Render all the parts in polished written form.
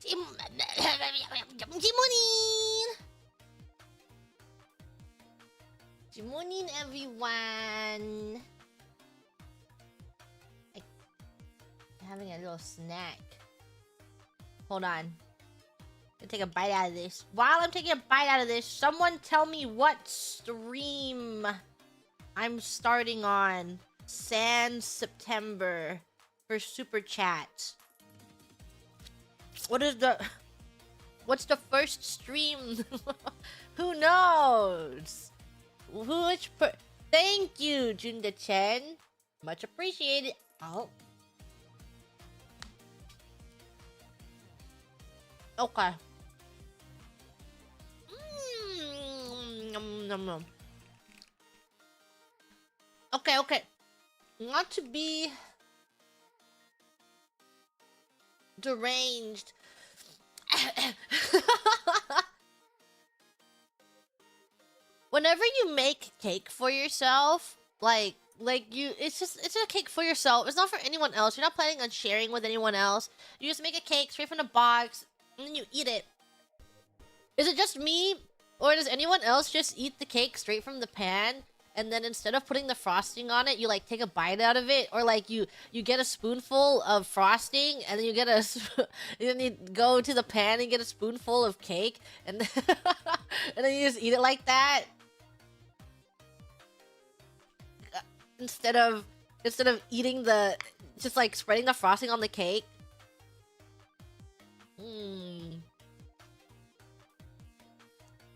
Good morning, everyone. I'm having a little snack. Hold on. I'm gonna take a bite out of this. While I'm taking a bite out of this, someone tell me what stream I'm starting on. Sans September for super chat. What's the first stream? Who knows? Thank you, Junda Chen. Much appreciated. Oh. Okay. Nom, nom. Okay. Not to be deranged. Whenever you make cake for yourself, like it's a cake for yourself. It's not for anyone else. You're not planning on sharing with anyone else. You just make a cake straight from the box and then you eat it. Is it just me, or does anyone else just eat the cake straight from the pan, and then instead of putting the frosting on it, you like take a bite out of it, or like you get a spoonful of frosting and then you get and then you go to the pan and get a spoonful of cake and and then you just eat it like that? Instead of eating just like spreading the frosting on the cake.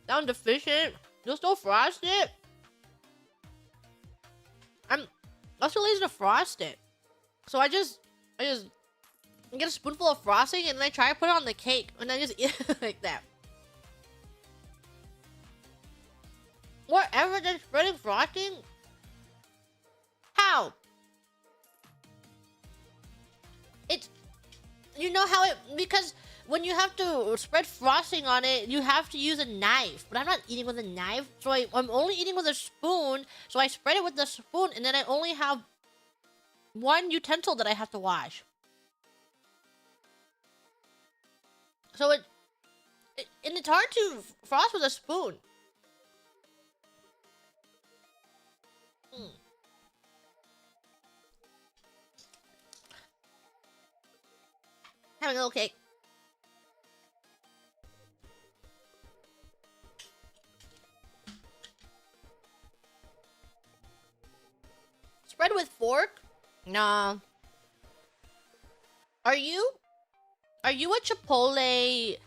Sound deficient. You'll still frost it. I'm also lazy to frost it, so I just get a spoonful of frosting and then I try to put it on the cake and I just eat it like that. Whatever, just spreading frosting. How? You know how because when you have to spread frosting on it, you have to use a knife. But I'm not eating with a knife, so I'm only eating with a spoon. So I spread it with the spoon, and then I only have one utensil that I have to wash. So and it's hard to frost with a spoon. Having a little cake. Spread with fork? Nah. Are you a Chipotle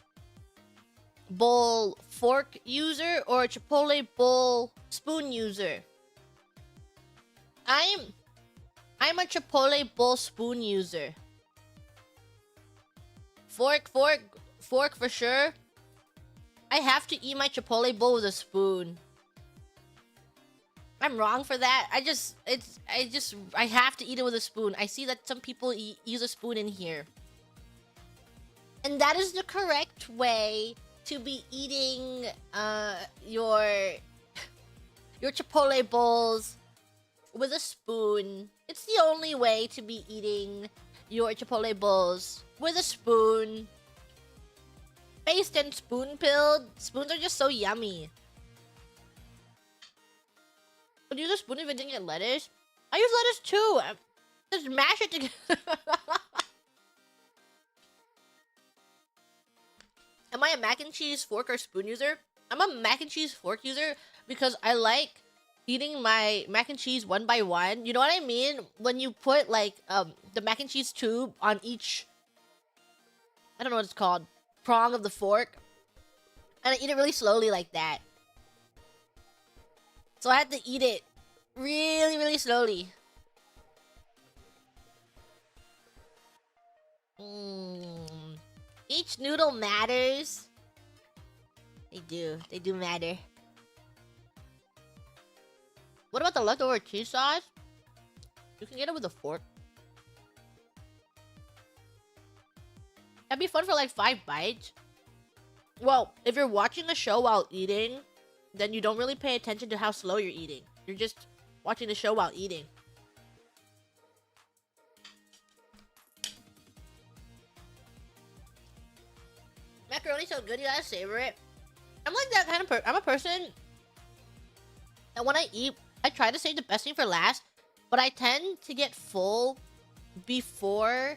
bowl fork user or a Chipotle bowl spoon user? I'm a Chipotle bowl spoon user. Fork for sure. I have to eat my Chipotle bowl with a spoon. I'm wrong for that. I have to eat it with a spoon. I see that some people use a spoon in here. And that is the correct way to be eating your Chipotle bowls with a spoon. It's the only way to be eating your Chipotle bowls with a spoon. Based and spoon-pilled. Spoons are just so yummy. Would you use a spoon if I didn't get lettuce? I use lettuce too. Just mash it together. Am I a mac and cheese fork or spoon user? I'm a mac and cheese fork user because I like eating my mac and cheese one by one. You know what I mean? When you put like the mac and cheese tube on each, I don't know what it's called, prong of the fork, and I eat it really slowly like that. So I had to eat it really, really slowly. Each noodle matters. They do matter. What about the leftover cheese sauce? You can get it with a fork. That'd be fun for like 5 bites. Well, if you're watching a show while eating, then you don't really pay attention to how slow you're eating. You're just watching the show while eating. Macaroni's so good, you gotta savor it. I'm like that kind of I'm a person that when I eat, I try to save the best thing for last, but I tend to get full before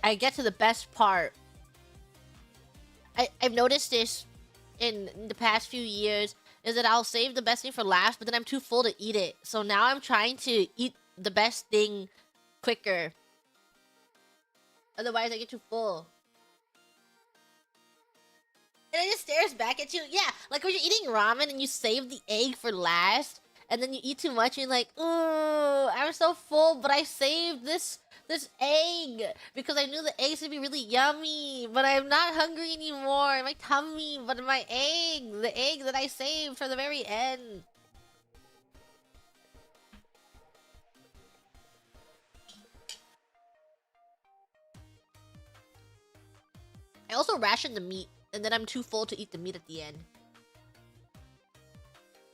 I get to the best part. I've noticed this in the past few years, is that I'll save the best thing for last, but then I'm too full to eat it. So now I'm trying to eat the best thing quicker. Otherwise, I get too full. And it just stares back at you. Yeah, like when you're eating ramen and you save the egg for last, and then you eat too much and you're like, ooh, I'm so full, but I saved this egg because I knew the eggs would be really yummy, but I'm not hungry anymore in my tummy, but my egg, the egg that I saved for the very end. I also ration the meat, and then I'm too full to eat the meat at the end.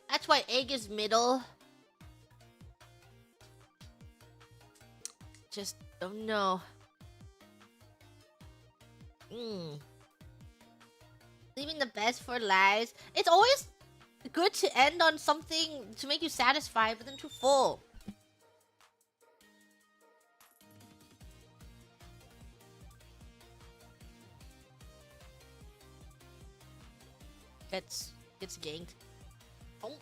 That's why egg is middle. Just don't know. Leaving the best for last. It's always good to end on something to make you satisfied, but then too full. Gets ganked. Oh.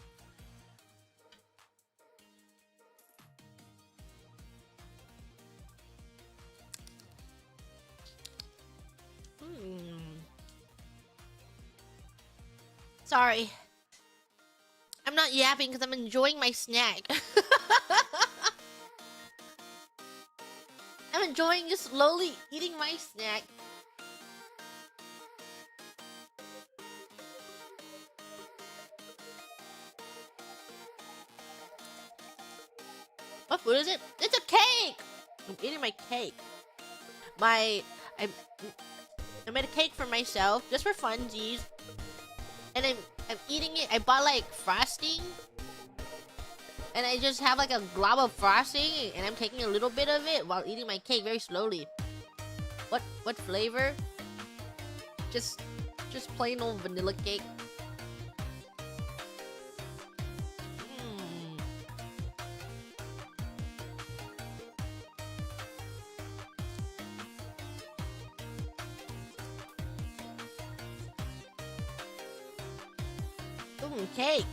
Sorry. I'm not yapping because I'm enjoying my snack. I'm enjoying just slowly eating my snack. What food is it? It's a cake! I'm eating my cake. I made a cake for myself, just for funsies. And I'm eating it. I bought like frosting. And I just have like a glob of frosting, and I'm taking a little bit of it while eating my cake very slowly. What flavor? Just plain old vanilla cake. Cake.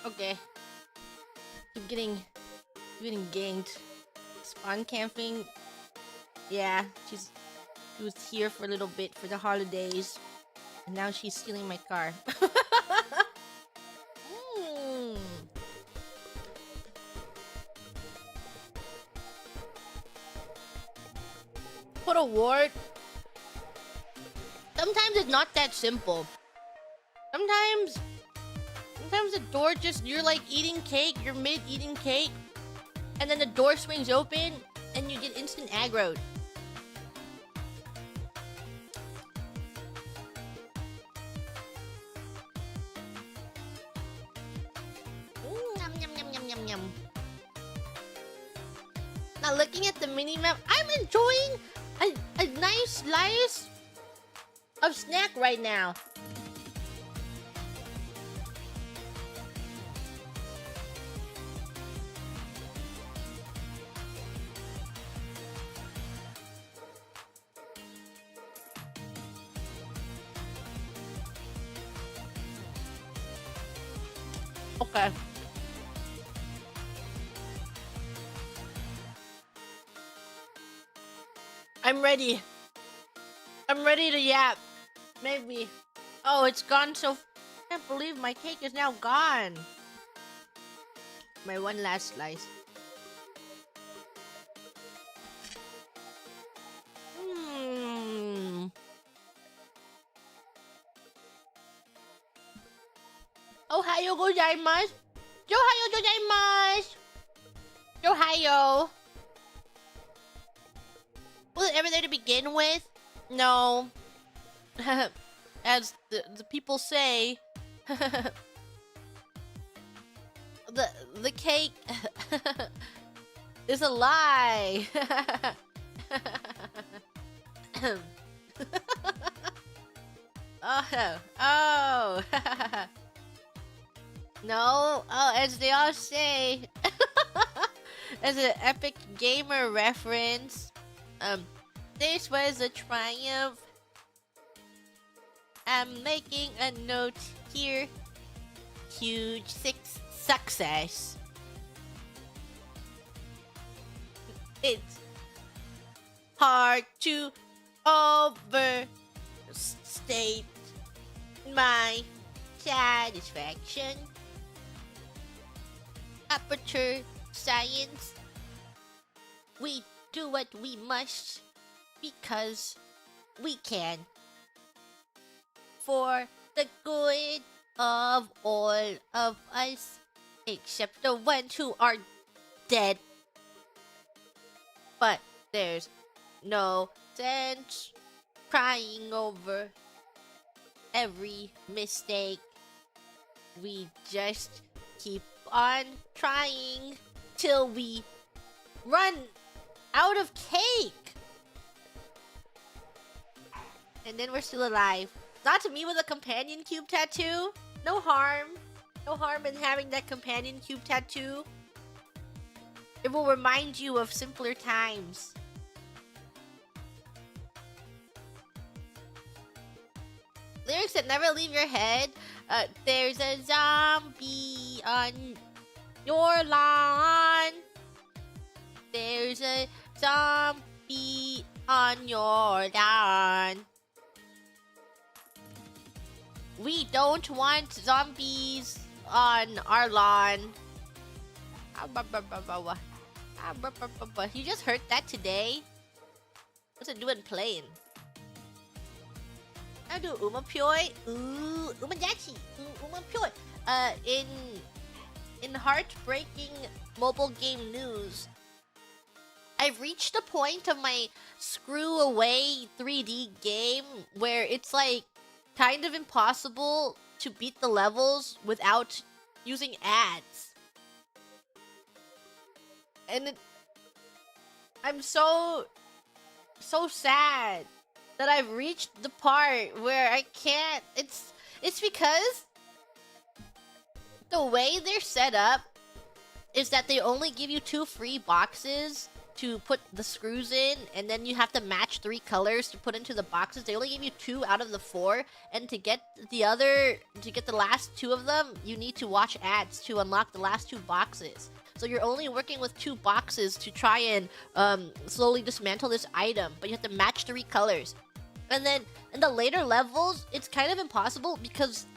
Okay. Keep getting ganked. Spawn camping. Yeah, she was here for a little bit for the holidays. And now she's stealing my car. Put a ward. Sometimes it's not that simple. Sometimes the door just, you're like eating cake, you're mid eating cake, and then the door swings open and you get instant aggroed. Yum, yum, yum, yum, yum, yum. Now looking at the mini-map, I'm enjoying a nice slice of snack right now. Okay. I'm ready. I'm ready to yap. Maybe. Oh, it's gone so... I can't believe my cake is now gone. My one last slice. Ohayo gozaimasu. Ohayo gozaimasu. Ohio. Was it ever there to begin with? No. As the people say, the cake is a lie. Oh. No. Oh, as they all say, as an epic gamer reference, this was a triumph. I'm making a note here. Huge success. It's hard to overstate my satisfaction. Aperture science. We do what we must because we can. For the good of all of us, except the ones who are dead. But there's no sense crying over every mistake. We just keep on trying till we run out of cake. And then we're still alive. Not to me with a companion cube tattoo. No harm. No harm in having that companion cube tattoo. It will remind you of simpler times. Lyrics that never leave your head. There's a zombie on your lawn. There's a zombie on your lawn. We don't want zombies on our lawn. You just heard that today? What's it doing playing? I do umapyoy. Ooh, umajachi. Umapyoy. In heartbreaking mobile game news, I've reached a point of my screw away 3D game where it's like kind of impossible to beat the levels without using ads. And I'm so sad that I've reached the part where I can't. It's because the way they're set up is that they only give you 2 free boxes to put the screws in, and then you have to match 3 colors to put into the boxes. They only give you 2 out of the 4, and to get the last 2 of them, you need to watch ads to unlock the last 2 boxes. So you're only working with 2 boxes to try and slowly dismantle this item, but you have to match 3 colors. And then in the later levels, it's kind of impossible because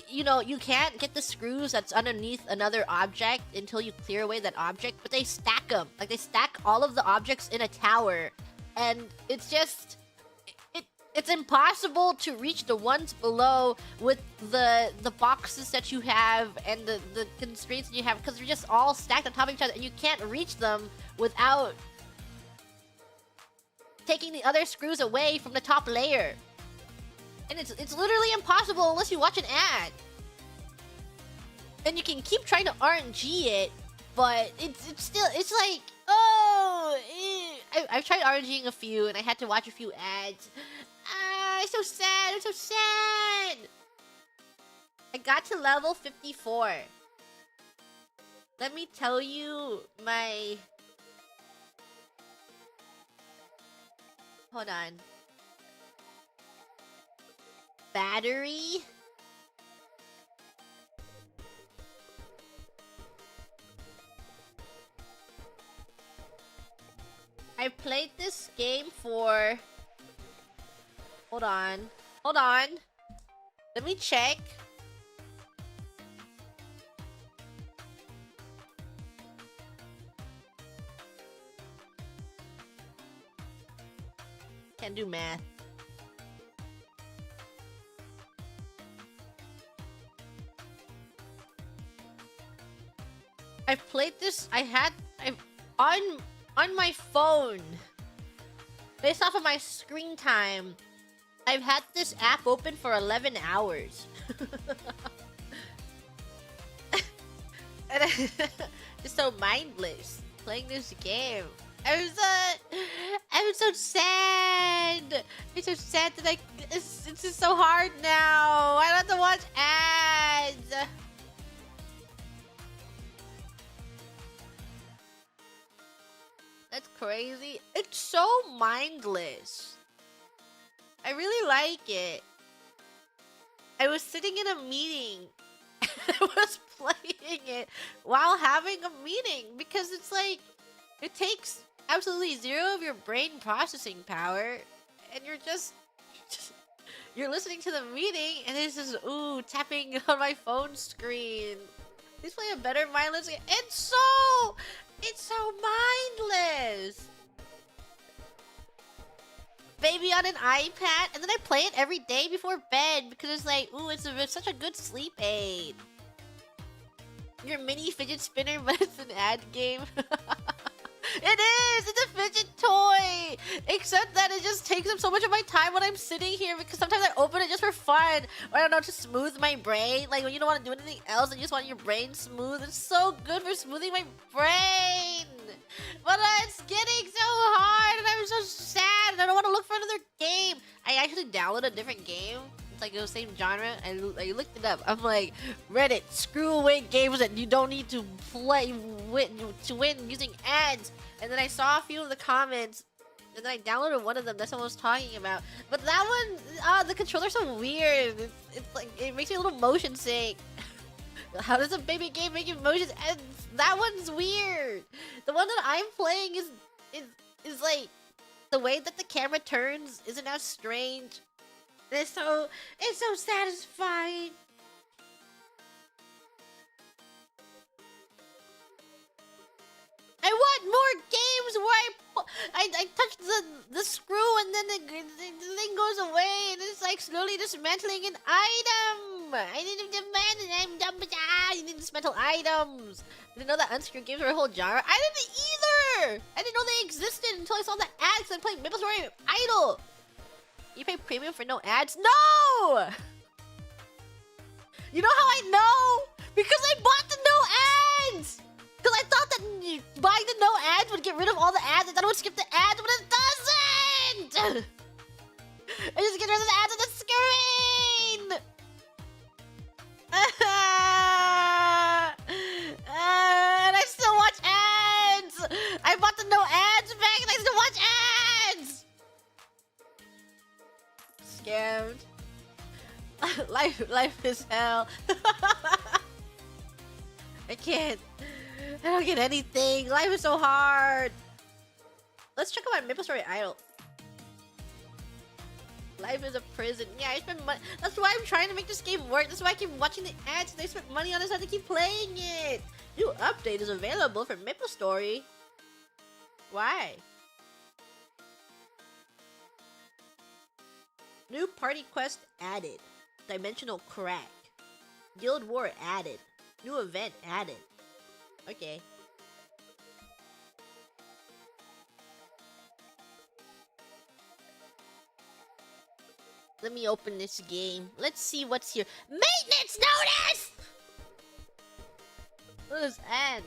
you know, you can't get the screws that's underneath another object until you clear away that object, but they stack them. Like, they stack all of the objects in a tower, and it's just... It's impossible to reach the ones below with the boxes that you have and the constraints that you have, because they're just all stacked on top of each other, and you can't reach them without taking the other screws away from the top layer. And it's literally impossible unless you watch an ad. And you can keep trying to RNG it, but it's still, it's like, oh, I've tried RNGing a few, and I had to watch a few ads. It's so sad, I'm so sad! I got to level 54. Let me tell you my... Hold on. Battery? I played this game for... Hold on. Hold on. Let me check. Can't do math. I've played this. On my phone. Based off of my screen time, I've had this app open for 11 hours. And it's so mindless playing this game. I'm so sad. I'm so sad that it's just so hard now. I don't have to watch ads. That's crazy. It's so mindless. I really like it. I was sitting in a meeting. I was playing it while having a meeting because it's like it takes absolutely zero of your brain processing power, and you're listening to the meeting, and it's just tapping on my phone screen. Please play a better mindless game. It's so mindless. Baby on an iPad, and then I play it every day before bed because it's like, it's such a good sleep aid. Your mini fidget spinner, but it's an ad game. It is! It's a fidget toy! Except that it just takes up so much of my time when I'm sitting here because sometimes I open it just for fun. Or I don't know, to smooth my brain. Like when you don't want to do anything else and you just want your brain smooth. It's so good for smoothing my brain! But it's getting so hard and I'm so sad and I don't want to look for another game. I actually downloaded a different game. It's like the same genre. I looked it up. I'm like, Reddit, screw away games that you don't need to play to win using ads. And then I saw a few of the comments, and then I downloaded one of them that someone was talking about. But that one, the controller's so weird. It's like, it makes me a little motion sick. How does a baby game make you motion? And that one's weird. The one that I'm playing is like, the way that the camera turns isn't as strange. It's so satisfying. I want more games where I touch the screw and then the thing goes away and it's like slowly dismantling an item. I didn't demand it. I'm dumb. You need to dismantle items. I didn't know that unscrew games were a whole genre. I didn't either. I didn't know they existed until I saw the ads. I'm playing MapleStory Idle. You pay premium for no ads? No! You know how I know? Because I bought the no ads! Because I thought that buying the no ads would get rid of all the ads. I thought it would skip the ads, but it doesn't! I just get rid of the ads on the screen! And I still watch ads! I bought the no ads back and I still watch ads! Scammed. Life is hell. I can't. I don't get anything. Life is so hard. Let's check out my MapleStory Idle. Life is a prison. Yeah, I spend money. That's why I'm trying to make this game work. That's why I keep watching the ads. They spent money on this. I have to keep playing it. New update is available for MapleStory. Why? New party quest added. Dimensional crack. Guild war added. New event added. Okay. Let me open this game. Let's see what's here. Maintenance notice! What does end?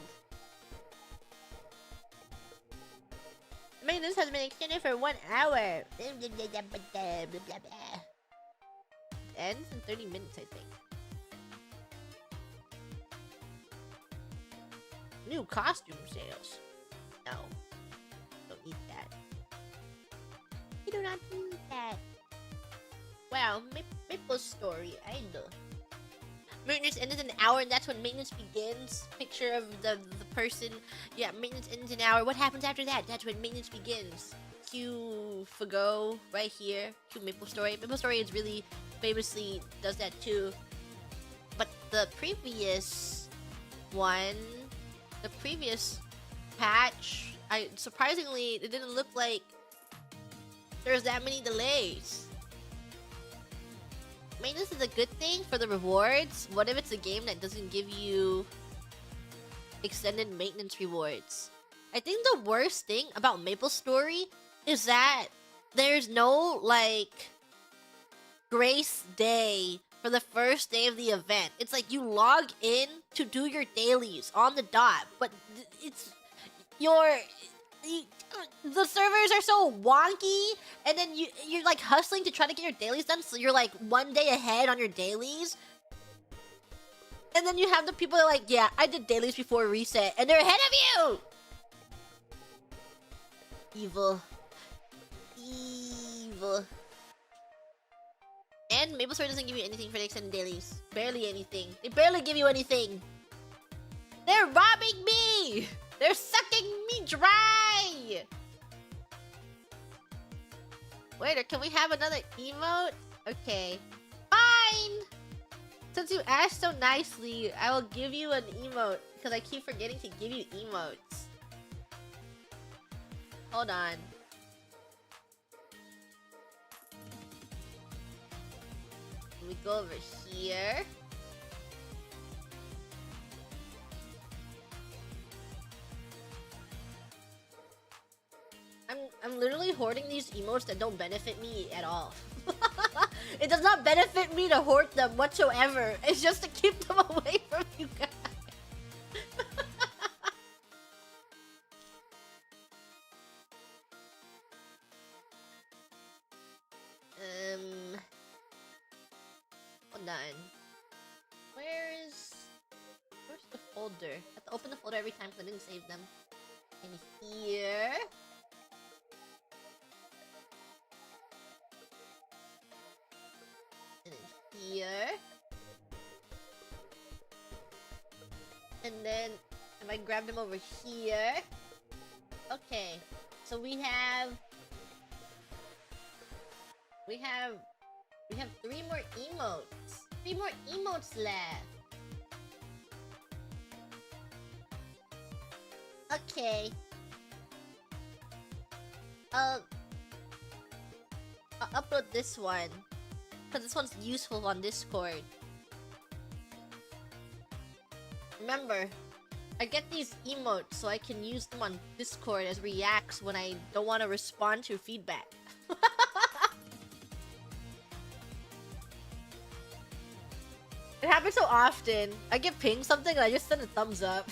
Maintenance has been extended for 1 hour. Ends in 30 minutes, I think. New costume sales. No. Don't need that. You do not need that. Wow, MapleStory Idle. Maintenance ends in an hour and that's when maintenance begins. Picture of the person. Yeah, maintenance ends an hour. What happens after that? That's when maintenance begins. Cue Fago right here. Cue MapleStory. MapleStory is really famously does that too. But the previous one, the previous patch, surprisingly it didn't look like there's that many delays. Maintenance is a good thing for the rewards. What if it's a game that doesn't give you extended maintenance rewards? I think the worst thing about MapleStory is that there's no, like, grace day for the first day of the event. It's like you log in to do your dailies on the dot, but it's the servers are so wonky, and then you're like hustling to try to get your dailies done, so you're like 1 day ahead on your dailies. And then you have the people that are like, yeah, I did dailies before reset, and they're ahead of you! Evil. Evil. And MapleStory doesn't give you anything for the extended dailies. Barely anything. They barely give you anything. They're robbing me! They're sucking me dry! Wait, can we have another emote? Okay. Fine! Since you asked so nicely, I will give you an emote. Because I keep forgetting to give you emotes. Hold on. We go over here. I'm literally hoarding these emotes that don't benefit me at all. It does not benefit me to hoard them whatsoever. It's just to keep them away from you guys. Hold on. Where's the folder? I have to open the folder every time because I didn't save them. In here. And in here. And then if I grab them over here. Okay. So we have 3 more emotes. 3 more emotes left. Okay. I'll upload this one. Because this one's useful on Discord. Remember, I get these emotes so I can use them on Discord as reacts when I don't want to respond to feedback. It happens so often. I get pinged something and I just send a thumbs up.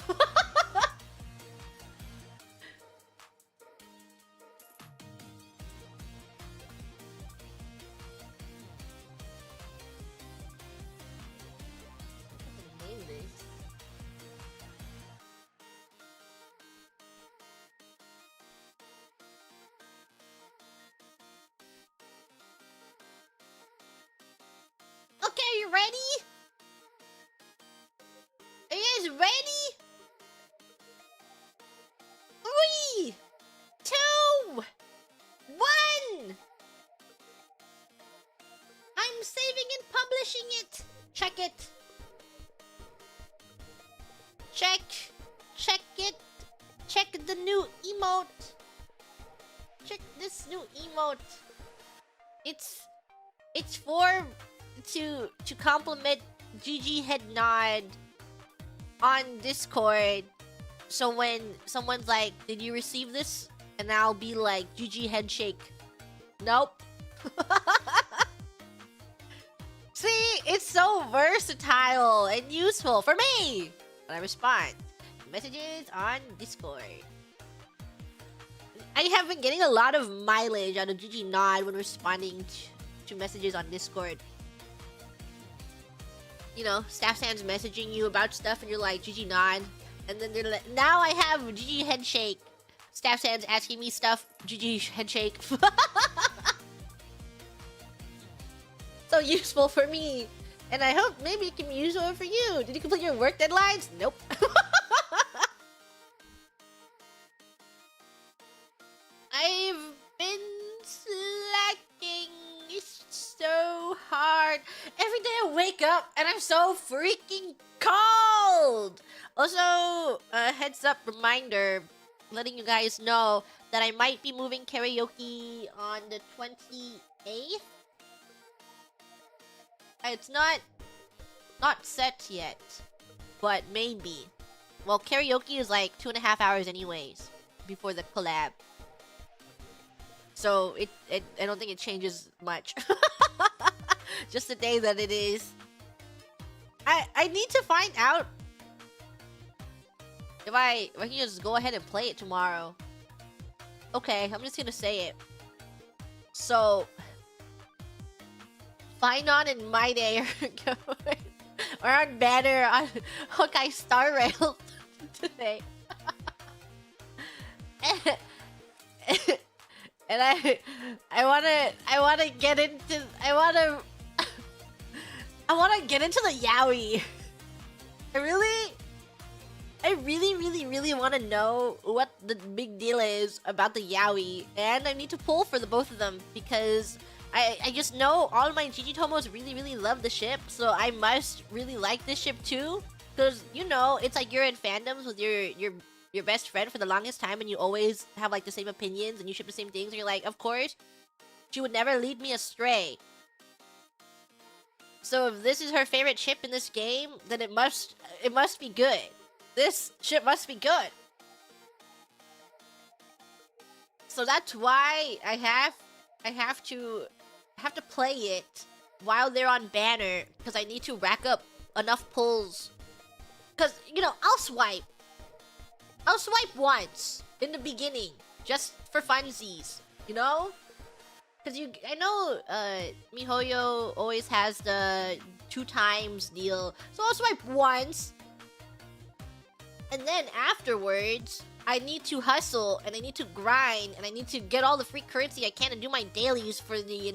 Okay, are you ready? Are you guys ready? 3, 2, 1. I'm saving and publishing it. Check it. Check it. Check the new emote. Check this new emote. It's for to compliment GG head nod on Discord. So when someone's like, did you receive this? And I'll be like, GG head shake. Nope. See, it's so versatile and useful for me when I respond to messages on Discord. I have been getting a lot of mileage out of GG nod when responding to messages on Discord. You know, staff stands messaging you about stuff and you're like, GG nod. And then they're like, now I have GG headshake. Staff stands asking me stuff, GG headshake. So useful for me. And I hope maybe it can be useful for you. Did you complete your work deadlines? Nope. I've been slacking. It's so hard. Every day I wake up and I'm so freaking cold. Also, a heads up reminder. letting you guys know that I might be moving karaoke on the 28th. It's not set yet, but maybe. Well, karaoke is like 2.5 hours anyways before the collab. So I don't think it changes much. Just the day that it is. I need to find out if I can just go ahead and play it tomorrow. Okay, I'm just gonna say it. So Finon and My Day are on banner on Hawkeye Star Rail today. And I wanna get into I wanna get into the yaoi. I really want to know what the big deal is about the yaoi, and I need to pull for the both of them because I just know all my Gigi Tomos really love the ship, so I must really like this ship too. Because you know, it's like you're in fandoms with your best friend for the longest time, and you always have like the same opinions and you ship the same things, and you're like, of course, she would never lead me astray. So if this is her favorite ship in this game, then it must be good. This ship must be good. So that's why I have to play it while they're on banner, because I need to rack up enough pulls. Because, you know, I'll swipe once in the beginning just for funsies, you know? Because I know MiHoYo always has the 2 times deal, so I'll swipe once. And then afterwards, I need to hustle, and I need to grind, and I need to get all the free currency I can and do my dailies for the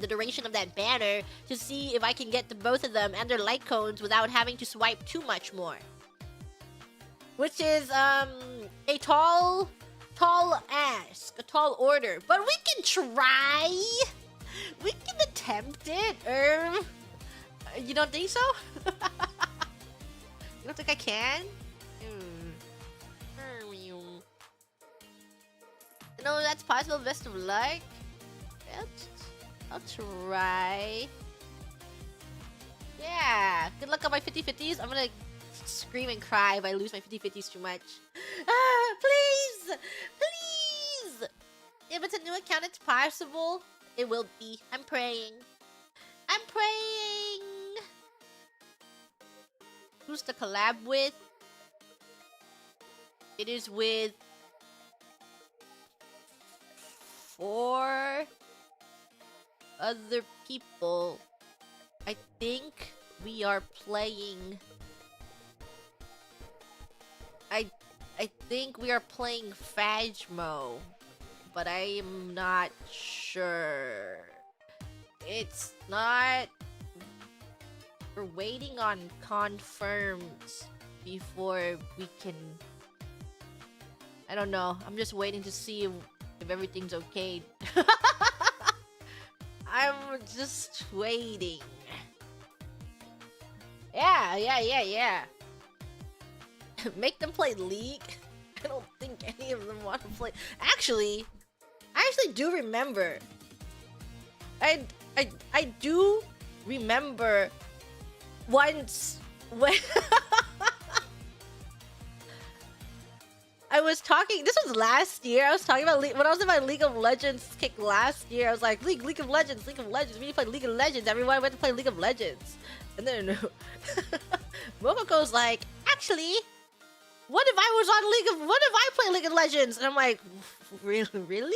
duration of that banner to see if I can get to both of them and their light cones without having to swipe too much more. Which is, a tall ask, a tall order. But we can try! We can attempt it, You don't think so? You don't think I can? No, that's possible. Best of luck. I'll try. Yeah. Good luck on my 50-50s. I'm gonna scream and cry if I lose my 50-50s too much. Ah, please! Please! If it's a new account, it's possible. It will be. I'm praying. I'm praying! Who's the collab with? It is with 4 other people. I think we are playing... I think we are playing Phasmo, but I am not sure. It's not... We're waiting on confirms before we can... I don't know. I'm just waiting to see if everything's okay. I'm just waiting. Yeah. Make them play League? I don't think any of them want to play. Actually, I actually do remember. I do remember once when I was talking. This was last year. I was talking about when I was in my League of Legends kick last year. I was like, League of Legends. We need to play League of Legends. Everyone went to play League of Legends. And then Mokoko's like, actually, what if I play League of Legends? And I'm like, really? Really?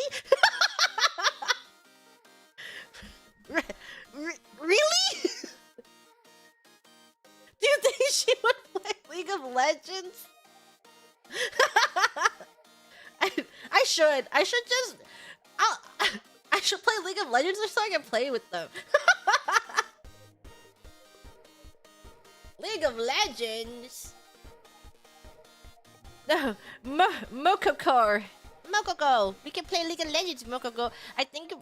Do you think she would play League of Legends? I should just... I should play League of Legends so I can play with them. League of Legends? No, Mokoko. We can play League of Legends, Mokoko. I think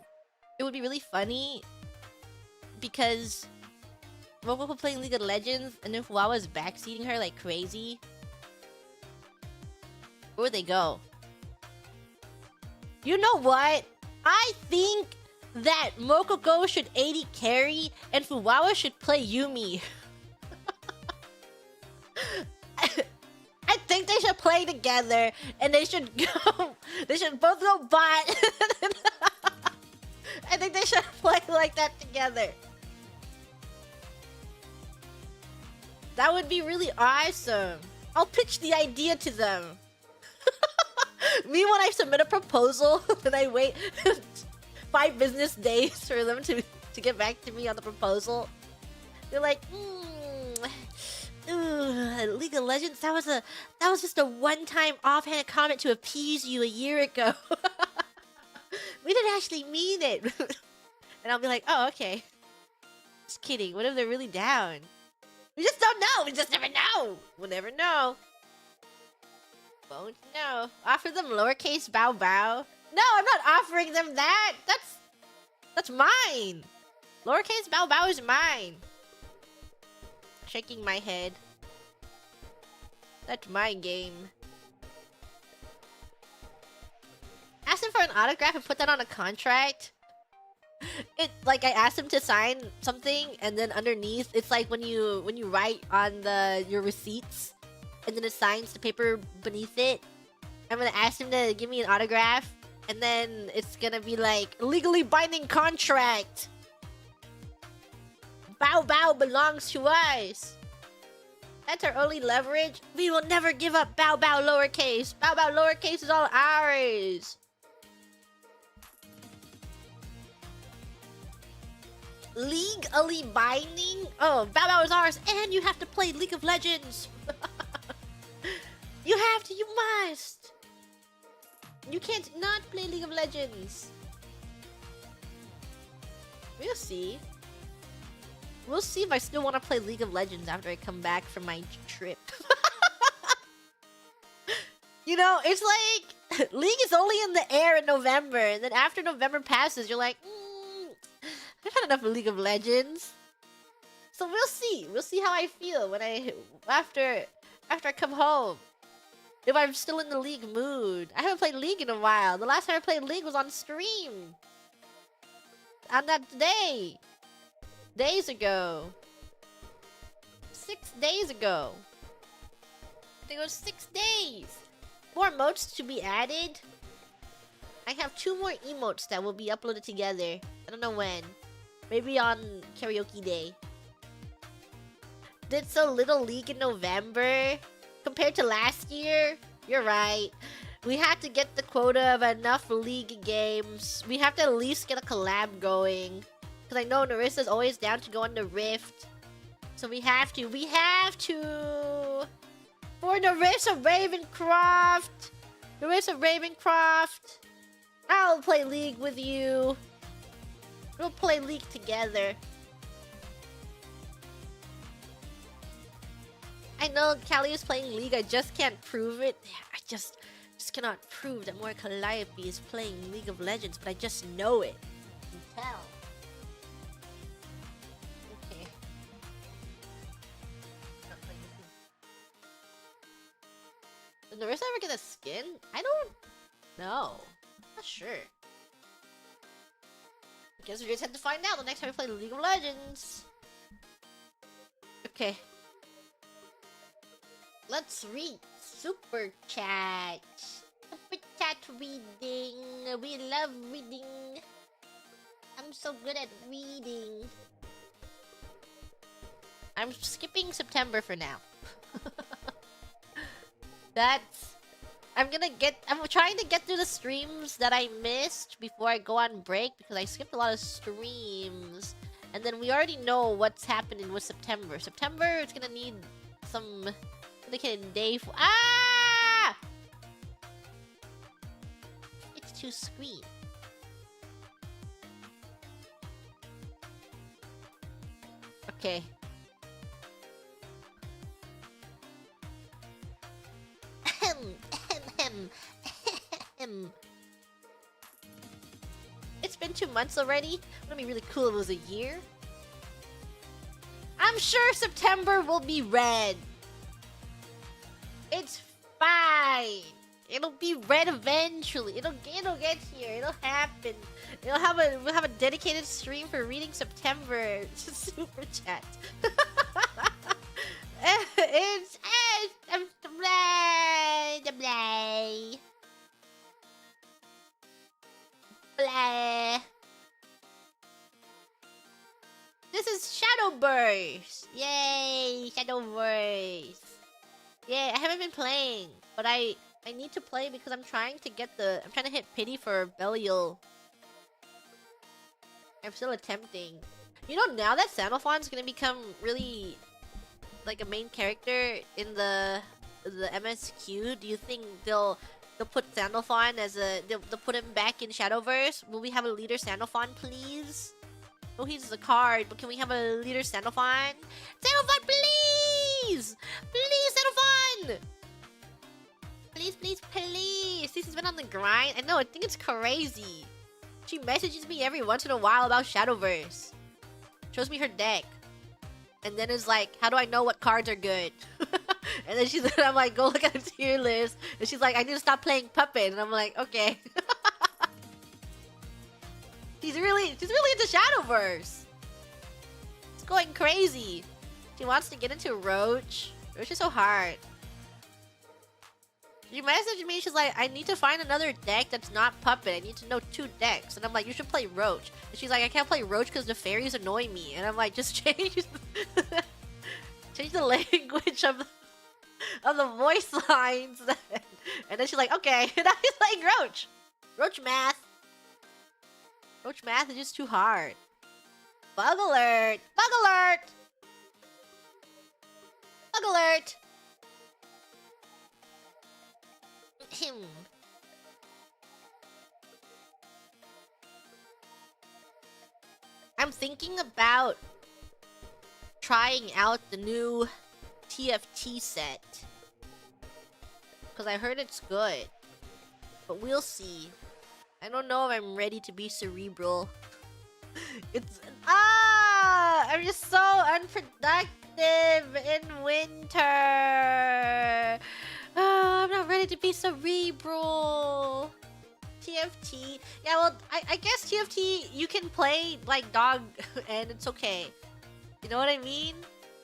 it would be really funny because Mokoko playing League of Legends and if Wawa's backseating her like crazy. Where would they go? You know what? I think that Mokoko should AD carry and Fuwawa should play Yumi. I think they should play together and they should go. They should both go bot. I think they should play like that together. That would be really awesome. I'll pitch the idea to them. Me, when I submit a proposal and I wait 5 business days for them to get back to me on the proposal, they're like, League of Legends, that was just a one-time offhand comment to appease you a year ago. We didn't actually mean it. And I'll be like, oh, okay. Just kidding. What if they're really down? We just don't know. We just never know. We'll never know. Won't know. Offer them lowercase bow bow. No, I'm not offering them that. That's mine. Lowercase bow bow is mine. Shaking my head. That's my game. Ask him for an autograph and put that on a contract. Like I asked him to sign something, and then underneath it's like when you write on your receipts, and then it signs the paper beneath it. I'm gonna ask him to give me an autograph, and then it's gonna be like legally binding contract. Bow Bow belongs to us. That's our only leverage. We will never give up Bow Bow lowercase. Bow Bow lowercase is all ours. Legally binding? Oh, Bow Bow is ours, and you have to play League of Legends. You have to, you must. You can't not play League of Legends. We'll see. We'll see if I still want to play League of Legends after I come back from my trip. You know, it's like League is only in the air in November, and then after November passes, you're like, I've had enough of League of Legends. So we'll see. We'll see how I feel when after I come home. If I'm still in the League mood. I haven't played League in a while. The last time I played League was on stream. On that day. Days ago. 6 days ago. I think it was 6 days. More emotes to be added. I have 2 more emotes that will be uploaded together. I don't know when. Maybe on karaoke day. Did so little League in November. Compared to last year, you're right. We had to get the quota of enough League games. We have to at least get a collab going. Because I know Narissa's always down to go on the Rift. So we have to. We have to! For Narissa Ravencroft! Narissa Ravencroft! I'll play League with you. We'll play League together. I know Callie is playing League, I just can't prove it. I just cannot prove that Mora Calliope is playing League of Legends, but I just know it. I can tell. Okay. Did Narissa ever get a skin? I don't know. I'm not sure. I guess we just have to find out the next time we play League of Legends. Okay. Let's read Super Chat. Super Chat reading. We love reading. I'm so good at reading. I'm skipping September for now. I'm trying to get through the streams that I missed before I go on break because I skipped a lot of streams. And then we already know what's happening with September. September, it's gonna need some dedicated day for— Ah! It's too screen. Okay. It's been 2 months already. Wouldn't it be really cool if it was a year? I'm sure September will be red. It's fine. It'll be red eventually. It'll get here. It'll happen. We'll have a dedicated stream for reading September. Super chat. It's blah. Blah. This is Shadowburst. Yay, Shadowburst. Yeah, I haven't been playing, but I need to play because I'm trying to hit pity for Belial. I'm still attempting. You know, now that Sandalphon's gonna become really like a main character in the MSQ, do you think they'll put Sandalphon as they'll put him back in Shadowverse? Will we have a leader Sandalphon, please? Oh, he's a card, but can we have a leader Sandalphon? Sandalphon, please! Please, Sandalphon! Please, please, please! Cece's been on the grind. I know, I think it's crazy. She messages me every once in a while about Shadowverse. Shows me her deck. And then is like, how do I know what cards are good? And then I'm like, go look at the tier list. And she's like, I need to stop playing Puppet. And I'm like, okay. She's really into Shadowverse. It's going crazy. She wants to get into Roach. Roach is so hard. She messaged me, she's like, I need to find another deck that's not Puppet. I need to know 2 decks. And I'm like, you should play Roach. And she's like, I can't play Roach because the fairies annoy me. And I'm like, just change the language of the voice lines. And then she's like, okay. And now he's playing Roach. Roach math. Roach math is just too hard. Bug alert! Bug alert! Bug alert! I'm thinking about trying out the new TFT set. Because I heard it's good. But we'll see. I don't know if I'm ready to be cerebral. I'm just so unproductive in winter. I'm not ready to be cerebral. TFT. Yeah, well, I guess TFT, you can play like dog and it's okay. You know what I mean?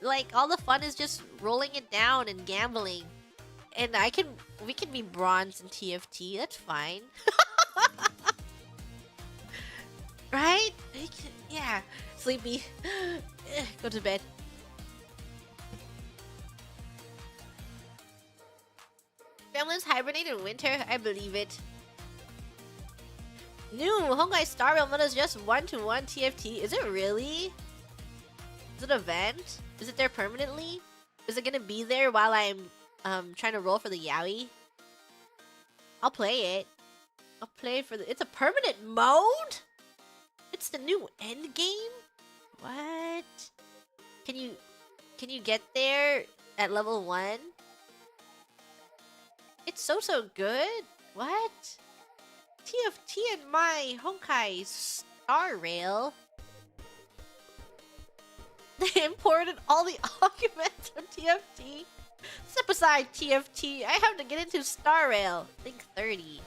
Like, all the fun is just rolling it down and gambling. And we can be bronze in TFT. That's fine. Right? Yeah. Sleepy. Go to bed. Gremlins hibernate in winter? I believe it. New Honkai Star Rail mode is just 1-to-1 TFT. Is it really? Is it an event? Is it there permanently? Is it gonna be there while I'm trying to roll for the Yowie? I'll play it. I'll play it for the... It's a permanent mode? It's the new end game? What? Can you get there at level 1? It's so good? What? TFT and my Honkai Star Rail? They imported all the arguments from TFT? Step aside, TFT. I have to get into Star Rail. I think 30.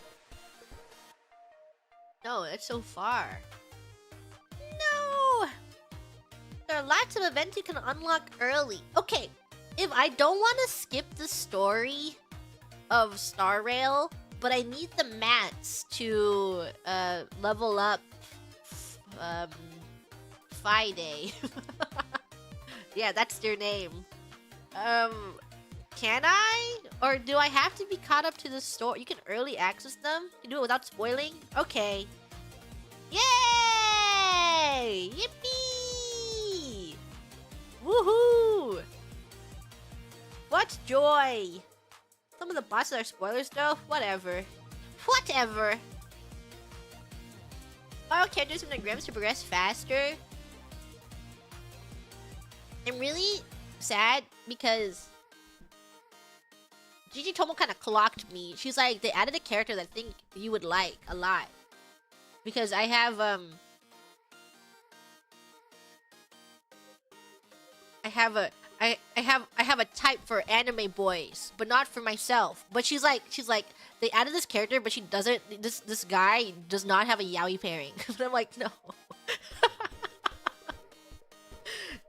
No, that's so far. No! There are lots of events you can unlock early. Okay, if I don't want to skip the story of Star Rail, but I need the mats to level up Friday. Yeah, that's their name. Can I? Or do I have to be caught up to the store? You can early access them? You can do it without spoiling? Okay. Yay! Yippee! Woohoo! What joy! Some of the bosses are spoilers though? Whatever. Whatever! Borrow characters from the Grims to progress faster. I'm really sad because Gigi Tomo kind of clocked me. She's like, they added a character that I think you would like a lot. Because I have, I I have a type for anime boys, but not for myself. But she's like they added this character, but she doesn't. This guy does not have a yaoi pairing. But I'm like, no.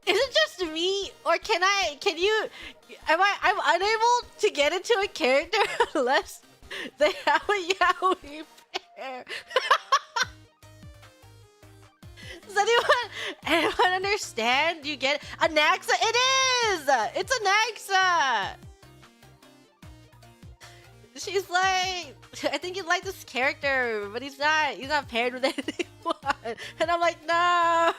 Is it just me, or can you? I'm unable to get into a character unless they have a yaoi pair. Does anyone understand? You get Anaxa? It is! It's Anaxa! She's like, I think you like this character, but he's not paired with anyone. And I'm like, no!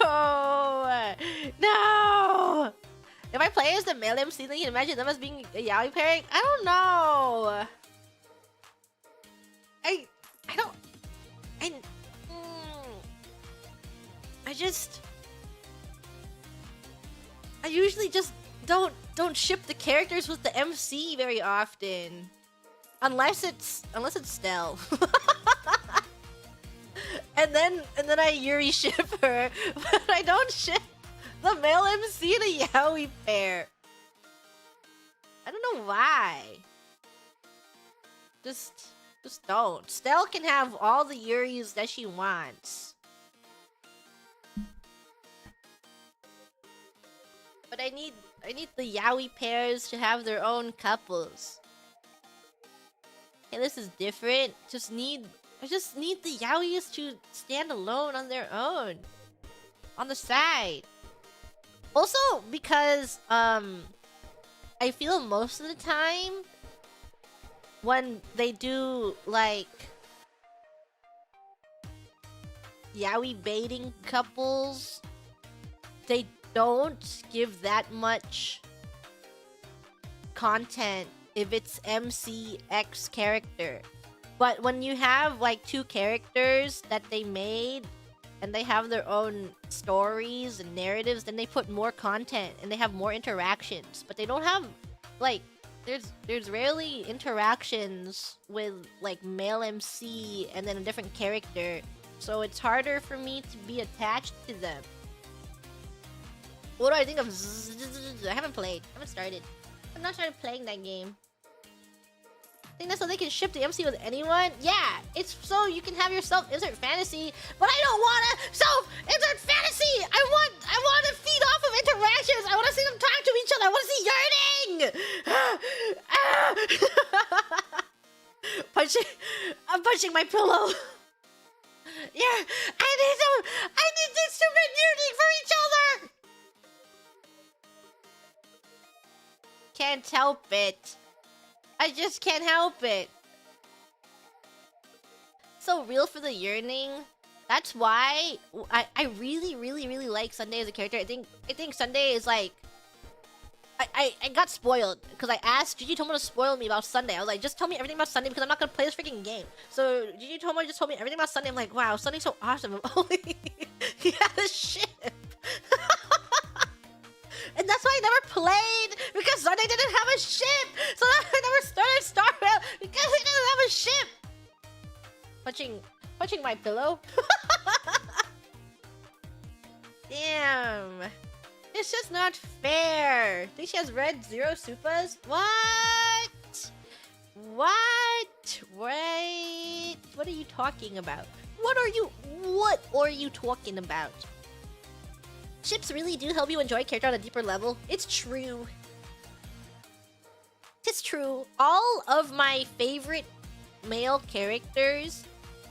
No! If I play as the male MC, then you can imagine them as being a yaoi pairing? I don't know. I usually just don't ship the characters with the MC very often. Unless it's Stell. and then I Yuri ship her, but I don't ship the male MC and a yaoi pair. I don't know why. Just don't. Stell can have all the Yuris that she wants. But I need the yaoi pairs to have their own couples. Okay, this is different. I just need the yaois to stand alone on their own. On the side. Also, because I feel most of the time when they do like yaoi baiting couples, they don't give that much content if it's MCX character. But when you have like two characters that they made and they have their own stories and narratives, then they put more content and they have more interactions. But they don't have like there's rarely interactions with like male MC and then a different character. So it's harder for me to be attached to them. What do I think of I haven't started. I've not started playing that game. I think that's so they can ship the MC with anyone? Yeah, it's so you can have your self-insert fantasy, but I don't want to self-insert fantasy! I want to feed off of interactions! I want to see them talk to each other! I want to see yearning! I'm punching my pillow! Yeah, I need these two men yearning for each other! Can't help it. I just can't help it. So real for the yearning. That's why I really like Sunday as a character. I think Sunday is like I got spoiled because I asked Gigi Tomo to spoil me about Sunday. I was like, just tell me everything about Sunday because I'm not gonna play this freaking game. So Gigi Tomo just told me everything about Sunday. I'm like, wow, Sunday's so awesome. He had a ship. And that's why I never played, because Sunday didn't have a ship! So I never started Star Rail, because he didn't have a ship! Punching my pillow? Damn. It's just not fair. I think she has red Zero Supas? What? Wait. What are you talking about? What are you talking about? Ships really do help you enjoy a character on a deeper level. It's true. It's true. All of my favorite male characters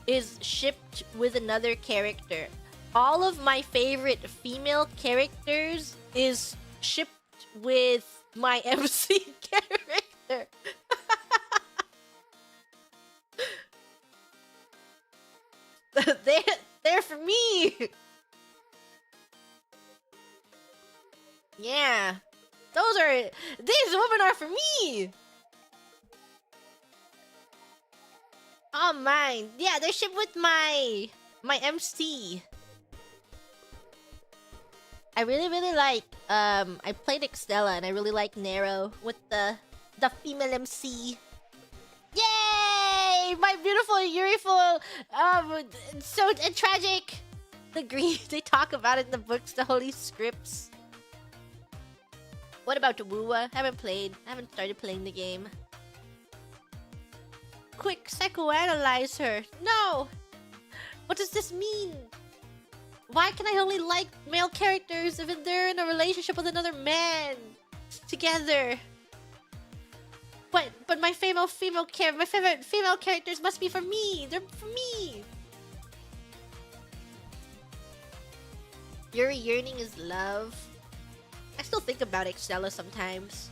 is shipped with another character. All of my favorite female characters is shipped with my MC character. They're for me. Yeah. These women are for me! Oh, mine. Yeah, they're shipped with my MC. I really like, I played Extella and I really like Nero with the female MC. Yay! My beautiful, Yuriful, so tragic. The green, they talk about it in the books, the holy scripts. What about Wuwa? Haven't started playing the game. Quick, psychoanalyze her. No! What does this mean? Why can I only like male characters if they're in a relationship with another man? Together. But my favorite female characters must be for me. They're for me. Your yearning is love. I still think about Excella sometimes.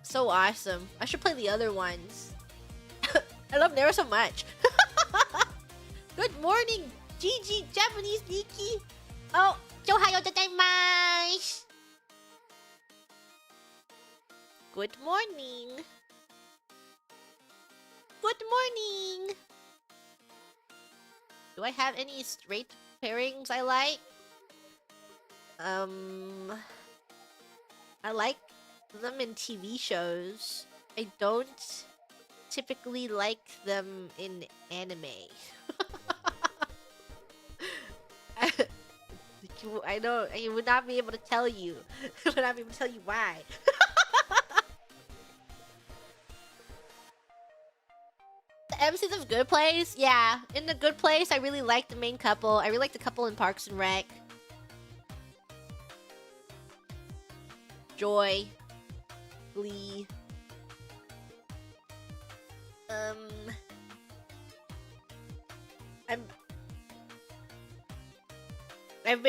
So awesome. I should play the other ones. I love Nero so much. Good morning, Gigi, Japanese Nikki. Oh, Ohayou gozaimasu. Good morning. Good morning. Do I have any straight pairings I like? I like them in TV shows. I don't typically like them in anime. I would not be able to tell you. I would not be able to tell you why. The MCs of Good Place? Yeah, in The Good Place, I really like the main couple. I really like the couple in Parks and Rec. Joy. Glee. I've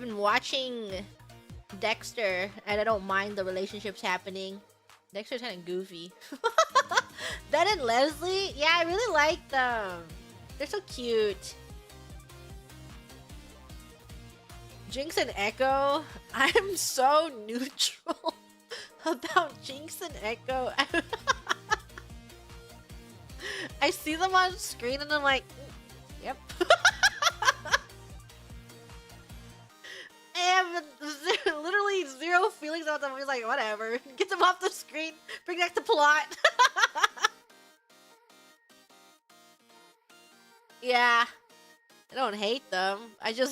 been watching Dexter, and I don't mind the relationships happening. Dexter's kind of goofy. Ben and Leslie? Yeah, I really like them. They're so cute. Jinx and Echo? I'm so neutral about Jinx and Echo. I see them on screen and I'm like, yep. I have literally zero feelings about them. I'm just like, whatever. Get them off the screen. Bring back the plot. Yeah. I don't hate them. I do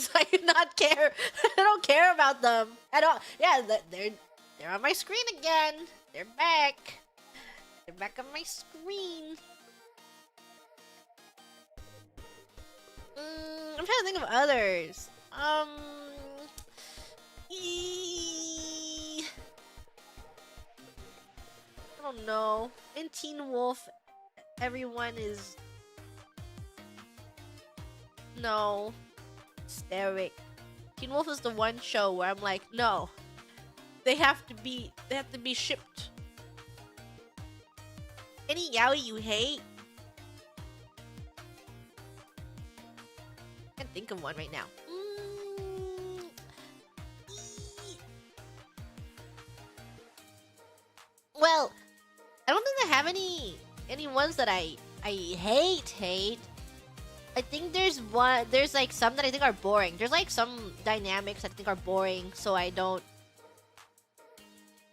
not care. I don't care about them at all. Yeah, they're on my screen again. They're back. They're back on my screen. I'm trying to think of others. I don't know. In Teen Wolf, everyone is... No. Hysteric. Teen Wolf is the one show where I'm like, no. They have to be shipped. Any yaoi you hate? I can't think of one right now. Well, I don't think I have any ones that I hate. I think there's like some that I think are boring. There's like some dynamics I think are boring, so I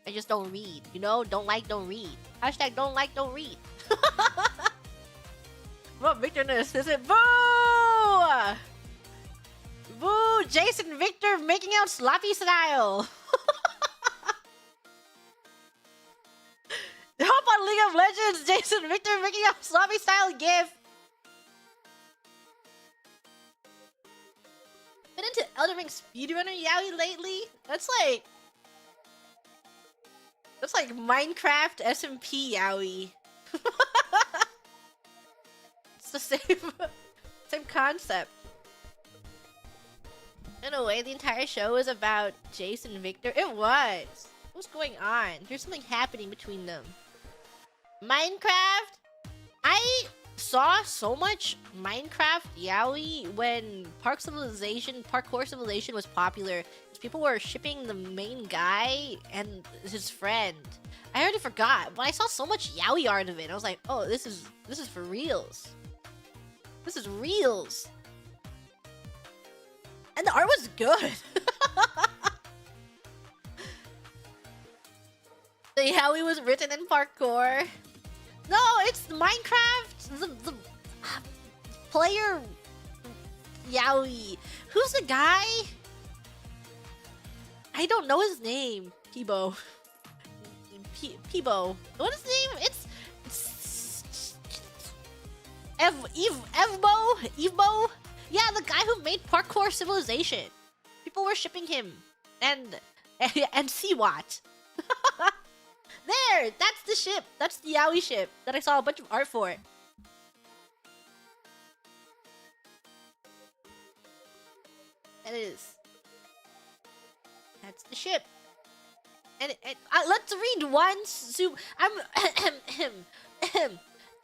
just don't read, you know? Don't like, don't read. Hashtag don't like, don't read. What Victorness is it? Boo! Boo! Jason Victor making out sloppy style. Hop on League of Legends! Jason Victor making out sloppy style gif. Been into Elden Ring speedrunner yaoi lately? That's like Minecraft SMP yaoi. It's the same concept. In a way, the entire show is about Jason Victor. It was. What's going on? There's something happening between them. Minecraft? I saw so much Minecraft yaoi when Parkour Civilization was popular. People were shipping the main guy and his friend. I already forgot, but I saw so much yaoi art of it. I was like, oh, this is for reals. This is reals. And the art was good. The yaoi was written in parkour. No, it's Minecraft. The player yaoi. Who's the guy? I don't know his name. Peebo. Peebo. What is his name? It's Evbo? Yeah, the guy who made Parkour Civilization. People were shipping him. And Seawat. There! That's the ship. That's the Yaoi ship that I saw a bunch of art for. It is. That's the ship. And let's read one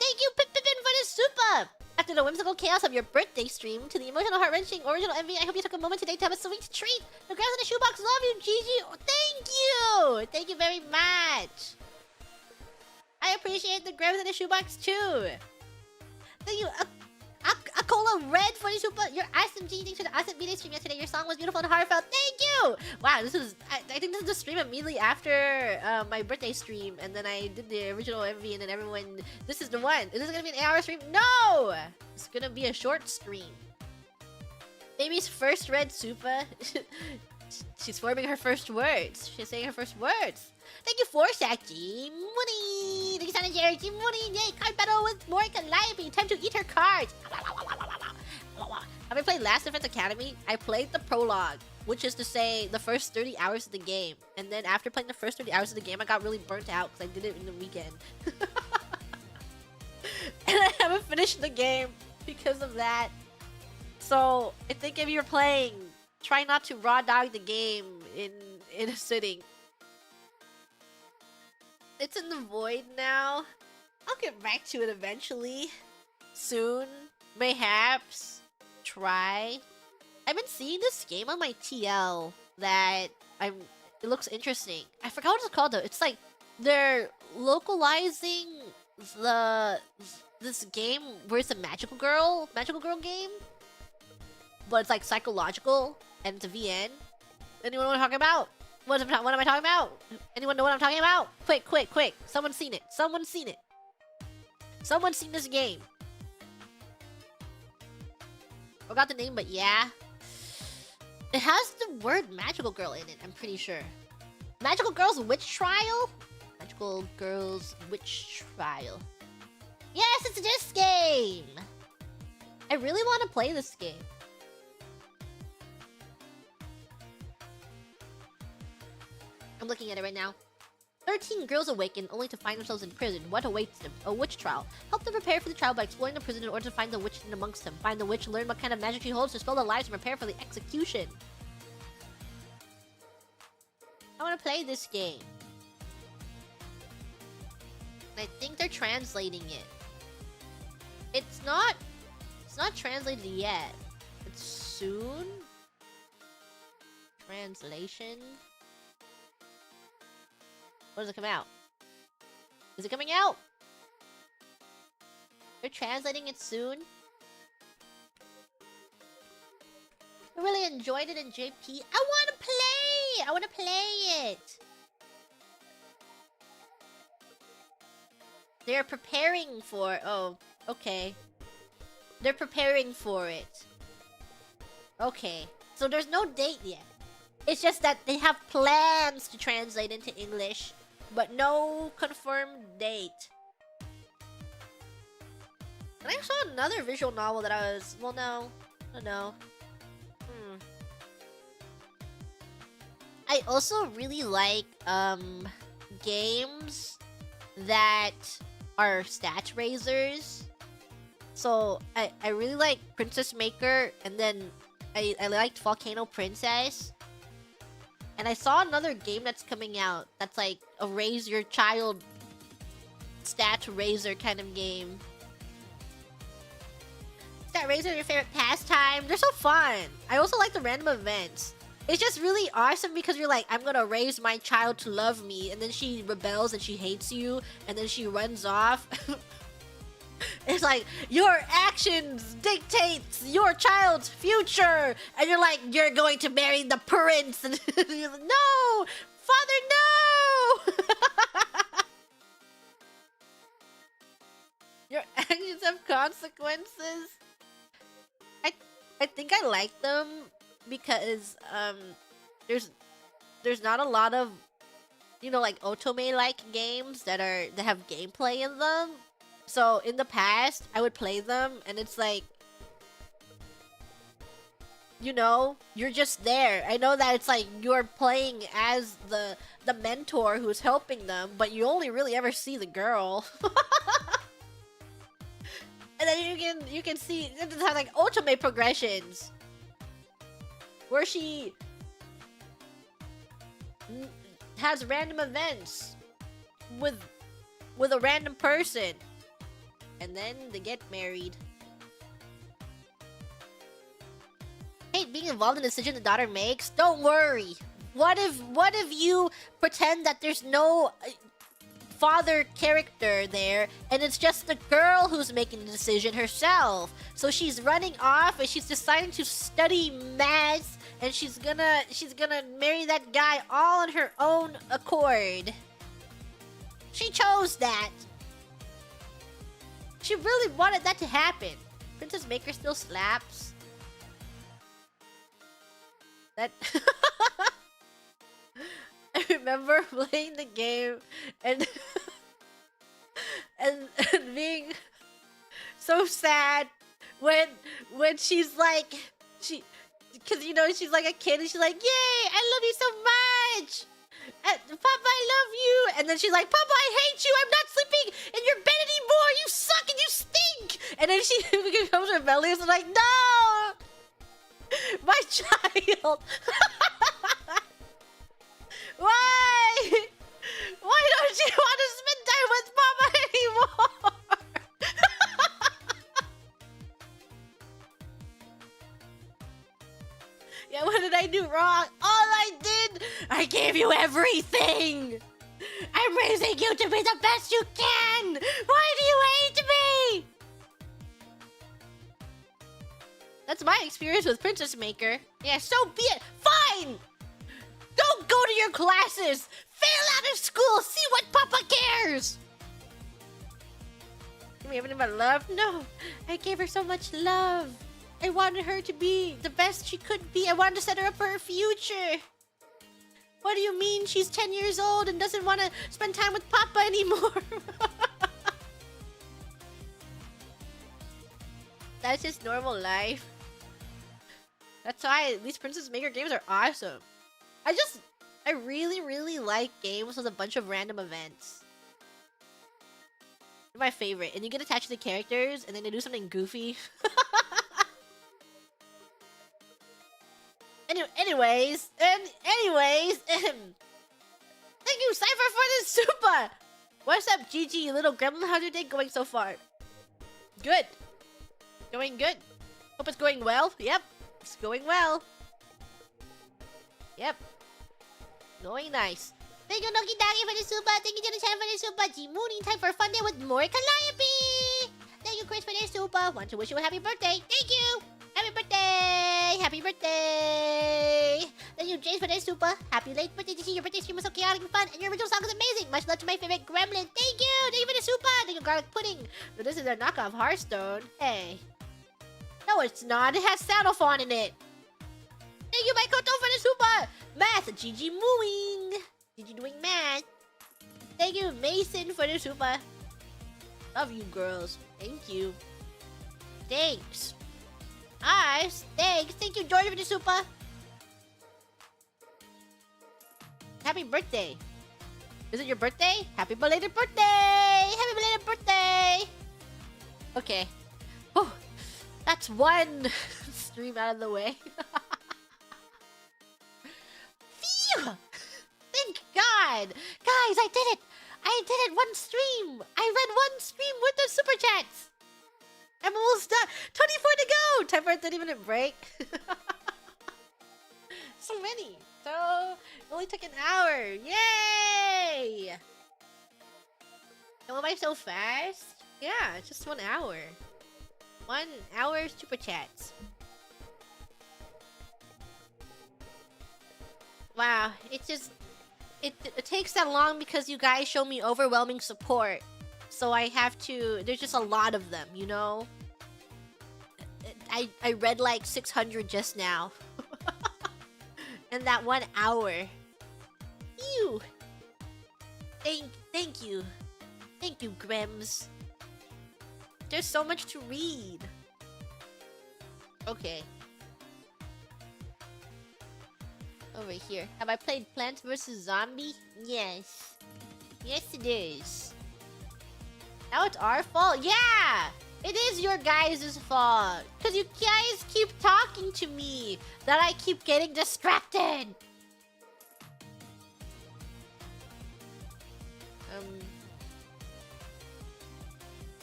Thank you, Pippin, for the super! After the whimsical chaos of your birthday stream to the emotional, heart-wrenching, original envy, I hope you took a moment today to have a sweet treat. The girls in the shoebox love you, Gigi. Oh, thank you! Thank you very much. I appreciate the girls in the shoebox too. Thank you, Acola Red for the super. Your awesome G. Thanks for the awesome B-Day stream yesterday. Your song was beautiful and heartfelt. Thank you! Wow, this was... I think this is the stream immediately after my birthday stream. And then I did the original MV and then everyone... This is the one. Is this gonna be an 8-hour stream? No! It's gonna be a short stream. Baby's first red super. She's forming her first words. She's saying her first words. Thank you for Saki Mooney. Thank you, Sana Jerry. Mooney. Yay, card battle with more Calliope. Time to eat her cards. Have I played Last Defense Academy? I played the prologue, which is to say the first 30 hours of the game. And then after playing the first 30 hours of the game, I got really burnt out because I did it in the weekend. And I haven't finished the game because of that. So I think if you're playing, try not to raw dog the game in a sitting. It's in the void now. I'll get back to it eventually. Soon. Mayhaps. Try. I've been seeing this game on my TL that it looks interesting. I forgot what it's called though. It's like they're localizing this game where it's a magical girl game. But it's like psychological and it's a VN. Anyone know what I'm talking about? What am I talking about? Anyone know what I'm talking about? Quick, quick, quick. Someone's seen it. Someone's seen it. Someone's seen this game. Forgot the name, but yeah. It has the word magical girl in it, I'm pretty sure. Magical Girls Witch Trial? Magical Girls Witch Trial. Yes, it's this game! I really want to play this game. I'm looking at it right now. 13 girls awaken only to find themselves in prison. What awaits them? A witch trial. Help them prepare for the trial by exploring the prison in order to find the witch in amongst them. Find the witch, learn what kind of magic she holds, dispel their lives, and prepare for the execution. I want to play this game. I think they're translating it. It's not translated yet. It's soon. Translation. When does it come out? Is it coming out? They're translating it soon. I really enjoyed it in JP. I want to play! I want to play it! They're preparing for... Oh, okay. They're preparing for it. Okay. So there's no date yet. It's just that they have plans to translate into English, but no confirmed date. And I saw another visual novel that I was... Well, no. I don't know. I also really like, games that are stat raisers. So, I really like Princess Maker, and then I liked Volcano Princess. And I saw another game that's coming out that's like a raise your child stat raiser kind of game. Stat raiser, your favorite pastime. They're so fun. I also like the random events. It's just really awesome because you're like, I'm gonna raise my child to love me, and then she rebels and she hates you, and then she runs off. It's like, your actions dictates your child's future, and you're like, you're going to marry the prince, and you're like, no, father, no. Your actions have consequences. I think I like them because there's there's not a lot of, you know, like otome-like games that have gameplay in them. So in the past, I would play them, and it's like, you know, you're just there. I know that it's like you're playing as the mentor who's helping them, but you only really ever see the girl. And then you can see it has like otome progressions where she has random events with a random person, and then they get married. Hate being involved in the decision the daughter makes. Don't worry. What if you pretend that there's no father character there, and it's just the girl who's making the decision herself? So she's running off, and she's deciding to study math, and she's gonna marry that guy all on her own accord. She chose that. She really wanted that to happen. Princess Maker still slaps. That I remember playing the game and and being so sad when she's like, because you know she's like a kid and she's like, yay, I love you so much, Papa, I love you, and then she's like, Papa, I hate you, I'm not sleeping in your bed anymore, you suck and you stink, and then she becomes rebellious and like, no, my child. Why don't you want to spend time with Papa anymore? Yeah, what did I do wrong? All I did, I gave you everything. I'm raising you to be the best you can. Why do you hate me? That's my experience with Princess Maker. Yeah, so be it. Fine. Don't go to your classes. Fail out of school. See what Papa cares. Give me everything but love? No, I gave her so much love. I wanted her to be the best she could be. I wanted to set her up for her future. What do you mean she's 10 years old and doesn't want to spend time with Papa anymore? That's just normal life. That's why these Princess Maker games are awesome. I really, really like games with a bunch of random events. They're my favorite. And you get attached to the characters, and then they do something goofy. Anyways, thank you, Cypher, for this super. What's up, GG, little gremlin? How's your day going so far? Good. Going good. Hope it's going well. Yep, it's going well. Yep. Going nice. Thank you, Noki Dagi, for the super. Thank you, Jenna Chan, for the super. G-Mooning, time for a fun day with more Calliope. Thank you, Chris, for the super. Want to wish you a happy birthday. Thank you. Happy birthday. Happy birthday. Thank you, James, for the super. Happy late birthday to see your birthday stream was so chaotic and fun. And your original song is amazing. Much love to my favorite gremlin. Thank you. Thank you for the super. Thank you, Garlic Pudding. So this is a knockoff Hearthstone. Hey. No, it's not. It has Saddlefawn in it. Thank you, Maikoto, for the super. Math, GG mooing. GG doing math. Thank you, Mason, for the super. Love you, girls. Thank you. Thanks. Thanks. Thank you, George, for the super. Happy birthday. Is it your birthday? Happy belated birthday. Happy belated birthday. Okay. Oh, that's one stream out of the way. Phew! Thank God! Guys, I did it! I did it! One stream! I read one stream with the super chats! I'm almost done! 24 to go! Time for a 30-minute break. So many! So, it only took an hour! Yay! And went by so fast? Yeah, it's just 1 hour. 1 hour super chats. Wow, it takes that long because you guys show me overwhelming support. So I have to, there's just a lot of them, you know? I read like 600 just now. In that 1 hour. you. Thank you. Thank you, Grims. There's so much to read. Okay. Over here. Have I played Plants vs. Zombie? Yes. Yes, it is. Now it's our fault? Yeah! It is your guys' fault. Because you guys keep talking to me that I keep getting distracted.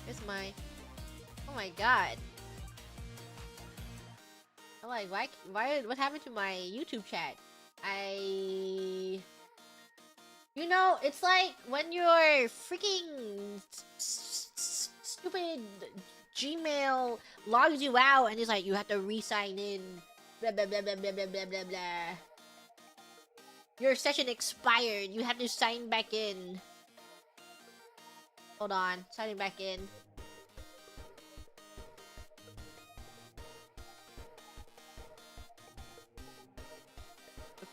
Here's my... Oh my god. I'm like, why, what happened to my YouTube chat? You know, it's like when your freaking stupid Gmail logs you out and it's like, you have to re-sign in. Blah, blah, blah, blah, blah, blah, blah, blah, blah. Your session expired. You have to sign back in. Hold on. Signing back in.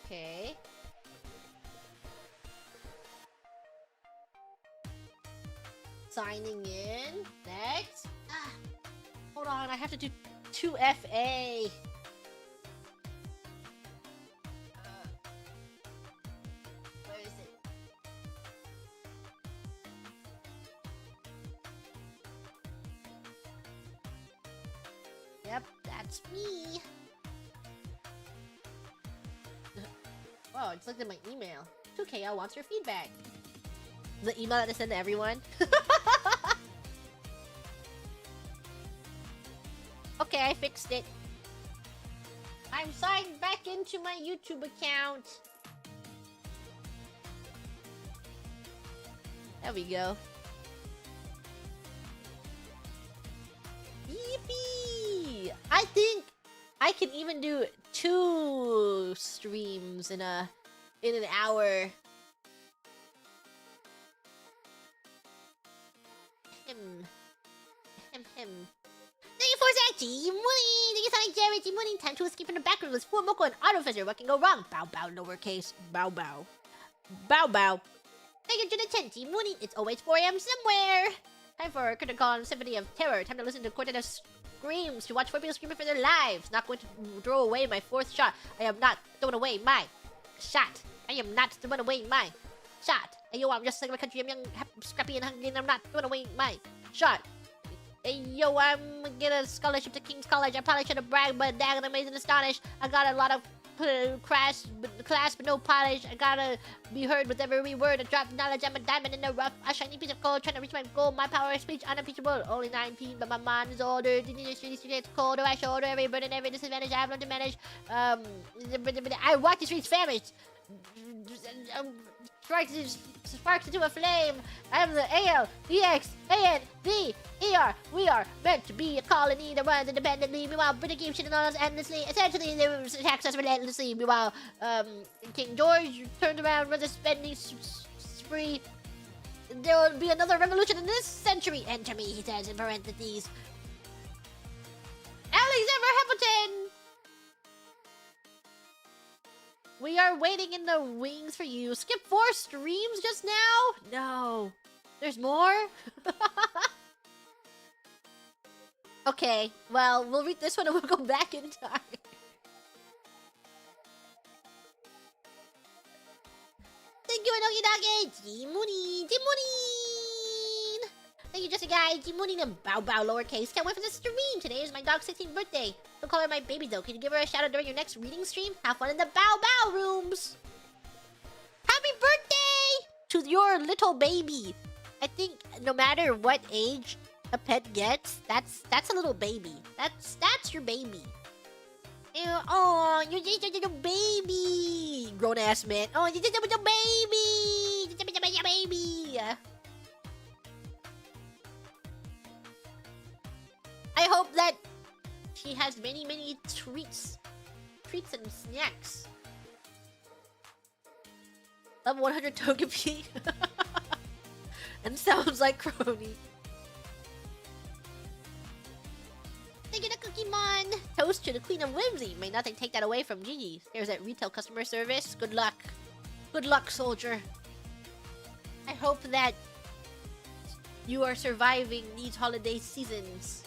Okay. Signing in. Next. Hold on, I have to do 2FA. Where is it? Yep, that's me. Whoa, I just looked at my email. 2KL wants your feedback. The email that I send to everyone. Okay, I fixed it. I'm signed back into my YouTube account. There we go. Yippee! I think I can even do 2 streams in an hour. Thank you for that, G-Money! Thank you, Sonic Jerry, G-Money! Time to escape from the back room with 4 Moko and Autofizzer. What can go wrong? Bow bow, lowercase. Bow bow. Bow bow. Thank you to the 10, G-Money! It's always 4 AM somewhere! Time for a critical Symphony of Terror. Time to listen to Cortana's screams. To watch 4 people screaming for their lives. Not going to throw away my 4th shot. I am not throwing away my shot. I am not throwing away my shot. Hey, yo, I'm just like my country. I'm young, scrappy, and hungry, and I'm not throwing away my shot. Hey, yo, I'm gonna get a scholarship to King's College. I probably should have bragged, but dang, I'm amazing and astonished. I got a lot of class, but no polish. I gotta be heard with every word. I drop knowledge. I'm a diamond in the rough. A shiny piece of gold, trying to reach my goal. My power of speech unimpeachable. Only 19, but my mind is older. The streets get colder. I shoulder every burden, every disadvantage. I have learned to manage. I walk the streets famished. Sparks into a flame. I am the ALEXANDER. We are meant to be a colony that runs independently. Meanwhile, Britain keeps shitting on us endlessly. Essentially, they attack us relentlessly. Meanwhile, King George turns around, runs a spending spree. There will be another revolution in this century. Enter me, he says in parentheses. Alexander Hamilton! We are waiting in the wings for you. Skip 4 streams just now? No. There's more? Okay, well, we'll read this one and we'll go back in time. Thank you, Anoki Dage! Jimuni! Thank you, Jessica Guy, Jimuni, and Bow Bow lowercase. Can't wait for the stream! Today is my dog's 16th birthday. Don't call her my baby though. Can you give her a shout out during your next reading stream? Have fun in the Bow Bow rooms! Happy birthday to your little baby! I think no matter what age a pet gets, that's a little baby. That's your baby. Oh, you're just a little baby! Grown ass man. Oh, you're just a little baby! Just a baby! I hope that she has many treats and snacks. Level 100 Togepi. And sounds like Crony. Thank you to Cookie Mon. Toast to the Queen of Whimsy. May nothing take that away from Gigi. There's that retail customer service. Good luck. Good luck, soldier. I hope that you are surviving these holiday seasons.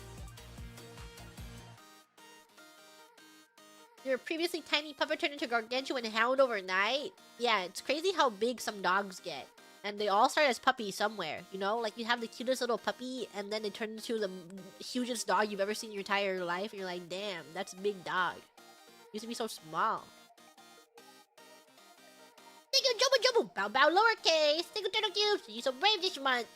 Your previously tiny puppet turned into gargantuan hound overnight? Yeah, it's crazy how big some dogs get. And they all start as puppies somewhere, you know? Like, you have the cutest little puppy, and then they turn into the hugest dog you've ever seen in your entire life, and you're like, damn, that's a big dog. Used to be so small. Thank you, Jobo Jobo! Bow Bow lowercase! Thank you, Turtle Cubes! You're so brave this month!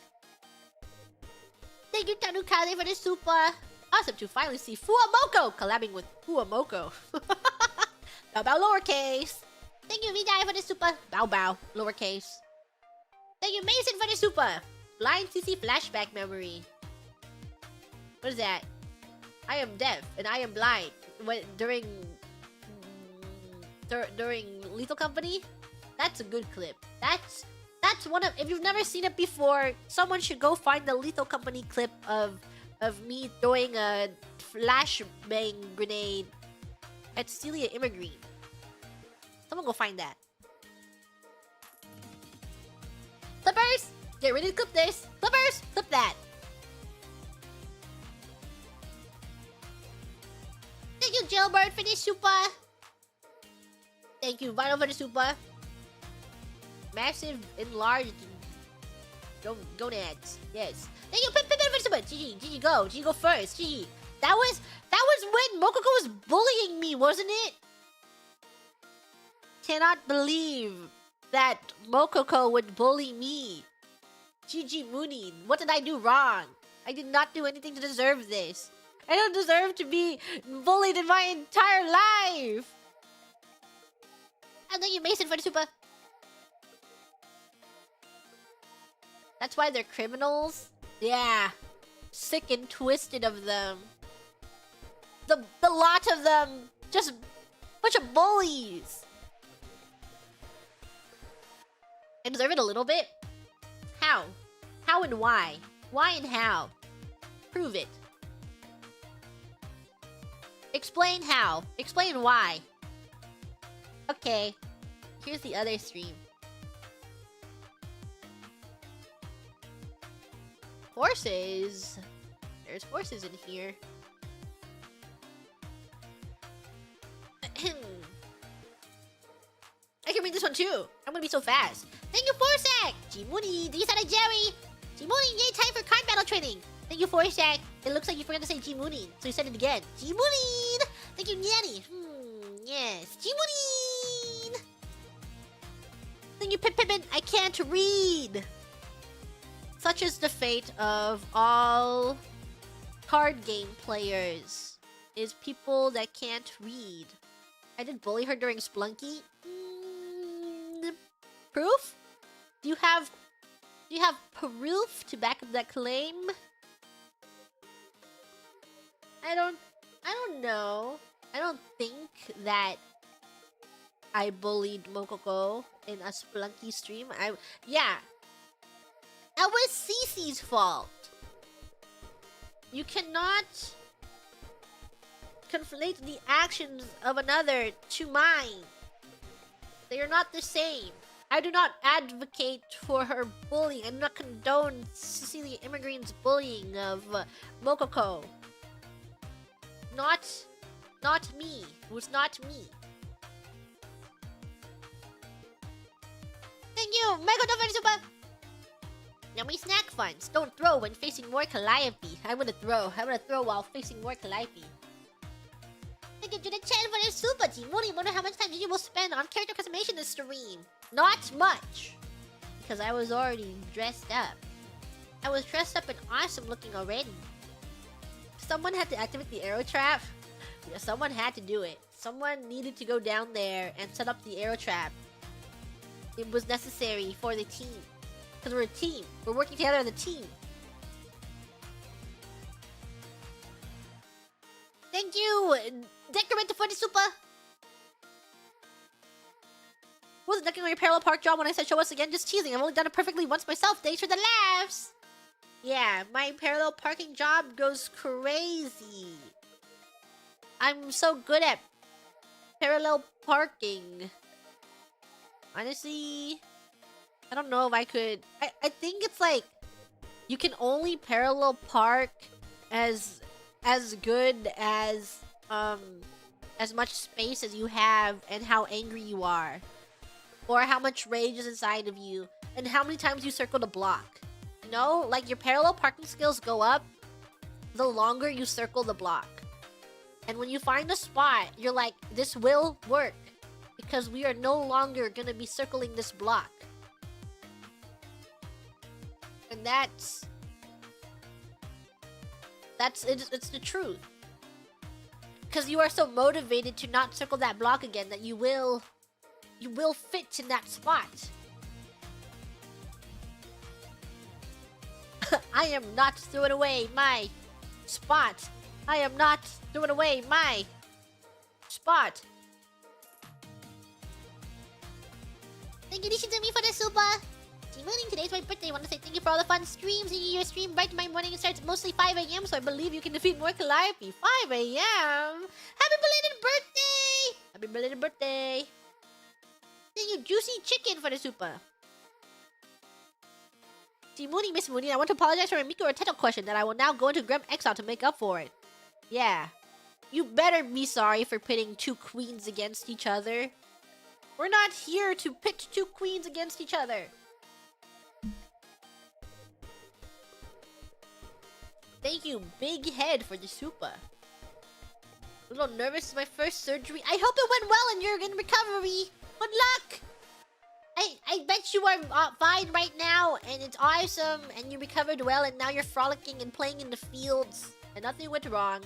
Thank you, Tanukale, for the super! Awesome to finally see Fuamoko collabing with Fuamoko. Bow Bow lowercase! Thank you, Vidai, for the super! Bow Bow lowercase. Thank you, Mason, for the super! Blind CC flashback memory. What is that? I am deaf and I am blind. During Lethal Company? That's a good clip. That's one of... If you've never seen it before, someone should go find the Lethal Company clip of me throwing a flashbang grenade at Celia Immergreen. Someone go find that. Clippers! Get ready to clip this! Clippers! Clip that! Thank you, Jailbird, for the super! Thank you, Vinyl, for the super! Massive, enlarged gonads. Yes. Thank you, Pip for the super! Gigi, go! Gigi, go first! Gigi! That was when Mokoko was bullying me, wasn't it? Cannot believe that Mokoko would bully me. Gigi Moonin, what did I do wrong? I did not do anything to deserve this. I don't deserve to be bullied in my entire life. And thank you, Mason, for the super. That's why they're criminals? Yeah. Sick and twisted of them. The lot of them. Just a bunch of bullies. I deserve it a little bit? How? How and why? Why and how? Prove it. Explain how. Explain why. Okay. Here's the other stream. Horses? There's horses in here. I can read this one too. I'm gonna be so fast. Thank you, Forsack! Jimuni, do you sound like Jerry? Jimuni, yay, time for card battle training. Thank you, Forsack. It looks like you forgot to say Jimuni, so you said it again. Jimuni! Thank you, Nanny. Yes. Jimuni! Thank you, Pippin. I can't read. Such is the fate of all card game players. Is people that can't read. I did bully her during Splunky. Proof? Do you have proof to back up that claim? I don't know. I don't think that I bullied Mokoko in a Splunky stream. Yeah. That was Cece's fault. You cannot conflate the actions of another to mine. They are not the same. I do not advocate for her bullying. I do not condone Cecilia Immergreen's bullying of Mokoko. Not me. It was not me. Thank you, Mega Super. Yummy snack funds. Don't throw when facing more Calliope. I'm gonna throw while facing more Calliope. Thank you to the channel for the super team. Wonder how much time you will spend on character customization this stream. Not much. Because I was already dressed up. I was dressed up and awesome looking already. Someone had to activate the arrow trap. Yeah, someone had to do it. Someone needed to go down there and set up the arrow trap. It was necessary for the team. Because we're a team. We're working together as a team. Thank you, Decrement for the super. Wasn't ducking on your parallel park job when I said show us again? Just teasing. I've only done it perfectly once myself. Thanks for the laughs. Yeah, my parallel parking job goes crazy. I'm so good at parallel parking. Honestly, I don't know if I could. I think it's like you can only parallel park as good as much space as you have and how angry you are, or how much rage is inside of you, and how many times you circle the block. You know, like your parallel parking skills go up the longer you circle the block. And when you find a spot, you're like, this will work because we are no longer gonna be circling this block. And it's the truth. Because you are so motivated to not circle that block again that you will fit in that spot. I am not throwing away my spot. I am not throwing away my spot. Thank you, Nishizumi, for the super. Good morning, today's my birthday. I want to say thank you for all the fun streams. Your stream bright my morning. It starts mostly 5 a.m. So I believe you can defeat more Calliope. 5 a.m. Happy belated birthday! Happy belated birthday! Thank you, Juicy Chicken, for the super. See, Mooney, Miss Mooney, I want to apologize for my Miko or Teto question that I will now go into Grem Exile to make up for it. Yeah. You better be sorry for pitting two queens against each other. We're not here to pit two queens against each other. Thank you, Big Head, for the super. A little nervous. It's my first surgery. I hope it went well and you're in recovery. Good luck. I bet you are fine right now and it's awesome and you recovered well and now you're frolicking and playing in the fields and nothing went wrong.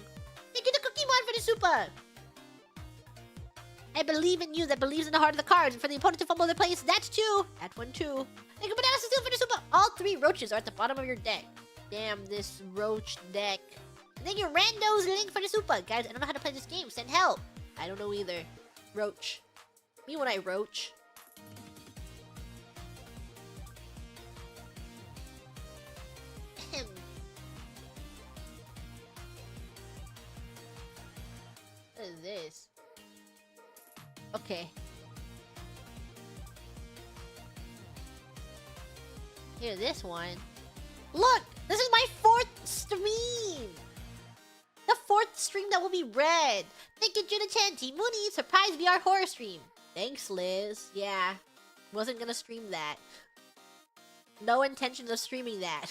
Thank you to Cookie Mon for the super. I believe in you that believes in the heart of the cards and for the opponent to fumble their place. That's two. That one too. Thank you, Banana Stew, for the super. All three roaches are at the bottom of your deck. Damn, this roach deck. Thank you, Rando's Link, for the super. Guys, I don't know how to play this game. Send help. I don't know either. Roach. Me when I roach. What is this? Okay. Here, this one. Look! This is my 4th stream! The 4th stream that will be read! Thank you, Juna-chan, Team Mooney, surprise VR horror stream! Thanks, Liz. Yeah. Wasn't gonna stream that. No intentions of streaming that.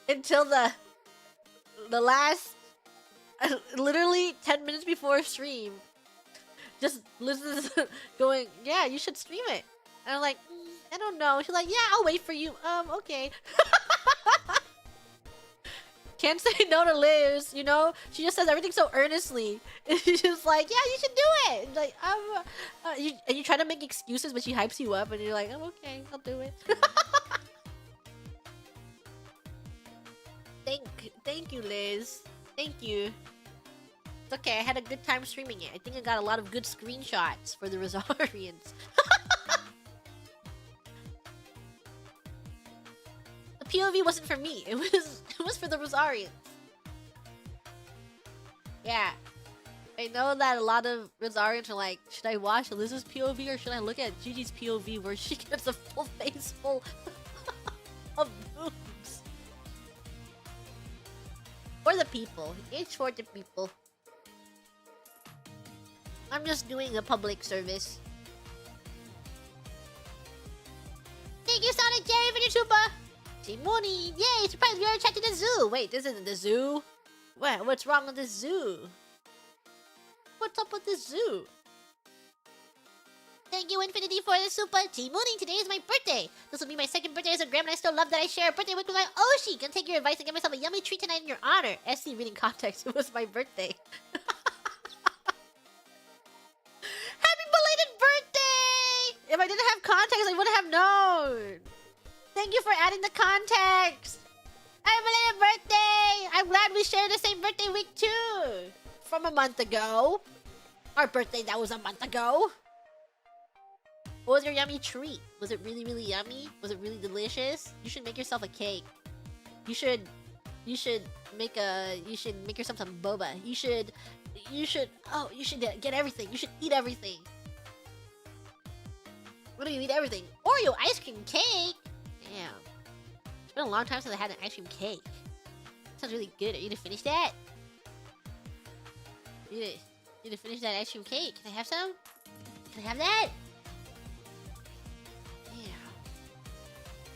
Until the last... literally 10 minutes before stream. Just Liz is going, yeah, you should stream it. And I'm like, I don't know. She's like, yeah, I'll wait for you. Okay. Can't say no to Liz, you know? She just says everything so earnestly. And she's just like, yeah, you should do it. And like, and you try to make excuses, but she hypes you up, and you're like, oh, okay, I'll do it. Thank you, Liz. Thank you. It's okay, I had a good time streaming it. I think I got a lot of good screenshots for the Rosarians. The POV wasn't for me. It was for the Rosarians. Yeah. I know that a lot of Rosarians are like, should I watch Liz's POV or should I look at Gigi's POV where she gets a full face full of boobs? For the people. It's for the people. I'm just doing a public service. Thank you, Sonic Jerry, for the super. Team Mooney, yay! Surprise! We are chatting the zoo. Wait, this isn't the zoo. What's wrong with the zoo? What's up with the zoo? Thank you, Infinity, for the super. Team Mooney, today is my birthday. This will be my 2nd birthday as a gram, and I still love that I share a birthday with my Oshi. Gonna take your advice and get myself a yummy treat tonight in your honor. SC reading context. It was my birthday. Happy belated birthday! If I didn't have context, I wouldn't have known. Thank you for adding the context. Happy belated birthday! I'm glad we share the same birthday week too. From a month ago. Our birthday that was a month ago. What was your yummy treat? Was it really, really yummy? Was it really delicious? You should make yourself a cake. You should make yourself some boba. You should get everything. You should eat everything. What do you eat everything? Oreo ice cream cake? Damn. It's been a long time since I had an ice cream cake. Sounds really good. Are you gonna finish that? You gonna finish that ice cream cake? Can I have some? Can I have that? Damn.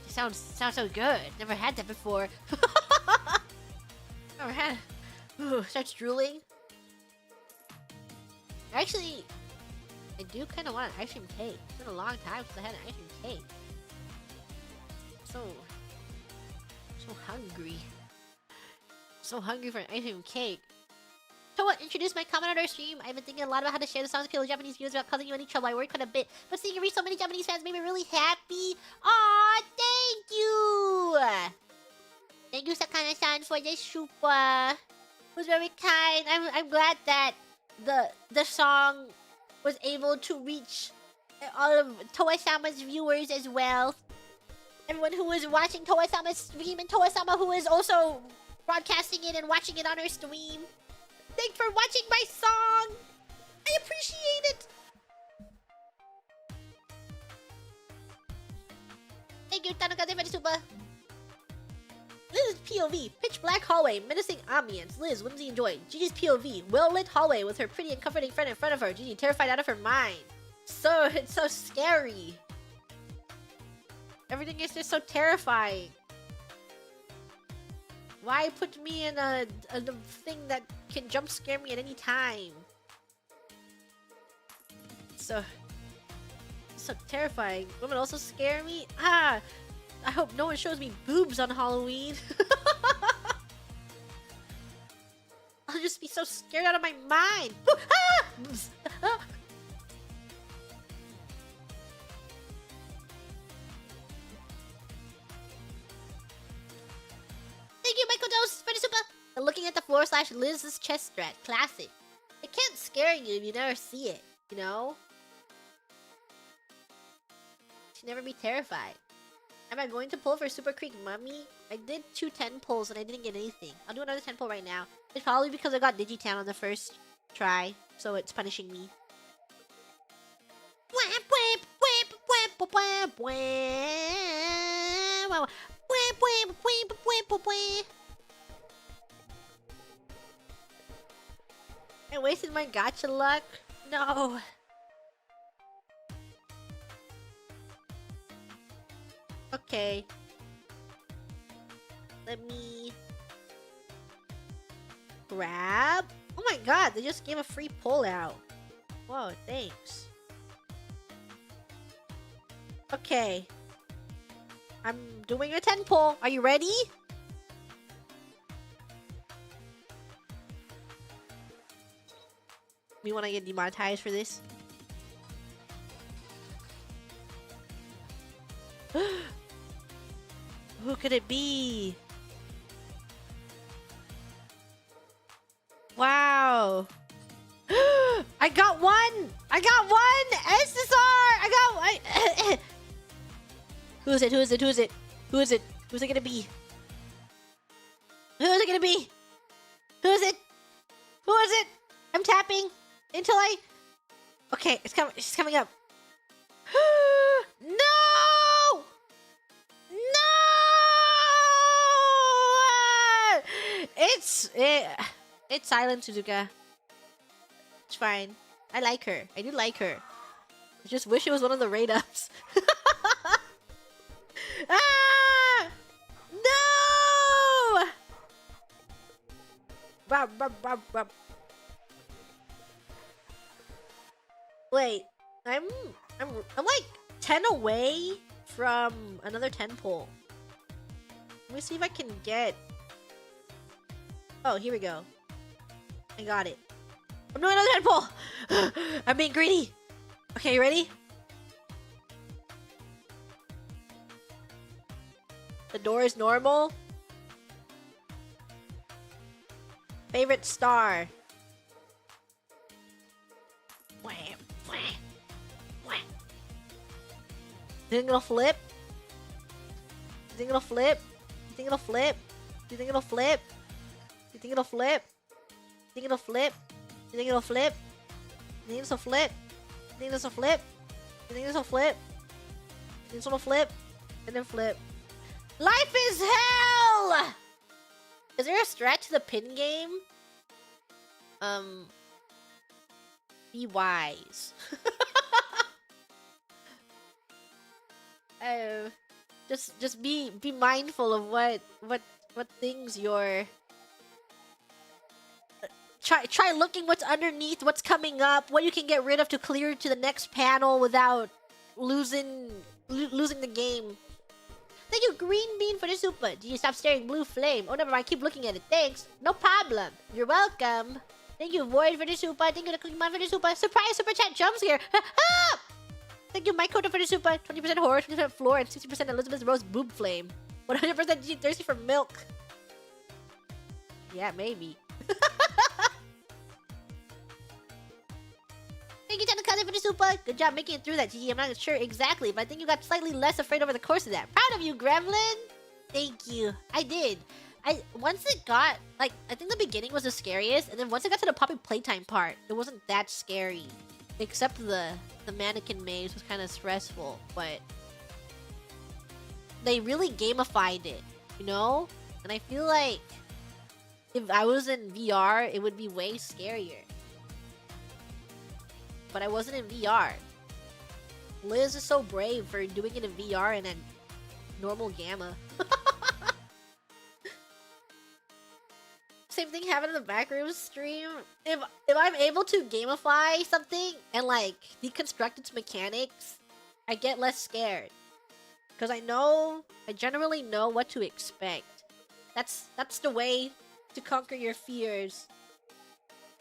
It sounds so good. Never had that before. Never had. Ooh, starts drooling. Actually, I do kind of want an ice cream cake. It's been a long time since I had an ice cream cake. So hungry. So hungry for an ice cream cake. So what? Introduce my comment on our stream. I've been thinking a lot about how to share the songs appeal to Japanese viewers without causing you any trouble. I worry quite a bit, but seeing you reach so many Japanese fans made me really happy. Aw, thank you! Thank you, Sakana-san, for this super. It was very kind. I'm glad that the song was able to reach all of Toa-sama's viewers as well. Everyone who was watching Toa-sama's stream and Toa-sama who is also broadcasting it and watching it on her stream. Thanks for watching my song! I appreciate it! Thank you, Tanaka-san, for the super. Liz's POV, pitch black hallway, menacing ambience. Liz, whimsy and joy. Gigi's POV, well-lit hallway with her pretty and comforting friend in front of her. Gigi, terrified out of her mind. It's so scary. Everything is just so terrifying. Why put me in a thing that can jump scare me at any time? So terrifying. Women also scare me? I hope no one shows me boobs on Halloween. I'll just be so scared out of my mind. Thank you, Michael Dose, for the super. And looking at the floor / Liz's chest strat. Classic. It can't scare you if you never see it, you know? You should never be terrified. Am I going to pull for Super Creek Mummy? I did 2 10 pulls and I didn't get anything. I'll do another 10 pull right now. It's probably because I got Digitan on the first try, so it's punishing me. I wasted my gacha luck? No. Okay. Let me grab. Oh my god, they just gave a free pull out. Whoa, thanks. Okay. I'm doing a 10 pull. Are you ready? We want to get demonetized for this? Who could it be? Wow. I got one! I got one! SSR! I got one! Who is it? Who is it? Who is it? Who is it? Who's it gonna be? Who is it gonna be? Who is it? Who is it? I'm tapping until I... Okay, it's coming. She's coming up. No! No! It's silent, Suzuka. It's fine. I like her. I do like her. I just wish it was one of the raid ups. Ah! No! Bop, bop, bop, bop. Wait, I'm like 10 away from another 10 pull. Let me see if I can get... Oh, here we go. I got it. I'm doing another 10 pull! I'm being greedy! Okay, you ready? The door is normal. Favorite star. You think it'll flip? You think it'll flip? You think it'll flip? You think it'll flip? You think it'll flip? You think it'll flip? You think it'll flip? You think this'll flip? You think this'll flip? You think this'll flip? This little flip, and then flip. Life is hell! Is there a strat to the pin game? Be wise. Just be mindful of what things you're. Try looking what's underneath, what's coming up, what you can get rid of to clear to the next panel without losing the game. Thank you, Green Bean, for the super. Did you stop staring, Blue Flame? Oh, never mind. Keep looking at it. Thanks. No problem. You're welcome. Thank you, Void, for the super. Thank you, the Cookie Man, for the super. Surprise super chat jumps here. Thank you, Mike Cota, for the super. 20% horror, 20% floor, and 60% Elizabeth Rose Boob Flame. 100% G thirsty for milk. Yeah, maybe. Thank you, Tanakaze, for the super. Good job making it through that, GG. I'm not sure exactly, but I think you got slightly less afraid over the course of that. Proud of you, Gremlin. Thank you. I did. Once it got, like, I think the beginning was the scariest, and then once it got to the Poppy Playtime part, it wasn't that scary. Except the mannequin maze was kind of stressful, but they really gamified it, you know? And I feel like if I was in VR, it would be way scarier. But I wasn't in VR. Liz is so brave for doing it in VR and then normal gamma. Same thing happened in the backroom stream. If I'm able to gamify something and like deconstruct its mechanics, I get less scared. Because I generally know what to expect. That's the way to conquer your fears.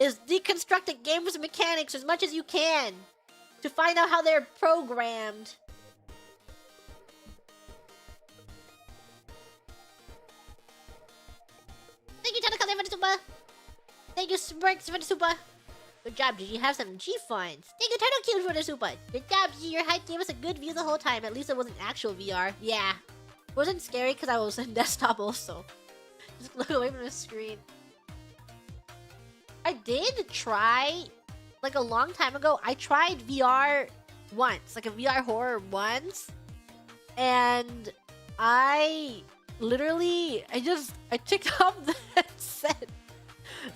Is deconstruct a game's mechanics as much as you can to find out how they're programmed. Thank you, Tanaka, for the super. Thank you, Sparks, for the super. Good job, Gigi. Have some G-Funds. Thank you, Turtle Cube, for the super. Good job, Gigi. Your hype gave us a good view the whole time. At least it wasn't actual VR. Yeah. It wasn't scary because I was in desktop also. Just look away from the screen. I did try, like a long time ago, I tried VR once, like a VR horror once, and I took off the headset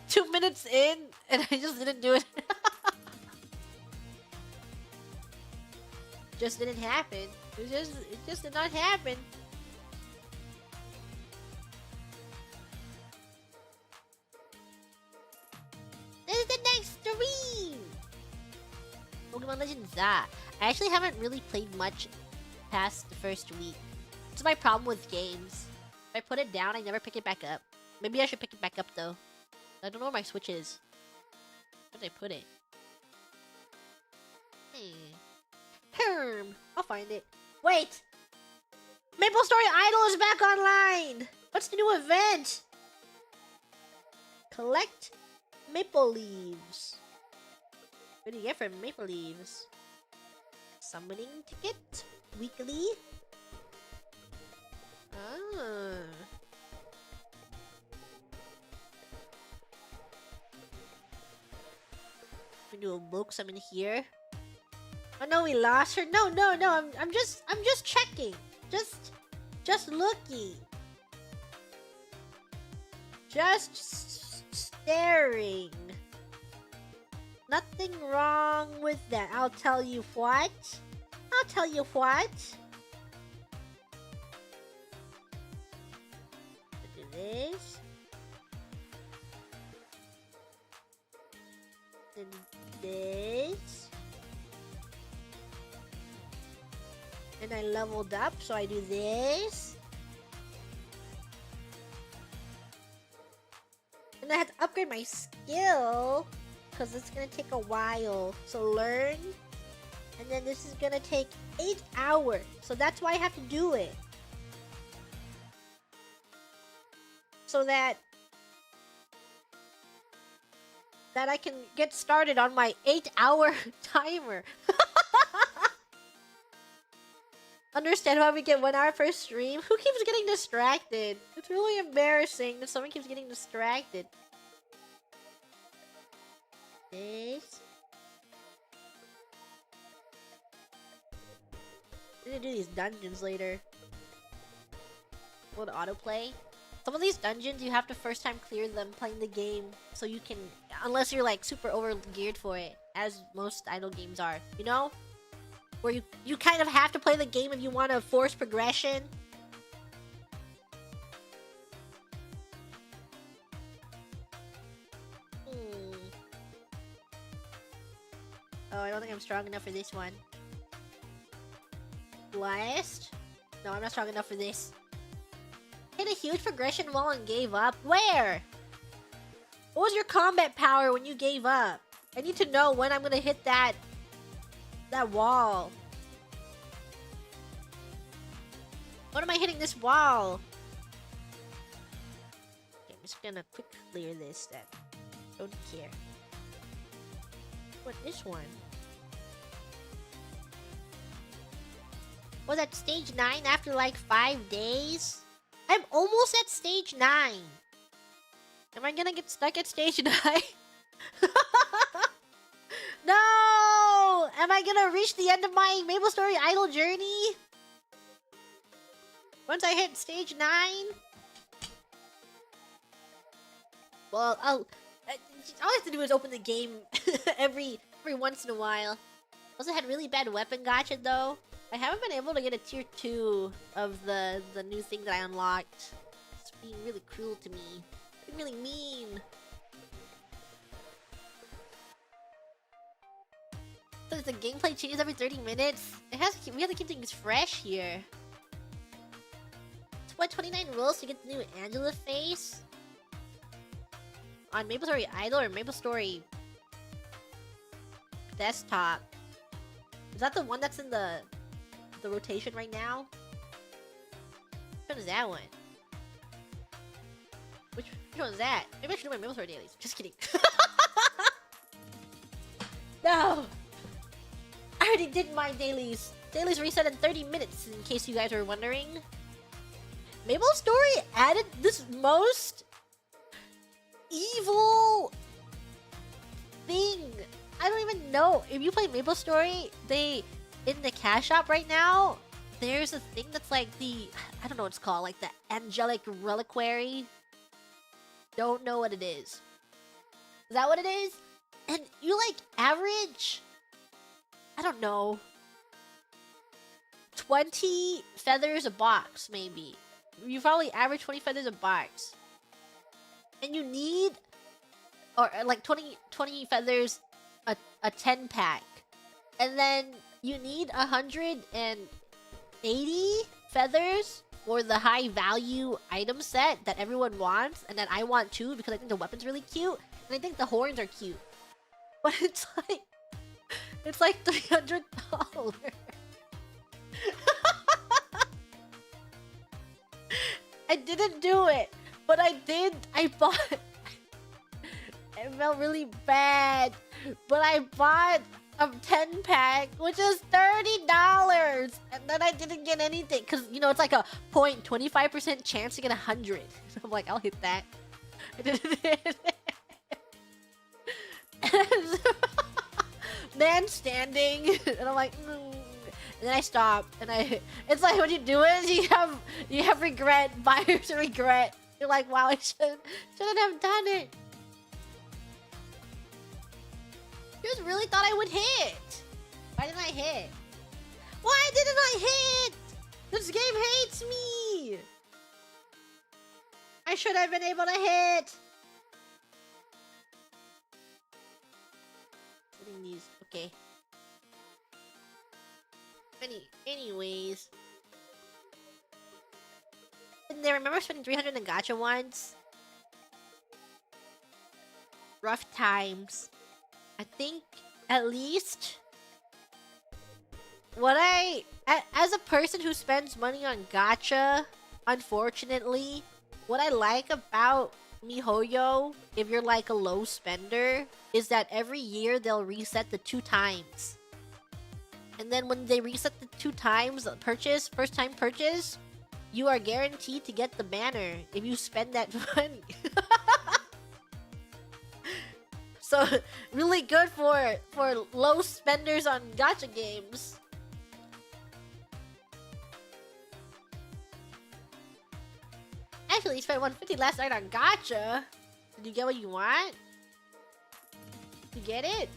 2 minutes in, and I just didn't do it. Just didn't happen. It just did not happen. This is the next stream! Pokemon Legends I actually haven't really played much past the first week. It's my problem with games. If I put it down, I never pick it back up. Maybe I should pick it back up though. I don't know where my Switch is. Where did I put it? I'll find it. Wait! Maple Story Idol is back online! What's the new event? Collect maple leaves. What do you get from maple leaves? Summoning ticket? Weekly? Ah. We do a bulk summon here. Oh no, we lost her. No. I'm just checking. Just looking. Just staring. Nothing wrong with that. I'll tell you what. Do this. Then this. And I leveled up, so I do this. And I have to upgrade my skill, because it's going to take a while. So learn. And then this is going to take 8 hours. So that's why I have to do it. So that I can get started on my 8-hour timer. Understand why we get 1 hour per stream? Who keeps getting distracted? It's really embarrassing that someone keeps getting distracted. This. I'm gonna do these dungeons later. Will it autoplay? Some of these dungeons, you have to first time clear them playing the game, so you can, unless you're like super over geared for it, as most idle games are, you know? Where you kind of have to play the game if you want to force progression. Oh, I don't think I'm strong enough for this one. Blast? No, I'm not strong enough for this. Hit a huge progression wall and gave up? Where? What was your combat power when you gave up? I need to know when I'm gonna hit that wall. When am I hitting this wall? Okay, I'm just gonna quick clear this then. Don't care. What, this one? Was that stage 9 after like 5 days? I'm almost at stage 9. Am I gonna get stuck at stage 9? No! Am I gonna reach the end of my Maple Story Idol journey? Once I hit stage 9? Well, all I have to do is open the game every once in a while. Also had really bad weapon gacha though. I haven't been able to get a tier 2 of the new thing that I unlocked. It's being really cruel to me. It's really mean. So the gameplay changes every 30 minutes. We have to keep things fresh here. What, 29 rolls to get the new Angela face? On Maple Story Idol or Maple Story Desktop? Is that the one that's in the rotation right now? Which one is that one? Which one is that? Maybe I should do my Maple Story dailies. Just kidding. No! I already did my dailies. Dailies reset in 30 minutes, in case you guys were wondering. Maple Story added this most evil thing. I don't even know. If you play Maple Story, in the cash shop right now, there's a thing that's like I don't know what it's called, like the Angelic Reliquary. Don't know what it is. Is that what it is? And you like average, I don't know, 20 feathers a box, maybe. You probably average 20 feathers a box. And you need, or like 20 feathers a 10 pack. And then you need 180 feathers for the high value item set that everyone wants, and that I want too because I think the weapon's really cute, and I think the horns are cute. But it's like $300. I didn't do it, but I did. I bought. It felt really bad, but I bought a 10 pack, which is $30, and then I didn't get anything because you know it's like a 0.25% chance to get 100. So I'm like, I'll hit that. I didn't hit it. Man standing, and I'm like, and then I stop, and it's like when you do it, you have regret, buyer's regret. You're like, wow, I shouldn't have done it. You just really thought I would hit. Why didn't I hit? Why didn't I hit? This game hates me. I should have been able to hit. Getting these, okay. Anyways. And I remember spending 300 in gacha once. Rough times. I think at least as a person who spends money on gacha, unfortunately, what I like about MiHoYo, if you're like a low spender, is that every year they'll reset the 2 times. And then when they reset the 2 times purchase, first time purchase, you are guaranteed to get the banner if you spend that money. So really good for low spenders on gacha games. actually spent 150 last night on gacha. Did you get what you want? Did you get it?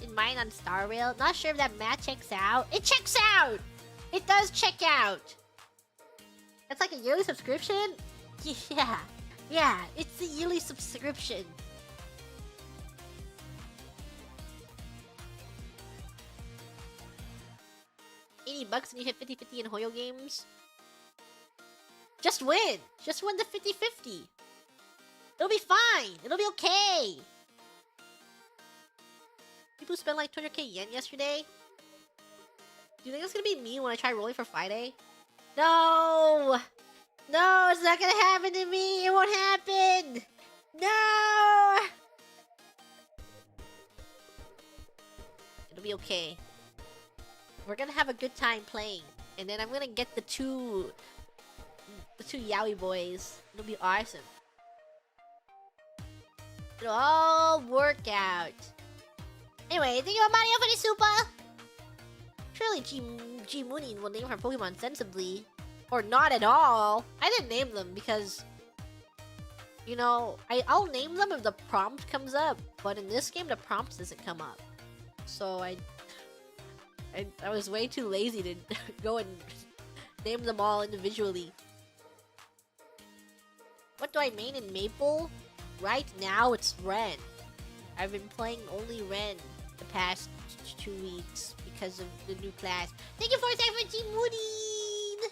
In mine on Star Rail. Not sure if that math checks out. It checks out! It does check out! It's like a yearly subscription? Yeah. Yeah, it's a yearly subscription. $80 and you hit 50-50 in Hoyo games. Just win! Just win the 50-50. It'll be fine! It'll be okay! People spent like 200k yen yesterday. Do you think it's gonna be me when I try rolling for Friday? No! No, it's not gonna happen to me! It won't happen! No! It'll be okay. We're gonna have a good time playing. And then I'm gonna get the two yaoi boys. It'll be awesome. It'll all work out. Anyway, thank you Mario for the super! Surely G Moonin will name her Pokemon sensibly. Or not at all. I didn't name them because, you know, I'll name them if the prompt comes up. But in this game, the prompt doesn't come up. So I was way too lazy to go and name them all individually. What do I main in Maple? Right now, it's Ren. I've been playing only Ren the past 2 weeks because of the new class. Thank you for Team Woodin!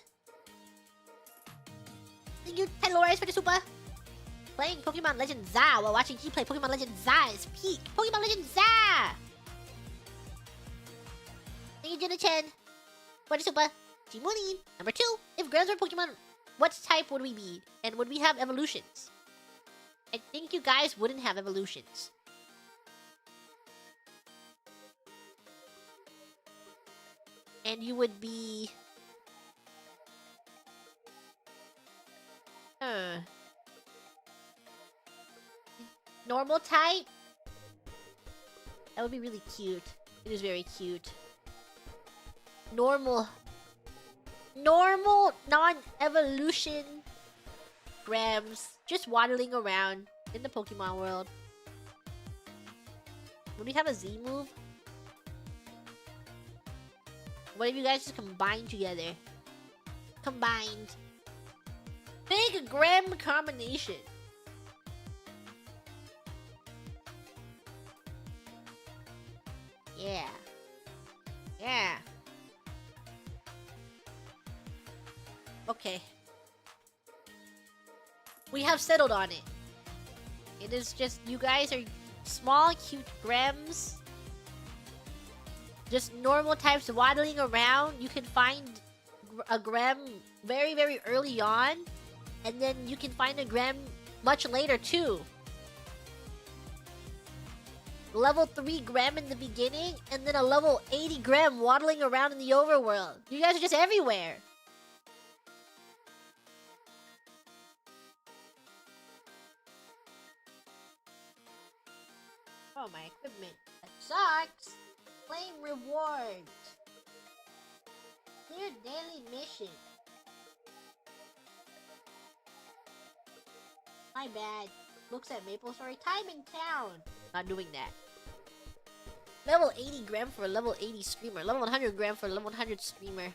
Thank you, Telores, for the super! Playing Pokemon Legend Z while watching he play Pokemon Legend Z is peak! Pokemon Legend Z! Thank you, Jenna-chan, for the super! Team Woodin! Number 2, if Grams were Pokemon, what type would we be? And would we have evolutions? I think you guys wouldn't have evolutions. And you would be... normal type? That would be really cute. It is very cute. Normal, non-evolution Grams. Just waddling around in the Pokemon world. Would we have a Z move? What if you guys just combined together? Combined. Big Gram combination. Yeah. Yeah. Okay. We have settled on it. It is just, you guys are small, cute Grams. Just normal types waddling around. You can find a Gram very, very early on. And then you can find a Gram much later too. Level 3 Gram in the beginning. And then a level 80 Gram waddling around in the overworld. You guys are just everywhere. Oh, my equipment. That sucks. Claim rewards. Clear daily mission. My bad. Looks at Maple Story. Time in town. Not doing that. Level 80 Gram for a level 80 streamer. Level 100 Gram for a level 100 streamer.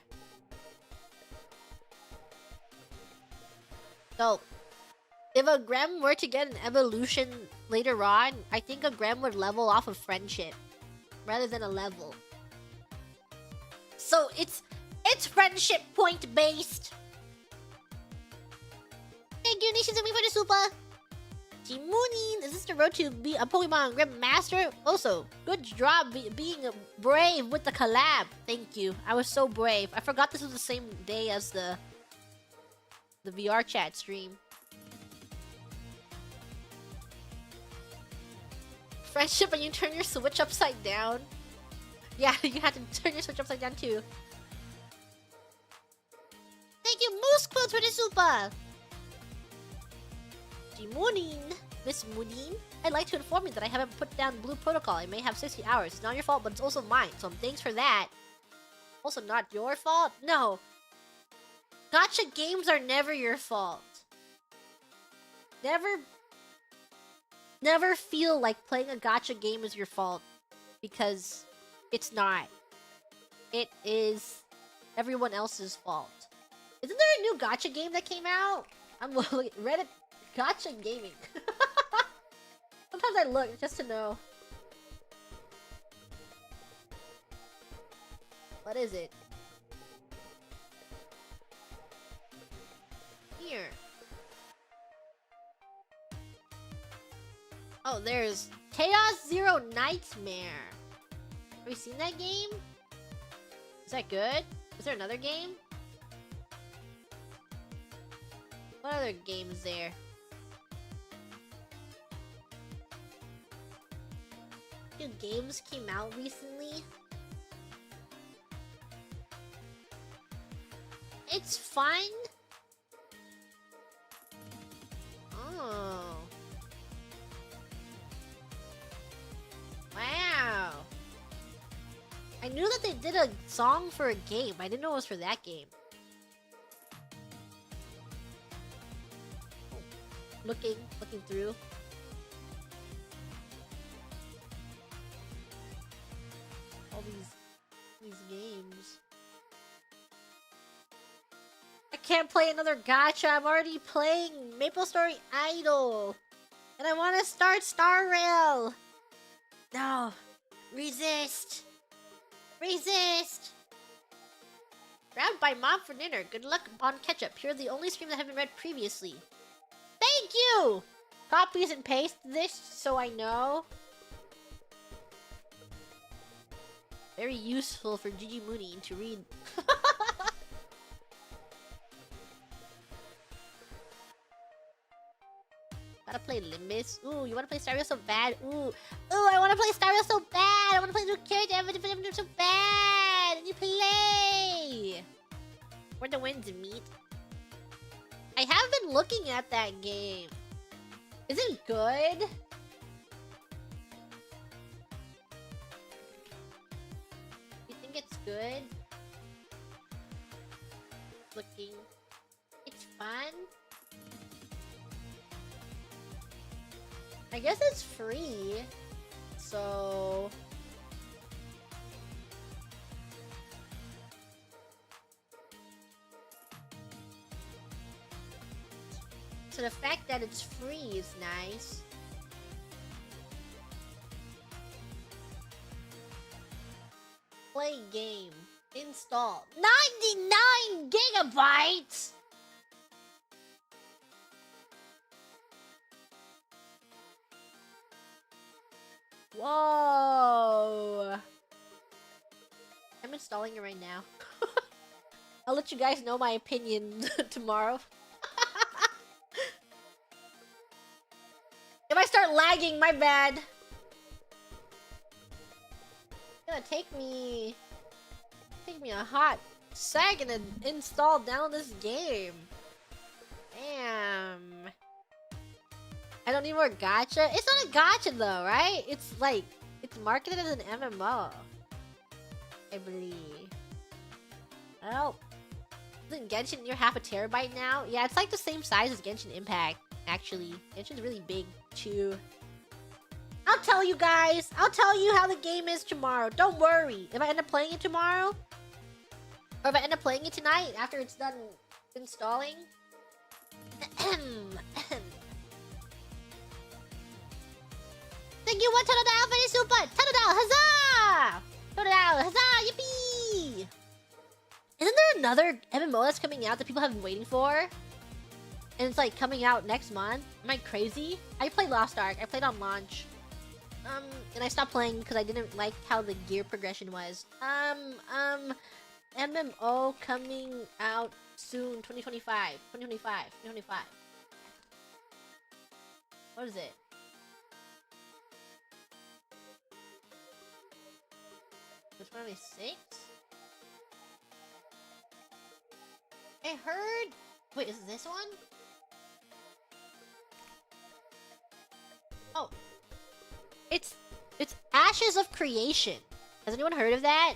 So, if a Gram were to get an evolution later on, I think a Gram would level off of friendship rather than a level. So it's friendship point based. Thank you, Nishizumi, for the super. Team Moonin, is this the road to be a Pokemon Gram Master? Also, good job being brave with the collab. Thank you. I was so brave. I forgot this was the same day as the VR chat stream. Friendship and you turn your Switch upside down. Yeah, you had to turn your Switch upside down too. Thank you, Moose Quills, for the super! Moonin, Miss Moonin, I'd like to inform you that I haven't put down Blue Protocol. I may have 60 hours. It's not your fault, but it's also mine, so thanks for that. Also not your fault? No. Gacha games are never your fault. Never feel like playing a gacha game is your fault. Because it's not. It is everyone else's fault. Isn't there a new gacha game that came out? I'm looking Reddit gacha gaming. Sometimes I look just to know. What is it? Here. Oh, there's Chaos Zero Nightmare. Have you seen that game? Is that good? Is there another game? What other game is there? New games came out recently. It's fun. Oh. Wow. I knew that they did a song for a game. I didn't know it was for that game. Looking through. All these games. I can't play another gacha. I'm already playing MapleStory Idol. And I want to start Star Rail. No. Resist. Resist. Grabbed by mom for dinner. Good luck on KETCHUP. Here are the only streams that have been read previously. Thank you! Copies and paste this so I know. Very useful for Gigi Mooney to read. Gotta play Limbus. Ooh, you wanna play Star Rail so bad? Ooh, I wanna play Star Rail so bad! I wanna play new character, I wanna play them so bad! And you play! Where the winds meet. I have been looking at that game. Is it good? You think it's good? Looking. It's fun? I guess it's free. So... So the fact that it's free is nice. Play game. Install. 99 gigabytes! Whoa! I'm installing it right now. I'll let you guys know my opinion tomorrow. If I start lagging, my bad. It's gonna take me a hot second to install down this game. Damn. I don't need more gacha. It's not a gacha though, right? It's like it's marketed as an MMO. I believe. Oh. Isn't Genshin near half a terabyte now? Yeah, it's like the same size as Genshin Impact. Actually, Genshin's really big too. I'll tell you guys. I'll tell you how the game is tomorrow. Don't worry. If I end up playing it tomorrow, or if I end up playing it tonight after it's done installing. Thank you, one $10 for the super. $10, huzzah! $10, huzzah! Yippee! Isn't there another MMO that's coming out that people have been waiting for? And it's like coming out next month. Am I crazy? I played Lost Ark. I played on launch. And I stopped playing because I didn't like how the gear progression was. MMO coming out soon. 2025. 2025. 2025. What is it? Which one is 6? I heard... Wait, is it this one? Oh. It's Ashes of Creation. Has anyone heard of that?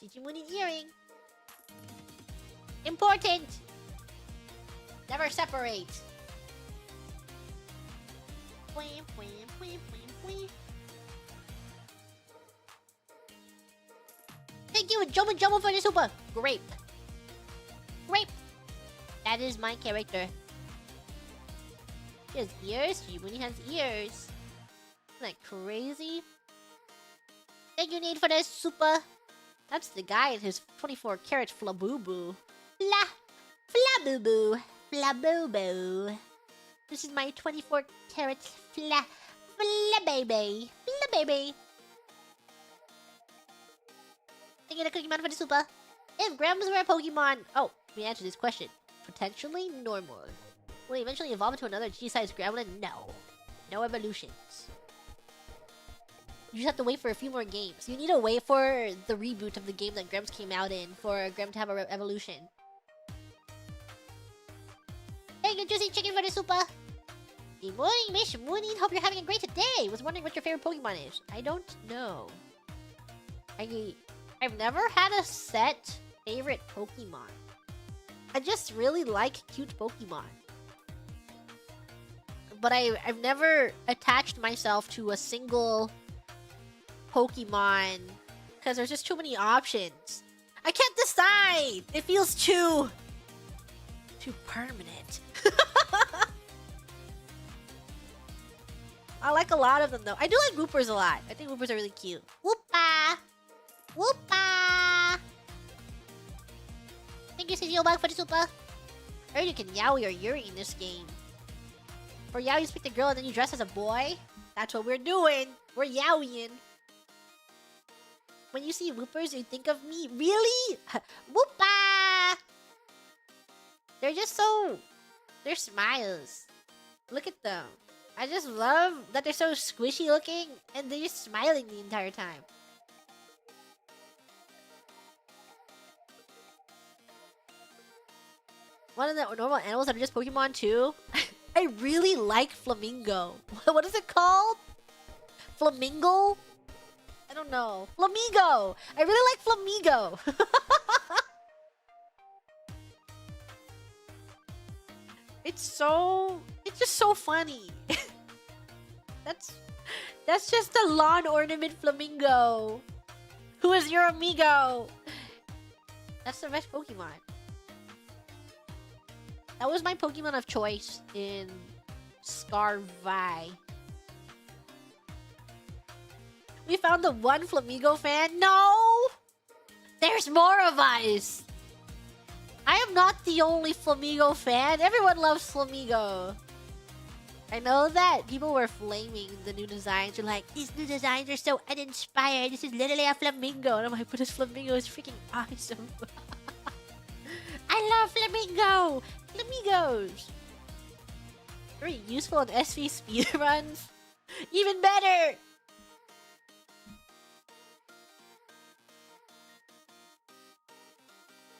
Chichimuni's earring. Important. Never separate. Thank you, Jomo for the super. Grape. Grape. That is my character. She has ears. Shimuni has ears. Isn't that crazy? Thank you, Nate, for the super. That's the guy in his 24-karat flabooboo. Flabooboo. Flabooboo. This is my 24-karat flababy. Flababy. Thank you to Cookie Man for the super. If Grams were a Pokemon... Oh, let me answer this question. Potentially normal. Will he eventually evolve into another G-sized Gremlin? No. No evolutions. You just have to wait for a few more games. You need to wait for the reboot of the game that Grems came out in for Grem to have an evolution. Thank you, Juicy Chicken, for the super. Good morning, Miss Mooney. Hope you're having a great day. Was wondering what your favorite Pokemon is. I don't know. I've never had a set favorite Pokemon. I just really like cute Pokemon. But I've never attached myself to a single Pokemon because there's just too many options. I can't decide. It feels too permanent. I like a lot of them though. I do like Woopers a lot. I think Woopers are really cute. Woopa! Woopa! Thank you, CGO Bug, for the super. I heard you can yaoi or yuri in this game. For yaoi, you speak the girl and then you dress as a boy. That's what we're doing. We're yaoing. When you see Woopers, you think of me. Really? Woopa! They're just so... They're smiles. Look at them. I just love that they're so squishy looking and they're just smiling the entire time. One of the normal animals that are just Pokemon too. I really like Flamingo. What is it called? Flamingo? I don't know. Flamigo! I really like Flamigo. It's just so funny. That's just a lawn ornament flamingo. Who is your amigo? That's the best Pokemon. That was my Pokemon of choice in Scarvi. We found the one Flamigo fan? No! There's more of us! I am not the only Flamigo fan. Everyone loves Flamigo. I know that people were flaming the new designs. They're like, these new designs are so uninspired. This is literally a Flamingo. And I'm like, but this Flamingo is freaking awesome. I love Flamingo! Flamingos! Very useful in SV speedruns. Even better!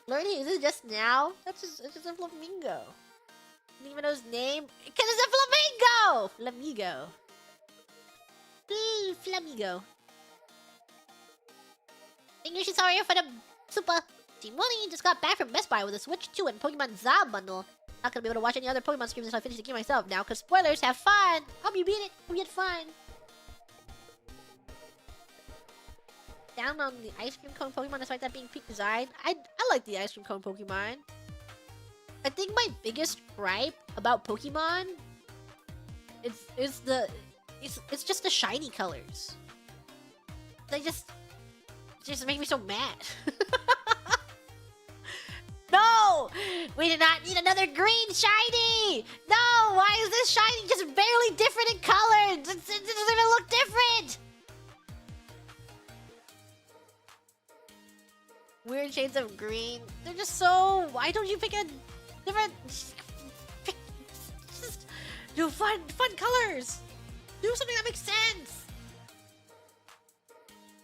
Learning is it just now? It's just a Flamingo. Didn't even know his name. Because it's a Flamingo! Flamigo. Flamigo. Thank you, Shisario, for the super. Timoni just got back from Best Buy with a Switch 2 and Pokemon Za bundle. Not gonna be able to watch any other Pokemon streams until I finish the game myself now, because spoilers, have fun! Hope you beat it, hope you had fun! Down on the ice cream cone Pokemon despite that being peak design. I like the ice cream cone Pokemon. I think my biggest gripe about Pokemon is it's just the shiny colors. They just make me so mad. No! We do not need another green shiny! No! Why is this shiny just barely different in color? It doesn't even look different! Weird shades of green. They're just so... Why don't you pick a different... Just do fun colors! Do something that makes sense!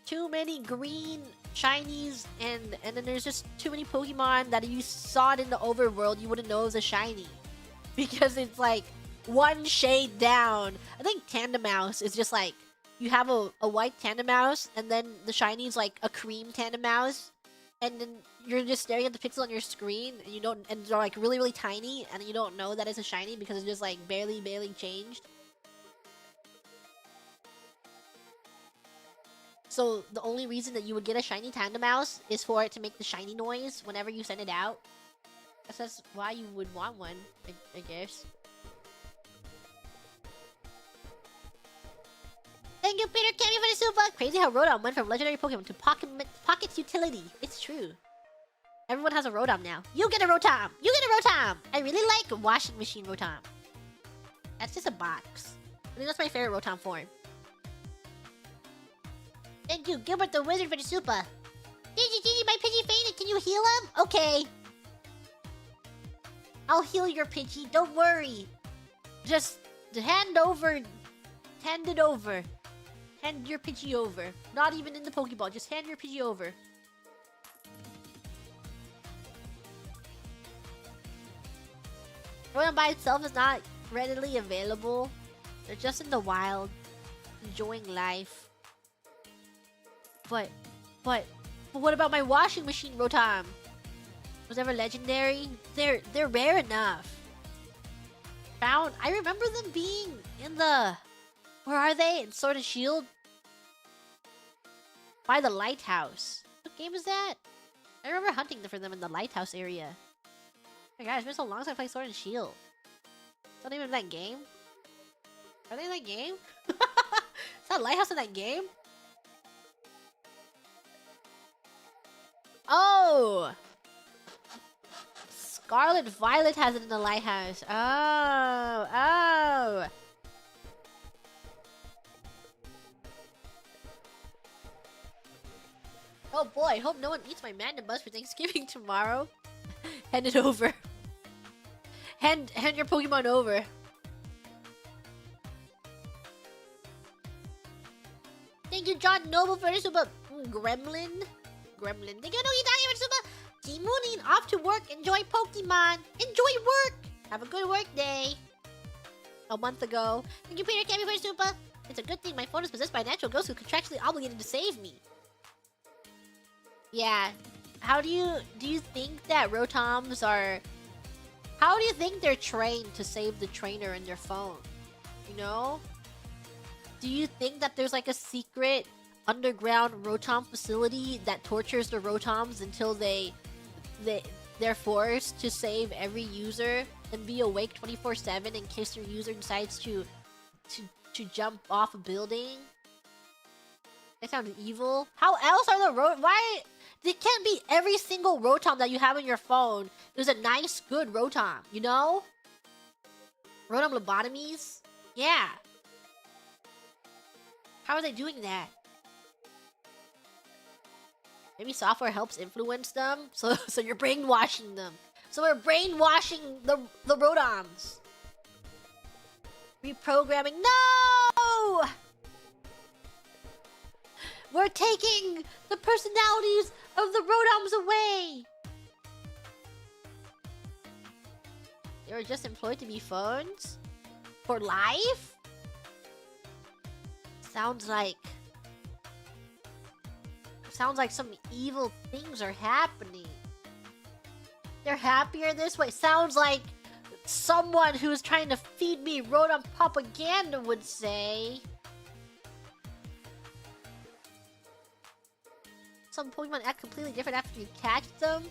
Too many green shinies and then there's just too many Pokemon that if you saw it in the overworld you wouldn't know it was a shiny. Because it's like one shade down. I think Tandemaus is just like you have a white Tandemaus and then the shiny is like a cream Tandemaus. and then you're just staring at the pixel on your screen, and you don't, and they're like really tiny, and you don't know that it's a shiny because it's just like barely changed. So the only reason that you would get a shiny Tandem Mouse is for it to make the shiny noise whenever you send it out. That's why you would want one, I guess. Thank you, Peter Cammy, for the super. Crazy how Rotom went from legendary Pokemon to Pocket's utility. It's true. Everyone has a Rotom now. You get a Rotom! You get a Rotom! I really like washing machine Rotom. That's just a box. I think that's my favorite Rotom form. Thank you, Gilbert the Wizard, for the super. Gigi, my Pidgey fainted. Can you heal him? Okay. I'll heal your Pidgey. Don't worry. Just hand it over. Hand your Pidgey over. Not even in the Pokeball. Just hand your Pidgey over. Rotom by itself is not readily available. They're just in the wild, enjoying life. But what about my washing machine Rotom? Was ever legendary? They're rare enough. I remember them being in the... Where are they? In Sword and Shield? By the lighthouse. What game is that? I remember hunting for them in the lighthouse area. Oh my god, it's been so long since I played Sword and Shield. It's not even in that game? Are they in that game? Is that lighthouse in that game? Oh! Scarlet Violet has it in the lighthouse. Oh! Oh boy, hope no one eats my Mandibus for Thanksgiving tomorrow. Hand it over. Hand your Pokemon over. Thank you, John Noble, for the super. Gremlin. Thank you, Noitani, for the super. Timunin, off to work. Enjoy Pokemon. Enjoy work. Have a good work day. A month ago. Thank you, Peter Cammy, for the super. It's a good thing my phone is possessed by a natural ghost who contractually obligated to save me. Yeah. How do you think that Rotoms are... How do you think they're trained to save the trainer in their phone? You know? Do you think that there's like a secret underground Rotom facility that tortures the Rotoms until they're forced to save every user and be awake 24/7 in case their user decides to jump off a building? That sounds evil. How else are the why? It can't be every single Rotom that you have on your phone is a nice, good Rotom, you know? Rotom lobotomies? Yeah. How are they doing that? Maybe software helps influence them? So you're brainwashing them. So we're brainwashing the Rotoms. Reprogramming. No! We're taking the personalities of the Rotoms away! They were just employed to be phones? For life? Sounds like some evil things are happening. They're happier this way. Sounds like someone who's trying to feed me Rotom propaganda would say. Some Pokemon act completely different after you catch them.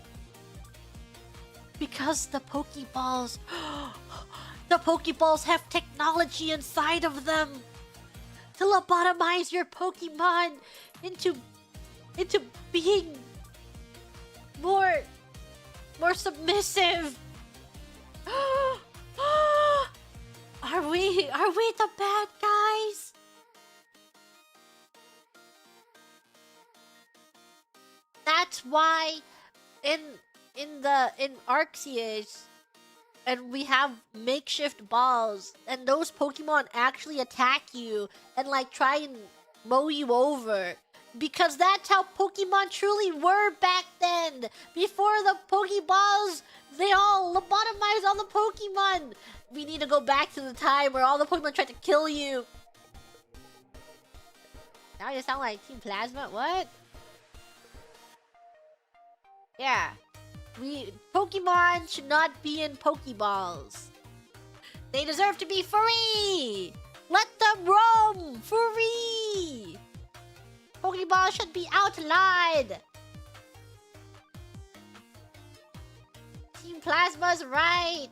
Because the Pokeballs... the Pokeballs have technology inside of them! To lobotomize your Pokemon into being more submissive! Are we the bad guys? That's why in Arceus and we have makeshift balls and those Pokemon actually attack you and like try and mow you over. Because that's how Pokemon truly were back then. Before the Pokeballs, they all lobotomized all the Pokemon. We need to go back to the time where all the Pokemon tried to kill you. Now you sound like Team Plasma? What? Yeah. Pokemon should not be in Pokeballs. They deserve to be free! Let them roam free! Pokeball should be outlawed! Team Plasma's right!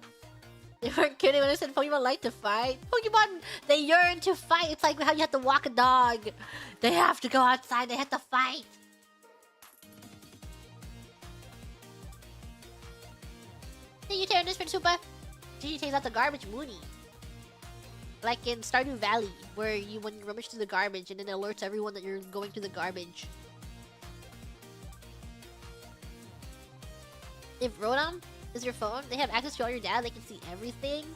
They weren't kidding when I said Pokemon like to fight. Pokemon, they yearn to fight. It's like how you have to walk a dog. They have to go outside. They have to fight. Thank you, Terranus, for the super. Gigi takes out the garbage Mooney. Like in Stardew Valley, where when you rummage through the garbage and then it alerts everyone that you're going through the garbage. If Rodom is your phone, they have access to all your data, they can see everything.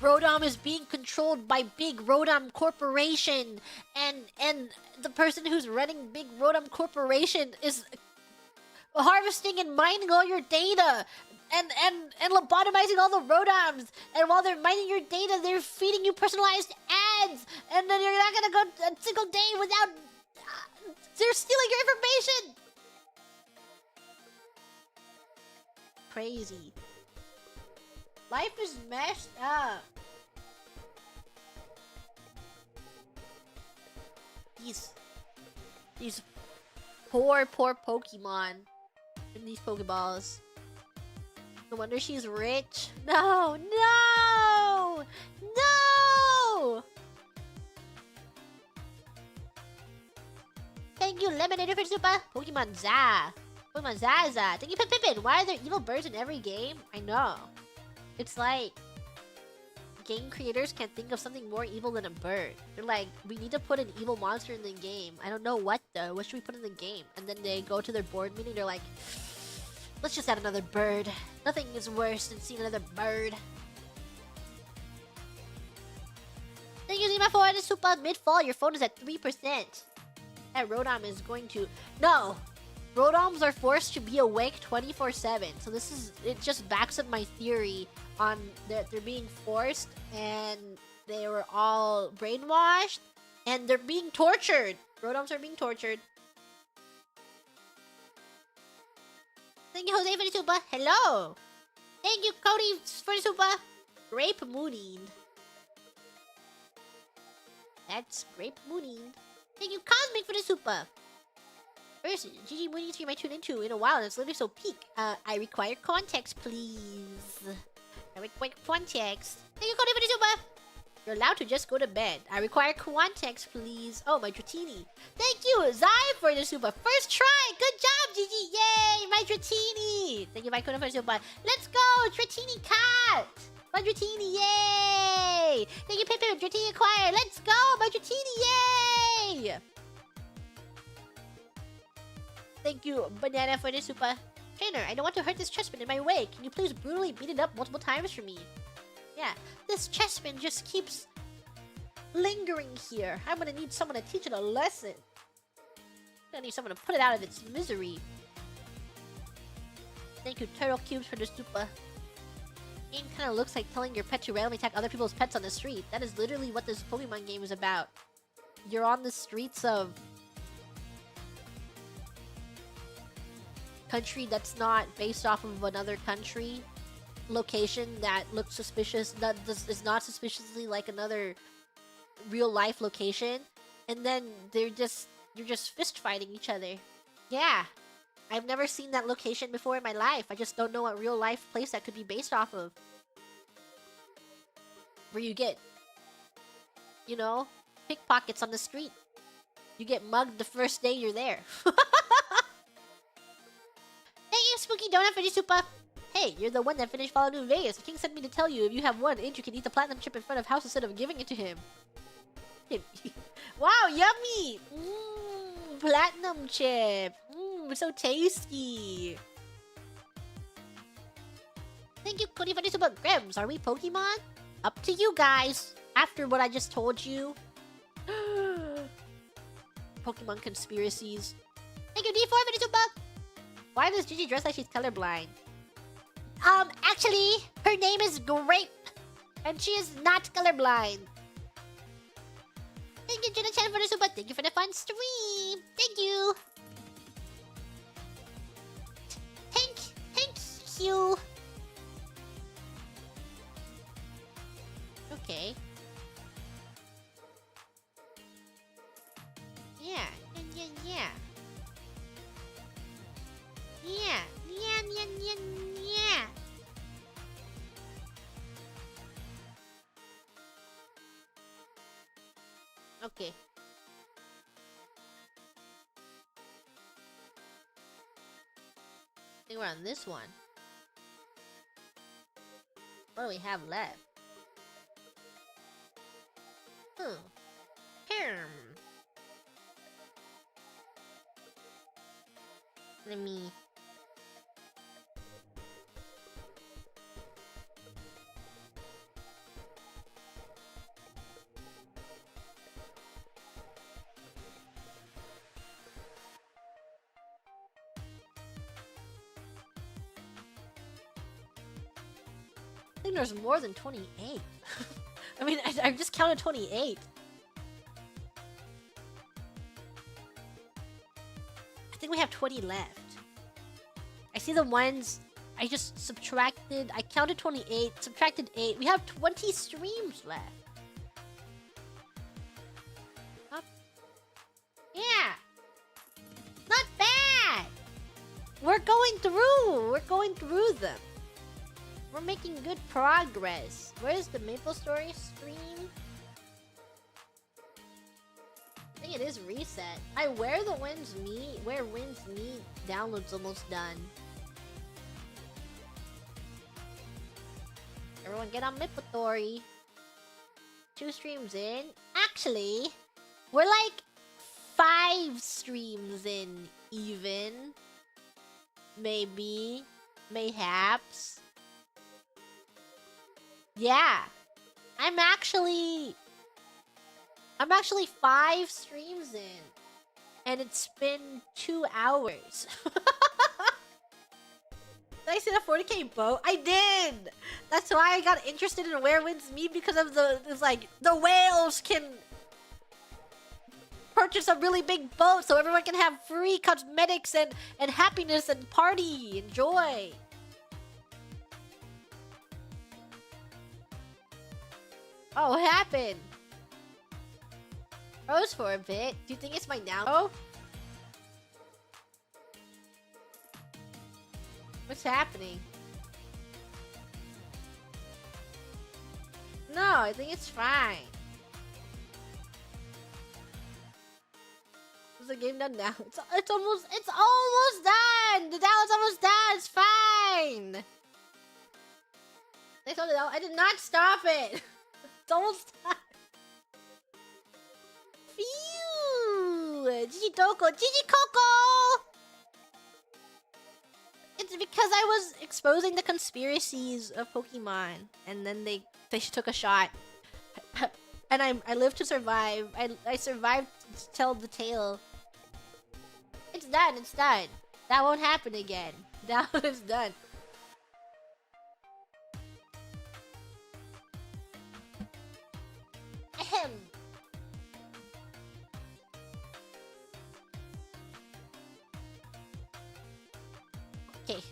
Rodom is being controlled by Big Rodom Corporation, and the person who's running Big Rodom Corporation is harvesting and mining all your data and lobotomizing all the Rodoms. And while they're mining your data, they're feeding you personalized ads, and then you're not gonna go a single day without they're stealing your information. Crazy. Life is messed up. These poor Pokemon in these Pokeballs. No wonder she's rich. No! Thank you, Lemonade, for super. Pokemon Zaza. Thank you, Pippin. Why are there evil birds in every game? I know. It's like game creators can't think of something more evil than a bird. They're like, we need to put an evil monster in the game. I don't know what though. What should we put in the game? And then they go to their board meeting. They're like, let's just add another bird. Nothing is worse than seeing another bird. Thank you, Zima, for the super mid-fall. Your phone is at 3%. That Rodom is going to... No! Rodoms are forced to be awake 24/7. So it just backs up my theory on that they're being forced and they were all brainwashed and they're being tortured. Rodoms are being tortured. Thank you, Jose, for the super. Hello! Thank you, Cody, for the super. Grape Mooning. That's Grape Mooning. Thank you, Cosmic, for the super. First, GG Mooney stream I tune into in a while, and it's literally so peak. I require context, please. I require context. Thank you, Cody, for the super. You're allowed to just go to bed. I require context, please. Oh, my Dratini. Thank you, Zai, for the super. First try. Good job, GG. Yay, my Dratini. Thank you, Vicuna, for the super. Let's go, Dratini cat. My Dratini, yay. Thank you, Pippin. Dratini acquired. Let's go, my Dratini, yay. Thank you, Banana, for the super. Trainer, I don't want to hurt this chessman in my way. Can you please brutally beat it up multiple times for me? Yeah, this chessman just keeps lingering here. I'm gonna need someone to teach it a lesson. I'm gonna need someone to put it out of its misery. Thank you, Turtle Cubes, for the super. Game kinda looks like telling your pet to randomly attack other people's pets on the street. That is literally what this Pokemon game is about. You're on the streets of... country that's not based off of another country, location that looks suspicious, that is not suspiciously like another real life location, and then you're just fist fighting each other. Yeah, I've never seen that location before in my life. I just don't know what real life place that could be based off of, where you get, you know, pickpockets on the street. You get mugged the first day you're there. Thank you, Spooky Donut, for the super. Hey, you're the one that finished Fallout New Vegas. The king sent me to tell you if you have 1 inch, you can eat the platinum chip in front of house instead of giving it to him. Wow, yummy! Mmm, platinum chip. Mmm, so tasty. Thank you, Cody, for the super. Grims, are we Pokemon? Up to you guys. After what I just told you. Pokemon conspiracies. Thank you, D4, for the super. Why does Gigi dress like she's colorblind? Actually, her name is Grape, and she is not colorblind. Thank you, Jenna-chan, for the super. Thank you for the fun stream. Thank you. I think we're on this one. What do we have left? Let me... I think there's more than 28. I mean, I just counted 28. I think we have 20 left. I see the ones I just subtracted. I counted 28, subtracted 8. We have 20 streams left. Yeah. Not bad. We're going through them. We're making good progress. Where's the Maple Story stream? I think it is reset. Where Winds Meet download's almost done. Everyone get on Maple Story. 2 streams in. Actually, we're like 5 streams in even. Maybe. Mayhaps. Yeah. I'm actually 5 streams in. And it's been 2 hours. Did I see the 40k boat? I did! That's why I got interested in Where Winds Meet, because of it's like, the whales can purchase a really big boat so everyone can have free cosmetics and happiness and party and joy. Oh, what happened? Froze for a bit. Do you think it's my download? What's happening? No, I think it's fine. Is the game done now? It's almost done! The download's almost done! It's fine! They told it out. I did not stop it! It's almost done! Phew! Gigi Doko! Gigi Coco! It's because I was exposing the conspiracies of Pokemon, and then they took a shot, and I lived to survive. I survived to tell the tale. It's done. It's done. That won't happen again. Now it's done. Ahem. Okay.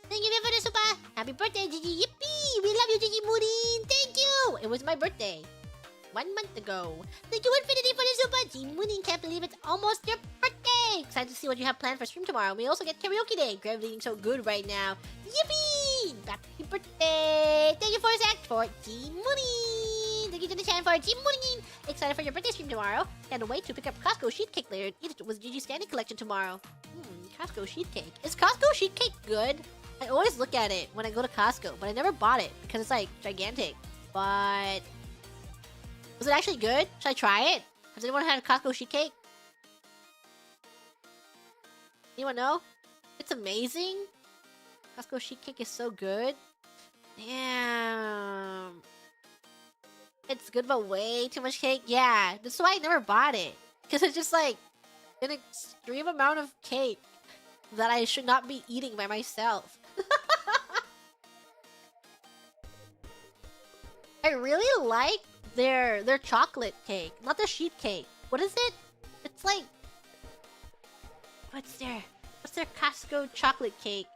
Thank you for the super. Happy birthday, Gigi. Yippee! We love you, Gigi Moodin. Thank you. It was my birthday 1 month ago. Thank you, Infinity, for the super. Gigi Moodin, can't believe it's almost your birthday. Excited to see what you have planned for stream tomorrow. We also get karaoke day. Gravity's eating so good right now. Yippee! Happy birthday. Thank you for the act for Gigi Moodin. Thank you to the channel for Gigi Moodin. Excited for your birthday stream tomorrow. Can't wait to pick up Costco sheet cake later and eat it with Gigi's Standing Collection tomorrow. Costco sheet cake. Is Costco sheet cake good? I always look at it when I go to Costco, but I never bought it because it's like gigantic. But was it actually good? Should I try it? Has anyone had Costco sheet cake? Anyone know? It's amazing. Costco sheet cake is so good. Damn. It's good, but way too much cake. Yeah, that's why I never bought it, because it's just like an extreme amount of cake that I should not be eating by myself. I really like their chocolate cake, not their sheet cake. What is it? It's like, what's their Costco chocolate cake?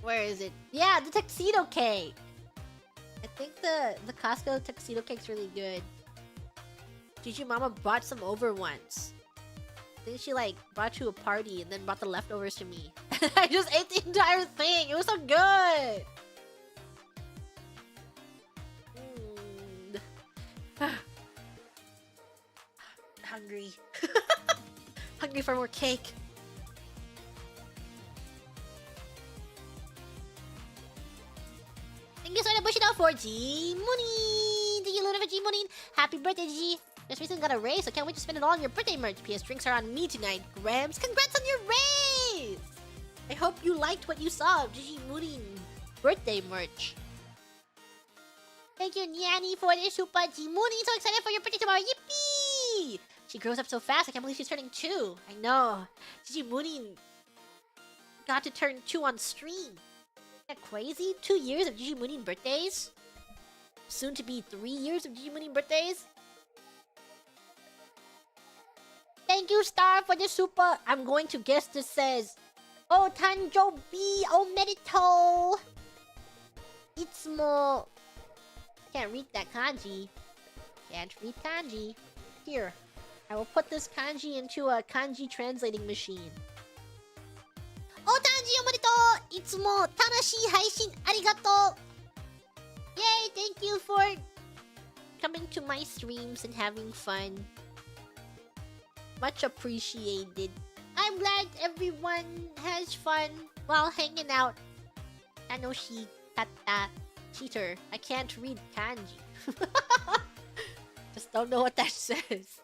Where is it? Yeah, the tuxedo cake. I think the Costco tuxedo cake's really good. Gigi Mama brought some over once. I think she like brought to a party and then brought the leftovers to me. I just ate the entire thing. It was so good. hungry. Hungry for more cake. Thank you so much for G Moonin. Thank you, Luna, for G Moonin. Happy birthday, G. Just recently got a raise, so can't wait to spend it all on your birthday merch. PS drinks are on me tonight. Grams, congrats on your raise! I hope you liked what you saw of G Moonin birthday merch. Thank you, Nyanny, for the super G Moonin. So excited for your birthday tomorrow. Yippee! She grows up so fast, I can't believe she's turning 2. I know. G Moonin got to turn 2 on stream. Isn't that crazy? 2 years of Gigi Moonin birthdays? Soon to be 3 years of Gigi Moonin birthdays? Thank you, Star, for the super. I'm going to guess this says, Oh, Tanjobi, Omerito. Itsumo. Can't read that kanji. Can't read kanji. Here, I will put this kanji into a kanji translating machine. Oh, Tanji, Omerito. Itsumo tanashii haishin arigato. Yay, thank you for coming to my streams and having fun. Much appreciated. I'm glad everyone has fun while hanging out. Tanoshi tata. Cheater. I can't read kanji. Just don't know what that says.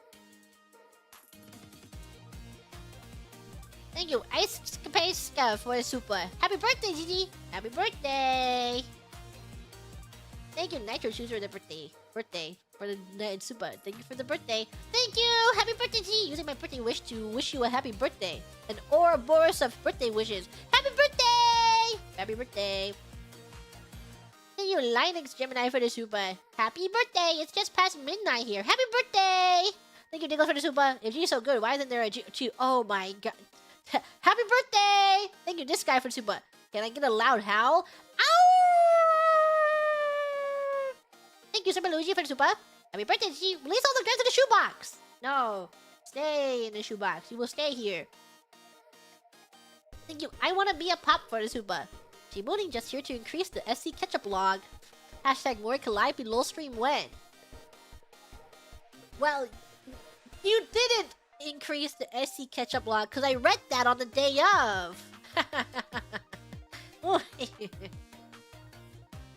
Thank you, Ice Space for the super. Happy birthday, Gigi! Happy birthday! Thank you, Nitro Shoes, for the birthday. For the super. Thank you for the birthday. Thank you! Happy birthday, G! Using my birthday wish to wish you a happy birthday. An Ouroboros of birthday wishes. Happy birthday! Happy birthday. Thank you, Linux Gemini, for the super. Happy birthday! It's just past midnight here. Happy birthday! Thank you, Diggles, for the super. If G is so good, why isn't there a G? Oh my god. Happy birthday! Thank you, this guy, for the super. Can I get a loud howl? Ow! Thank you, Super Luigi, for the super. Happy birthday, G. Release all the guns in the shoebox. No. Stay in the shoebox. You will stay here. Thank you. I want to be a pop, for the super. G Mooning just here to increase the SC KETCHUP log. Hashtag more Calliope lol stream when? Well, you didn't increase the SC KETCHUP log because I read that on the day of.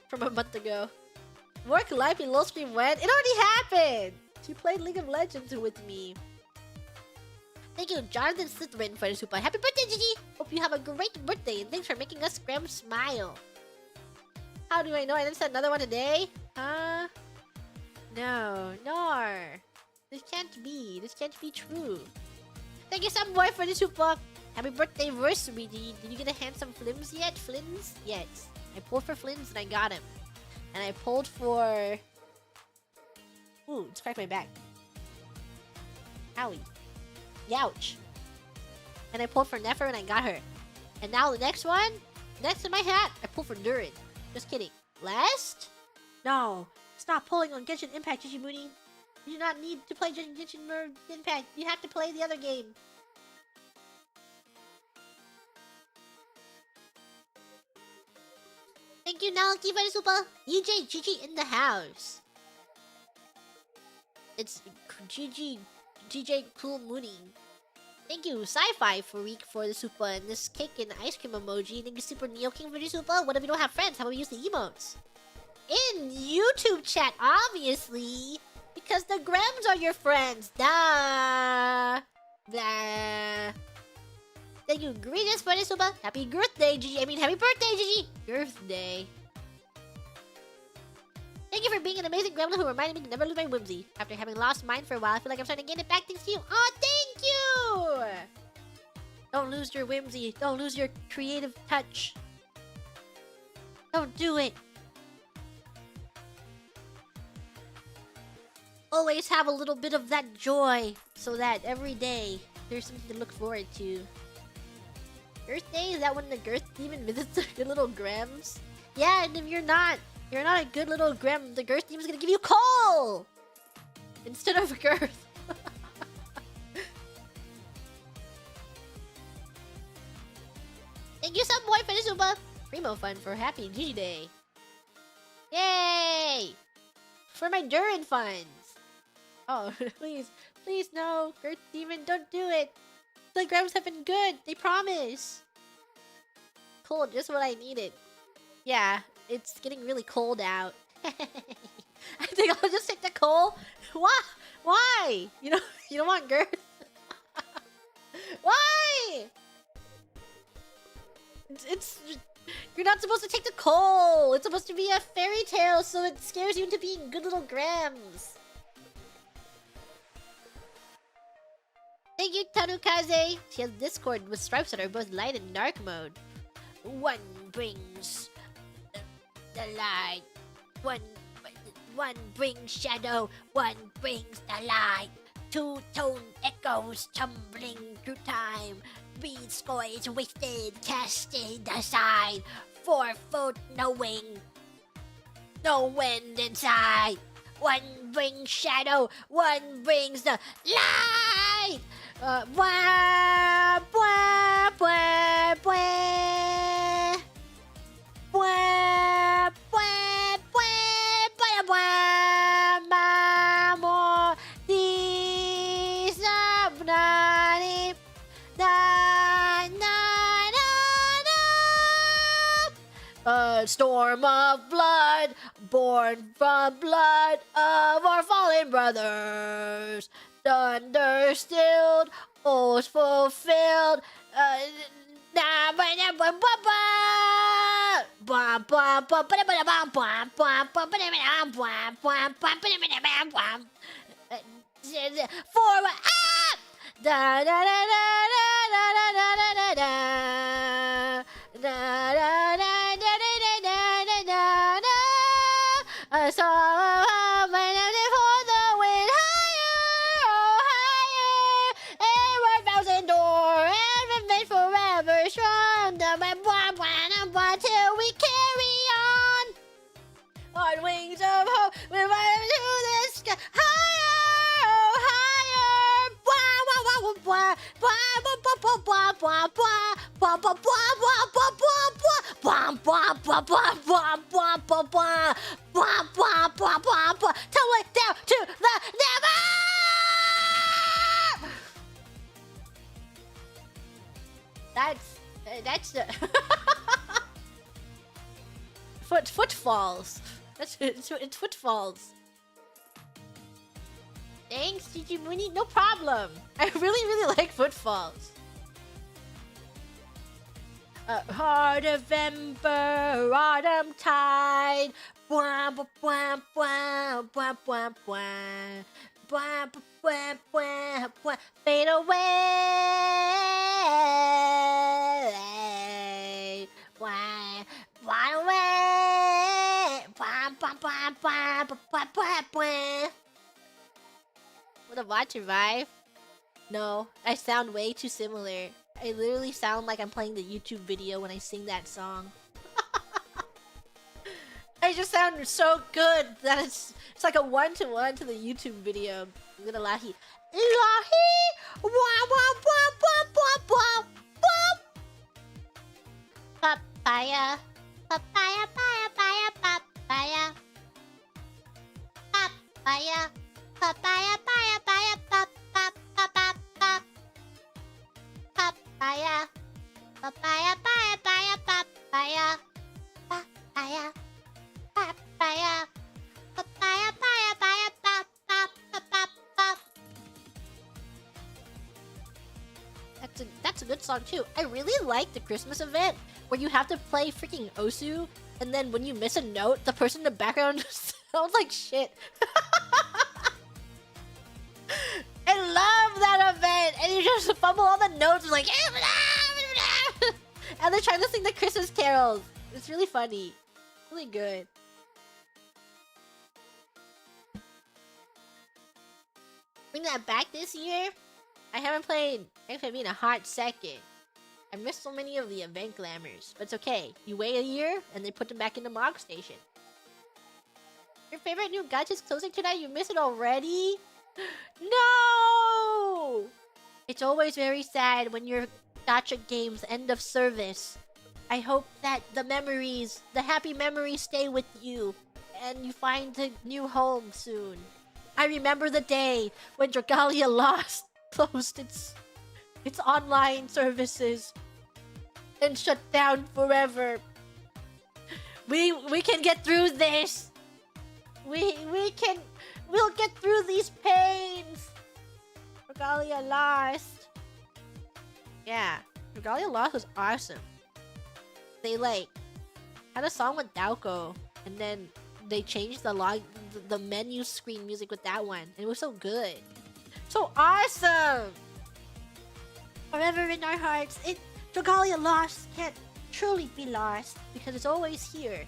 From a month ago. More Calliope lol stream when? It already happened! She played League of Legends with me. Thank you, Jonathan Slytherin, for the super. Happy birthday, Gigi! Hope you have a great birthday and thanks for making us Scram smile. How do I know I didn't set another one today? Huh? No. This can't be. This can't be true. Thank you, Samboy, for the super. Happy birthday, anniversary. Did you get a handsome Flims yet? Flims? Yes. I pulled for Flims and I got him. And I pulled for... Ooh, it's cracked my back. Owie. Youch. And I pulled for Nefer and I got her. And now the next one, next in my hat, I pulled for Durin. Just kidding. Last? No. Stop pulling on Genshin Impact, Jishimuni. You do not need to play Genshin Impact. You have to play the other game. Thank you, Nalaki, for the super. EJ Gigi in the house. It's GJ Cool Mooney. Thank you, Sci-Fi Freak, for the super and this cake and ice cream emoji. Thank you, Super Neo King, for the super. What if we don't have friends? How about we use the emotes? In YouTube chat, obviously. Because the Grams are your friends. Duh. Blah. Thank you, Greenius, for the super. Happy birthday, Gigi. Happy birthday, Gigi. Birthday. Thank you for being an amazing gremlin who reminded me to never lose my whimsy. After having lost mine for a while, I feel like I'm starting to gain it back thanks to you. Aw, thank you! Don't lose your whimsy. Don't lose your creative touch. Don't do it. Always have a little bit of that joy so that every day there's something to look forward to. Girth Day? Is that when the Girth Demon visits the good little Grams? Yeah, and if you're not a good little Grem, the Girth Demon's gonna give you coal! Instead of Girth. Thank you, Subboy, for the super. Primo fun for Happy Gigi Day. Yay! For my Durin funds. Oh, please, no. Earth Demon, don't do it. Telegrams have been good. They promise. Cool, just what I needed. Yeah, it's getting really cold out. I think I'll just take the coal. Why? Why? You don't want girth? Why? It's you're not supposed to take the coal. It's supposed to be a fairy tale, so it scares you into being good little grams. Thank you, Tanukaze. She has Discord with stripes that are both light and dark mode. One brings the light. One brings shadow. One brings the light. Two-tone echoes tumbling through time. Bead scores wasted, casting aside. 4-foot knowing. No wind inside. One brings shadow. One brings the light. Blah, blah, blah, blah. Blah, blah, blah, blah, blah, blah, more. These are bloody. Na, na, na, na. A storm of blood, born from blood of our fallen brothers. Thunder stilled, oaths fulfilled. For da da da da da da da da da da da da da da. I saw for the wind higher, oh higher, and 1,000 door, and remain forever strong. Till we carry on wings of hope, we rise to the sky higher, oh higher. Till it down to the never. That's the footfalls. It's footfalls. Thanks, Gigi Mooney. No problem. I really like footfalls. Heart of Ember, autumn tide. Bwah, bwah, bwah, bwah, bwah, bwah, bwah. Bwah, bwah, bwah, bwah. Fade away. Bwah, bwah, away. Bwah, bwah, bwah, bwah, bwah, bwah, bwah. Will the bot survive? No, I sound way too similar. I literally sound like I'm playing the YouTube video when I sing that song. I just sound so good that it's like a one-to-one to the YouTube video. I'm gonna lahi. Ilahi! Wah wah wah wah wah wah wah! Papaya. Papaya, papaya, papaya, papaya. Papaya. Papaya, papaya, papaya, papaya, papaya. Papaya. Papaya, papaya, papaya, papaya. Papaya. Papaya. Papaya, papaya, papaya, papaya. That's a good song too. I really like the Christmas event where you have to play freaking Osu, and then when you miss a note, the person in the background sounds like shit. I love that event, and you just fumble all the notes like, and they're trying to sing the Christmas carols. It's really funny, really good. Bring that back this year. I haven't played FMV in a hot second. I missed so many of the event glamours, but it's okay. You wait a year, and they put them back in the Mog Station. Your favorite new gacha's closing tonight? You missed it already? No! It's always very sad when your gacha game's end of service. I hope that the memories, the happy memories stay with you, and you find a new home soon. I remember the day when Dragalia lost. closed its online services and shut down forever. We can get through this. We'll get through these pains. Regalia Lost. Yeah, Regalia Lost was awesome. They like had a song with Daoko, and then they changed the menu screen music with that one. And it was so good. So awesome! Forever in our hearts. Regalia Lost can't truly be lost because it's always here.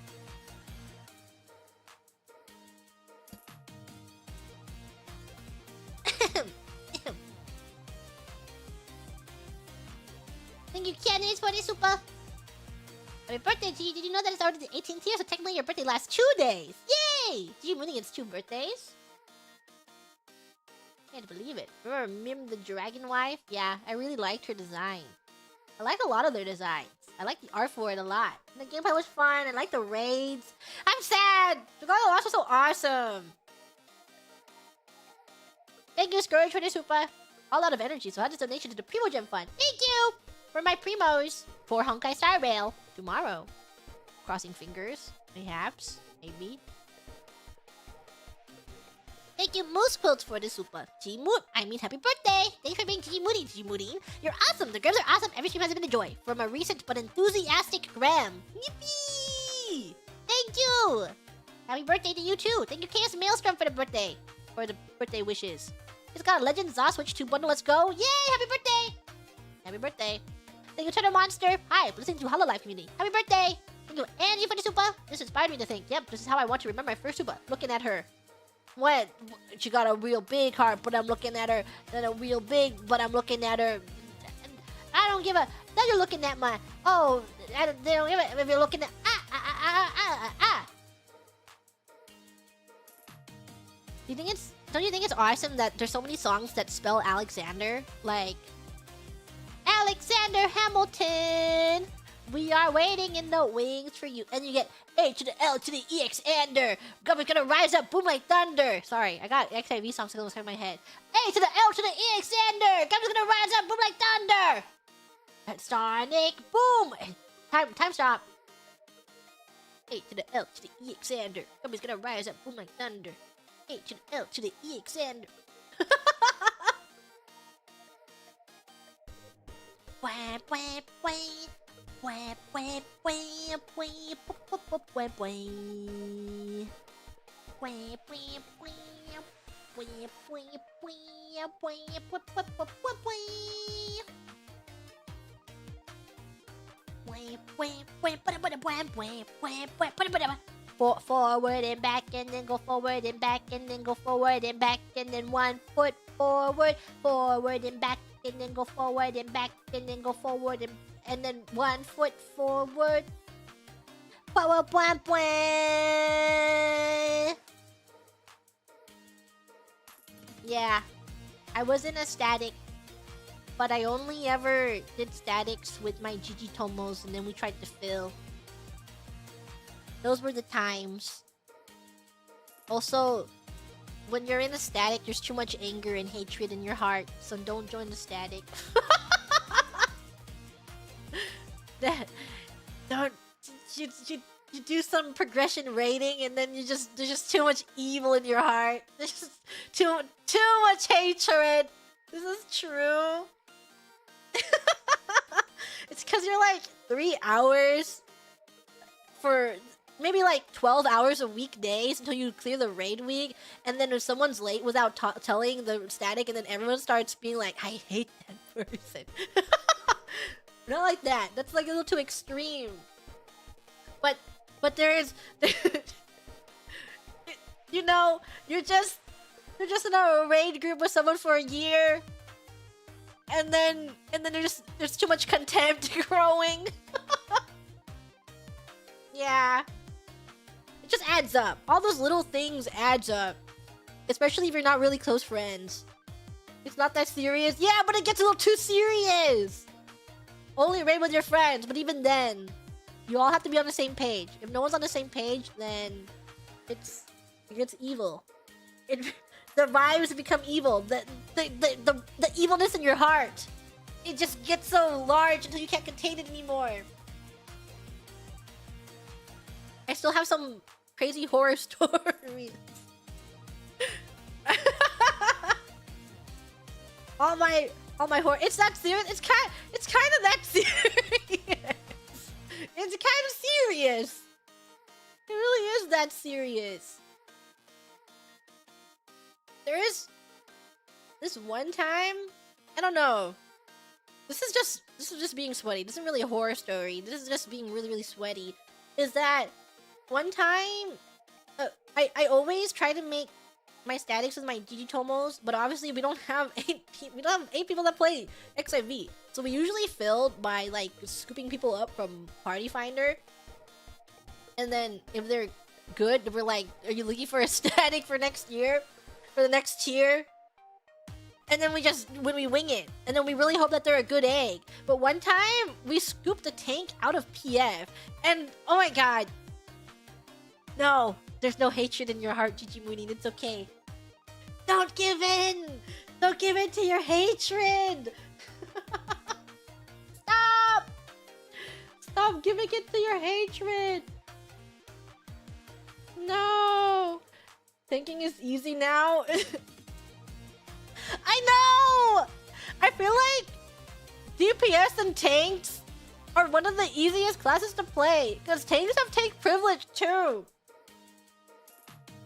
Thank you, Candice, for the super. Happy birthday, G. Did you know that it's already the 18th year, so technically your birthday lasts 2 days? Yay! G Mooney gets 2 birthdays? Can't believe it. Remember Mim the Dragon Wife? Yeah, I really liked her design. I like a lot of their designs. I like the art for it a lot. The gameplay was fun. I like the raids. I'm sad! Regalia Lost was so awesome! Thank you, Scourge, for the super. All out of energy, so I had this donation to the Primo Gem Fund. Thank you! For my primos. For Honkai Star Rail. Tomorrow. Crossing fingers. Perhaps. Maybe. Thank you, Moose Quilts, for the super. Happy birthday! Thanks for being G Moody, G Moody. You're awesome! The Grams are awesome! Every stream has been a joy. From a recent but enthusiastic Gram. Yippee! Thank you! Happy birthday to you too! Thank you, KS Maelstrom, for the birthday. For the birthday wishes. It's got a Legend Zaw Switch 2 bundle. Let's go! Yay! Happy birthday! Happy birthday. Thank you, Turtle Monster. Hi, listening to Hololive community. Happy birthday! Thank you, Annie, for the super. This inspired me to think, yep, this is how I want to remember my first super. Looking at her. What? She got a real big heart, but I'm looking at her. Then a real big, but I'm looking at her. I don't give a... Now you're looking at my... Oh, they don't give a... If you're looking at... Don't you think it's awesome that there's so many songs that spell Alexander? Like... Alexander Hamilton! We are waiting in the wings for you. And you get A to the L to the EXander. Government's gonna rise up, boom like thunder. Sorry, I got XIV songs stuck in my head. A to the L to the EXander. Government's gonna rise up, boom like thunder. And Sonic, boom. Time stop. A to the L to the EXander. Government's gonna rise up, boom like thunder. A to the L to the EXander. Wah, wah, wah. Wah, wah, wah, wah, wah, wah, wah, wah. Wah, wah, wah. Wah, wah, wah, wah, wah, wah, wah, wah. Wah, wah, wah, bada, bada, wah, wah, wah, wah, bada, bada. Forward and back, and then go forward and back, and then go forward and back, and then 1 foot forward, forward and back, and then go forward and back, and then go forward and then 1 foot forward. Wah, wah, wah. Yeah, I wasn't a static, but I only ever did statics with my Gigi Tomos, and then we tried to fill. Those were the times. Also, when you're in a static, there's too much anger and hatred in your heart, so don't join the static. Don't you do some progression rating, and then there's just too much evil in your heart. There's just too much hatred. This is true. It's because you're like 3 hours for maybe like 12 hours of weekdays until you clear the raid week, and then if someone's late without telling the static, and then everyone starts being like, I hate that person. Not like that. That's like a little too extreme. But there is, you know, you're just in a raid group with someone for a year, and then there's too much contempt growing. Yeah. It just adds up. All those little things adds up. Especially if you're not really close friends. It's not that serious. Yeah, but it gets a little too serious. Only raid with your friends, but even then, you all have to be on the same page. If no one's on the same page, then it gets evil. the vibes become evil. The evilness in your heart, it just gets so large until you can't contain it anymore. I still have some crazy horror stories. all my horror. It's that serious. It's kind of that serious. It's kind of serious. It really is that serious. There is this one time, I don't know. This is just being sweaty. This isn't really a horror story. This is just being really, really sweaty. Is that one time I always try to make my statics with my Digitomos, but obviously we don't have 8 people that play XIV. So we usually filled by like scooping people up from Party Finder. And then if they're good, we're like, are you looking for a static for next year? For the next tier? And then when we wing it. And then we really hope that they're a good egg. But one time, we scooped a tank out of PF. And, oh my god. No, there's no hatred in your heart, Gigi Moonin. It's okay. Don't give in! Don't give in to your hatred! Stop! Stop giving it to your hatred! No! Thinking is easy now? I know! I feel like DPS and tanks are one of the easiest classes to play. Because tanks have tank privilege too.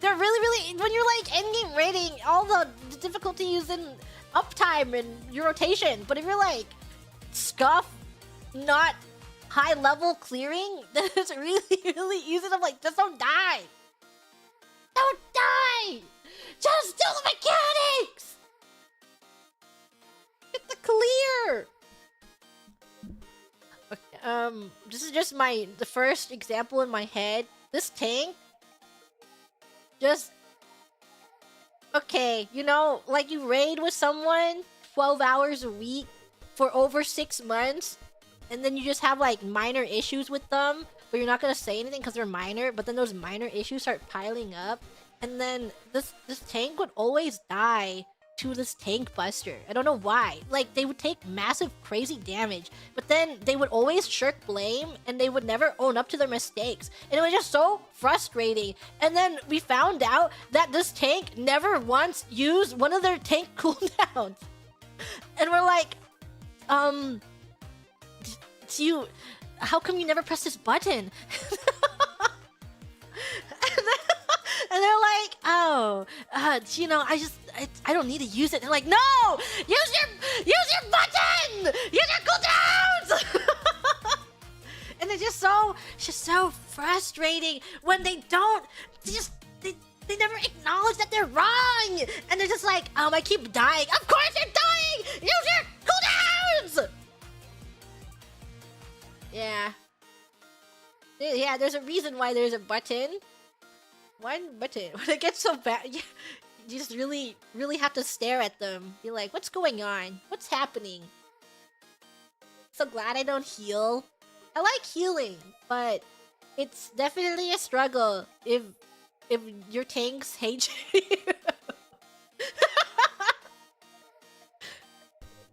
They're really, when you're like endgame rating, all the difficulty is in uptime and your rotation. But if you're like scuff, not high level clearing, then it's really easy to like, just don't die. Don't die! Just do the mechanics! Get the clear! Okay, this is just the first example in my head. This tank just... Okay, you know, like you raid with someone 12 hours a week for over 6 months, and then you just have like minor issues with them, but you're not gonna say anything because they're minor, but then those minor issues start piling up, and then this tank would always die to this tank buster. I don't know why. Like, they would take massive, crazy damage, but then they would always shirk blame, and they would never own up to their mistakes. And it was just so frustrating. And then we found out that this tank never once used one of their tank cooldowns. And we're like, how come you never press this button? And they're like, oh, you know, I don't need to use it. They're like, no, use your button, use your cooldowns. And it's just so frustrating when they don't, they never acknowledge that they're wrong. And they're just like, I keep dying. Of course you're dying. Use your cooldowns. Yeah, there's a reason why there's a button. One button. When it gets so bad, you just really have to stare at them. Be like, what's going on? What's happening? So glad I don't heal. I like healing, but it's definitely a struggle if your tanks hate you.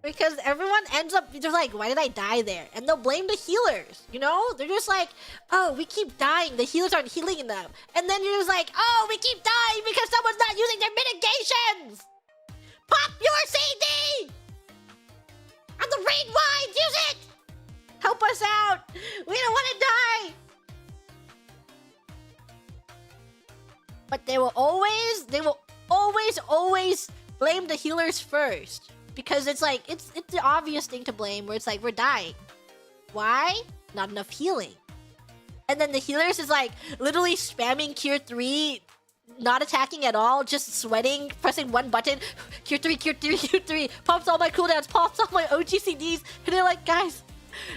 Because everyone ends up, they're like, why did I die there? And they'll blame the healers, you know? They're just like, oh, we keep dying. The healers aren't healing enough. And then you're just like, oh, we keep dying because someone's not using their mitigations! Pop your CD! On the raid wines, use it! Help us out! We don't want to die! But they will always blame the healers first. Because it's like, it's the obvious thing to blame, where it's like, we're dying. Why? Not enough healing. And then the healers is like, literally spamming Cure 3, not attacking at all, just sweating, pressing one button, Cure 3, Cure 3, Cure 3, pops all my cooldowns, pops all my OGCDs, and they're like, guys,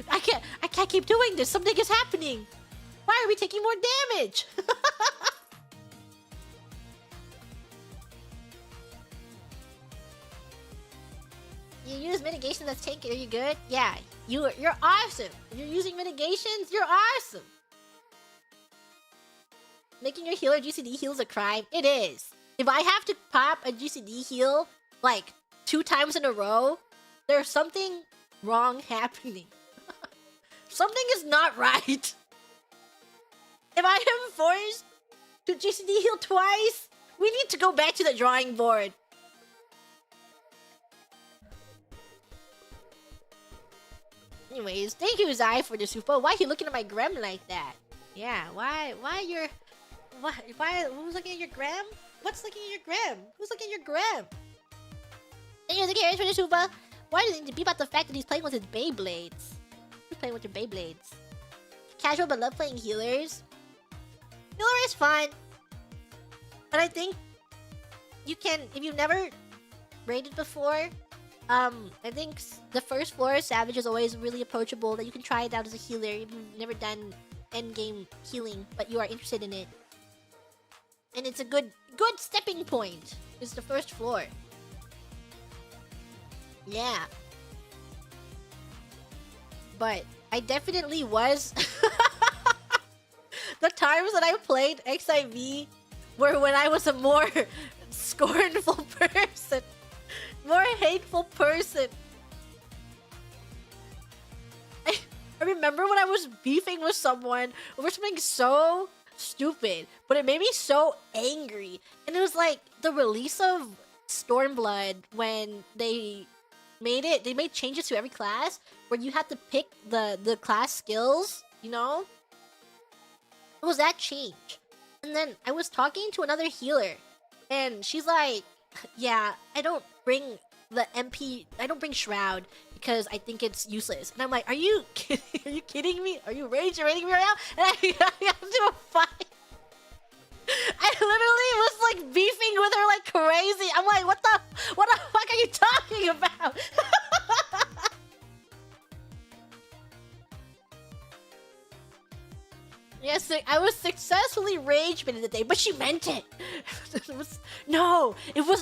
I can't keep doing this, something is happening. Why are we taking more damage? You use mitigation that's tanky. Are you good? Yeah, you're awesome. If you're using mitigations, you're awesome. Making your healer GCD heals a crime. It is. If I have to pop a GCD heal like 2 times in a row, there's something wrong happening. Something is not right. If I am forced to GCD heal twice, we need to go back to the drawing board. Anyways, thank you, Zai, for the super. Why are you looking at my Grem like that? Yeah, why you're... Why, who's looking at your Grem? What's looking at your Grem? Who's looking at your Grem? Thank you, the for the super. Why do you think to beep about the fact that he's playing with his Beyblades? Who's playing with your Beyblades? Casual but love playing healers. Healer is fun. But I think you can, if you've never raided before, I think the first floor Savage is always really approachable, that you can try it out as a healer if you've never done endgame healing, but you are interested in it. And it's a good stepping point. It's the first floor. Yeah. But I definitely was... The times that I played XIV were when I was a more scornful person. More hateful person. I remember when I was beefing with someone over something so stupid, but it made me so angry. And it was like the release of Stormblood when they made changes to every class where you had to pick the class skills, you know? It was that change. And then I was talking to another healer and she's like, yeah, I don't bring Shroud because I think it's useless. And I'm like, are you kidding me? Are you rage rating me right now? And I got into a fight. I literally was like beefing with her like crazy. I'm like, what the fuck are you talking about? Yes, I was successfully rage baiting the day, but she meant it. It was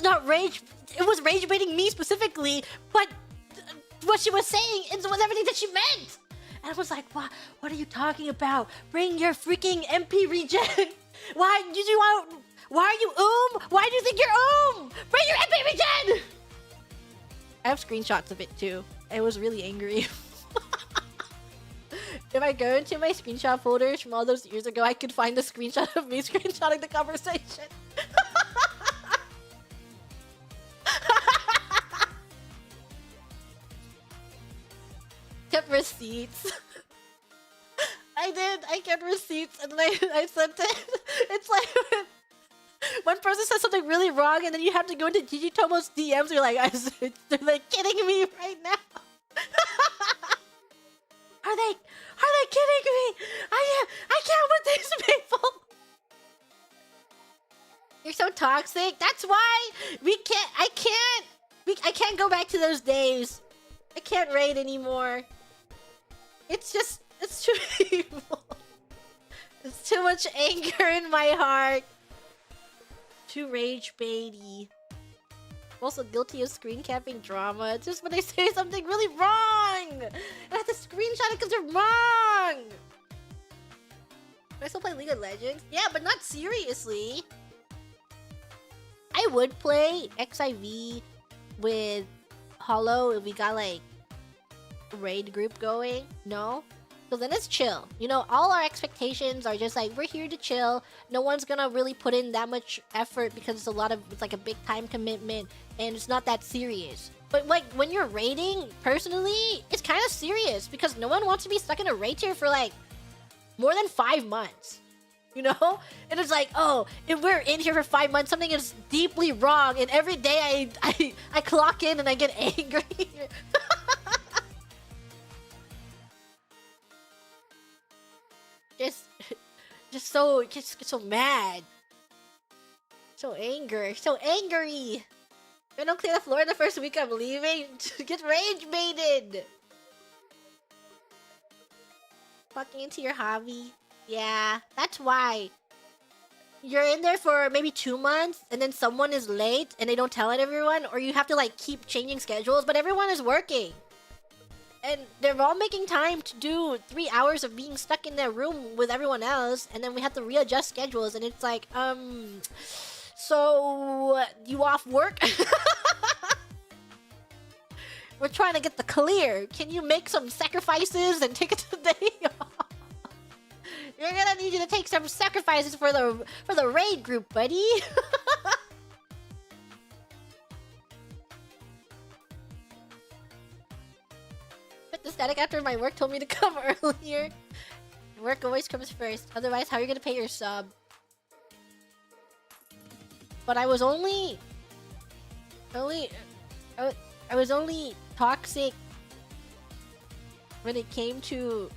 not rage. It was rage baiting me specifically, but what she was saying was everything that she meant. And I was like, what are you talking about? Bring your freaking MP regen. Why are you Why do you think you're Bring your MP regen. I have screenshots of it too. I was really angry. If I go into my screenshot folders from all those years ago, I could find the screenshot of me screenshotting the conversation. Kept receipts. I did. I kept receipts and I sent it. It's like when one person says something really wrong and then you have to go into Gigi Tomo's DMs. You're like, they're like kidding me right now. Are they kidding me? I can't with these people. You're so toxic. That's why I can't go back to those days. I can't raid anymore. It's too evil. There's too much anger in my heart. Too rage baity. I'm also guilty of screen capping drama. It's just when they say something really wrong. And I have to screenshot it because they're wrong. I still play League of Legends? Yeah, but not seriously. I would play XIV with Holo if we got like a raid group going. No? So then it's chill. You know, all our expectations are just like, we're here to chill. No one's gonna really put in that much effort because it's like a big time commitment and it's not that serious. But like when you're raiding, personally, it's kind of serious because no one wants to be stuck in a raid tier for like more than 5 months. You know? And it's like, oh, if we're in here for 5 months, something is deeply wrong and every day I clock in and I get angry. Just so mad. So angry. So angry. If I don't clear the floor in the first week I'm leaving, get rage baited. Fucking into your hobby. Yeah, that's why. You're in there for maybe 2 months and then someone is late and they don't tell it everyone, or you have to like keep changing schedules, but everyone is working. And they're all making time to do 3 hours of being stuck in their room with everyone else, and then we have to readjust schedules, and it's like, So, you off work? We're trying to get the clear. Can you make some sacrifices and take it to the day off? You're gonna need you to take some sacrifices for the raid group, buddy. But the static after my work told me to come earlier. Work always comes first. Otherwise, how are you gonna pay your sub? But I was only I was only toxic when it came to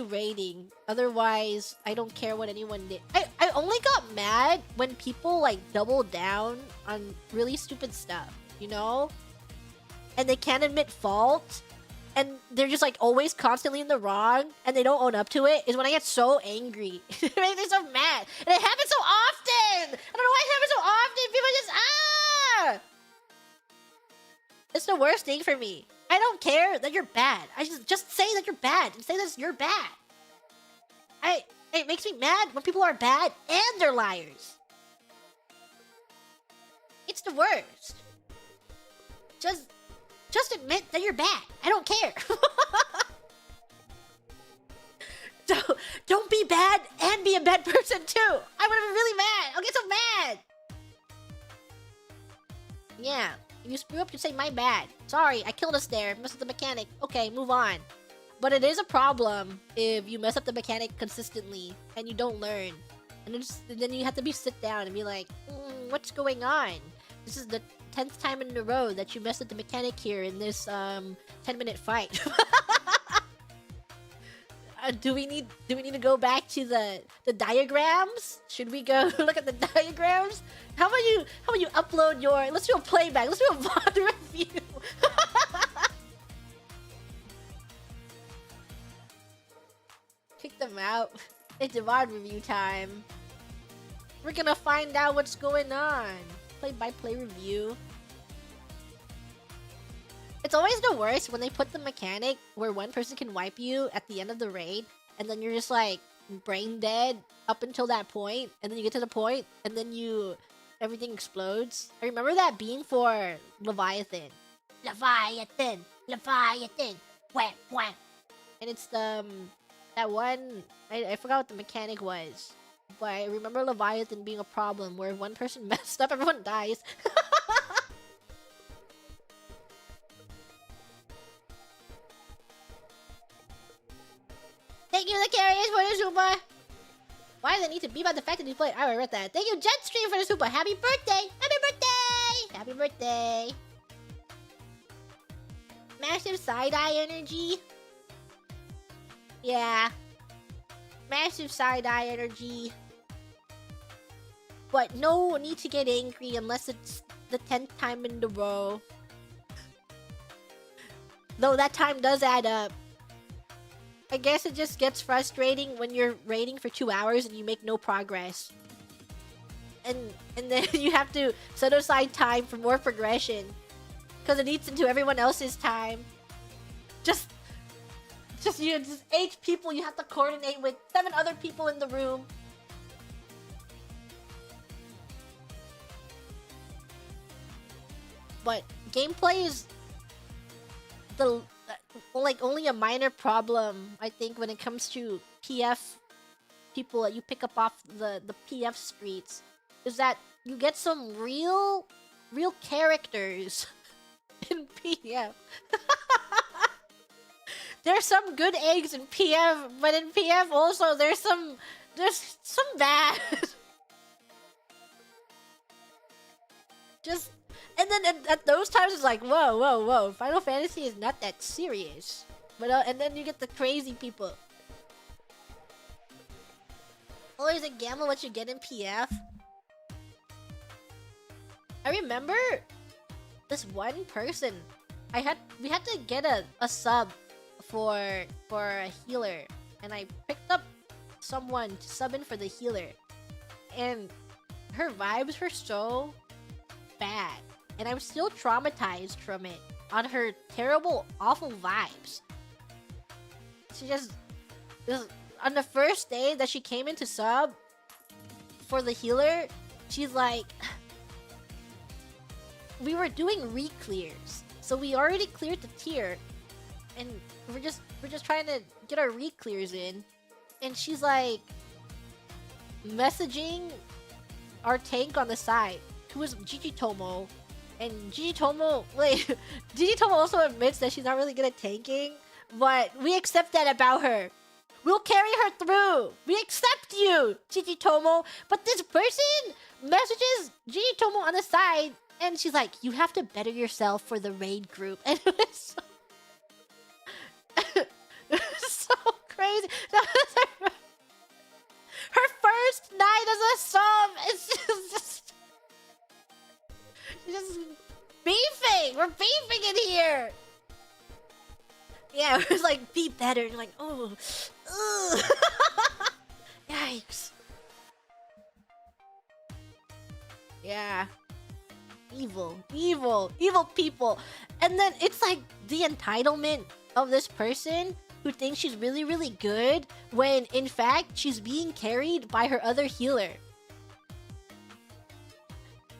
raiding. Otherwise, I don't care what anyone did. I only got mad when people like double down on really stupid stuff, you know? And they can't admit fault. And they're just like always constantly in the wrong and they don't own up to it, is when I get so angry. It makes me so mad. And it happens so often! I don't know why it happens so often! People just It's the worst thing for me. I don't care that you're bad. I just say that you're bad and say that you're bad. It makes me mad when people are bad and they're liars. It's the worst. Just admit that you're bad. I don't care. Don't be bad and be a bad person too. I would have been really mad. I'll get so mad. Yeah. If you screw up, you say, my bad. Sorry, I killed us there. Messed up the mechanic. Okay, move on. But it is a problem if you mess up the mechanic consistently and you don't learn. And then you have to sit down and be like, what's going on? This is the 10th time in a row that you messed up the mechanic here in this 10-minute fight. Do we need to go back to the diagrams? Should we go look at the diagrams? How about you upload your... Let's do a playback. Let's do a VOD review. Kick them out. It's a VOD review time. We're gonna find out what's going on. Play-by-play review. It's always the worst when they put the mechanic where one person can wipe you at the end of the raid, and then you're just like brain dead up until that point, and then you get to the point, and then everything explodes. I remember that being for Leviathan. Leviathan! Leviathan! Wham! Wham! And it's that one... I forgot what the mechanic was. But I remember Leviathan being a problem where if one person messed up, everyone dies. Thank you, the carriers, for the super. Why do they need to beep out the fact that you play? I already read that. Thank you, Jetstream, for the super. Happy birthday! Happy birthday! Happy birthday! Massive side-eye energy. Yeah. Massive side-eye energy. But no need to get angry unless it's the 10th time in the row. Though that time does add up. I guess it just gets frustrating when you're raiding for 2 hours and you make no progress. And then you have to set aside time for more progression. Because it eats into everyone else's time. Just 8 people you have to coordinate with 7 other people in the room. But gameplay is only a minor problem, I think, when it comes to PF people that you pick up off the PF streets, is that you get some real characters in PF. There's some good eggs in PF, but in PF also there's some bad. And then at those times it's like, whoa, Final Fantasy is not that serious. But and then you get the crazy people. Always a gamble what you get in PF. I remember this one person. We had to get a sub for a healer, and I picked up someone to sub in for the healer, and her vibes were so bad, and I'm still traumatized from it on her terrible, awful vibes. She just on the first day that she came into sub for the healer, she's like, we were doing re-clears, so we already cleared the tier, and we're just trying to get our re-clears in, and she's like messaging our tank on the side, who is Gigi Tomo, and Gigi Tomo, wait, Gigi Tomo also admits that she's not really good at tanking, but we accept that about her. We'll carry her through. We accept you, Gigi Tomo. But this person messages Gigi Tomo on the side, and she's like, "You have to better yourself for the raid group." And it was so, it was so crazy. That was her first night as a sub. It's just she's just beefing. We're beefing in here. Yeah, it was like, be better. And like, oh, ugh. Yikes. Yeah. Evil people. And then it's like the entitlement of this person who thinks she's really, really good when in fact she's being carried by her other healer.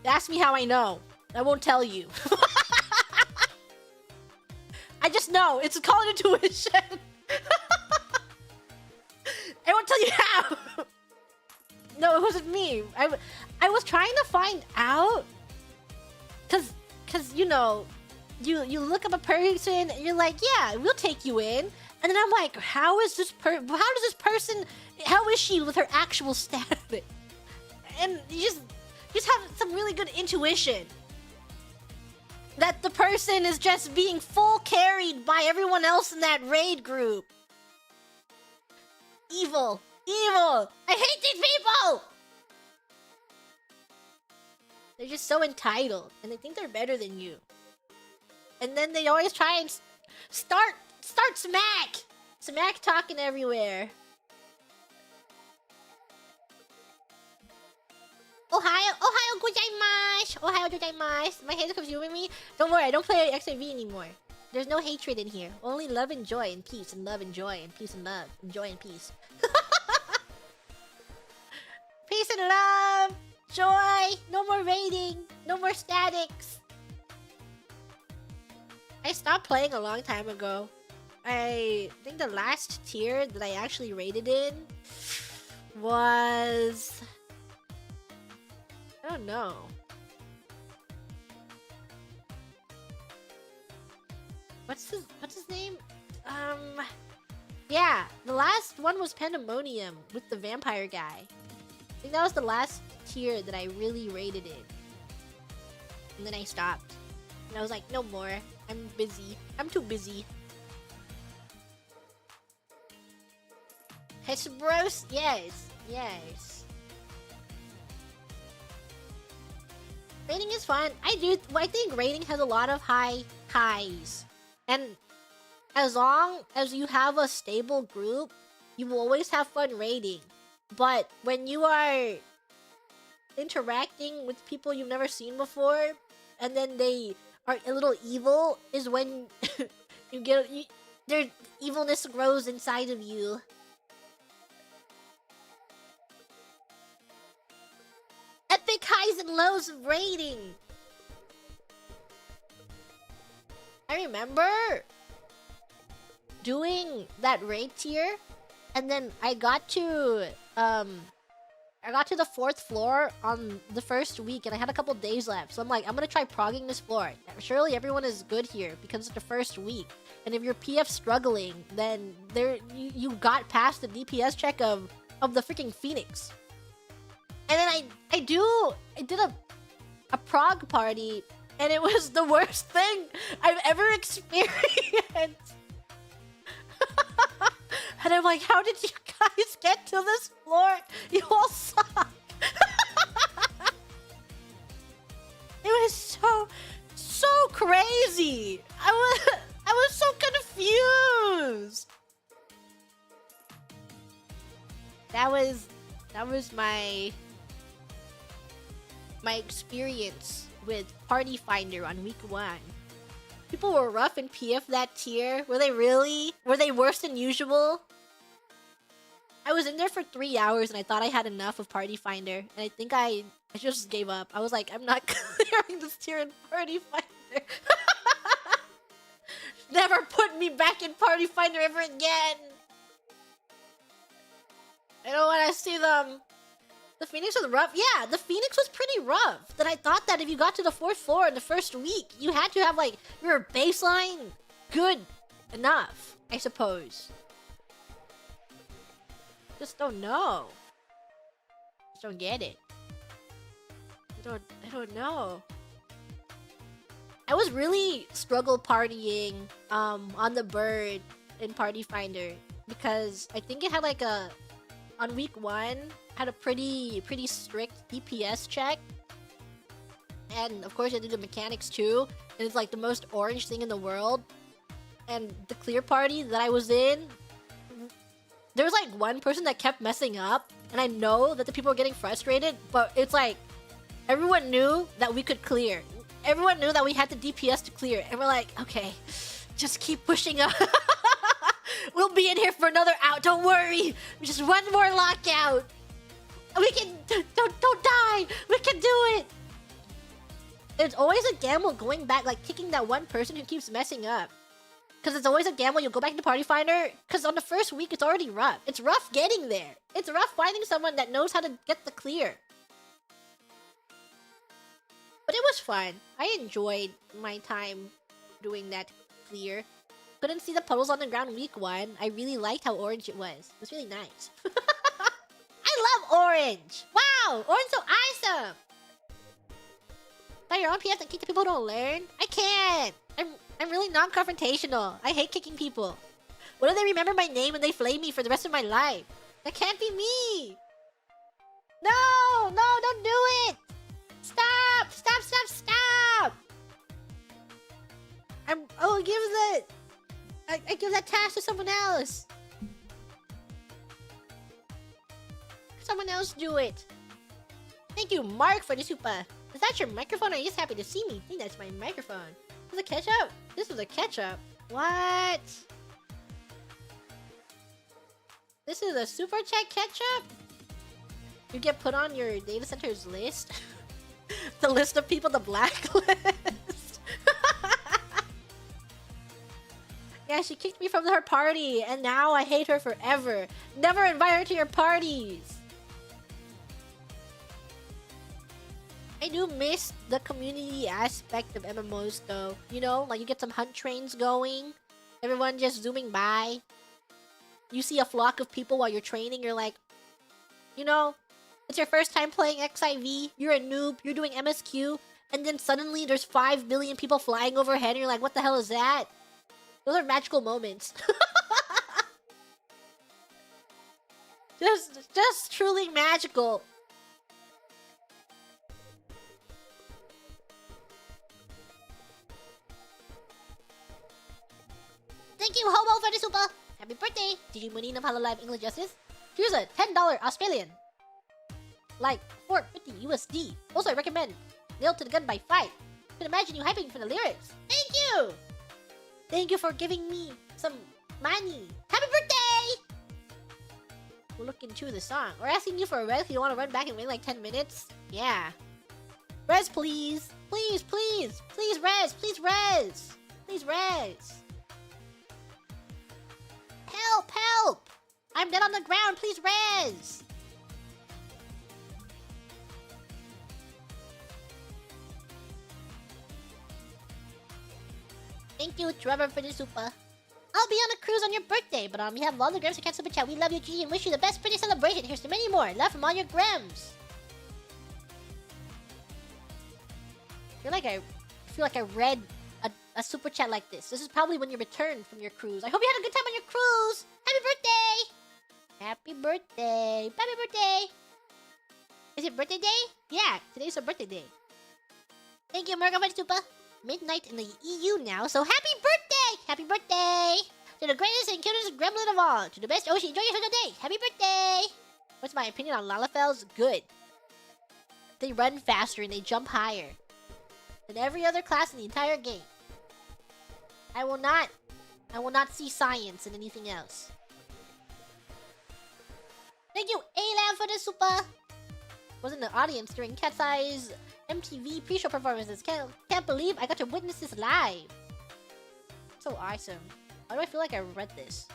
Ask me how I know. I won't tell you. I just know. It's called intuition. I won't tell you how. No, it wasn't me. I was trying to find out. Cause you know, you look up a person and you're like, yeah, we'll take you in. And then I'm like, how is this how is she with her actual status? And you just have some really good intuition that the person is just being full carried by everyone else in that raid group. Evil. I hate these people! They're just so entitled, and they think they're better than you. And then they always try and start smack talking everywhere. Ohayo gozaimasu. My hands are consuming me. Don't worry, I don't play XIV anymore. There's no hatred in here. Only love and joy and peace and love and joy and peace and love and joy and peace. Peace and love, joy. No more raiding. No more statics. I stopped playing a long time ago. I think the last tier that I actually raided in was... I don't know. What's his name? Yeah, the last one was Pandemonium with the vampire guy. I think that was the last tier that I really raided in. And then I stopped. And I was like, no more. I'm busy. I'm too busy. Hesbros? Yes. Raiding is fun. I think raiding has a lot of highs. And as long as you have a stable group, you will always have fun raiding. But when you are interacting with people you've never seen before, and then they are a little evil, is when their evilness grows inside of you. Epic highs and lows of raiding. I remember doing that raid tier, and then I got to the 4th floor on the first week, and I had a couple days left. So I'm like, I'm gonna try progging this floor. Surely everyone is good here because it's the first week. And if your PF struggling, then you got past the DPS check of the freaking Phoenix. And then I did a prog party, and it was the worst thing I've ever experienced. And I'm like, how did you guys get to this floor? You all suck. It was so crazy. I was so confused. That was my experience with Party Finder on week 1. People were rough in PF that tier. Were they really? Were they worse than usual? I was in there for 3 hours and I thought I had enough of Party Finder. And I think I I just gave up. I was like, I'm not clearing this tier in Party Finder. Never put me back in Party Finder ever again. I don't want to see them. The Phoenix was rough. Yeah, the Phoenix was pretty rough. Then I thought that if you got to the 4th floor in the first week, you had to have like your baseline good enough, I suppose. Just don't know. Just don't get it. I don't know. I was really struggle partying on the bird in Party Finder because I think it had like on week 1 had a pretty strict DPS check. And of course you had to do the mechanics too. And it's like the most orange thing in the world. And the clear party that I was in, there was like one person that kept messing up. And I know that the people were getting frustrated, but it's like everyone knew that we could clear. Everyone knew that we had the DPS to clear. And we're like, okay, just keep pushing up. We'll be in here for another hour. Don't worry. Just one more lockout. We can... Don't die. We can do it. It's always a gamble going back, like kicking that one person who keeps messing up. Because it's always a gamble. You'll go back to Party Finder. Because on the first week, it's already rough. It's rough getting there. It's rough finding someone that knows how to get the clear. But it was fun. I enjoyed my time doing that clear. Couldn't see the puddles on the ground week 1. I really liked how orange it was. It was really nice. I love orange! Wow! Orange so awesome! By your own PF and kick the people who don't learn? I can't! I'm really non-confrontational. I hate kicking people. What if they remember my name and they flame me for the rest of my life? That can't be me! No! No, don't do it! Stop! Stop, stop, stop! I give that task to someone else. Someone else do it. Thank you, Mark, for the super. Is that your microphone? Or are you just happy to see me? I think that's my microphone. This is a ketchup? This was a ketchup. What? This is a super chat ketchup? You get put on your data center's list? The list of people, the blacklist. Yeah, she kicked me from her party, and now I hate her forever. Never invite her to your parties. I do miss the community aspect of MMOs though. You know, like you get some hunt trains going, everyone just zooming by. You see a flock of people while you're training, you're like, you know, it's your first time playing XIV, you're a noob, you're doing MSQ, and then suddenly there's 5 billion people flying overhead and you're like, what the hell is that? Those are magical moments. just truly magical. Thank you, Hobo, for the super. Happy birthday. Did you Munina of Hololive English Justice? Here's a $10 Australian. Like, 450 USD. Also, I recommend Nailed to the Gun by 5. Can imagine you hyping for the lyrics. Thank you! Thank you for giving me some money. Happy birthday! We'll look into the song. We're asking you for a res if you want to run back and wait like 10 minutes. Yeah. Res, please. Please, please. Please, res. Please, res. Please, res. Help, help! I'm dead on the ground. Please, res. Thank you, Trevor, for the super. I'll be on a cruise on your birthday, but on behalf of all the Grems who can't super chat, we love you, G, and wish you the best birthday celebration. Here's to many more. Love from all your Grems. I feel like I read a super chat like this. This is probably when you returned from your cruise. I hope you had a good time on your cruise. Happy birthday! Happy birthday! Happy birthday! Is it birthday day? Yeah, today's a birthday day. Thank you, Morgan, for the super. Midnight in the EU now, so happy birthday! Happy birthday! To the greatest and cutest gremlin of all. To the best Oshi, enjoy your day. Happy birthday! What's my opinion on Lalafels? Good. They run faster and they jump higher than every other class in the entire game. I will not see science in anything else. Thank you, Alam, for the super. was in the audience during Cat's Eye's MTV pre-show performances. Can't believe I got to witness this live. So awesome. Why do I feel like I read this?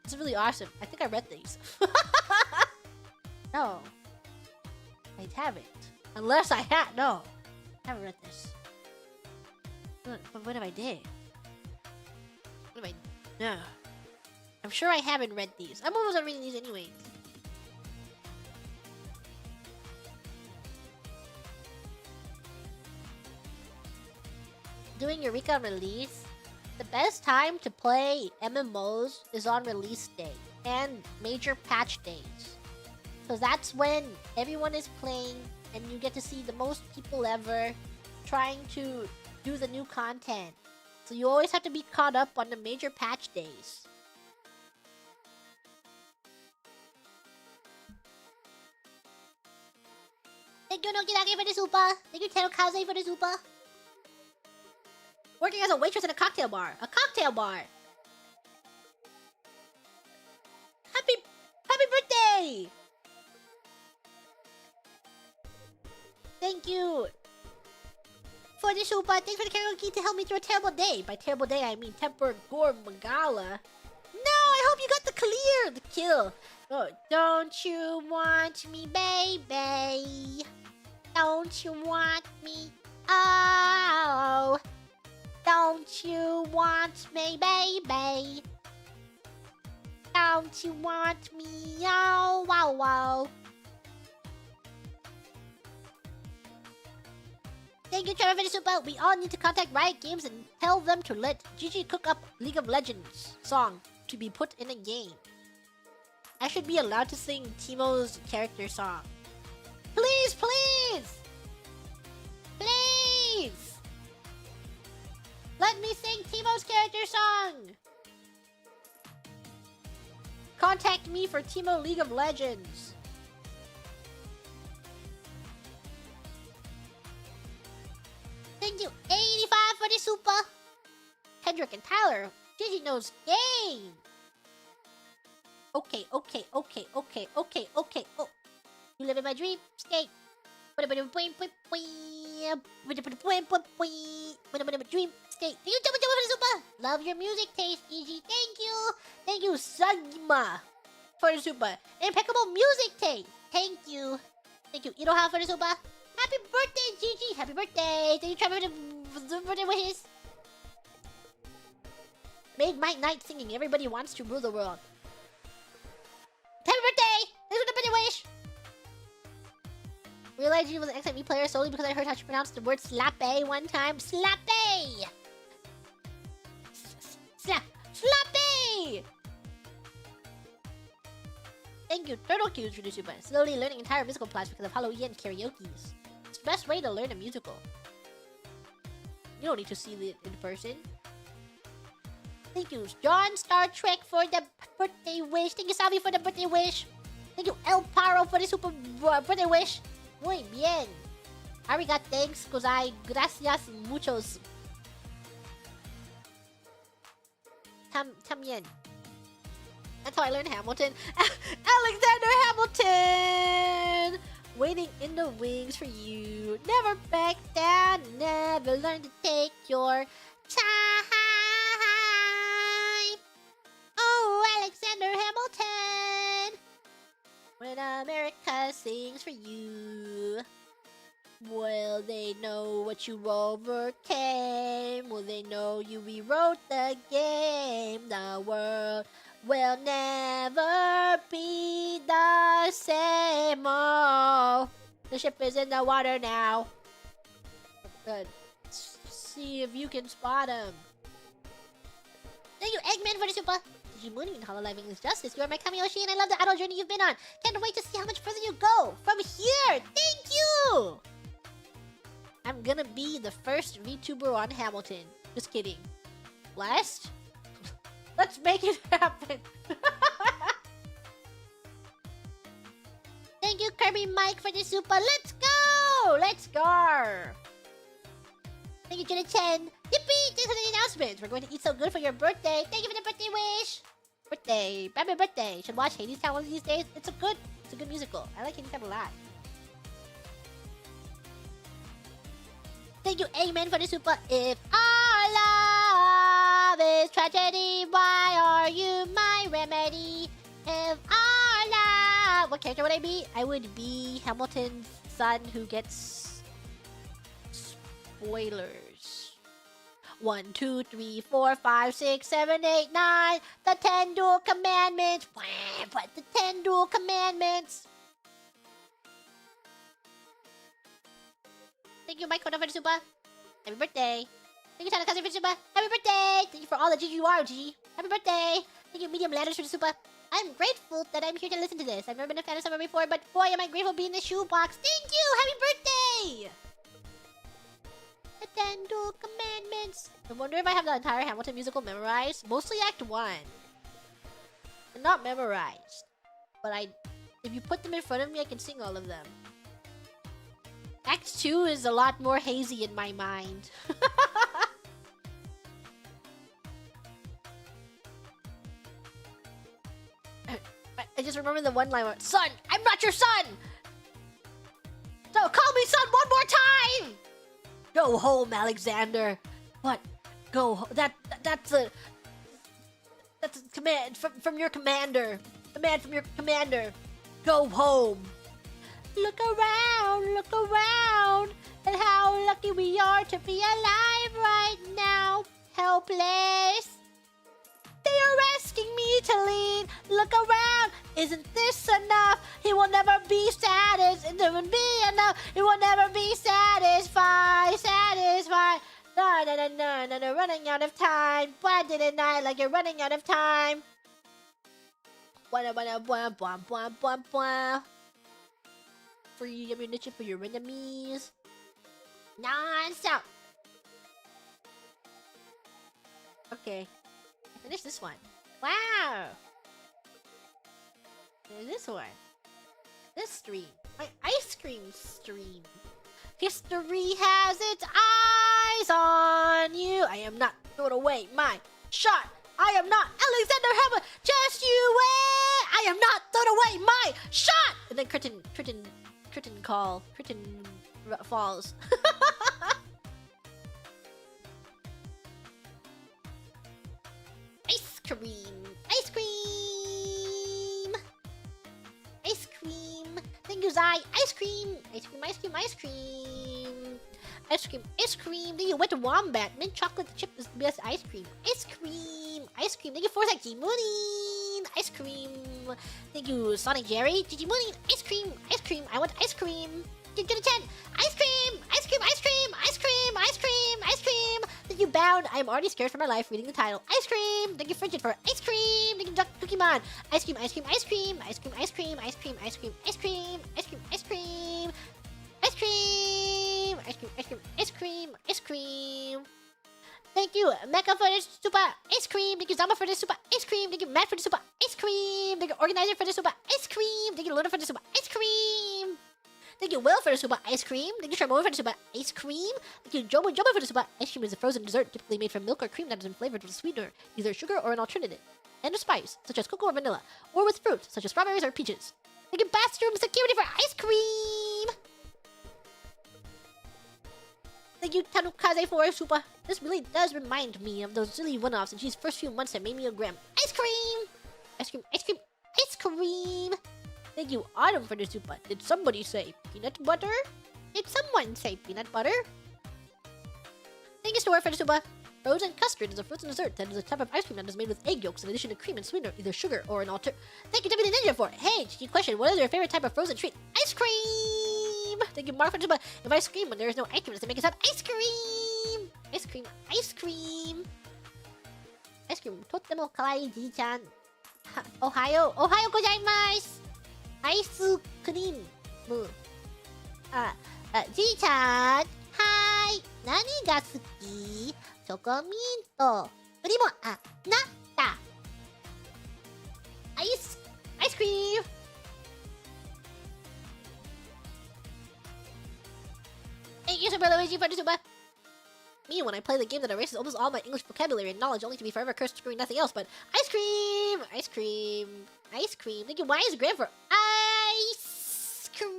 It's really awesome. I think I read these. No. I haven't. Unless I had. No. I haven't read this. But what if I did? What if I... No. I'm sure I haven't read these. I'm almost done reading these anyway. Doing Eureka release, the best time to play MMOs is on release day and major patch days. So that's when everyone is playing and you get to see the most people ever trying to do the new content. So you always have to be caught up on the major patch days. Thank you, Nokirage, for the super. Thank you, Terokaze, for the super. Working as a waitress in a cocktail bar. A cocktail bar. Happy birthday! Thank you for the super. Thanks for the karaoke to help me through a terrible day. By terrible day, I mean Temper Gore Magala. No, I hope you got the kill. Oh, don't you want me, baby? Don't you want me? Oh, don't you want me, baby? Don't you want me? Oh, wow, wow. Thank you, Trevor, for the super. We all need to contact Riot Games and tell them to let Gigi cook up League of Legends song to be put in a game. I should be allowed to sing Teemo's character song. Please, please! Please! Let me sing Teemo's character song! Contact me for Teemo League of Legends. Thank you, 85 for the super. Kendrick and Tyler, Gigi knows game. Okay. Oh, you live in my dream state. Dream state. Thank you, Jumbo for the super. Love your music taste, EG. Thank you, Sagma, for the super. Impeccable music taste. Thank you, Iroha, for the super. Happy birthday, Gigi. Happy birthday. Thank you, Trevor, for the birthday wishes. Made my night singing. Everybody wants to rule the world. Happy birthday! Thanks for the birthday wish! Realized you was an XME player solely because I heard how she pronounced the word slappe one time. Slappe! Slappe! Thank you, Turtle Cues, for the super. Slowly learning entire musical plots because of Halloween karaoke's. It's the best way to learn a musical. You don't need to see it in person. Thank you, John Star Trek, for the birthday wish. Thank you, Savi, for the birthday wish. Thank you, El Paro, for the super birthday wish. Muy bien. Arigat, thanks, Kozai. Gracias muchos. Tamien. That's how I learned Hamilton. Alexander Hamilton! Waiting in the wings for you. Never back down. Never learn to take your time. Oh, Alexander Hamilton! When America sings for you, will they know what you overcame? Will they know you rewrote the game? The world will never be the same. Oh, the ship is in the water now. Good. See if you can spot him. Thank you, Eggman, for the super. Digimooning and Hololiving is justice. You are my Kamiyoshi and I love the adult journey you've been on. Can't wait to see how much further you go from here. Thank you! I'm gonna be the first VTuber on Hamilton. Just kidding. Last? Let's make it happen. Thank you, Kirby Mike, for the super. Let's go! Let's go! Thank you, Jenna Chen. Yippee! Thanks for the announcements. We're going to eat so good for your birthday. Thank you for the birthday wish. Birthday. Happy birthday. Should watch Hadestown one of these days. It's a good musical. I like Hadestown a lot. Thank you, Amen, for the super. If our love is tragedy, why are you my remedy? If our love... What character would I be? I would be Hamilton's son who gets... spoilers. 1, 2, 3, 4, 5, 6, 7, 8, 9. The 10 dual commandments. What the 10 dual commandments? Thank you, Mike, for the super. Happy birthday. Thank you, Tanakazi, for the super. Happy birthday. Thank you for all the GG you are, GG. Happy birthday. Thank you, Medium Ladders, for the super. I'm grateful that I'm here to listen to this. I've never been a fan of summer before, but boy, am I grateful to be in the shoebox. Thank you. Happy birthday. The 10 dual commandments. I wonder if I have the entire Hamilton musical memorized. Mostly Act 1. And not memorized. But if you put them in front of me, I can sing all of them. Act 2 is a lot more hazy in my mind. I just remember the one line where, son, I'm not your son! So call me son one more time! Go home, Alexander. What? Go home. That's a command from your commander. Command from your commander. Go home. Look around, and how lucky we are to be alive right now. Helpless. They are asking me to lead. Look around. Isn't this enough? He will never be satisfied. It won't be enough. He will never be satisfied. No, running out of time. Why didn't I like you're running out of time? Free ammunition for your enemies. Non-stop. Okay. Finish this one. Wow. There's this one. This stream. My ice cream stream. History has its eyes on you. I am not throwing away my shot. I am not Alexander Hamilton. Just you wait. I am not throwing away my shot. And then curtain falls. Ice cream. Thank you, Zai. Ice cream. Thank you, Wet Wombat. Mint chocolate chip is the best ice cream. Ice cream. Thank you, Forsyth Moonin. Ice cream. Thank you, Sonic Jerry. Gigi Moonin. Ice cream. I want ice cream. Get a 10. Ice cream. Thank you, Bound. I am already scared for my life reading the title. Ice cream. Thank you, Frigid, for ice cream. Thank you, Duck Cookie Man. Ice cream. Thank you, Mecha, for the super ice cream. Thank you, Zama, for the super ice cream. Thank you, Matt, for the super ice cream. Thank you, Organizer, for the super ice cream. Thank you, Luna, for the super ice cream. Thank you, Will, for the super ice cream. Thank you, Sharmona, for the super ice cream. Thank you, Jomo, for the super ice cream is a frozen dessert typically made from milk or cream that has been flavored with a sweetener, either sugar or an alternative, and a spice, such as cocoa or vanilla, or with fruit, such as strawberries or peaches. Thank you, Bathroom Security, for ice cream. Thank you, Tanukaze, for super. This really does remind me of those silly one-offs in G's first few months that made me a gram. Ice cream. Thank you, Autumn, for the super. Did somebody say peanut butter? Did someone say peanut butter? Thank you, Store, for the super. Frozen custard is a frozen dessert that is a type of ice cream that is made with egg yolks in addition to cream and sweetener, either sugar or an alter. Thank you, WD Ninja, for Hey, Gigi question, what is your favorite type of frozen treat? Ice cream! Thank you, Mark, for the super. If I scream when there is no ice cream, does it make it sound ice cream? Ice cream. Totemo kawaii, Gigi-chan. Ohio gozaimasu. Ice cream. Gigi-chan. Hi. Nani ga suki? Chocominto. Uri mo anatta. Ice cream. Thank you, Super Luigi, for the super. Me, when I play the game that erases almost all my English vocabulary and knowledge, only to be forever cursed screwing nothing else but ice cream. Thank you, Wise Graham, for ice cream.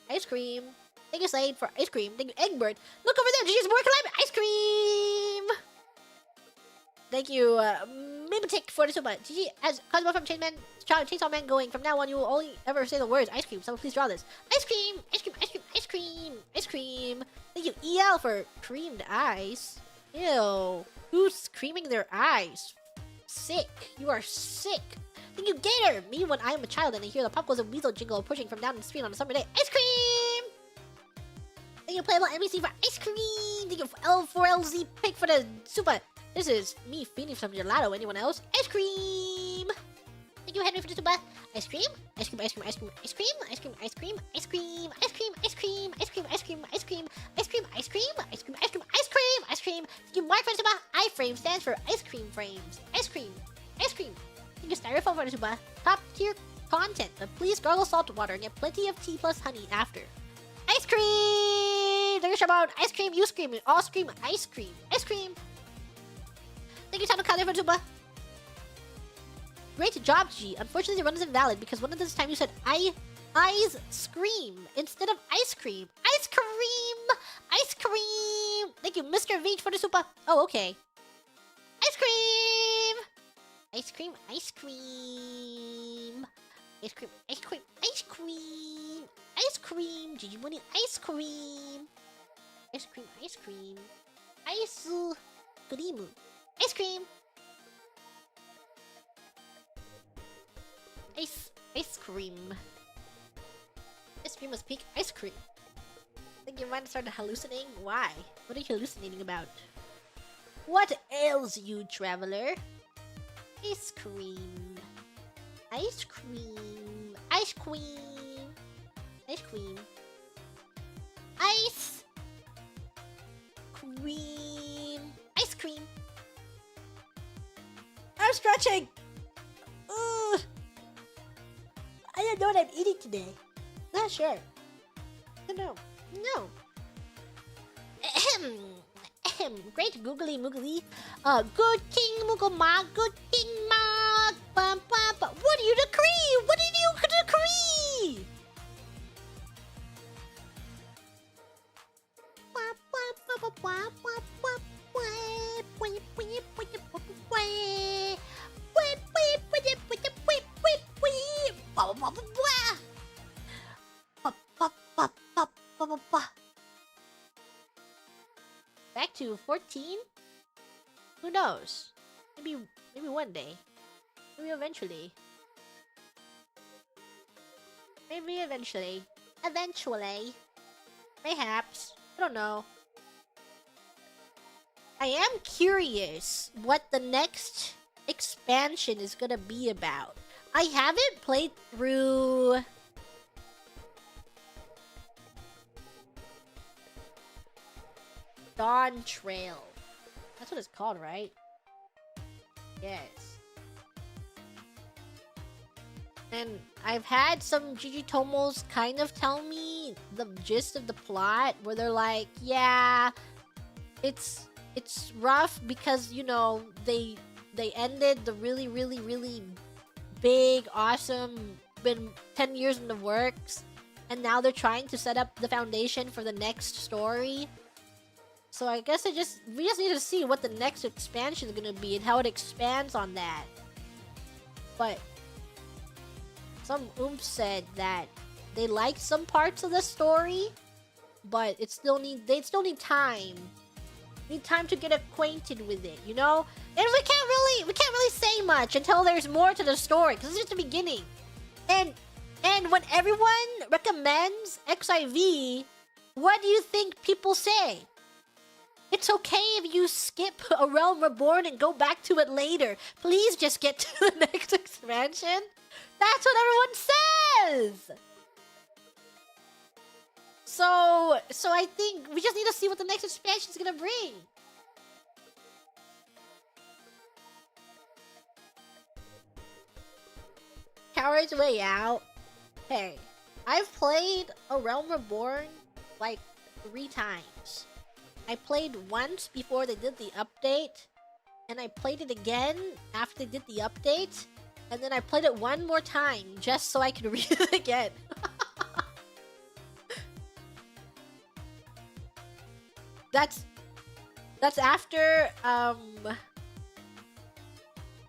ice cream. Thank you, Slade, for ice cream. Thank you, Egbert. Look over there, GG's more climb ice cream. Thank you, Mimetic, for the super. GG, as Cosmo from Chainsaw Man going. From now on, you will only ever say the words ice cream. Someone please draw this. Ice cream, ice cream, ice cream, ice cream, ice cream. Thank you, EL, for creamed ice. Ew. Who's creaming their eyes? Sick. You are sick. Thank you, Gator. Me when I am a child and I hear the Pop Goes a Weasel jingle approaching from down the street on a summer day. Ice cream! Thank you, Playable NBC, for ice cream. Thank you, L4LZ Pick, for the super. This is me feeding some gelato. Anyone else? Ice cream! Thank you, Henry, for the super. Ice cream? Ice cream, ice cream, ice cream, ice cream, ice cream, ice cream, ice cream, ice cream, ice cream, ice cream, ice cream, ice cream, ice cream, ice cream, ice cream, ice cream, ice cream, ice cream. Thank you, Mark, for the super. iFrame stands for ice cream frames. Ice cream, ice cream. Thank you, Styrofoam, for the super. Top tier content, but please gargle salt water and get plenty of tea plus honey after. Ice cream! Thank you, Shabon. Ice cream, you scream, we all scream ice cream. Ice cream. Thank you, Tanokade, for the super. Great job, G. Unfortunately, the run is invalid because one of this time you said eyes scream instead of ice cream. Ice cream! Ice cream! Thank you, Mr. Veach, for the super. Oh, okay. Ice cream! Ice cream, ice cream. Ice cream, ice cream, ice cream. Ice cream. Gigi wanting ice cream. Ice cream, ice cream. Ice cream. Ice cream. Ice cream. Ice cream must peak ice cream. I think your mind started hallucinating. Why? What are you hallucinating about? What ails you, traveler? Ice cream. Ice cream. Ice cream. Ice cream. Ice cream. Ice cream. I'm stretching. Ugh. I don't know what I'm eating today. Not sure. I don't know. No. Ahem. Ahem. Great googly moogly. Good King Moogama. Good King Mog. Bum, bum, bum. What do you decree? What did you decree? Back to 14? Who knows? Maybe one day. Maybe eventually. Maybe eventually. Eventually. Perhaps. I don't know. I am curious what the next expansion is gonna be about. I haven't played through Dawn Trail. That's what it's called, right? Yes. And I've had some Gigi Tomos kind of tell me the gist of the plot, where they're like, yeah, it's rough because, you know, they ended the really big, awesome, been 10 years in the works, and now they're trying to set up the foundation for the next story. So I guess we just need to see what the next expansion is gonna be and how it expands on that. But some oomph said that they liked some parts of the story, but they still need time. Need time to get acquainted with it, you know? And we can't really say much until there's more to the story, because it's just the beginning. And when everyone recommends XIV, what do you think people say? It's okay if you skip A Realm Reborn and go back to it later. Please just get to the next expansion. That's what everyone says. So I think we just need to see what the next expansion is gonna bring. Coward's Way Out. Hey, I've played A Realm Reborn like 3 times. I played once before they did the update, and I played it again after they did the update, and then I played it one more time just so I could read it again. that's after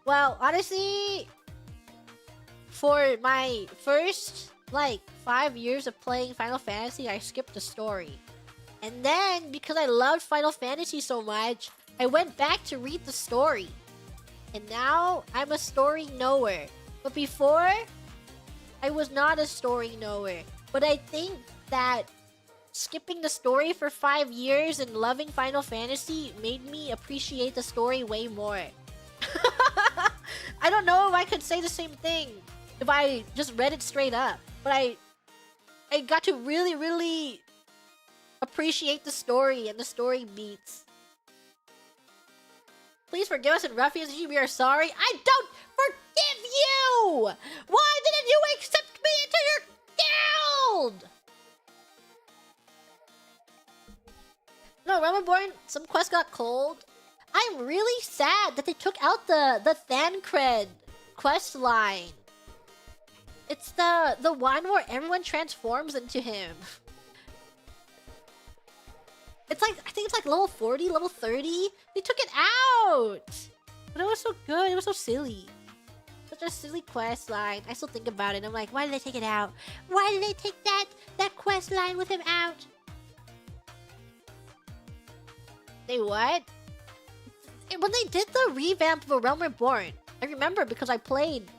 well, honestly, for my first like 5 years of playing Final Fantasy, I skipped the story. And then because I loved Final Fantasy so much, I went back to read the story. And now I'm a story knower. But before, I was not a story knower. But I think that skipping the story for 5 years and loving Final Fantasy made me appreciate the story way more. I don't know if I could say the same thing if I just read it straight up. But I got to really, really appreciate the story and the story beats. Please forgive us and ruffians, we are sorry. I don't forgive you! Why didn't you accept me into your guild? No, Remoborn, some quests got cold. I'm really sad that they took out the Thancred quest line. It's the one where everyone transforms into him. It's like, I think it's like level 40, level 30. They took it out! But it was so good, it was so silly. Such a silly quest line. I still think about it. I'm like, why did they take it out? Why did they take that quest line with him out? They what? When they did the revamp of A Realm Reborn, I remember because I played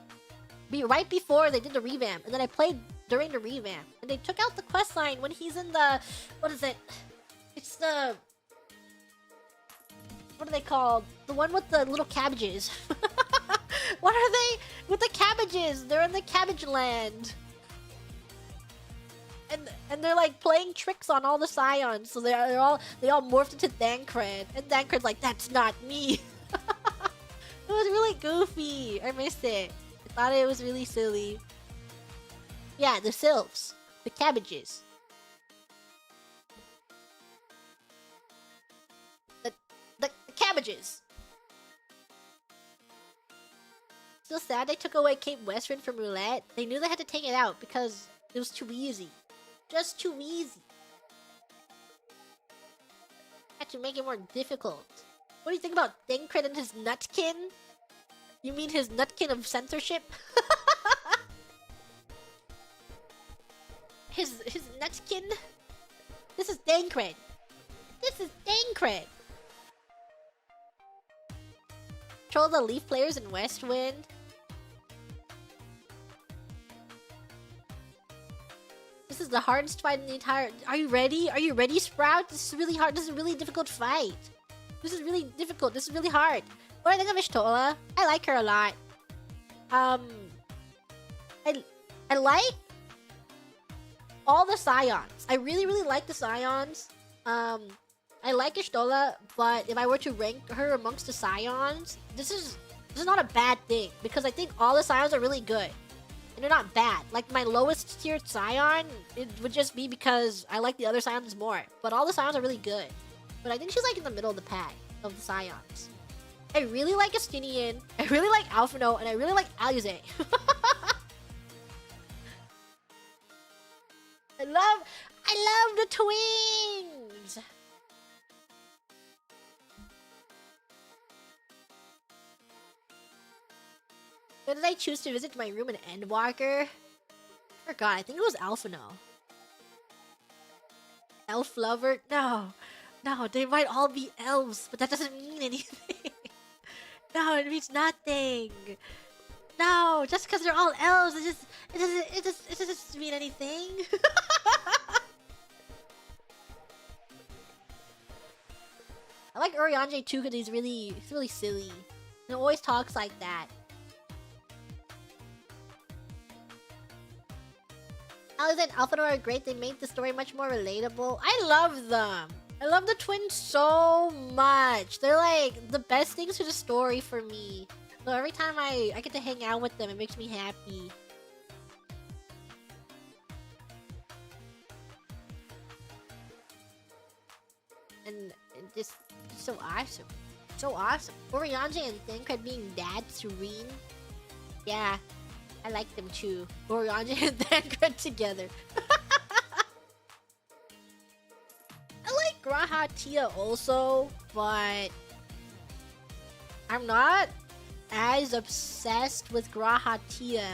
right before they did the revamp, and then I played during the revamp, and they took out the quest line when he's in the, what is it? It's the, what are they called? The one with the little cabbages. What are they? With the cabbages. They're in the cabbage land. And they're like playing tricks on all the scions, so they all morphed into Thancred, and Thancred's like, that's not me. It was really goofy. I missed it. I thought it was really silly. Yeah, the sylphs, the cabbages. The cabbages. Still sad they took away Cape Western from Roulette. They knew they had to take it out because it was too easy. Just too easy. Had to make it more difficult. What do you think about Thancred and his nutkin? You mean his nutkin of censorship? his nutkin? This is Thancred. This is Thancred. Control the Leaf players in Westwind. This is the hardest fight in the entire... Are you ready? Are you ready, Sprout? This is really hard. This is a really difficult fight. This is really difficult. This is really hard. What do I think of Ishtola? I like her a lot. I like all the scions. I really, really like the scions. I like Ishtola, but if I were to rank her amongst the scions, this is not a bad thing, because I think all the scions are really good. And they're not bad. Like, my lowest tiered scion, it would just be because I like the other scions more. But all the scions are really good. But I think she's like in the middle of the pack of the scions. I really like Estinian, I really like Alphino, and I really like Alize. I love the twins! When did I choose to visit my room in Endwalker? I forgot, I think it was Alphino. Elf lover? No, they might all be elves, but that doesn't mean anything. No, it means nothing. No, just because they're all elves, it doesn't mean anything. I like Urianger too because he's really silly. He always talks like that. Alice and Alphino are great. They make the story much more relatable. I love them. I love the twins so much. They're like the best things to the story for me. So every time I get to hang out with them, it makes me happy. And just so awesome. So awesome. Urianger and Thancred being dads to Reen. Yeah, I like them too. Urianger and Thancred together. I like Graha Tia also, but I'm not as obsessed with Graha Tia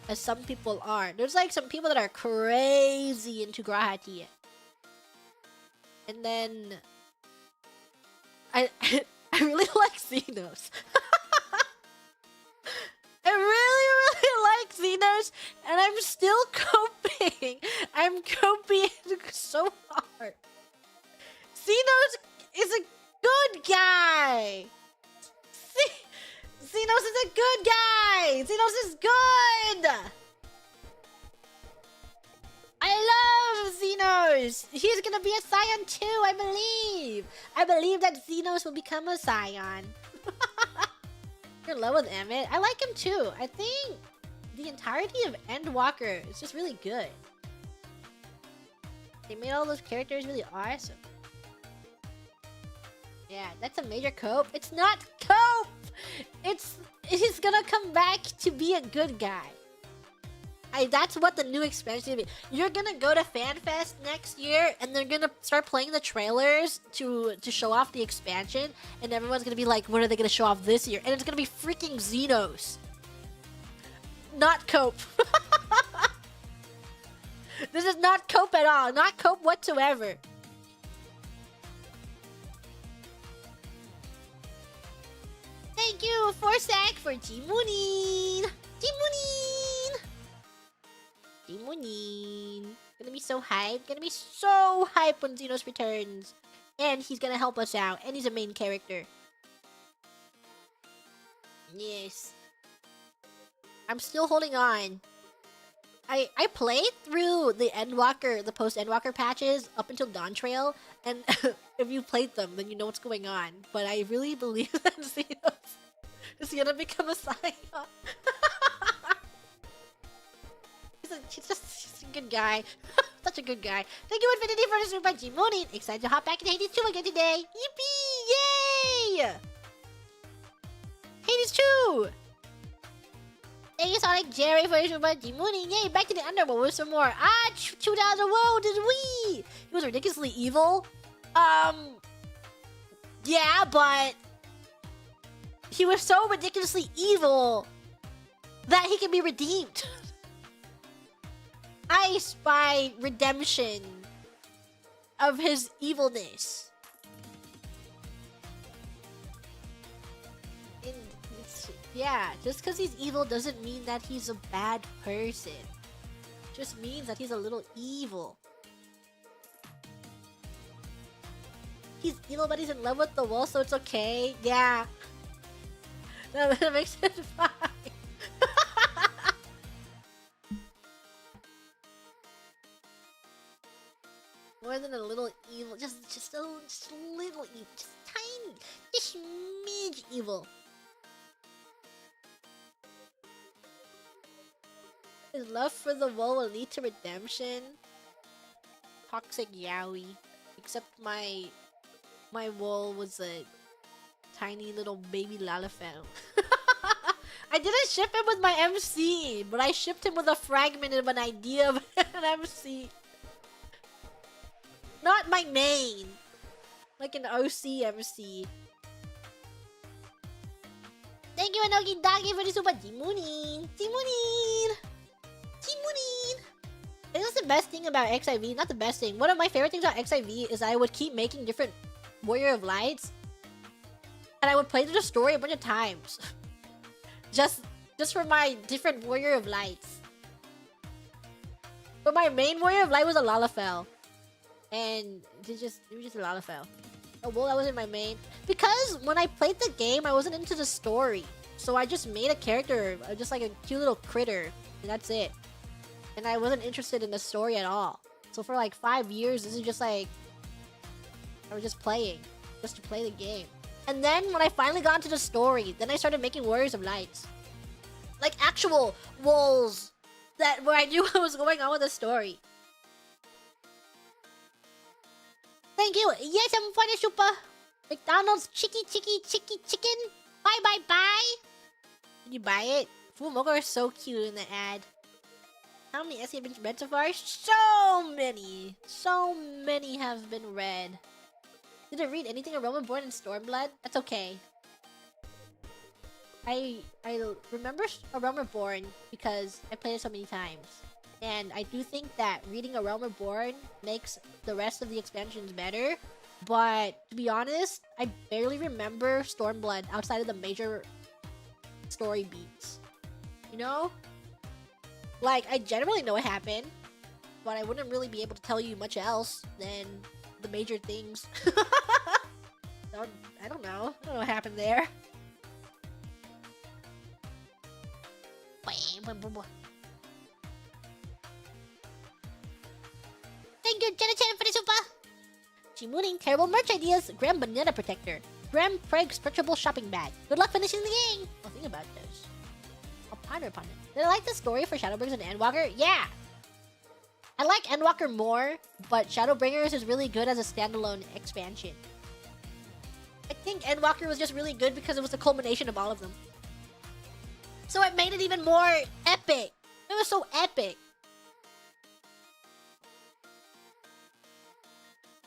as some people are. There's like some people that are crazy into Graha Tia. And then I I really like Xenos. I really like Xenos, and I'm still coping. I'm coping so hard. Xenos is a good guy. Xenos is a good guy. Xenos is good. I love Xenos. He's gonna be a Scion too, I believe. I believe that Xenos will become a Scion. You're in love with Emmett? I like him too. I think the entirety of Endwalker is just really good. They made all those characters really awesome. Yeah, that's a major cope. It's not cope! He's gonna come back to be a good guy. That's what the new expansion is gonna be. You're gonna go to FanFest next year, and they're gonna start playing the trailers to show off the expansion, and everyone's gonna be like, what are they gonna show off this year? And it's gonna be freaking Xenos. Not cope. This is not cope at all. Not cope whatsoever. Thank you, Forsac, for Jimunin! Jimunin! Jimunin! Gonna be so hyped. Gonna be so hyped when Xenos returns. And he's gonna help us out. And he's a main character. Yes. I'm still holding on. I played through the Endwalker, the post-Endwalker patches up until Dawn Trail, and if you played them, then you know what's going on. But I really believe that Xenos is gonna become a Scion. He's a good guy. Such a good guy. Thank you, Infinity, for the super G-Mooning. Excited to hop back into Hades 2 again today. Yippee! Yay! Hades 2! Thank you, Sonic Jerry, for the super G-Mooning. Yay, back to the underworld with some more. 2,000 whoa, did we? He was ridiculously evil. Yeah, but he was so ridiculously evil that he can be redeemed. I spy redemption of his evilness. Yeah, just because he's evil doesn't mean that he's a bad person. Just means that he's a little evil. He's evil, but he's in love with the wolf, so it's okay. Yeah. That makes it fine. More than a little evil, just a little evil, just tiny, just smidge evil. His love for the wool will lead to redemption. Toxic yaoi. Except my wool was a tiny little baby Lalafell. I didn't ship him with my MC, but I shipped him with a fragment of an idea of an MC. Not my main. Like an OC MC. Thank you, Anoki Dagi, for the super Jimunin. Jimunin! Jimunin! It was the best thing about XIV. Not the best thing. One of my favorite things about XIV is I would keep making different Warrior of Lights. And I would play through the story a bunch of times. just for my different Warrior of Lights. But my main Warrior of Light was a Lalafell. And it was just a Lalafell. Oh, well, that wasn't my main. Because when I played the game, I wasn't into the story. So I just made a character, just like a cute little critter. And that's it. And I wasn't interested in the story at all. So for like 5 years, this is just like... I was just playing. Just to play the game. And then when I finally got into the story, then I started making Warriors of Lights. Like actual walls. Where I knew what was going on with the story. Thank you. Yes, I'm for the super. McDonald's chicken. Bye. Did you buy it? Full Mocha is so cute in the ad. How many SE have been read so far? So many. So many have been read. didn't read anything of Realm Reborn and Stormblood. That's okay. I remember A Realm Reborn because I played it so many times. And I do think that reading A Realm Reborn makes the rest of the expansions better. But to be honest, I barely remember Stormblood outside of the major story beats. You know? Like, I generally know what happened, but I wouldn't really be able to tell you much else than the major things. I don't know. I don't know what happened there. Thank you, Jenna-chan, for the super! Chimuning terrible merch ideas. Graham Banana Protector. Graham Craig Stretchable Shopping Bag. Good luck finishing the game! I'll think about those. I'll ponder upon it. Did I like the story for Shadowbringers and Endwalker? Yeah! I like Endwalker more, but Shadowbringers is really good as a standalone expansion. I think Endwalker was just really good because it was the culmination of all of them. So it made it even more epic. It was so epic.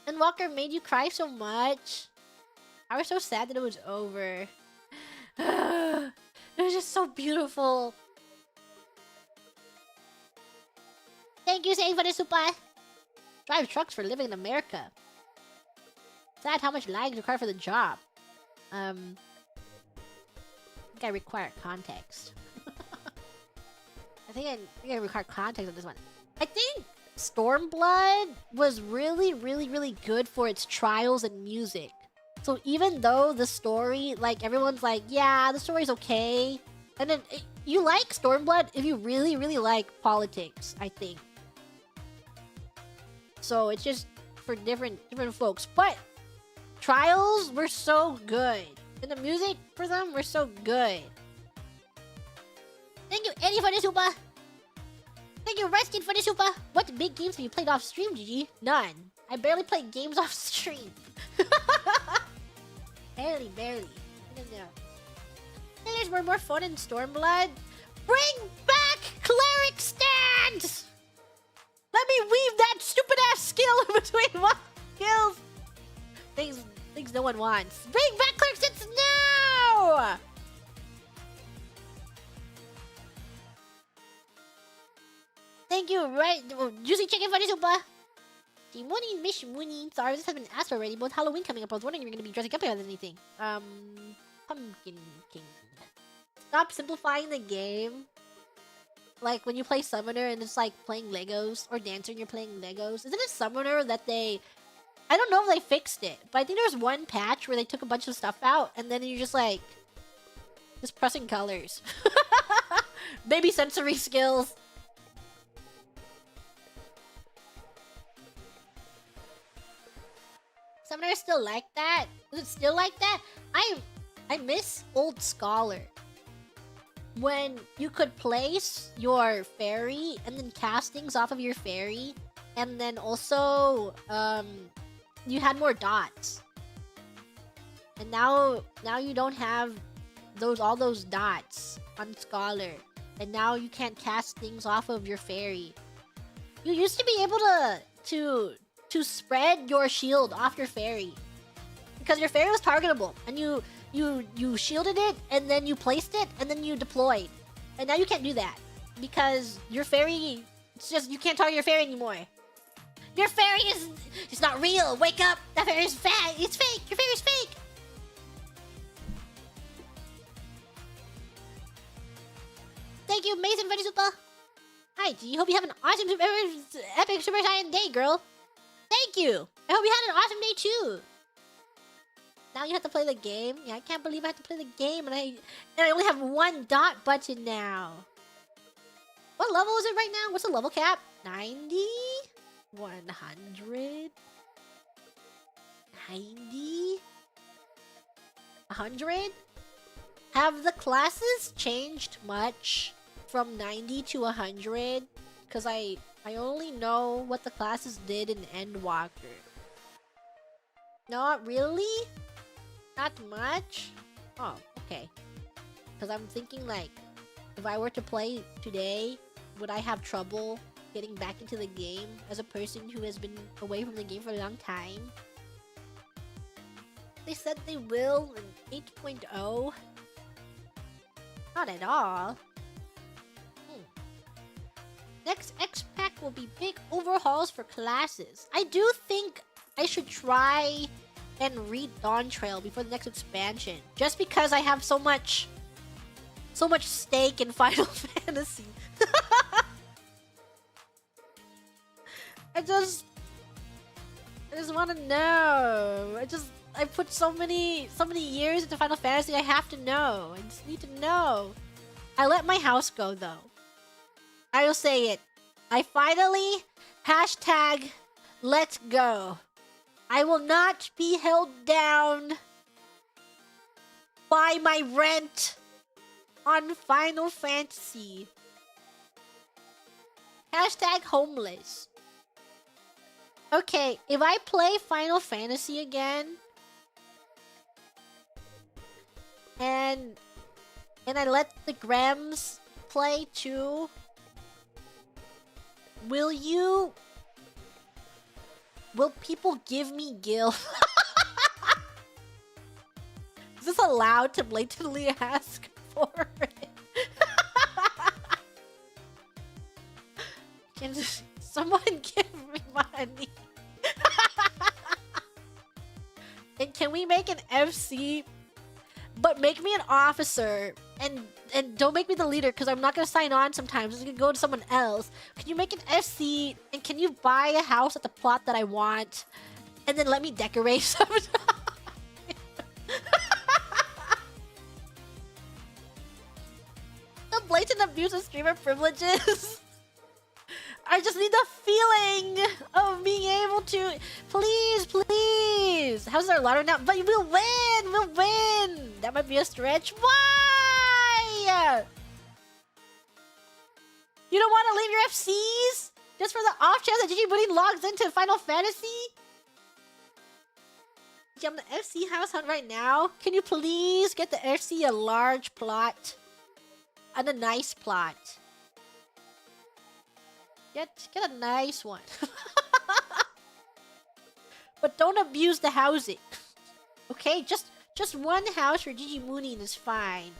Endwalker made you cry so much. I was so sad that it was over. It was just so beautiful. Thank you, Saying, for the super. Drive trucks for living in America. Sad how much lag is required for the job. I think I require context. I think I require context on this one. I think Stormblood was really good for its trials and music. So even though the story, like, everyone's like, yeah, the story's okay. And then you like Stormblood if you really like politics, I think. So it's just for different folks. But trials were so good. And the music for them were so good. Thank you, Eddie, for the super. Thank you, Reskin, for the super. What big games have you played off stream, GG? None. I barely play games off stream. barely. I don't know. There's more fun in Stormblood. Bring back Cleric Stands! Let me weave that stupid ass skill in between one skills. Things no one wants. Bring back Cleric Stands now! Thank you, right? Juicy Chicken for the super. The morning, Miss Mooney. Sorry, this has been asked already, but Halloween coming up. I was wondering if you're gonna be dressing up as anything. Pumpkin King. Stop simplifying the game. Like when you play Summoner and it's like playing Legos, or Dancer and you're playing Legos. Isn't it Summoner that they... I don't know if they fixed it, but I think there was one patch where they took a bunch of stuff out and then you're just like... just pressing colors. Baby sensory skills. Summoner is still like that? Is it still like that? I miss Old Scholar. When you could place your fairy and then cast things off of your fairy, and then also you had more dots. And now you don't have all those dots on Scholar, and now you can't cast things off of your fairy. You used to be able to spread your shield off your fairy because your fairy was targetable, and you shielded it, and then you placed it, and then you deployed. And now you can't do that because your fairy, it's just, you can't target your fairy anymore. Your fairy it's not real. Wake up! That fairy is fake. It's fake. Your fairy's fake. Thank you, Mason, for the super. Hi, G. Hope you have an awesome epic Super Saiyan day, girl. Thank you. I hope you had an awesome day too. Now you have to play the game. Yeah, I can't believe I have to play the game, and I only have one dot button now. What level is it right now? What's the level cap? 90? 100? 90? 100? Have the classes changed much from 90 to 100? Because I only know what the classes did in Endwalker. Not really? Not much? Oh, okay. Because I'm thinking, like, if I were to play today, would I have trouble getting back into the game as a person who has been away from the game for a long time? they said they will in 8.0. Not at all. Next X Pack will be big overhauls for classes. I do think I should try and read Dawn Trail before the next expansion, just because I have so much stake in Final Fantasy. I just want to know. I put so many years into Final Fantasy. I have to know. I just need to know. I let my house go though. I will say it. I finally hashtag let go. I will not be held down by my rent on Final Fantasy. Hashtag homeless. Okay, if I play Final Fantasy again and I let the Grems play too, will people give me gil? Is this allowed to blatantly ask for it? Can someone give me money? And can we make an FC? But make me an officer and don't make me the leader because I'm not gonna sign on sometimes. It's gonna go to someone else. Can you make an FC and can you buy a house at the plot that I want and then let me decorate sometimes? The blatant abuse of streamer privileges. I just need the feeling of being able to. Please, please. How's our lottery now? But we'll win. We'll win. That might be a stretch. Why? You don't want to leave your FCs just for the off chance that GG Booty logs into Final Fantasy? I'm the FC house hunt right now. Can you please get the FC a large plot and a nice plot? Get a nice one. But don't abuse the housing. Okay, just one house for Gigi Moonin is fine.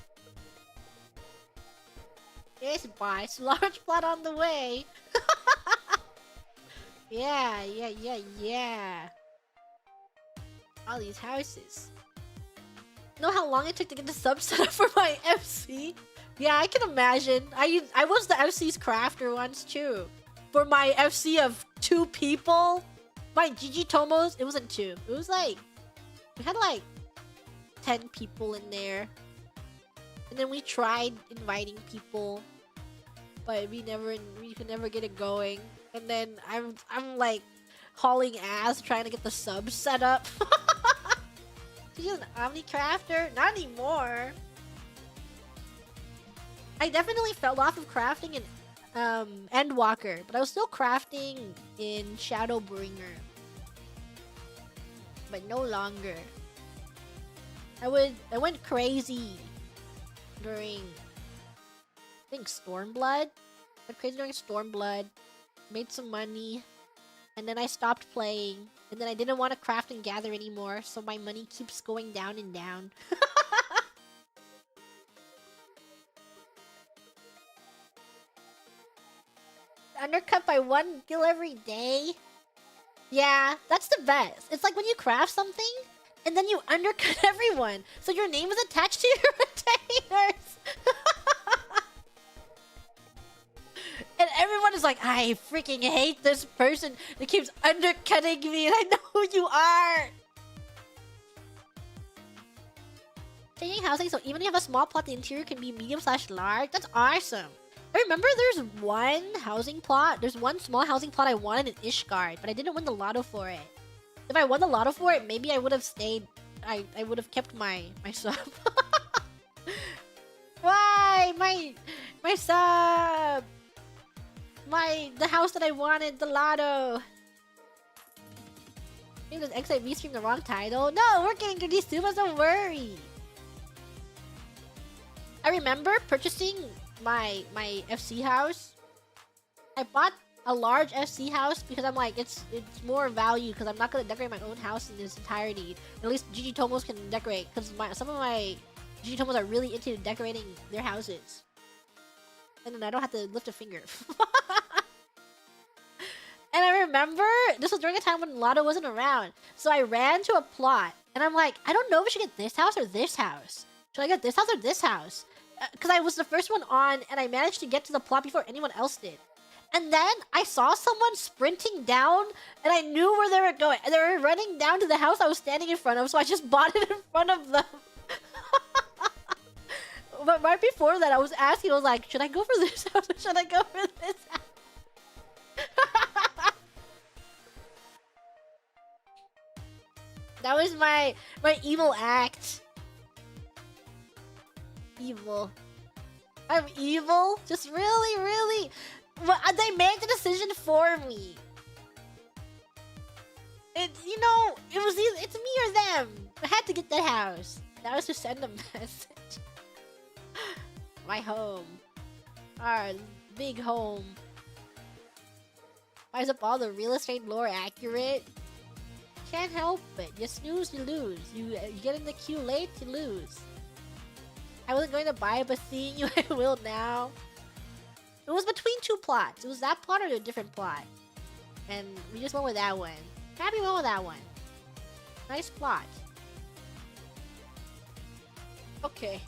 Yes, boss. Large plot on the way. Yeah. All these houses. Know how long it took to get the sub set up for my FC? Yeah, I can imagine. I was the FC's crafter once too. For my FC of 2 people. My GG Tomos, it wasn't 2. It was like, we had like 10 people in there. And then we tried inviting people. But we could never get it going. And then I'm like hauling ass trying to get the subs set up. She's an Omni Crafter? Not anymore. I definitely fell off of crafting in Endwalker, but I was still crafting in Shadowbringer. But no longer. I went crazy during, I think, Stormblood. Went crazy during Stormblood. Made some money. And then I stopped playing. And then I didn't want to craft and gather anymore, so my money keeps going down and down. Undercut by 1 gil every day? Yeah, that's the best. It's like when you craft something, and then you undercut everyone, so your name is attached to your retainers. And everyone is like, I freaking hate this person that keeps undercutting me, and I know who you are. Changing housing, so even if you have a small plot, the interior can be medium/large. That's awesome. I remember there's one housing plot. There's one small housing plot I wanted in Ishgard, but I didn't win the lotto for it. If I won the lotto for it, maybe I would have stayed. I would have kept my sub. Why? My sub! The house that I wanted, the lotto! Maybe this XIV stream the wrong title? No, we're getting through these tubas, don't worry! I remember purchasing my FC house. I bought a large FC house because I'm like it's more value because I'm not gonna decorate my own house in its entirety. At least Gigi Tomos can decorate because some of my Gigi Tomos are really into decorating their houses, and then I don't have to lift a finger. And I remember this was during a time when Lotto wasn't around, so I ran to a plot and I'm like, I don't know if I should get this house or this house. Should I get this house or this house? Because I was the first one on and I managed to get to the plot before anyone else did. And then I saw someone sprinting down and I knew where they were going. And they were running down to the house I was standing in front of, so I just bought it in front of them. But right before that, I was asking, I was like, should I go for this house or should I go for this house? That was my evil act. Evil. I'm evil? Just really? Well, they made the decision for me. It's me or them. I had to get the house. That was to send a message. My home. Our big home. Why is up all the real estate lore accurate? Can't help it. You snooze, you lose. You get in the queue late, you lose. I wasn't going to buy it, but seeing you, I will now. It was between two plots. It was that plot or a different plot. And we just went with that one. Happy went with that one. Nice plot. Okay.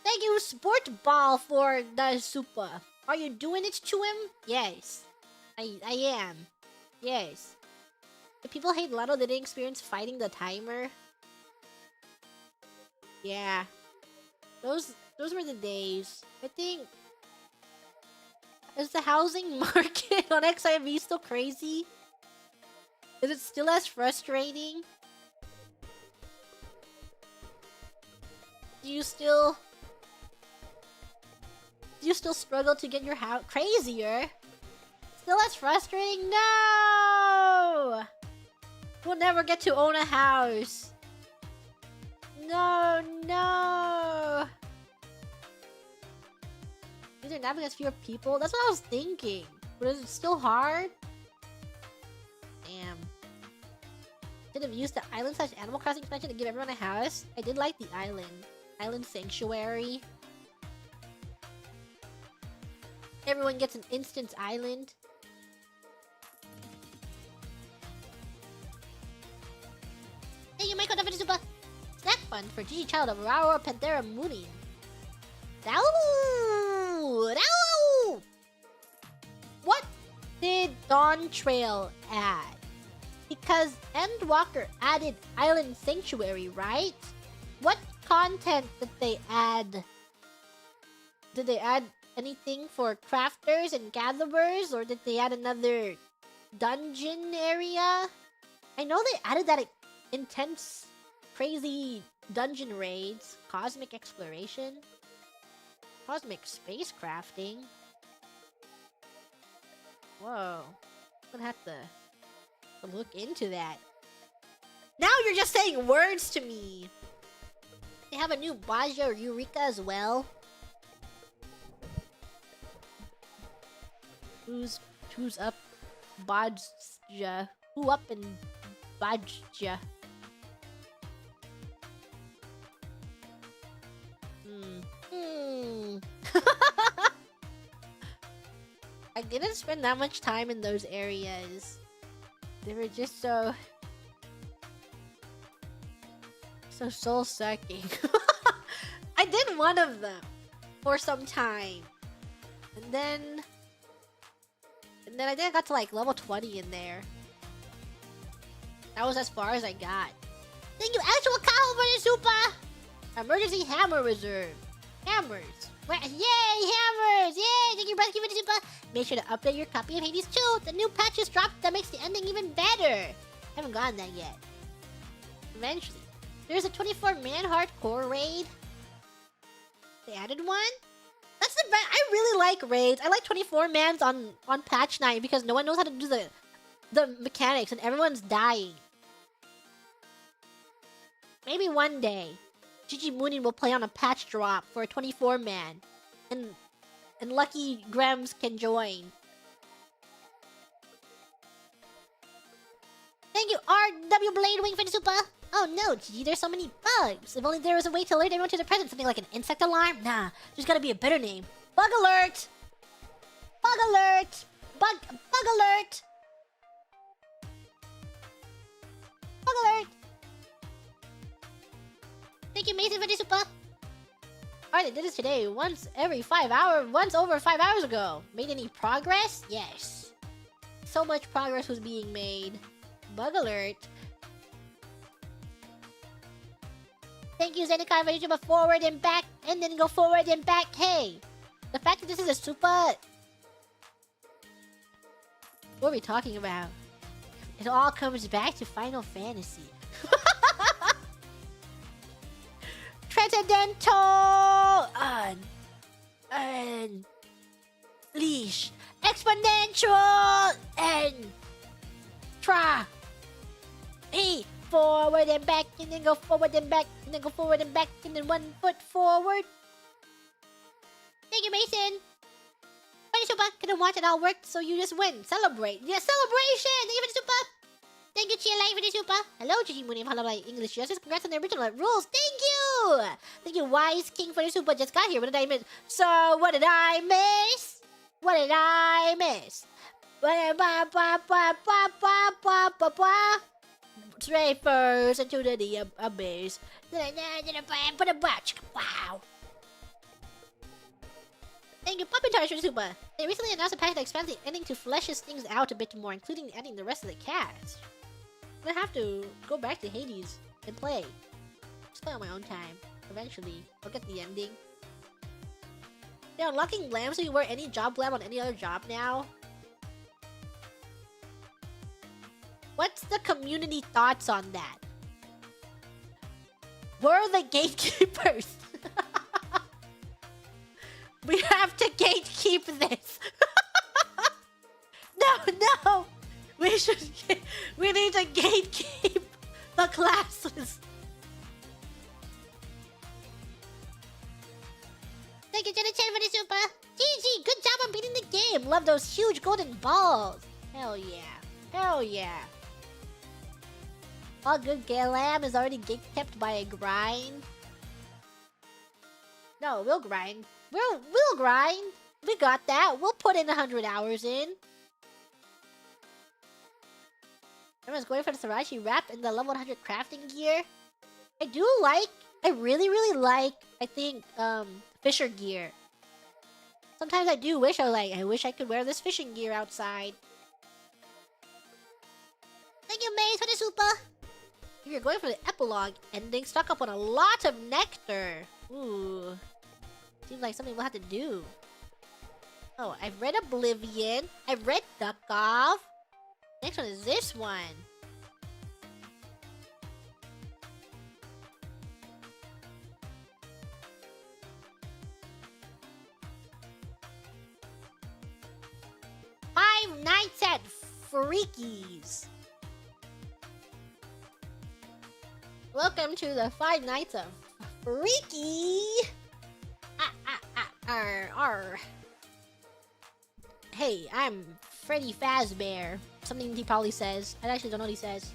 Thank you, Sport Ball, for the super. Are you doing it to him? Yes. I am. Yes. If people hate Lotto, they didn't experience fighting the timer. Yeah. Those were the days. I think... Is the housing market on XIV still crazy? Is it still as frustrating? Do you still struggle to get your house crazier? Still as frustrating? No! We'll never get to own a house. No! Is there not because fewer people? That's what I was thinking. But is it still hard? Damn. Should have used the island/Animal Crossing expansion to give everyone a house. I did like the island. Island Sanctuary. Everyone gets an instance island. Thank you, Michael David Super. Snack fund for Gigi Child of Aurora Panthera Mooning. What did Dawn Trail add? Because Endwalker added Island Sanctuary, right? What content did they add? Did they add anything for crafters and gatherers? Or did they add another dungeon area? I know they added that intense, crazy dungeon raids. Cosmic exploration. Cosmic space crafting. Whoa. I'm gonna have to look into that. Now you're just saying words to me. They have a new Baja or Eureka as well. Who's up? Bajja. Who up in Bajja? I didn't spend that much time in those areas. They were just so soul-sucking. I did one of them for some time. And then I think I got to like level 20 in there. That was as far as I got. Thank you, actual cow for the super! Emergency hammer reserve. Hammers. Yay, hammers! Yay! Thank you, Brusky, for the super. Make sure to update your copy of Hades 2. The new patch is dropped that makes the ending even better. Haven't gotten that yet. Eventually. There's a 24-man hardcore raid. They added one? That's the best. I really like raids. I like 24-mans on patch night because no one knows how to do the mechanics and everyone's dying. Maybe one day, Gigi Moonin will play on a patch drop for a 24-man. And Lucky Grems can join. RW Blade Wing for the super. Oh no, gee, there's so many bugs. If only there was a way to alert everyone to the present. Something like an insect alarm? Nah, there's gotta be a better name. Bug alert! Bug alert! Bug alert! Bug alert! Thank you, Mason, for the super. Alright, they did this today. Once over 5 hours ago. Made any progress? Yes. So much progress was being made. Bug alert. Thank you, Zenikai, for YouTube forward and back, and then go forward and back. Hey, the fact that this is a super... What are we talking about? It all comes back to Final Fantasy. Transcendental! Leash. Exponential! And... Forward and back, and then go forward and back, and then go forward and back, and then 1 foot forward. Thank you, Mason. Funny super, couldn't watch it all work, so you just win. Celebrate. Yeah, celebration! Thank you for the super. Thank you, Chia Light, for the super. Hello, Jijimuni of Hololive English Justice. Congrats on the original rules. Thank you! Thank you, Wise King, for the super. Just got here. What did I miss? So, what did I miss? What did I miss? Straight first into the abyss. Wow. Thank you, Puppy Tarsh, for the super. They recently announced a patch that expands the ending to fleshes things out a bit more, including adding the rest of the cast. I'm gonna have to go back to Hades and play. Just play on my own time. Eventually, I'll get the ending. They're unlocking glam so you wear any job glam on any other job now. What's the community thoughts on that? We're the gatekeepers. We have to gatekeep this. No. We need to gatekeep the classes. Thank you, Jenna Chen, for the super. GG, good job on beating the game. Love those huge golden balls. Hell yeah. Hell yeah. All good glam is already kept by a grind. No, we'll grind. We'll grind. We got that. We'll put in 100 hours in. Everyone's going for the Sarashi wrap and the level 100 crafting gear. I really like, I think, fisher gear. Sometimes I do wish I wish I could wear this fishing gear outside. Thank you, Maze, for the super. If you're going for the epilogue ending, stock up on a lot of nectar. Ooh. Seems like something we'll have to do. Oh, I've read Oblivion. I've read Duck Off. Next one is this one. Five Nights at Freaky's. Welcome to the 5 Nights of Freaky! Hey, I'm Freddy Fazbear. Something he probably says. I actually don't know what he says.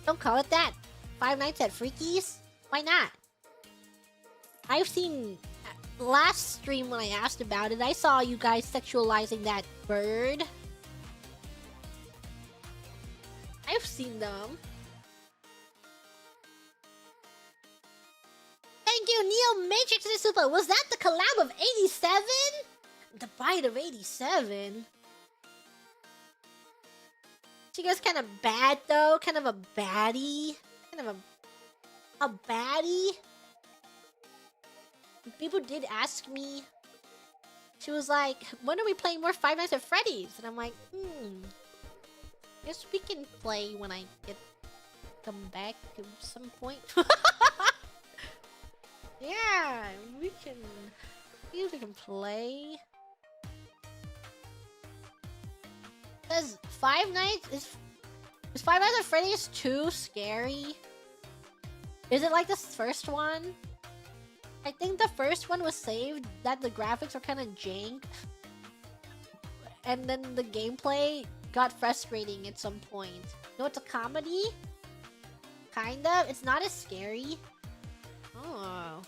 Don't call it that. 5 Nights at Freaky's? Why not? I've seen... Last stream when I asked about it, I saw you guys sexualizing that bird. I've seen them. Thank you, Neo Matrix to the super. Was that the collab of 87? The bite of 87? She gets kind of bad though, kind of a baddie. Kind of a baddie. People did ask me. She was like, when are we playing more Five Nights at Freddy's? And I'm like, guess we can play when I come back at some point. Yeah, we can play. Does Five Nights is Five Nights at Freddy's too scary? Is it like the first one? I think the first one was saved that the graphics are kind of jank. and then the gameplay got frustrating at some point. No, it's a comedy? Kind of. It's not as scary. Oh.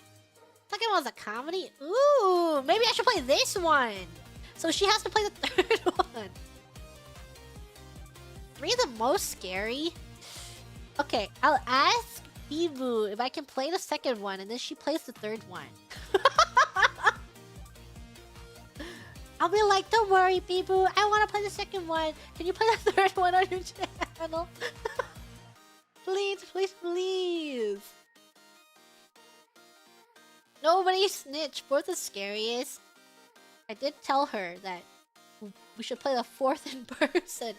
Second one's a comedy? Ooh, maybe I should play this one. So she has to play the third one. 3 the most scary? Okay, I'll ask Bibu if I can play the second one, and then she plays the third one. I'll be like, don't worry, Bibu, I want to play the second one. Can you play the third one on your channel? Please, please, please. Nobody snitch. 4th is scariest. I did tell her that we should play the 4th in person.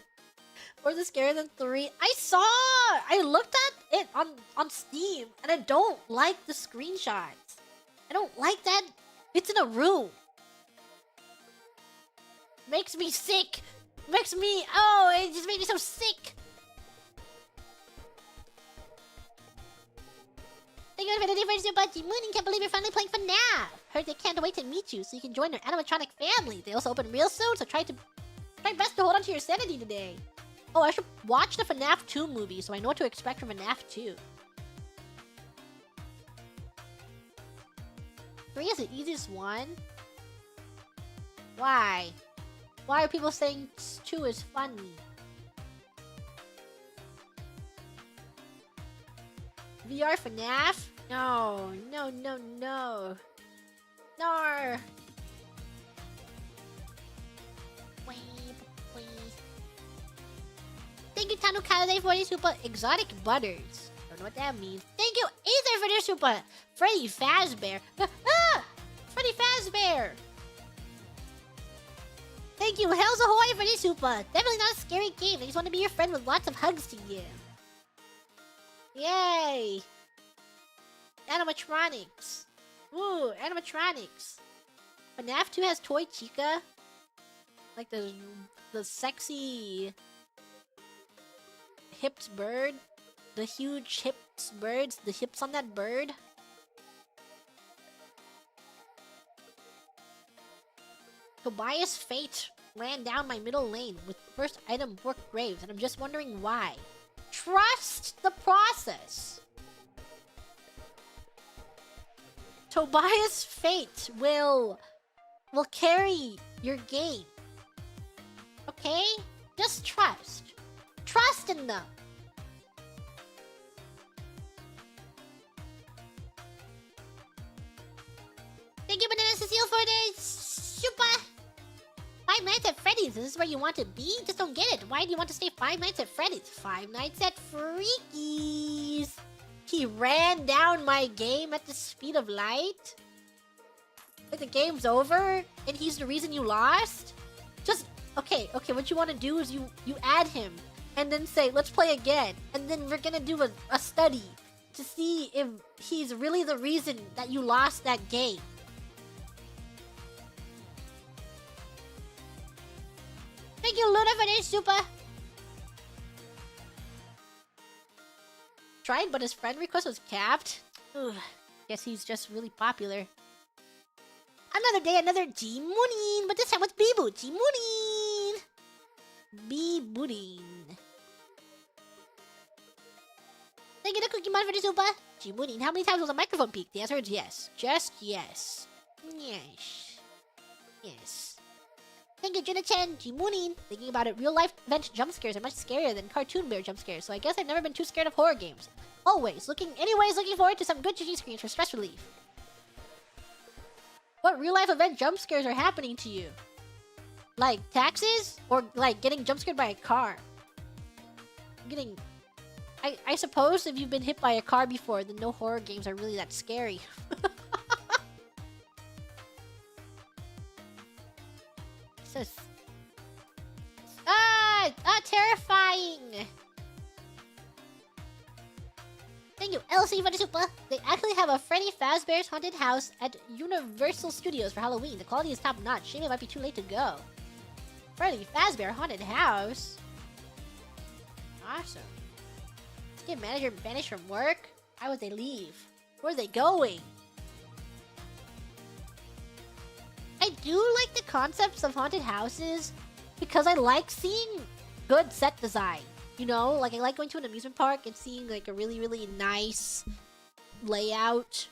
4th is scarier than 3. I looked at it on Steam, and I don't like the screenshots. I don't like that it's in a room. Makes me sick. It just made me so sick. Thank you for the difference about Mooning. Can't believe you're finally playing FNAF. Heard they can't wait to meet you so you can join their animatronic family. They also open real soon, so try best to hold on to your sanity today. Oh, I should watch the FNAF 2 movie so I know what to expect from FNAF 2. 3 is the easiest one? Why? Why are people saying 2 is funny? VR FNAF? No. No. Wait, please. Thank you, Tanu Kade, for the super exotic butters. Don't know what that means. Thank you, Ether, for the super Freddy Fazbear. Freddy Fazbear. Thank you, Hell's Ahoy, for the super. Definitely not a scary game. I just want to be your friend with lots of hugs to give. Yay! Animatronics. Woo, animatronics. FNAF 2 has Toy Chica. Like the sexy hipped bird. The huge hips birds. The hips on that bird. Tobias Fate ran down my middle lane with the first item Bork Graves, and I'm just wondering why. Trust the process. Tobias Fate will carry your game. Okay? Just trust. Trust in them. Thank you, Banana Cecile, for the super 5 Nights at Freddy's. Is this where you want to be? Just don't get it. Why do you want to stay 5 Nights at Freddy's? 5 Nights at Freaky's. He ran down my game at the speed of light? Like the game's over and he's the reason you lost? Just, okay, what you want to do is you add him and then say, let's play again. And then we're gonna do a study to see if he's really the reason that you lost that game. Thank you, Luna, for this super. Tried, but his friend request was capped. Ugh, guess he's just really popular. Another day, another G-Moonin, but this time with Bibu. G-Moonin. Biburin. Thank you, the Cookie Man, for the super. G-Moonin, how many times was a microphone peaked? The answer is yes. Just yes. Yes. Thank you, Jenna-chan. G-Moonin. Thinking about it, real-life event jump scares are much scarier than cartoon bear jump scares, so I guess I've never been too scared of horror games. Anyways, looking forward to some good GG screens for stress relief. What real-life event jump scares are happening to you? Like taxes? Or like getting jump scared by a car? I suppose if you've been hit by a car before, then no horror games are really that scary. Terrifying! Thank you, Elsie, for the super. They actually have a Freddy Fazbear's Haunted House at Universal Studios for Halloween. The quality is top-notch. Shame it might be too late to go. Freddy Fazbear Haunted House? Awesome. Get manager banished from work? Why would they leave? Where are they going? I do like the concepts of haunted houses, because I like seeing good set design. You know, like I like going to an amusement park and seeing like a really, really nice layout,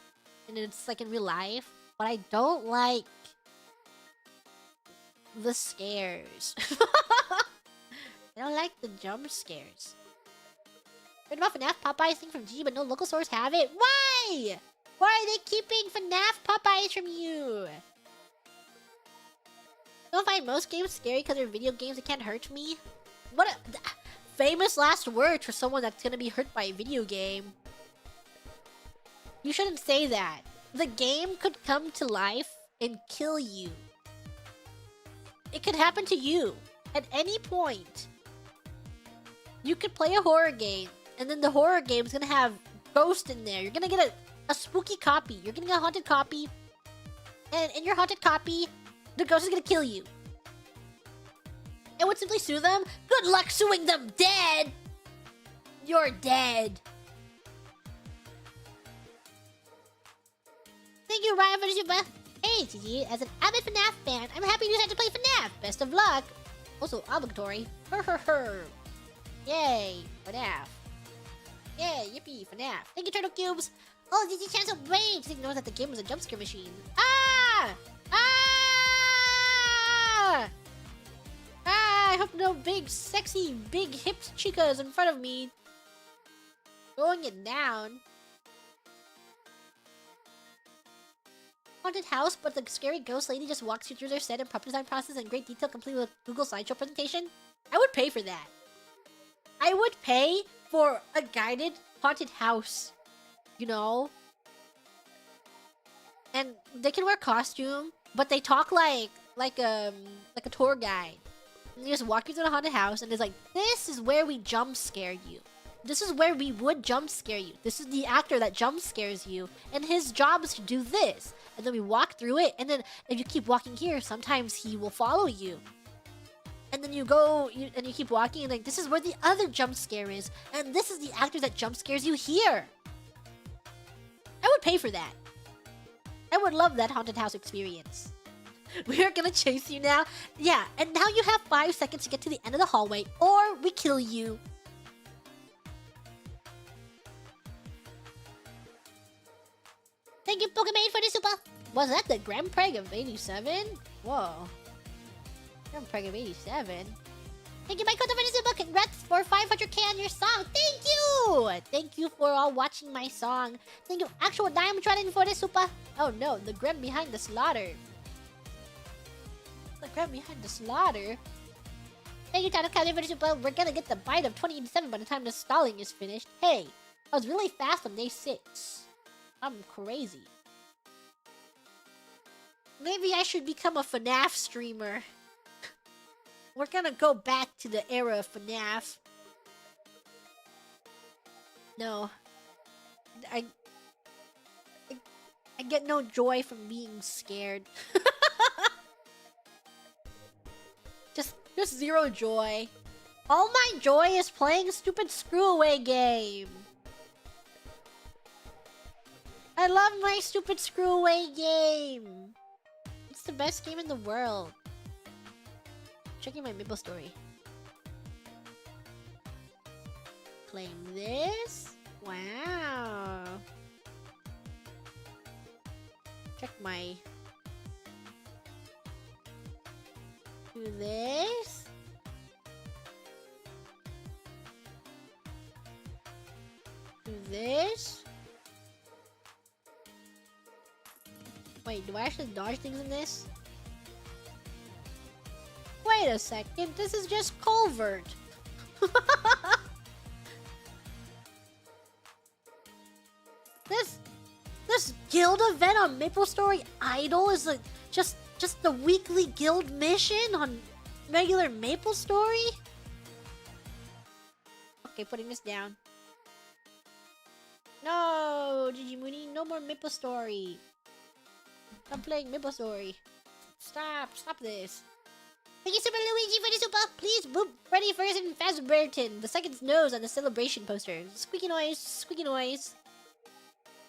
and it's like in real life. But I don't like the scares. I don't like the jump scares. Heard about FNAF Popeyes thing from G, but no local stores have it. Why? Why are they keeping FNAF Popeyes from you? Don't find most games scary because they're video games that can't hurt me. What a famous last words for someone that's gonna be hurt by a video game. You shouldn't say that. The game could come to life and kill you. It could happen to you at any point. You could play a horror game, and then the horror game is gonna have ghosts in there. You're gonna get a spooky copy. You're getting a haunted copy, and in your haunted copy, the ghost is gonna kill you. And would simply sue them? Good luck suing them dead! You're dead. Thank you, Ryan, for the super. Hey, Gigi, as an avid FNAF fan, I'm happy you decided to play FNAF. Best of luck. Also obligatory. Yay, FNAF. Yay, yippee, FNAF. Thank you, Turtle Cubes. Oh, Gigi can't wait. Didn't know that the game was a jumpscare machine. Ah! Ah! Ah! I hope no big, sexy, big hips chicas in front of me. Throwing it down. Haunted house, but the scary ghost lady just walks you through their set and prop design process in great detail, complete with Google slideshow presentation. I would pay for that. I would pay for a guided haunted house. You know? And they can wear costume, but they talk like a tour guide. And they just walk you through the haunted house, and it's like, this is where we jump scare you. This is where we would jump scare you. This is the actor that jump scares you, and his job is to do this. And then we walk through it, and then if you keep walking here, sometimes he will follow you. And then you go, and you keep walking, and like, this is where the other jump scare is, and this is the actor that jump scares you here. I would pay for that. I would love that haunted house experience. We're gonna chase you now. Yeah, and now you have 5 seconds to get to the end of the hallway, or we kill you. Thank you, Pokemon, for the super. Was that the Grand Prix of 87? Whoa. Grand Prix of 87? Thank you, Mike, for the super. Congrats for 500k on your song. Thank you! Thank you for all watching my song. Thank you, Actual Diamond Trident, for the super. Oh no, the Grand behind the slaughter. The Grand behind the slaughter. Thank you, Tano Kelly, for the super. We're gonna get the bite of 2087 by the time the stalling is finished. Hey, I was really fast on day 6. I'm crazy. Maybe I should become a FNAF streamer. We're gonna go back to the era of FNAF. No. I get no joy from being scared. just zero joy. All my joy is playing a stupid screw-away game. I love my stupid screw-away game. It's the best game in the world. Checking my Maple Story. Playing this? Wow. Check my... Do this? Do this? Wait, do I actually dodge things in this? Wait a second, this is just Culvert. This guild event on Maple Story Idol is like just the weekly guild mission on regular Maple Story? Okay, putting this down. No, Gigi Mooney, no more Maple Story. I'm playing Maple Story. Stop this. Thank you, Super Luigi, for the super. Please boop Freddy first and Fazbearton. The second's nose on the celebration poster. Squeaky noise, squeaky noise.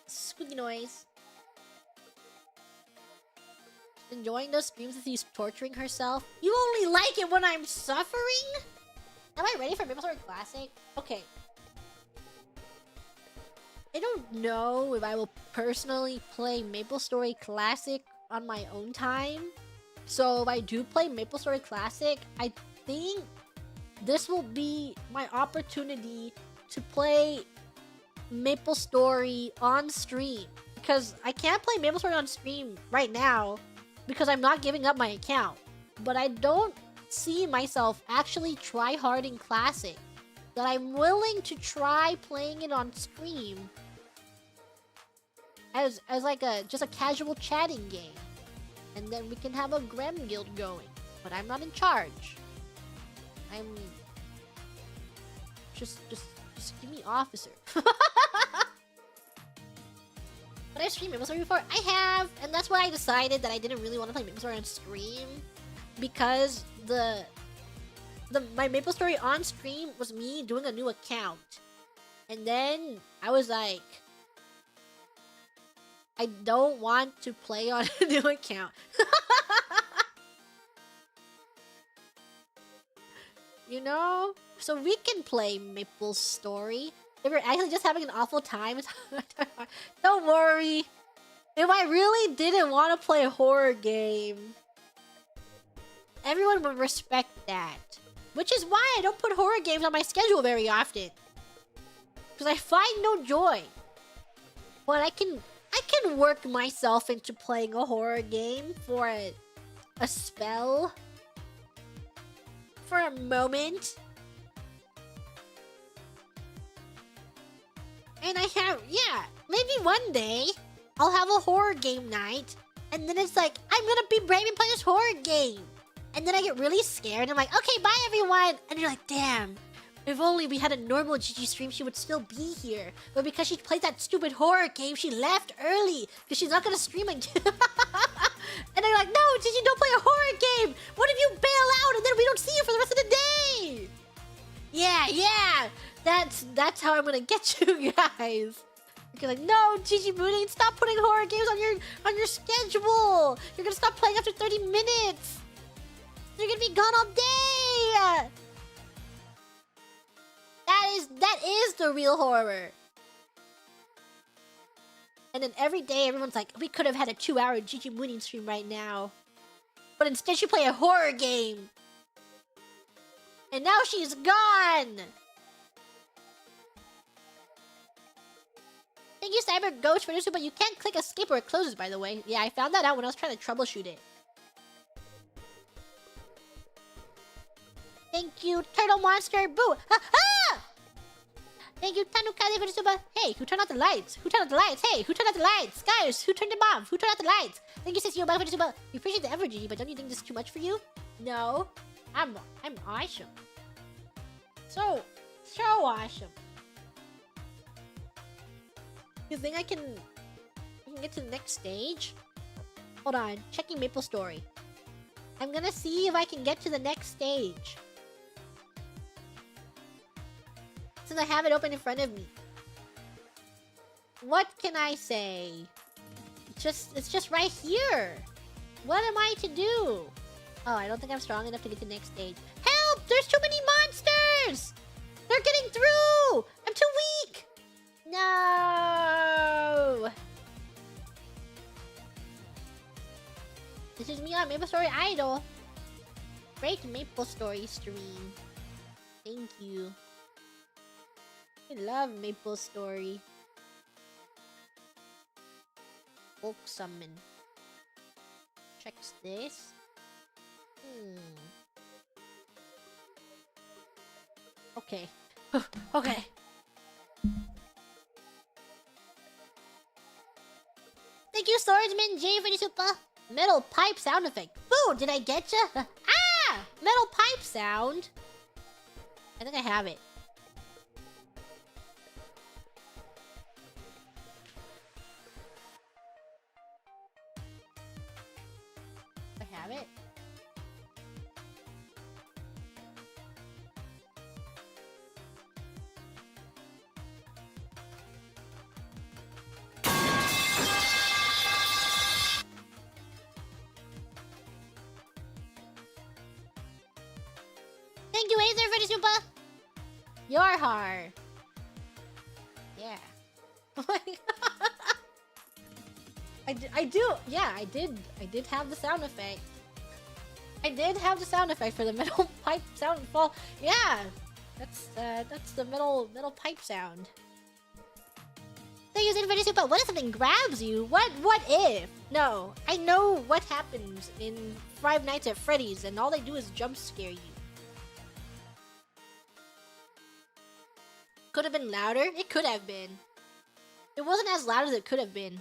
Squeaky noise. enjoying those streams as he's torturing herself. You only like it when I'm suffering? Am I ready for MapleStory Classic? Okay. I don't know if I will personally play MapleStory Classic on my own time. So if I do play MapleStory Classic, I think this will be my opportunity to play MapleStory on stream. Because I can't play MapleStory on stream right now because I'm not giving up my account. But I don't see myself actually try-harding Classic. That I'm willing to try playing it on stream as like just a casual chatting game. And then we can have a Grem Guild going. But I'm not in charge. I'm just give me officer. But I've streamed MapleStory before. I have, and that's why I decided that I didn't really want to play MapleStory on stream because my MapleStory on stream was me doing a new account, and then I was like, I don't want to play on a new account. You know? So we can play MapleStory. If you're actually just having an awful time, don't worry. If I really didn't want to play a horror game, everyone would respect that. Which is why I don't put horror games on my schedule very often. Because I find no joy. But I can work myself into playing a horror game for a spell. For a moment. And I have, yeah, maybe one day I'll have a horror game night, and then it's like, I'm gonna be brave and play this horror game. And then I get really scared, and I'm like, okay, bye everyone. And you're like, damn, if only we had a normal GG stream, she would still be here. But because she played that stupid horror game, she left early, because she's not gonna stream again. And they're like, no, GG, don't play a horror game. What if you bail out, and then we don't see you for the rest of the day? Yeah. That's how I'm gonna get you guys. You're like, no, Gigi Mooney, stop putting horror games on your schedule. You're gonna stop playing after 30 minutes. You're gonna be gone all day. That is the real horror. And then every day, everyone's like, we could have had a 2-hour Gigi Mooney stream right now, but instead she played a horror game. And now she's gone. Thank you, Cyber Ghost, for this, but you can't click escape or it closes, by the way. Yeah, I found that out when I was trying to troubleshoot it. Thank you, Turtle Monster. Boo! Ah! Thank you, Tanukade, for the super. Hey, who turned out the lights? Who turned out the lights? Hey, who turned out the lights? Guys, who turned them off? Who turned out the lights? Thank you, Sissy, for the super. We appreciate the effort, Gigi, but don't you think this is too much for you? No. I'm awesome. So awesome. You think I can get to the next stage? Hold on, checking MapleStory. I'm gonna see if I can get to the next stage. Since I have it open in front of me. What can I say? It's just right here. What am I to do? Oh, I don't think I'm strong enough to get to the next stage. Help! There's too many monsters! They're getting through! I'm too weak! No! This is me on MapleStory Idol. Great MapleStory stream. Thank you. I love MapleStory. Bulk summon. Checks this. Okay. Okay. Thank you, Swordsman J, for the super metal pipe sound effect. Boo! Did I get ya? Ah! Metal pipe sound. I think I have it. I have it. Your heart. Yeah. I do. Yeah, I did have the sound effect. I did have the sound effect for the metal pipe sound fall. Yeah, that's the metal pipe sound. They use Infinity Super. What if something grabs you? What if? No, I know what happens in Five Nights at Freddy's, and all they do is jump scare you. Could have been louder. It could have been. It wasn't as loud as it could have been.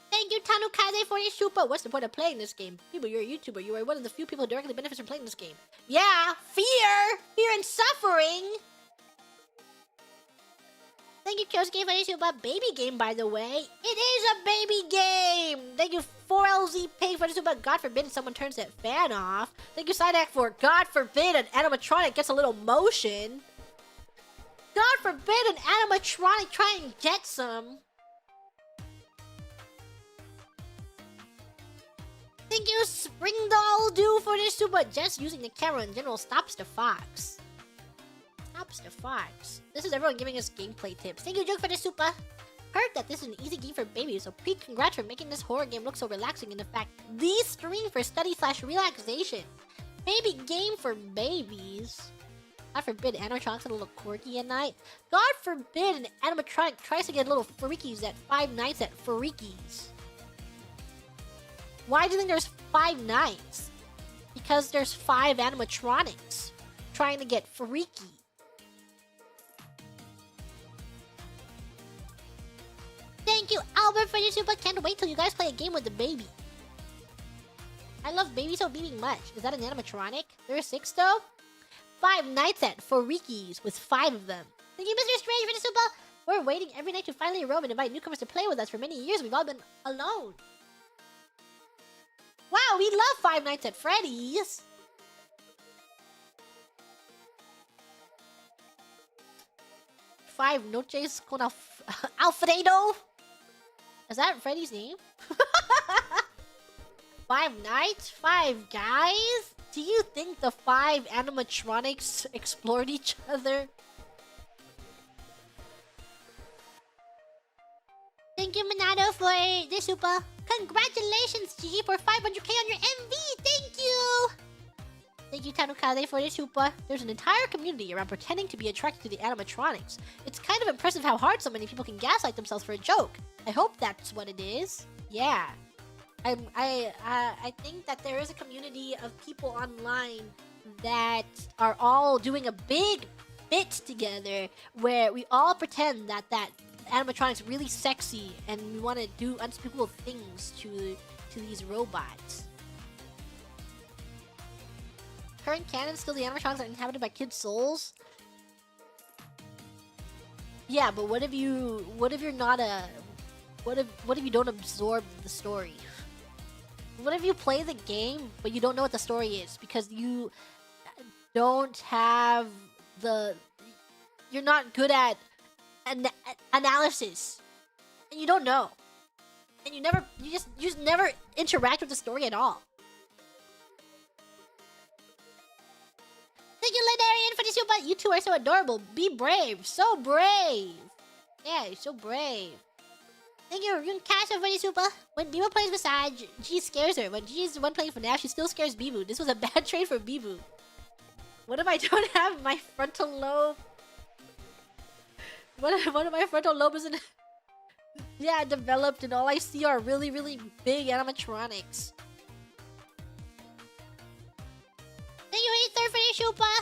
Thank you, Tanukaze, for your super. What's the point of playing this game? People, you're a YouTuber. You are one of the few people who directly benefits from playing this game. Yeah, fear! Fear and suffering! Thank you, Kyosuke, for your super. Baby game, by the way. It is a baby game! Thank you, 4LZ Pig, for the super. God forbid someone turns that fan off. Thank you, Sidak, for God forbid an animatronic gets a little motion. God forbid an animatronic try and get some. Thank you, Springdoll Do, for this super. Just using the camera in general stops the fox. Stops the fox. This is everyone giving us gameplay tips. Thank you, Joke, for this super. Heard that this is an easy game for babies, so congrats for making this horror game look so relaxing. In fact, the stream for study/relaxation. Baby game for babies. God forbid animatronics are a little quirky at night. God forbid an animatronic tries to get little freakies at Five Nights at Freakies. Why do you think there's 5 nights? Because there's 5 animatronics trying to get freaky. Thank you, Albert, for your super. Can't wait till you guys play a game with the baby. I love baby so beaming much. Is that an animatronic? There are 6 though? 5 nights at Freakies with 5 of them. Thank you, Mr. Strange, for the super. We're waiting every night to finally roam and invite newcomers to play with us. For many years, we've all been alone. Wow, we love Five Nights at Freddy's. Five noches con Alfredo. Is that Freddy's name? 5 nights? 5 guys? Do you think the 5 animatronics explored each other? Thank you, Monado, for the super. Congratulations, G, for 500k on your MV. Thank you. Thank you, Tanukaze, for the super. There's an entire community around pretending to be attracted to the animatronics. It's kind of impressive how hard so many people can gaslight themselves for a joke. I hope that's what it is. Yeah. I think that there is a community of people online that are all doing a big bit together where we all pretend that animatronic's really sexy and we want to do unspeakable things to these robots. Current canon, still the animatronics are inhabited by kids' souls? Yeah, but what if you're not a... What if you don't absorb the story? What if you play the game, but you don't know what the story is because you don't have the... You're not good at analysis, and you don't know, and you just never interact with the story at all. Thank you, Lidarian, for the super. You two are so adorable. Be brave, so brave. Yeah, you're so brave. Thank you, Runkasha, for the super. When Bibu plays Massage, G scares her. When G is the one playing FNAF, she still scares Bibu. This was a bad trade for Bibu. What if I don't have my frontal lobe? What if my frontal lobe isn't developed and all I see are really, really big animatronics? Thank you, Ether, for the super.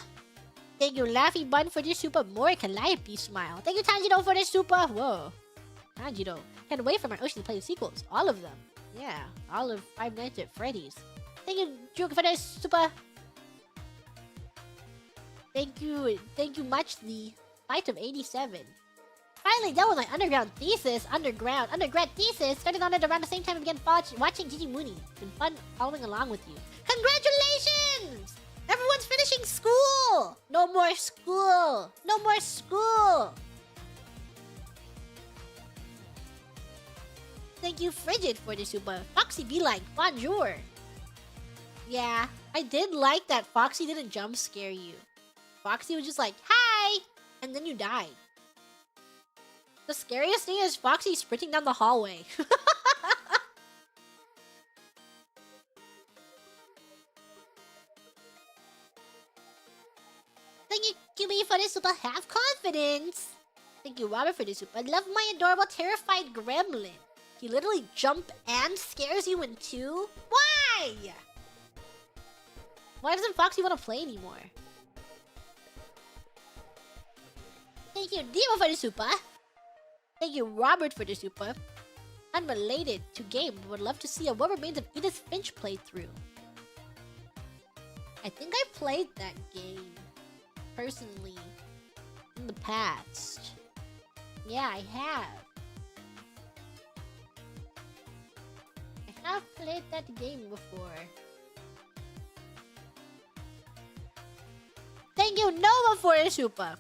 Thank you, Laffy Bun, for the super. More Calliope smile. Thank you, Tanjiro, for the super. Whoa. Tanjiro. Can't wait for my Ocean to play the sequels. All of them. Yeah. All of Five Nights at Freddy's. Thank you, Juke, for the super. Thank you much, the Fight of 87. Finally done with my undergrad thesis. Started on it around the same time I began watching Gigi Mooney. It's been fun following along with you. Congratulations! Everyone's finishing school! No more school! No more school! Thank you, Frigid, for the super. Foxy be like, bonjour. Yeah, I did like that Foxy didn't jump scare you. Foxy was just like, hi! And then you died. The scariest thing is Foxy sprinting down the hallway. Thank you, QB, for the super. Have confidence. Thank you, Robert, for the super. I love my adorable, terrified gremlin. He literally jumps and scares you in two. Why? Why doesn't Foxy want to play anymore? Thank you, Demo, for the super. Thank you, Robert, for the super. Unrelated to game, but would love to see a What Remains of Edith Finch playthrough. I think I played that game personally in the past. Yeah, I have. I have played that game before. Thank you, Nova, for the super.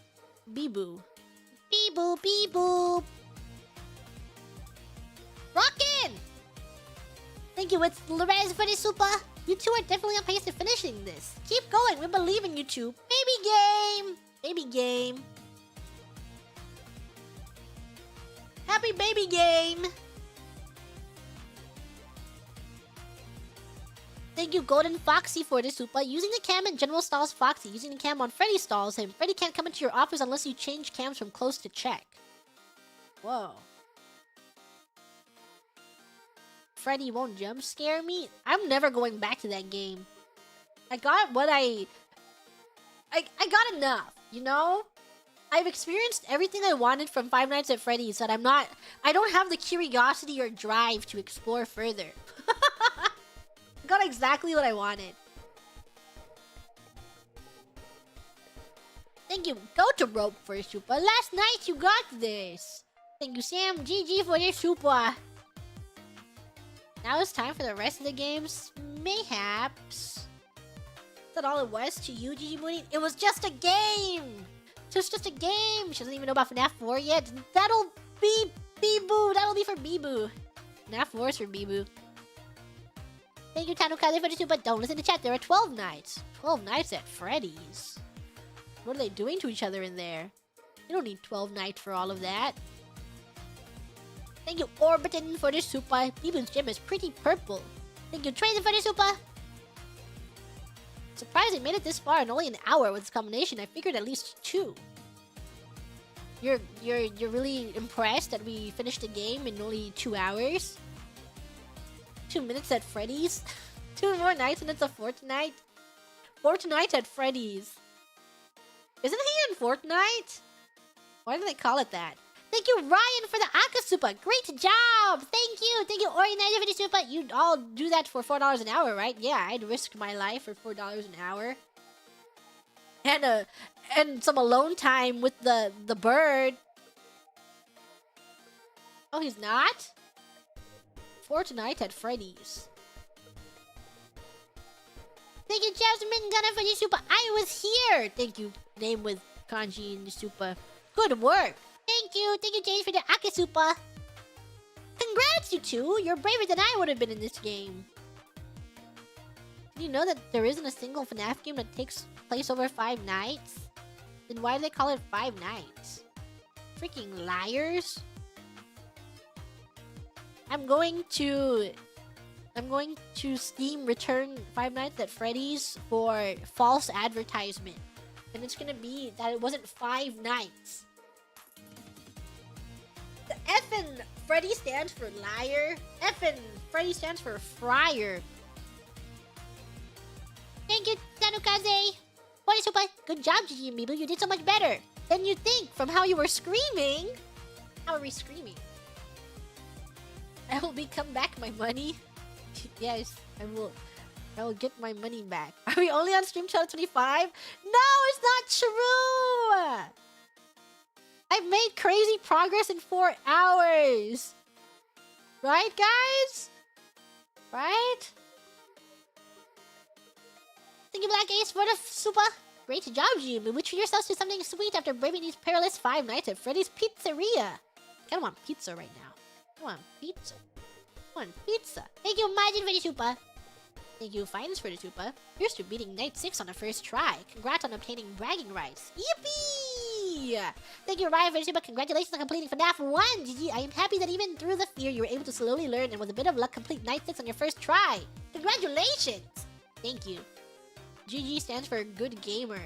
Bee-boo. Bee-boo, bee-boo. Rockin'! Thank you, it's Lorez, for the super. You two are definitely on pace to finishing this. Keep going, we believe in you two. Baby game! Baby game. Happy baby game! Thank you, Golden Foxy, for the super. Using the cam in general stalls Foxy. Using the cam on Freddy stalls him. Freddy can't come into your office unless you change cams from close to check. Whoa. Freddy won't jump scare me? I'm never going back to that game. I got what I got enough, you know? I've experienced everything I wanted from Five Nights at Freddy's, and I don't have the curiosity or drive to explore further. Got exactly what I wanted. Thank you, Go to Rope, for your super. Last night you got this. Thank you, Sam GG, for your super. Now it's time for the rest of the games. Mayhaps. Is that all it was to you, GG Mooney? It was just a game. It was just a game. She doesn't even know about FNAF 4 yet. That'll be Bee-boo. That'll be for Bee-boo. FNAF 4 is for Bee-boo. Thank you, Tanukaze, for the super. Don't listen to chat. There are 12 nights. 12 nights at Freddy's. What are they doing to each other in there? You don't need 12 nights for all of that. Thank you, Orbitin, for the super. Bee-boo's gym is pretty purple. Thank you, Tracer, for the super. Surprised I made it this far in only an hour with this combination. I figured at least 2. You're really impressed that we finished the game in only 2 hours? 2 minutes at Freddy's? 2 more nights and it's a Fortnite? Fortnite at Freddy's. Isn't he in Fortnite? Why do they call it that? Thank you, Ryan, for the Akasupa. Great job! Thank you! Thank you, Orionizer, for the super. You'd all do that for $4 an hour, right? Yeah, I'd risk my life for $4 an hour. And some alone time with the bird. Oh, he's not? Fortnite at Freddy's. Thank you, Jasmine Gunner, for the super. I was here! Thank you, name with kanji in the super. Good work! Thank you, James, for the Akasupa. Congrats, you two! You're braver than I would have been in this game. Did you know that there isn't a single FNAF game that takes place over 5 nights? Then why do they call it 5 nights? Freaking liars! I'm going to Steam return Five Nights at Freddy's for false advertisement. And it's gonna be that it wasn't 5 nights. The effing Freddy stands for liar. Effing Freddy stands for fryer. Thank you, Tanukaze. What is super? Good job, Gigi and Bibu. You did so much better than you think from how you were screaming. How are we screaming? I will come back my money. Yes, I will. I will get my money back. Are we only on stream channel 25? No, it's not true! I've made crazy progress in 4 hours! Right, guys? Right? Thank you, Black Ace, for the super. Great job, Jimmy. We treat yourselves to something sweet after braving these perilous 5 nights at Freddy's Pizzeria. I kind of want pizza right now. I want pizza. I want pizza. Thank you, Majin, for the super. Thank you, Finds for the Tupa. Here's to beating Night 6 on the first try. Congrats on obtaining bragging rights. Yippee! Thank you, Ryan, for the Tupa. Congratulations on completing FNAF 1. GG, I am happy that even through the fear, you were able to slowly learn and with a bit of luck complete Night 6 on your first try. Congratulations! Thank you. GG stands for good gamer.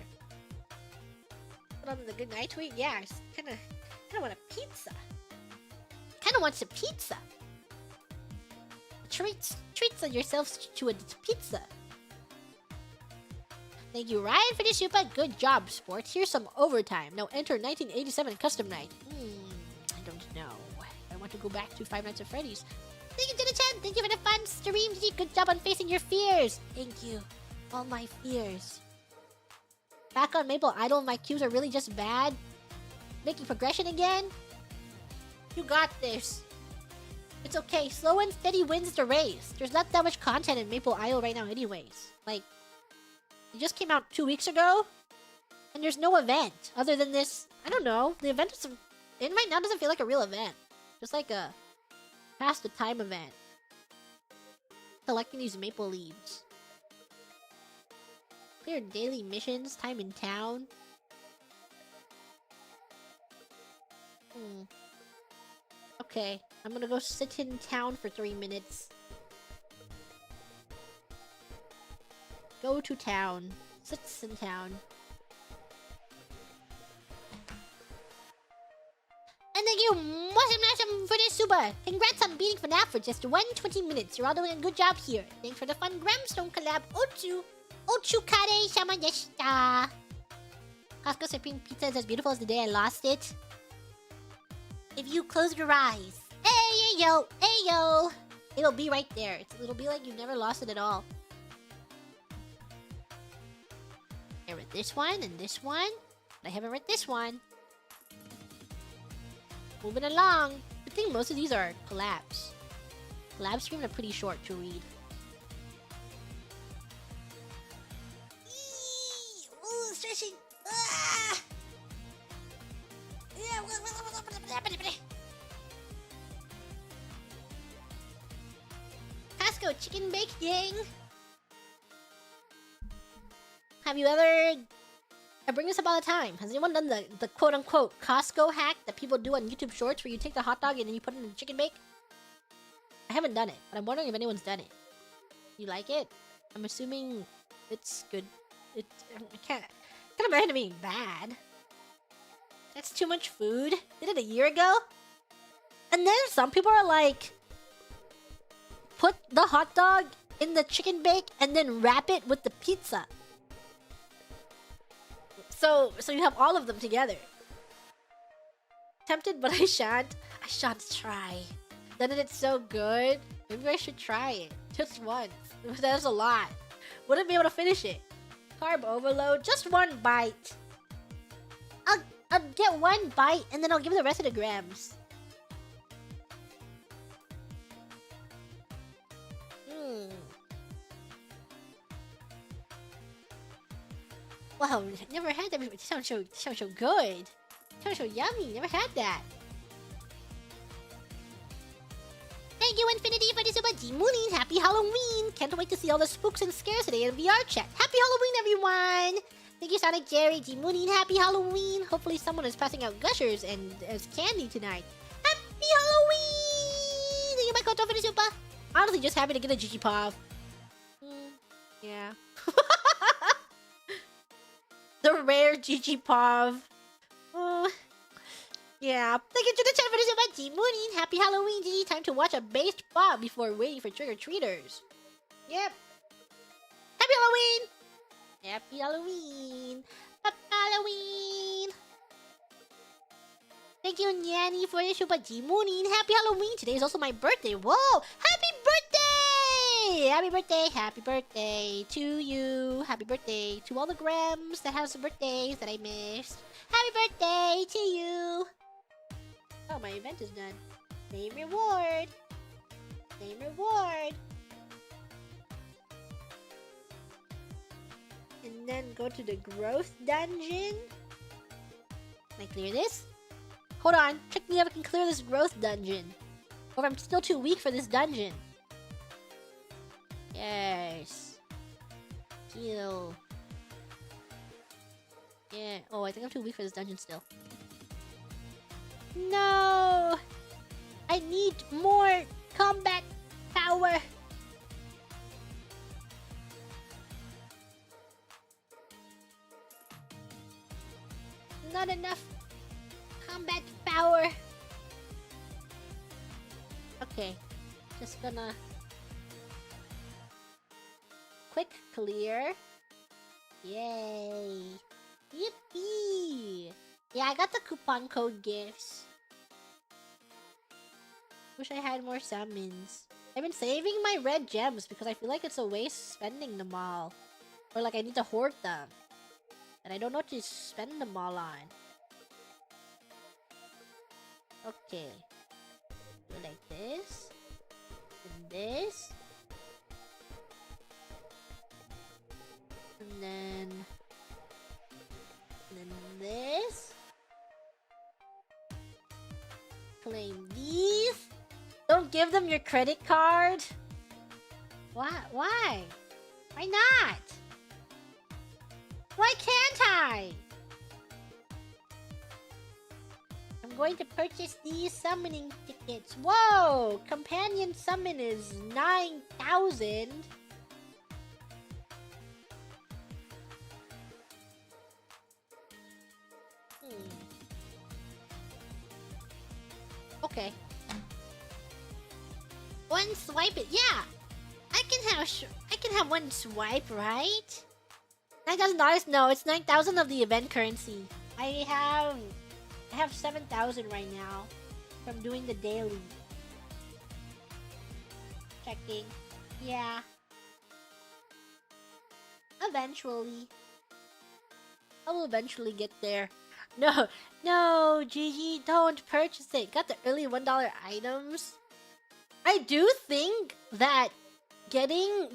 Put on the good night tweet? Yeah, I kinda want a pizza. Kinda wants a pizza. Treats yourselves to a pizza. Thank you, Ryan, for the super. Good job, sports. Here's some overtime. Now enter 1987 custom night. I don't know. I want to go back to Five Nights at Freddy's. Thank you, Jenna-chan. Thank you for the fun stream. Good job on facing your fears. Thank you. All my fears. Back on Maple Idol, my cues are really just bad. Making progression again. You got this. It's okay. Slow and steady wins the race. There's not that much content in Maple Idol right now anyways. Like, it just came out 2 weeks ago. And there's no event. Other than this, I don't know. The event is... It right now doesn't feel like a real event. Just like a... Pass the time event. Collecting these maple leaves. Clear daily missions. Time in town. Okay, I'm gonna go sit in town for 3 minutes. Go to town. Sits in town. And thank you, Mwasam for this super. Congrats on beating FNAF for just 120 minutes. You're all doing a good job here. Thanks for the fun Gramstone collab. Ochu kare shama deshita. Costco Supreme Pizza is as beautiful as the day I lost it. If you close your eyes. Hey yo, hey yo. It'll be right there. It'll be like you've never lost it at all. I read this one and this one. But I haven't read this one. Moving along. I think most of these are collabs. Collab streams are pretty short to read. Ooh, stretching. Ah! Costco chicken bake gang. Have you ever... I bring this up all the time. Has anyone done the quote-unquote Costco hack that people do on YouTube Shorts where you take the hot dog and then you put it in the chicken bake? I haven't done it, but I'm wondering if anyone's done it. You like it? I'm assuming it's good. I can't imagine it being bad. That's too much food. Did it a year ago? And then some people are like, put the hot dog in the chicken bake and then wrap it with the pizza. So you have all of them together. Tempted, but I shan't. I shan't try. Then it's so good. Maybe I should try it. Just once. That's a lot. Wouldn't be able to finish it. Carb overload. Just one bite. I'll get one bite and then I'll give the rest of the grams. Wow, never had that before. It sounds so good. It sounds so yummy. Never had that. Thank you, Infinity, for the super G-Mooning. Happy Halloween. Can't wait to see all the spooks and scares today in VR chat. Happy Halloween, everyone. Thank you, Sonic Jerry. G-Mooning, happy Halloween. Hopefully someone is passing out gushers and as candy tonight. Happy Halloween. Thank you, my Koto, for the super. Honestly, just happy to get a GG Pov. Yeah. The rare GG Pov. Yeah. Thank you to the chat for the super G-Mooning. Happy Halloween, GG. Time to watch a based Pov before waiting for trick-or-treaters. Yep. Happy Halloween. Happy Halloween. Happy Halloween. Thank you, Nyanny, for the super G-Mooning. Happy Halloween. Today is also my birthday. Whoa. Happy birthday. Happy birthday. Happy birthday to you. Happy birthday to all the Grams that have some birthdays that I missed. Happy birthday to you. Oh, my event is done. Name reward. Name reward. And then go to the growth dungeon. Can I clear this? Hold on. Check me if I can clear this growth dungeon. Or if I'm still too weak for this dungeon. Yes. Heal. Yeah. Oh, I think I'm too weak for this dungeon still. No! I need more combat power! Not enough combat power. Okay. Just gonna... quick clear. Yay! Yippee! Yeah, I got the coupon code gifts. Wish I had more summons. I've been saving my red gems because I feel like it's a waste spending them all. Or like I need to hoard them. And I don't know what to spend them all on. Okay. Do it like this. And this. And then this. Claim these. Don't give them your credit card. Why? Why? Why not? Why can't I? I'm going to purchase these summoning tickets. Whoa! Companion summon is 9,000. Okay. One swipe it. Yeah. I can have one swipe, right? $9,000? No, it's 9,000 of the event currency. I have 7,000 right now from doing the daily. Checking. Yeah. Eventually. I will eventually get there. No, no, Gigi, don't purchase it. Got the early $1 items. I do think that getting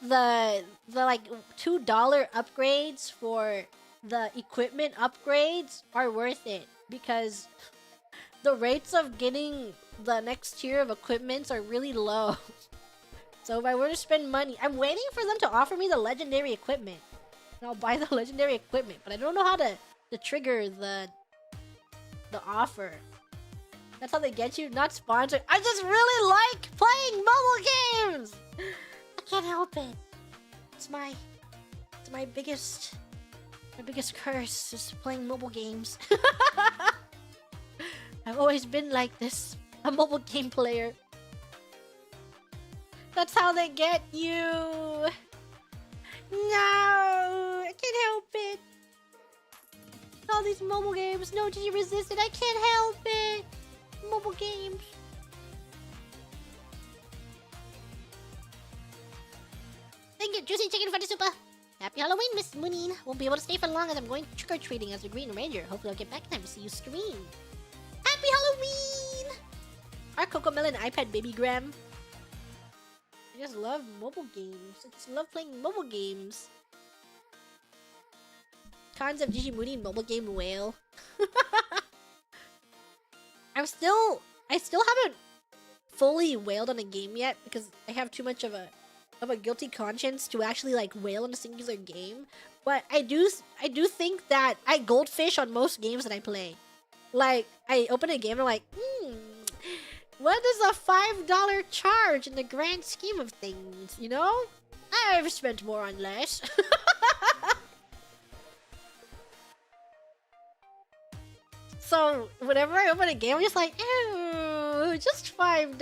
the like $2 upgrades for the equipment upgrades are worth it because the rates of getting the next tier of equipments are really low. So if I were to spend money, I'm waiting for them to offer me the legendary equipment. And I'll buy the legendary equipment, but I don't know how to trigger the offer. That's how they get you, not sponsored. I just really like playing mobile games. I can't help it. It's my biggest curse is playing mobile games. I've always been like this, a mobile game player. That's how they get you. No, I can't help it. All these mobile games. No, did you resist it? I can't help it. Mobile games. Thank you, Juicy Chicken for the super. Happy Halloween, Miss Moonin. Won't be able to stay for long as I'm going trick-or-treating as the Green Ranger. Hopefully I'll get back in time to see you stream. Happy Halloween! Our Cocomelon iPad Baby Gram. I just love mobile games. I just love playing mobile games. Cons of Gigi Moody mobile game whale. I still haven't fully whaled on a game yet because I have too much of a guilty conscience to actually like whale on a singular game. But I do think that I goldfish on most games that I play. Like I open a game and I'm like, what is a $5 charge in the grand scheme of things? You know, I've spent more on less. So whenever I open a game, I'm just like, ew, just $5.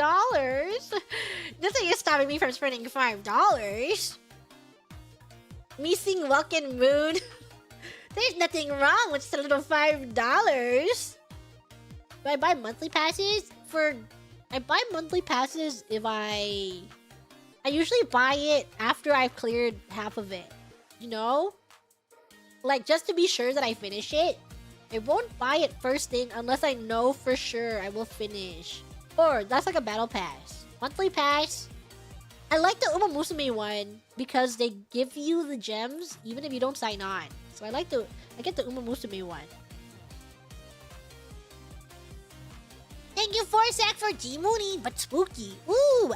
Nothing is stopping me from spending $5. Missing Welkin Moon. There's nothing wrong with just a little $5. Do I buy monthly passes? I buy monthly passes if I usually buy it after I've cleared half of it. You know? Like, just to be sure that I finish it. I won't buy it first thing unless I know for sure I will finish. Or, that's like a battle pass. Monthly pass. I like the Uma Musume one because they give you the gems even if you don't sign on. So I get the Uma Musume one. Thank you, Forsack, for G Mooney, but spooky. Ooh,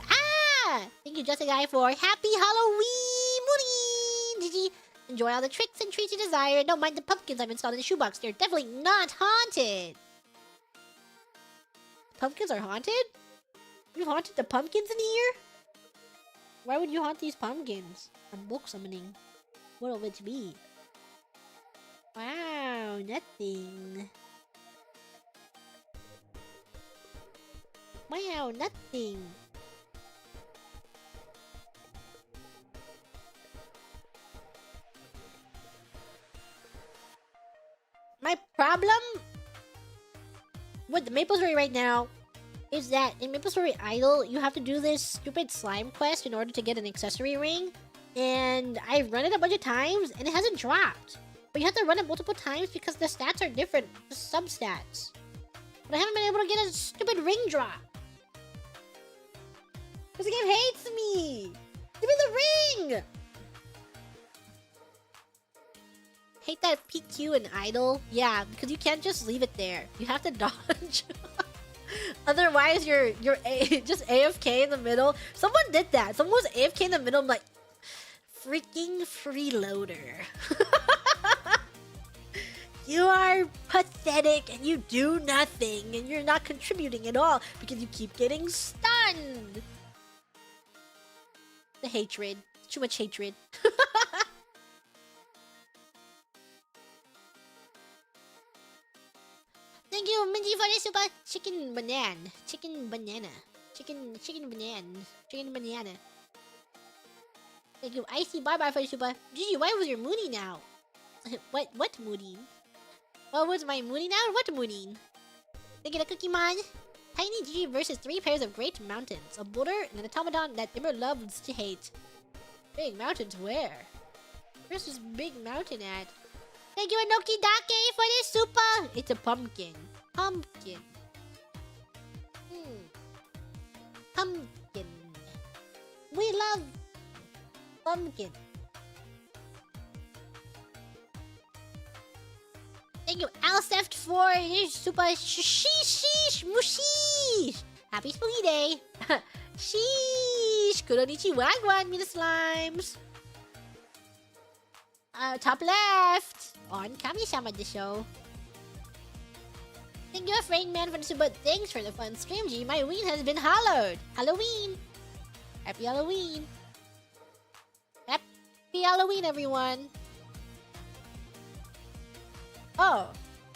Thank you, Just a Guy, for Happy Halloween! Moody! GG! Enjoy all the tricks and treats you desire. Don't mind the pumpkins I've installed in the shoebox. They're definitely not haunted. Pumpkins are haunted? You've haunted the pumpkins in here? Why would you haunt these pumpkins? I'm book summoning. What'll it be? Wow, nothing. Wow, nothing. My problem with the Maple Story right now is that in Maple Story Idol, you have to do this stupid slime quest in order to get an accessory ring. And I've run it a bunch of times and it hasn't dropped. But you have to run it multiple times because the stats are different, the sub-stats. But I haven't been able to get a stupid ring drop. Because the game hates me! Give me the ring! Hate that PQ in Idol. Yeah, because you can't just leave it there. You have to dodge. Otherwise, you're just AFK in the middle. Someone did that. Someone was AFK in the middle. I'm like, freaking freeloader. You are pathetic and you do nothing and you're not contributing at all because you keep getting stunned. The hatred. Too much hatred. Thank you, Mindy, for the super chicken banana. Chicken banana. Chicken banana. Thank you, Icy Bye-Bye, for the super. Gee, why was your Moody now? What Moody? What was my Moody now? What Moody? Thank you, the Cookie Man. Tiny G versus 3 pairs of great mountains. A boulder and an automaton that Dimmer loves to hate. Big mountains where? Where's this big mountain at? Thank you, Anoki Dake, for this super. It's a pumpkin. Pumpkin. Pumpkin. We love pumpkin. Thank you, Alceft, for your super sheesh mushish. Happy spooky day. Sheesh. Kuronichi wagwan, me the slimes. Top left. On Kami-sama the show. Thank you, Rain Man, for the super. Thanks for the fun stream, G. My ween has been hollowed. Halloween. Happy Halloween. Happy Halloween, everyone. Oh,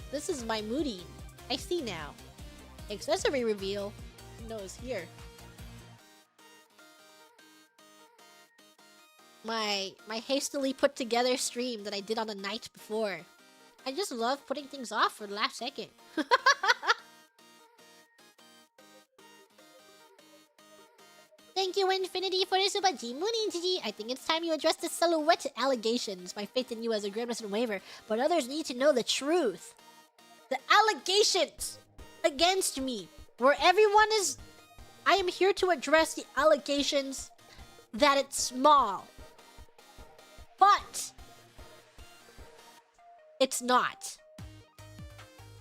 this is my Moody. I see now. Accessory reveal. No, it's here. My hastily put together stream that I did on the night before. I just love putting things off for the last second. Thank you, Infinity, for the super G Mooney GG. I think it's time you address the silhouette allegations. My faith in you as a Grandmaster waiver, but others need to know the truth. The allegations against me, where everyone is... I am here to address the allegations that it's small. But it's not.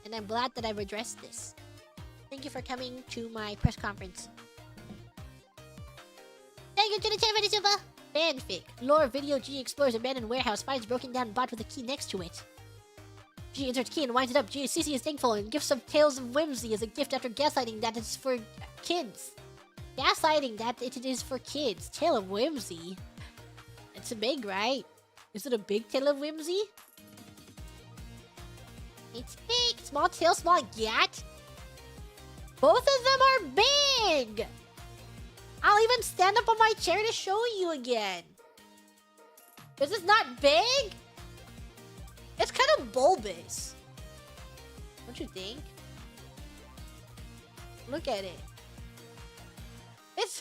And I'm glad that I've addressed this. Thank you for coming to my press conference. Thank you to the 10 for the super. Fanfic. Lore video G explores abandoned warehouse, finds broken down bot with a key next to it. G inserts key and winds it up. G CC is thankful and gifts of Tales of Whimsy as a gift after gaslighting that it's for kids. Gaslighting that it is for kids. Tale of Whimsy. It's a big, right? Is it a big Tale of Whimsy? It's big. Small tail, small gat. Both of them are big. I'll even stand up on my chair to show you again. Is this not big? It's kind of bulbous. Don't you think? Look at it. It's...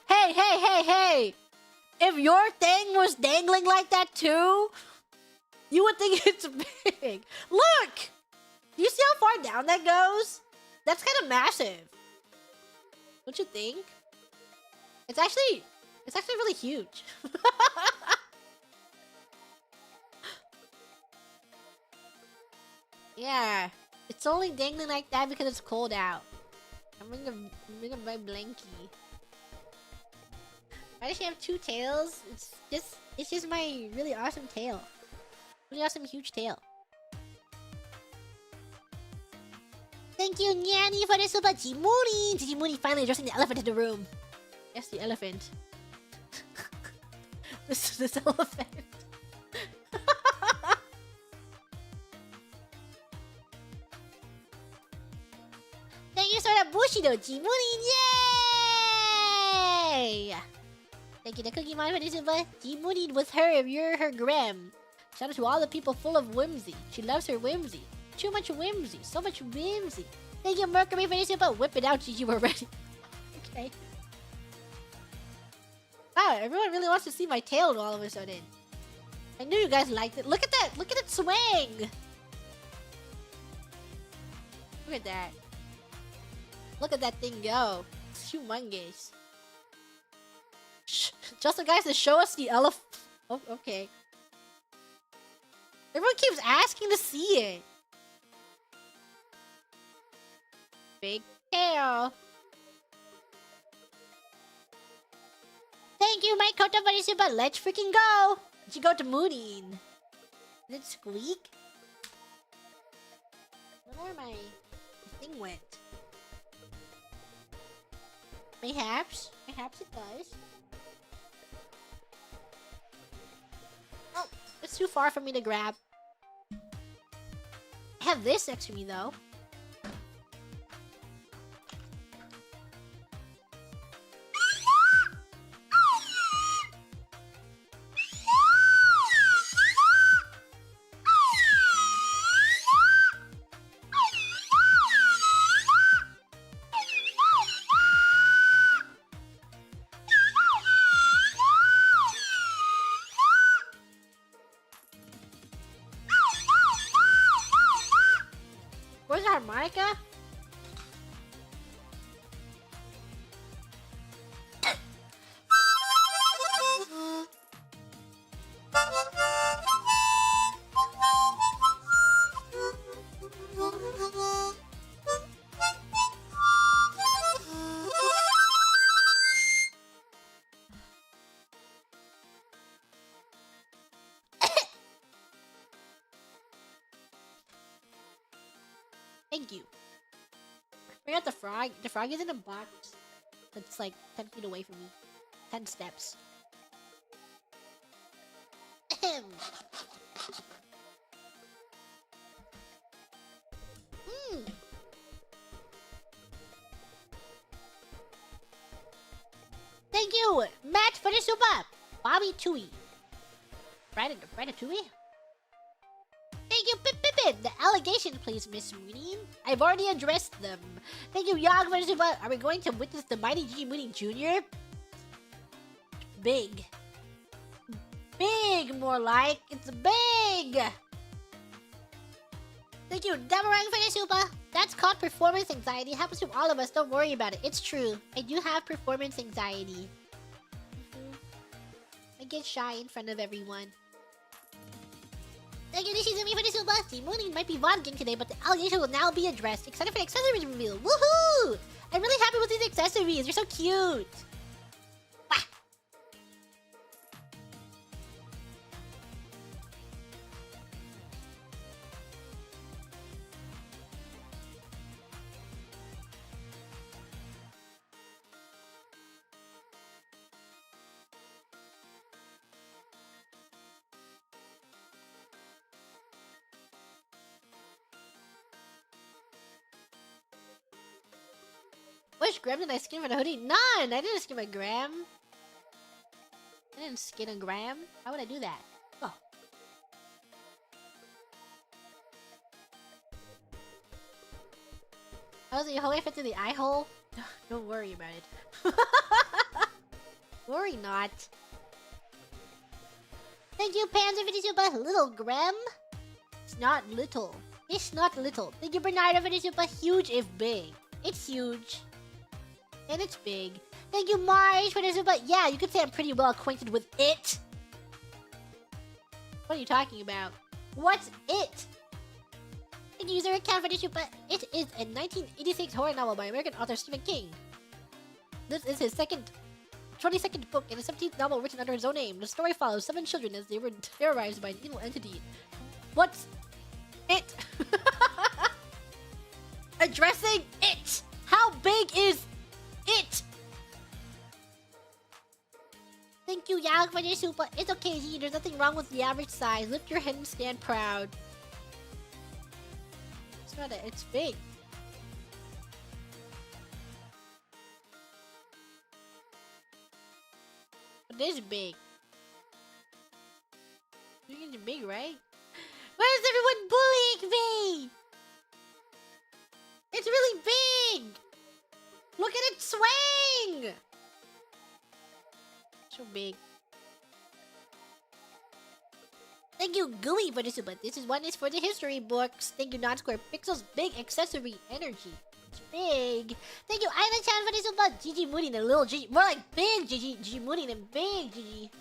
Hey! If your thing was dangling like that too, you would think it's big. Look! Do you see how far down that goes? That's kind of massive. Don't you think? It's actually really huge. Yeah, it's only dangling like that because it's cold out. I'm gonna buy blankie. Why does she have 2 tails? It's just my really awesome tail. Really awesome huge tail. Thank you, Nyanny, for the super Jimuri! Jimuri finally addressing the elephant in the room. Yes, the elephant. this elephant. Thank you for that Bushido, Jimuri! Yay! Thank you to Cookie Mon for the super Jimuri with her if you're her gram. Shout out to all the people full of whimsy. She loves her whimsy. Too much whimsy. So much whimsy. Thank you, Mercury, for the super. Whip it out, Gigi, we're ready. Okay. Wow, everyone really wants to see my tail all of a sudden. I knew you guys liked it. Look at that! Look at it swing! Look at that. Look at that thing go. It's humongous. Just the guys to show us the elephant. Oh, okay. Everyone keeps asking to see it. Big tail. Thank you, my Kota Varisi, but let's freaking go! Did you go to Moonin? Did it squeak? I wonder where my thing went. Mayhaps it does. Oh, it's too far for me to grab. I have this next to me though. Where's the harmonica? Thank you. We got the frog. The frog is in a box that's like 10 feet away from me. 10 steps. Ahem. Thank you, Matt, for the super. Bobby Tui. Ratatouille? Thank you, Pip. The allegation, please, Miss Mooney. I've already addressed them. Thank you, Yog, for the super. Are we going to witness the mighty G Mooney Jr.? Big. Big, more like. It's big. Thank you, Damarang, for the super. That's called performance anxiety. It happens to all of us. Don't worry about it. It's true. I do have performance anxiety. I get shy in front of everyone. Thank you, Nishizumi, for the super. Team Mooney might be vlogging today, but the allegation will now be addressed. Excited for the accessories reveal. Woohoo! I'm really happy with these accessories. They're so cute. Wah! Which gram did I skin for the hoodie? None! I didn't skin a gram. I didn't skin a gram. How would I do that? Oh. Oh, the whole way fit to the eye hole? Don't worry about it. Worry not. Thank you, Panzer, for the super. Little gram? It's not little. It's not little. Thank you, Bernardo, for the super. Huge if big. It's huge. And it's big. Thank you, Marge, for the super. Yeah, you could say I'm pretty well acquainted with it. What are you talking about? What's it? Thank you, user account for the super. It is a 1986 horror novel by American author Stephen King. This is his second 22nd book and the 17th novel written under his own name. The story follows 7 children as they were terrorized by an evil entity. What's it? Addressing it! How big is it? Thank you, Yang, for your super. It's okay, Z. There's nothing wrong with the average size. Lift your head and stand proud. It's not it's big. It is big. It's big, right? Why is everyone bullying me? It's really big! Look at it swing! So big. Thank you, Gooey, for the super. This is one is for the history books. Thank you, Non Square Pixels. Big accessory energy. It's big. Thank you, Island-chan, for the super. Gigi Moody and a little Gigi. More like big Gigi. Gigi Moody and big Gigi.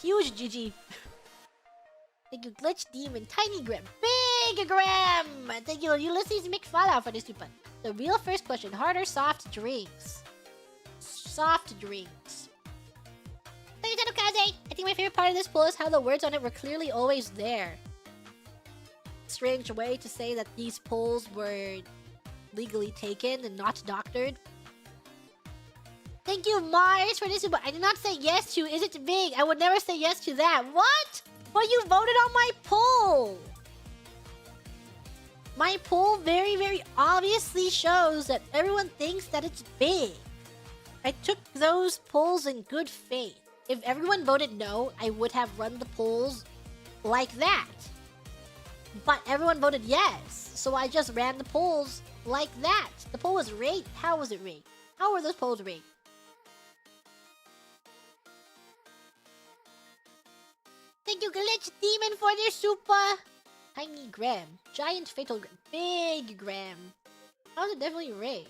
Huge Gigi. Thank you, Glitch Demon. Tiny Graham. Big Graham. Thank you, Ulysses McFallow, for the super. The real first question. Hard or soft drinks? Soft drinks. Thank you, Tanukaze. I think my favorite part of this poll is how the words on it were clearly always there. Strange way to say that these polls were legally taken and not doctored. Thank you, Mars, for this, but I did not say yes to is it big? I would never say yes to that. What? Well, you voted on my poll. My poll very, very obviously shows that everyone thinks that it's big. I took those polls in good faith. If everyone voted no, I would have run the polls like that. But everyone voted yes, so I just ran the polls like that. The poll was rigged. How was it rigged? How were those polls rigged? Thank you, Glitch Demon, for their super. Tiny Graham. Giant Fatal Graham. Big Graham. How was it definitely rigged?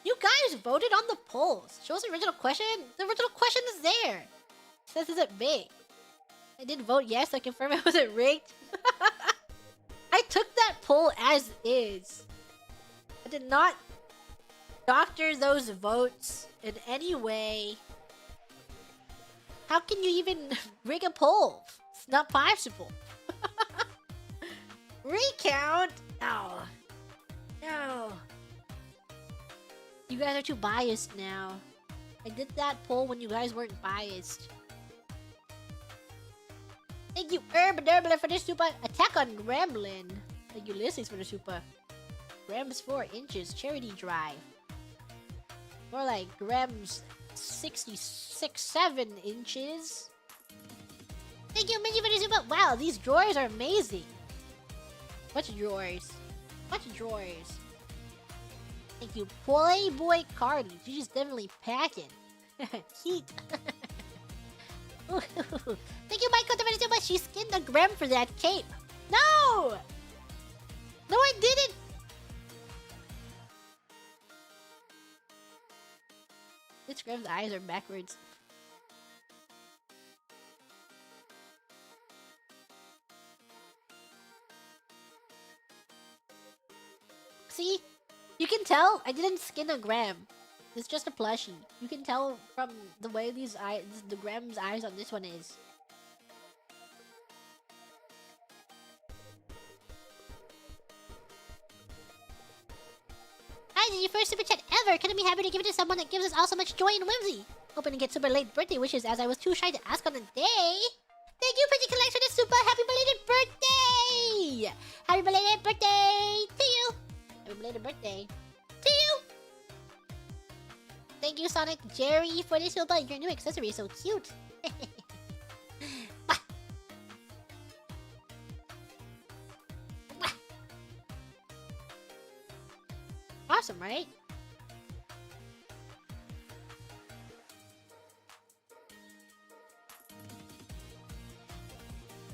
You guys voted on the polls. Show us the original question. The original question is there. It says, is it big? I did vote yes. I confirm it wasn't rigged. I took that poll as is. I did not doctor those votes in any way. How can you even rig a poll? It's not possible. Recount? No. No. You guys are too biased now. I did that poll when you guys weren't biased. Thank you, Urban for the super. Attack on Gremlin. Thank you, Ulysses, for the super. Grams 4 inches. Charity drive. More like Grams 7 inches. Thank you, Minji, for the super. Wow, these drawers are amazing. What drawers? What drawers? Thank you, Playboy Cardi. She's just definitely packing. Heat. Thank you, Michael, for the super. She skinned a gram for that cape. No! No, I didn't. This Gram's eyes are backwards. See? You can tell I didn't skin a Gram. It's just a plushie. You can tell from the way these eyes, the Gram's eyes on this one is. Hi, this is your first super chat ever. Couldn't be happy to give it to someone that gives us all so much joy and whimsy. Hoping to get super late birthday wishes as I was too shy to ask on the day. Thank you, Pretty Collection, for the super. Happy belated birthday! Happy belated birthday to you. Happy belated birthday to you. Thank you, Sonic Jerry, for the super. Your new accessory is so cute. Awesome, right?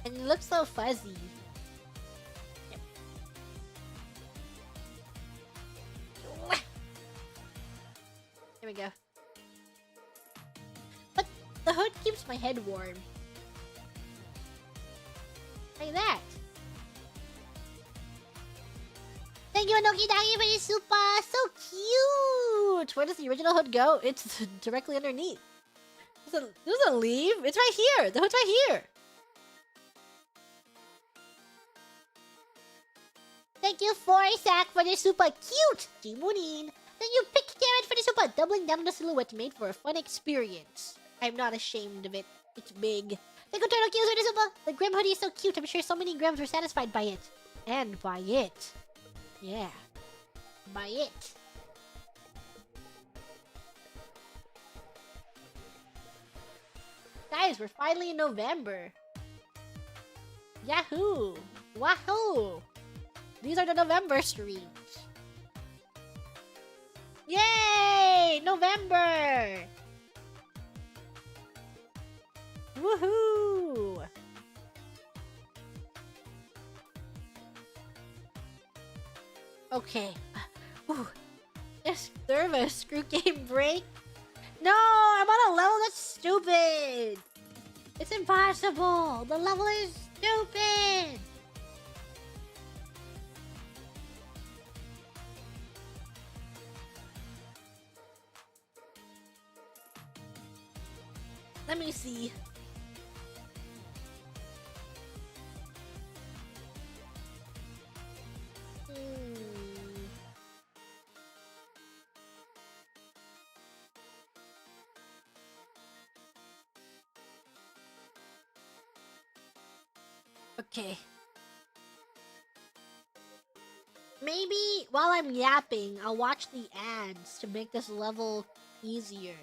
And it looks so fuzzy. Yep. There we go. But the hood keeps my head warm. Like that. Thank you, Anoki Dagi, for the super. So Ouch! Where does the original hood go? It's directly underneath. Does it leave? It's right here. The hood's right here. Thank you, Forsack, for the super cute Jimunin. Then you picked Garrett for the super, doubling down on the silhouette made for a fun experience. I'm not ashamed of it. It's big. Thank you, Turtle Kills for the super. The Grim hoodie is so cute. I'm sure so many Grims were satisfied by it. And by it. Yeah. By it. Guys, we're finally in November. Yahoo! Wahoo! These are the November streams. Yay! November! Woohoo! Okay. Ooh. Is there a screw game break? No! I'm on a level that's stupid! It's impossible! The level is stupid! Let me see. Okay. Maybe while I'm yapping, I'll watch the ads to make this level easier.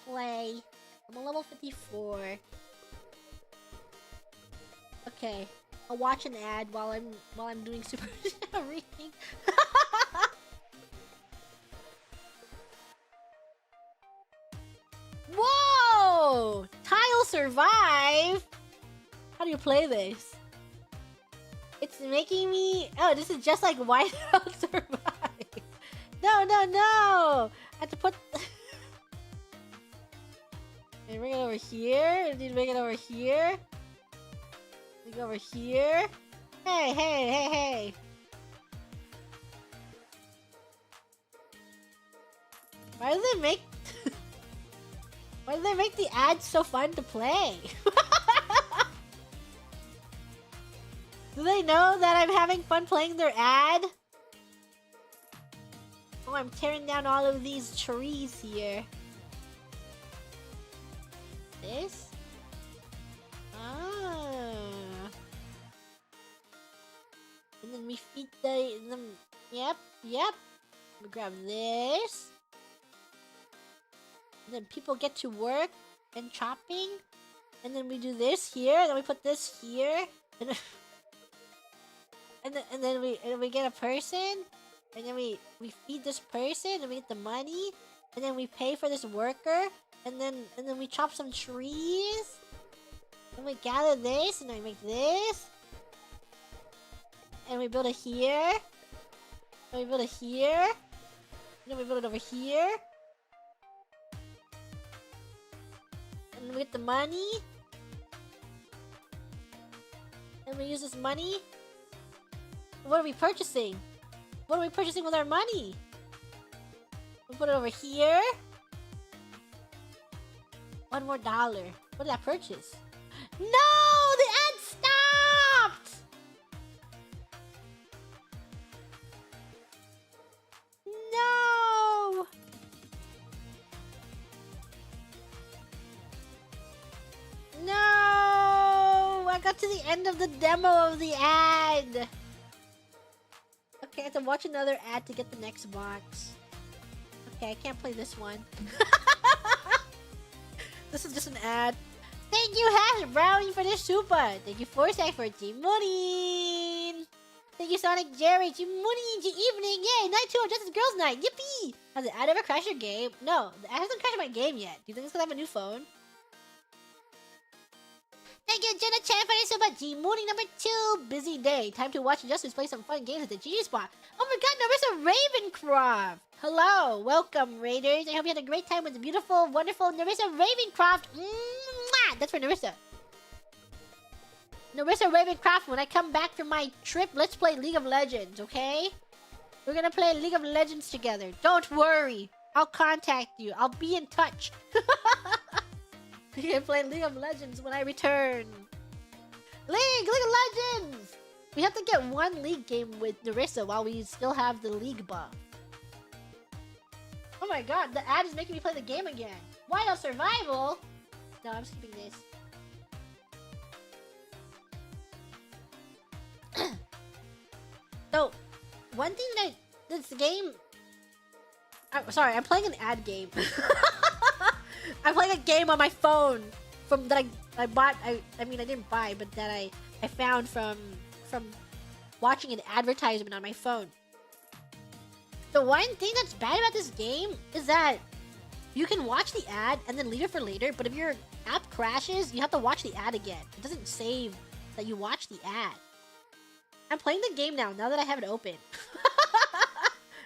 Play. I'm on level 54. Okay. I'll watch an ad while I'm doing super reading. Whoa! Tile survive? How do you play this? It's making me... Oh, this is just like Whiteout survive. No, no, no! I have to put... And bring it over here. And then bring it over here. Bring it over here. Hey, hey, hey, hey. Why do they make... Why do they make the ads so fun to play? Do they know that I'm having fun playing their ad? Oh, I'm tearing down all of these trees here. This? Ah. And then we feed them. Yep, yep. We grab this. And then people get to work and chopping. And then we do this here. And then we put this here. And then we get a person. And then we feed this person. And we get the money. And then we pay for this worker. And then we chop some trees. And we gather this. And then we make this. And we build it here. And we build it here. And then we build it over here. And we get the money. And we use this money. What are we purchasing? What are we purchasing with our money? We put it over here. $1 more. What did I purchase? No! The ad stopped! No! No! I got to the end of the demo of the ad. Okay, I have to watch another ad to get the next box. Okay, I can't play this one. This is just an ad. Thank you, Hash Brownie, for the super. Thank you, Forsack, for Jimunin. Thank you, Sonic Jerry. Jimunin, good evening. Yay, night 2 of Justice Girls Night. Yippee! Has the ad ever crashed your game? No, the ad hasn't crashed my game yet. Do you think it's because I have a new phone? Thank you, Jenna Chan, for the super. Jimunin number 2. Busy day. Time to watch Justice play some fun games at the GG spot. Oh my god, Narissa Ravencroft. Hello, welcome, Raiders. I hope you had a great time with the beautiful, wonderful Narissa Ravencroft. Mwah! That's for Narissa. Narissa Ravencroft, when I come back from my trip, let's play League of Legends, okay? We're gonna play League of Legends together. Don't worry. I'll contact you. I'll be in touch. We're gonna play League of Legends when I return. League of Legends! We have to get one League game with Narissa while we still have the League buff. Oh my god, the ad is making me play the game again. Why not survival? No, I'm skipping this. So, one thing that this game... sorry, I'm playing an ad game. I'm playing a game on my phone from that I bought. I mean, I didn't buy, but that I found from watching an advertisement on my phone. The one thing that's bad about this game is that you can watch the ad and then leave it for later, but if your app crashes, you have to watch the ad again. It doesn't save that you watch the ad. I'm playing the game now that I have it open.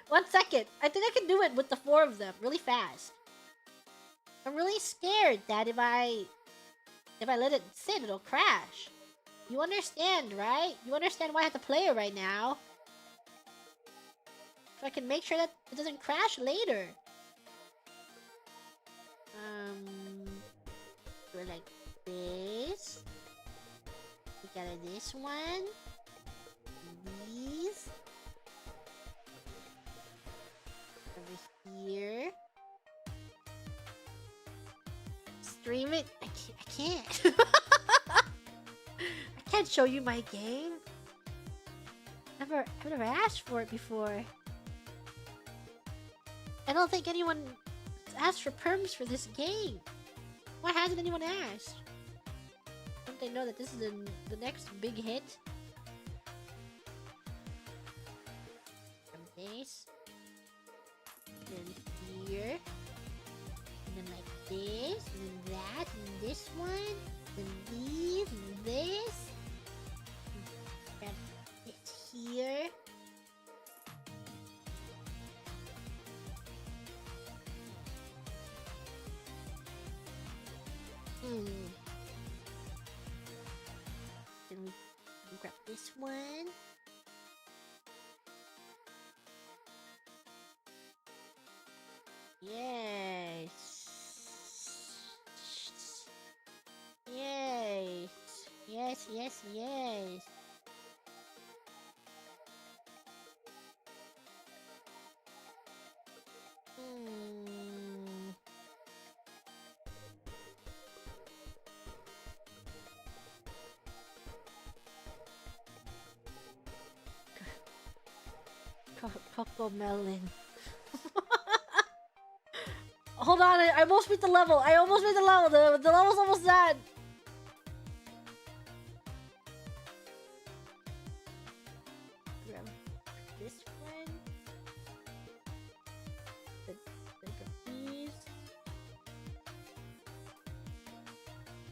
1 second. I think I can do it with the 4 of them really fast. I'm really scared that if I let it sit, it'll crash. You understand, right? You understand why I have to play it right now. So I can make sure that it doesn't crash later. Do it like this. We got this one. These. Over here. Stream it? I can't. I can't show you my game. I've never asked for it before. I don't think anyone asked for perms for this game. Why hasn't anyone asked? Don't they know that this is the next big hit? From this. Then here. And then like this. And then that. And this one. Then these. And this. And it's here. Then we grab this one. Yes. Yes. Yes, yes, yes. Coco Melon. Hold on, I almost beat the level. I almost beat the level. The level's almost done. Grab this one. Then these.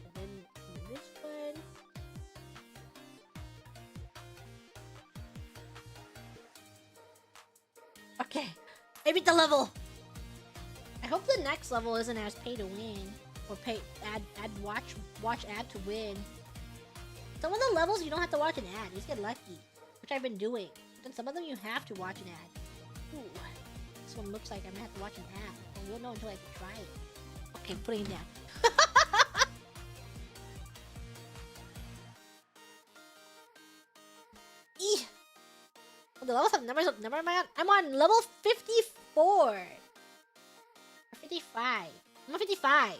And then this one. Okay, I beat the level. I hope the next level isn't as pay to win or pay watch ad to win. Some of the levels you don't have to watch an ad; you just get lucky, which I've been doing. But then some of them you have to watch an ad. Ooh, this one looks like I'm gonna have to watch an ad. I won't know until I try it. Okay, I'm putting it down. Eeh. Oh, the levels have numbers. Number am I on? I'm on level 54. Or 55. I'm on 55.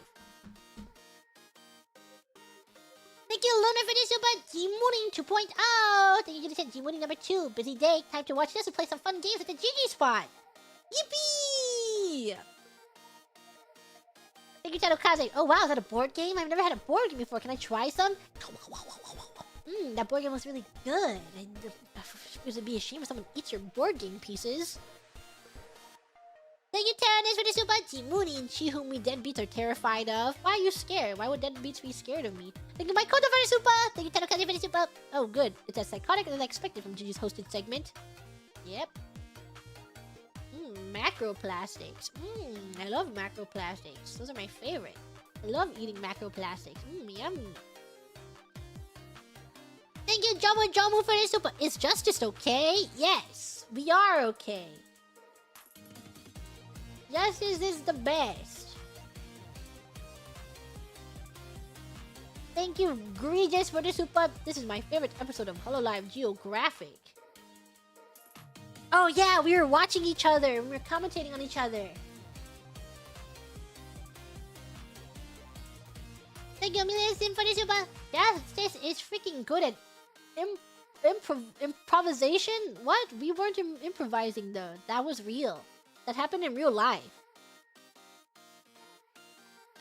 Thank you, Luna, for the super G-Mooning 2.0. Thank you, G Mooning number 2. Busy day. Time to watch this and play some fun games at the GG spot. Yippee! Thank you, Tadokaze. Oh, wow. Is that a board game? I've never had a board game before. Can I try some? That board game was really good. It would be a shame if someone eats your board game pieces. Thank you, Taranis, for the super G-Mooning. She whom we deadbeats are terrified of. Why are you scared? Why would deadbeats be scared of me? Thank you, my Koto, for the super. Thank you, Tadokaze, for the super. Oh, good. It's as psychotic as I expected from Gigi's hosted segment. Yep. Macroplastics. I love macroplastics. Those are my favorite. I love eating macroplastics. Yummy. Thank you, Jomu, for the super. Is Justice okay? Yes, we are okay. Justice is the best. Thank you, Egregious, for the super. This is my favorite episode of Hololive Geographic. Oh yeah, we were watching each other. We were commentating on each other. Thank you, Amelia Sim, for the super. Justice is freaking good at improvisation. What? We weren't improvising though. That was real. That happened in real life.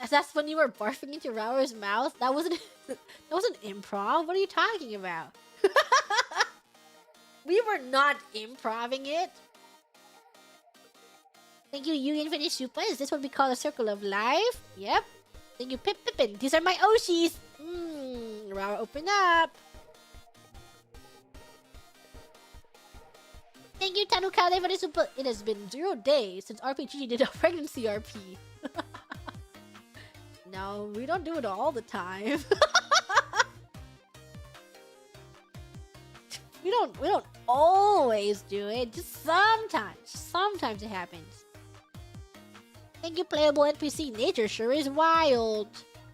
That's when you were barfing into Rower's mouth. That wasn't. That wasn't improv. What are you talking about? We were not improving it. Thank you, Yuyan, for the super. Is this what we call a circle of life? Yep. Thank you, Pippin. These are my Oshis. Rower, open up. Thank you, Tanukade, for the super. It has been 0 days since RPG did a pregnancy RP. No, we don't do it all the time. We don't always do it. Just sometimes. Sometimes it happens. Thank you, playable NPC. Nature sure is wild.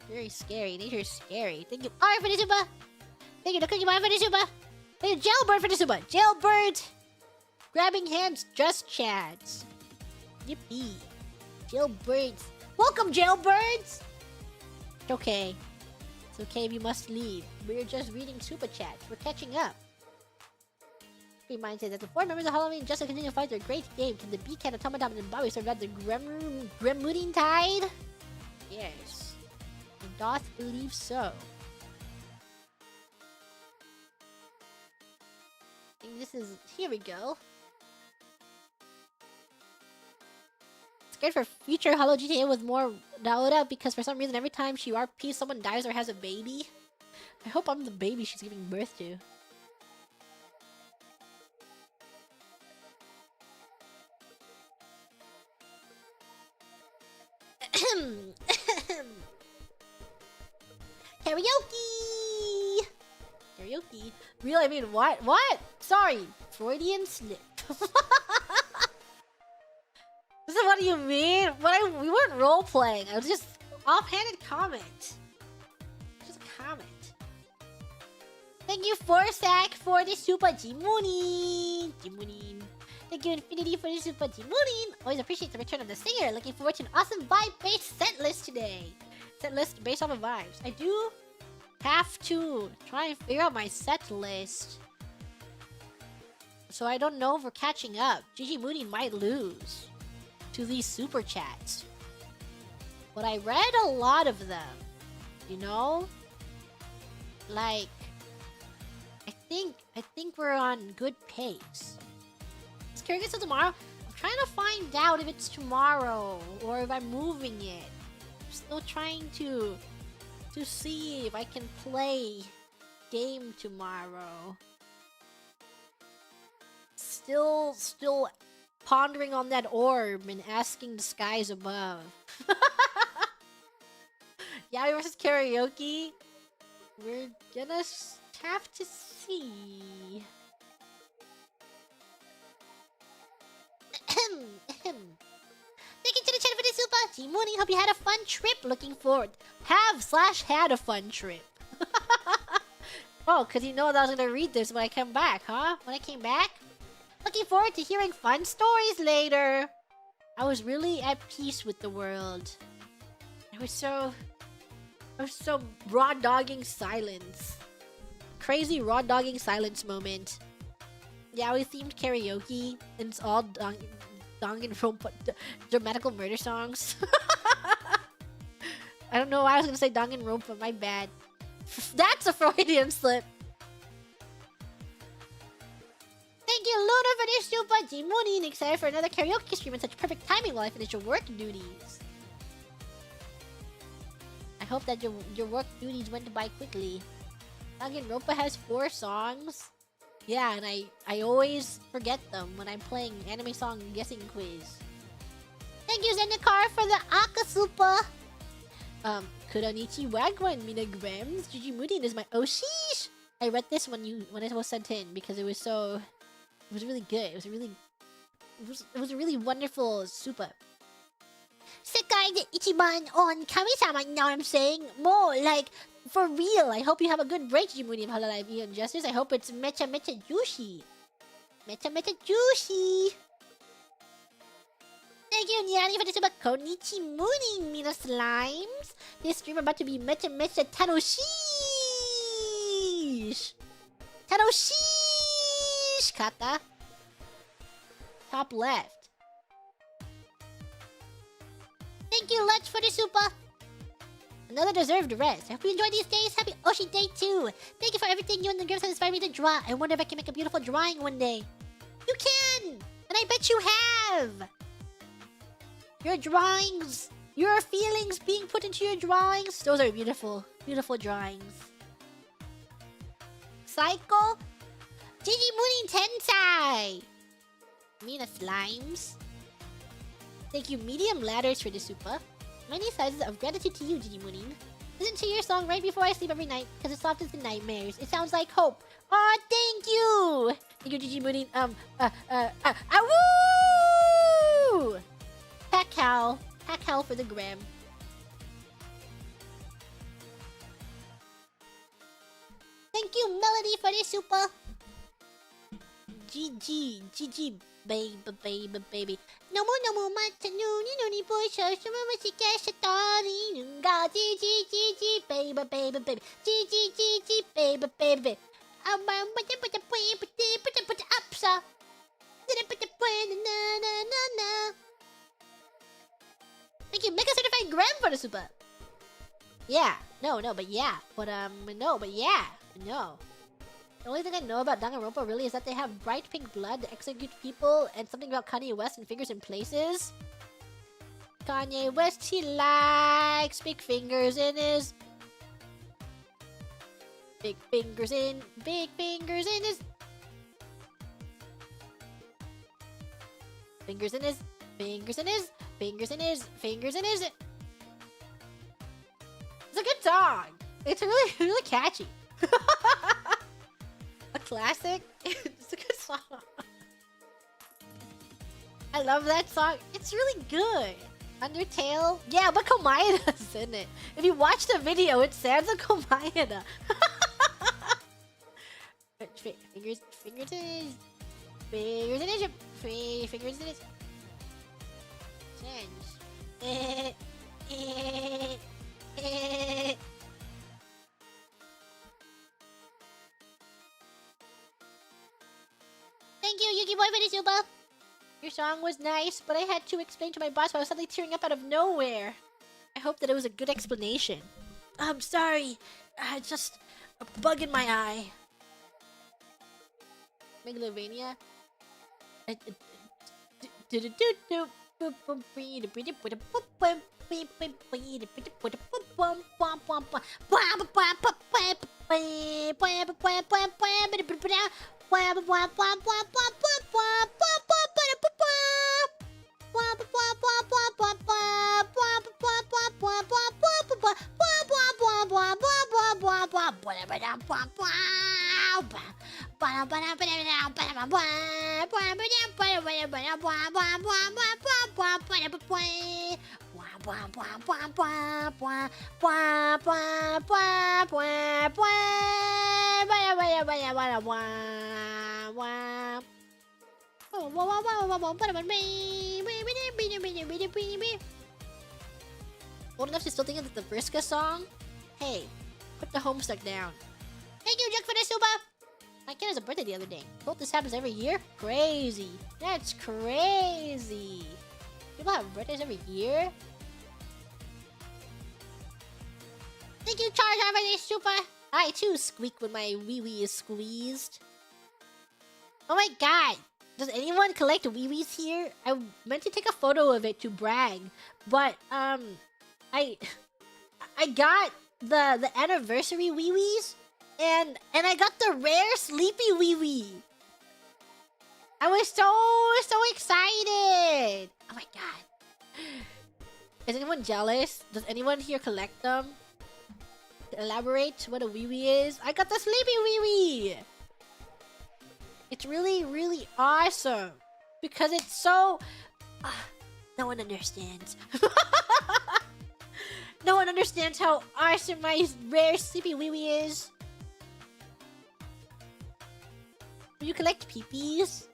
Very scary. Nature is scary. Thank you, R for the super. Thank you, the Cookie Boy, for the super. Thank you, Jailbird, for the super. Jailbird. Grabbing hands, just chats. Yippee. Jailbirds. Welcome, Jailbirds. It's okay. It's okay if you must leave. We're just reading super chats. We're catching up. Remind says that the 4 members of Halloween just continue to fight their great game. Can the Beacon, Automaton, and Bobby survive the Gremlin Tide? Yes. I doth believe so. I think this is... Here we go. Scared for future Holo GTA with more Daoda because for some reason every time she RPs someone dies or has a baby. I hope I'm the baby she's giving birth to. Karaoke! Karaoke? Real, I mean, what? What? Sorry. Freudian slip. This is what do you mean? We weren't role-playing. I was just offhanded comment. Just a comment. Thank you, Forsack, for the super Jimuni. Jimuni. Thank you, Infinity, for the super Jimuni. Always appreciate the return of the singer. Looking forward to an awesome vibe-based set list today. Set list based off of vibes. I do have to try and figure out my set list. So I don't know if we're catching up. Gigi Mooney might lose to these super chats. But I read a lot of them. You know? Like, I think we're on good pace. Is Kirigan still tomorrow? I'm trying to find out if it's tomorrow or if I'm moving it. I'm still trying to see if I can play game tomorrow. Still pondering on that orb and asking the skies above. Yaoi versus karaoke. We're gonna have to see. Thank you to the channel for the super. Jimuni, hope you had a fun trip. Looking forward. Had a fun trip. Oh, because you know that I was going to read this when I come back, huh? When I came back? Looking forward to hearing fun stories later. I was really at peace with the world. I was so raw dogging silence. Crazy raw dogging silence moment. Yeah, we themed karaoke, and it's all Danganronpa dramatical murder songs. I don't know why I was gonna say Danganronpa, my bad. That's a Freudian slip. Thank you, Luna, for this super Jimuni. Excited for another karaoke stream and such perfect timing while I finish your work duties. I hope that your work duties went by quickly. Danganronpa has 4 songs. Yeah, and I always forget them when I'm playing anime song guessing quiz. Thank you, Zendikar, for the Akasupa. Kuranichi Wagwan Minagrams. Jujimudin is my Oshish. I read this when it was sent in because it was really good. It was a really wonderful super. Sekai de Ichiban on Kami-sama, you know what I'm saying? More like, for real. I hope you have a good break, Jimuni of Hololive Byun Justice. I hope it's mecha mecha juicy. Mecha mecha juicy. Thank you, Nyani, for the super Konichi Mooning, Mina Slimes. This stream about to be mecha mecha Tanoshish. Tanoshish, Kata. Top left. Thank you, Lutz, for the super. Another deserved rest. I hope you enjoyed these days. Happy Oshi Day 2. Thank you for everything you and the girls have inspired me to draw. I wonder if I can make a beautiful drawing one day. You can! And I bet you have! Your drawings, your feelings being put into your drawings. Those are beautiful, beautiful drawings. Psycho? Gigi Mooning Tensai! Mina Slimes. Thank you, Medium Ladders, for the super. Many sizes of gratitude to you, Gigi Mooning. Listen to your song right before I sleep every night, because it softens the nightmares. It sounds like hope. Aw, thank you! Thank you, Gigi Mooning. Woo! Pack Hal for the gram. Thank you, Melody, for the super. GG, baby. No more, mata, no, ni boy, show, she cash a tony, nunga, GG, baby. GG, baby. Put up, sir. Thank you, Mega Certified Gram, for the super. Yeah, no, but yeah. But yeah. No. The only thing I know about Danganronpa really is that they have bright pink blood to execute people and something about Kanye West and fingers in places. Kanye West, he likes big fingers in his... Big fingers in his... Fingers in his... It's a good song. It's really, really catchy. A classic. It's a good song. I love that song. It's really good. Undertale. Yeah, but Komaeda's in it. If you watch the video, it sounds like Komaeda. Fingers in his. Thank you, Yuki Boy, for the super. Your song was nice, but I had to explain to my boss why I was suddenly tearing up out of nowhere. I hope that it was a good explanation. I'm sorry. Just a bug in my eye. Megalovania. Old enough to still think of the Vriska song? Hey, put the Homestuck down. Thank you, Jack, for the super! My kid has a birthday the other day. Hope this happens every year? Crazy. That's crazy. People have birthdays every year? Thank you, Charizard, for the super! I too squeak when my wee-wee is squeezed. Oh my god! Does anyone collect wee-wees here? I meant to take a photo of it to brag, but I got the anniversary wee-wees, and I got the rare sleepy wee-wee. I was so excited! Oh my god! Is anyone jealous? Does anyone here collect them? elaborate what a wee wee is? I got the sleepy wee wee! It's really, really awesome. Because it's so... no one understands. No one understands how awesome my rare sleepy wee wee is. Do you collect peepees?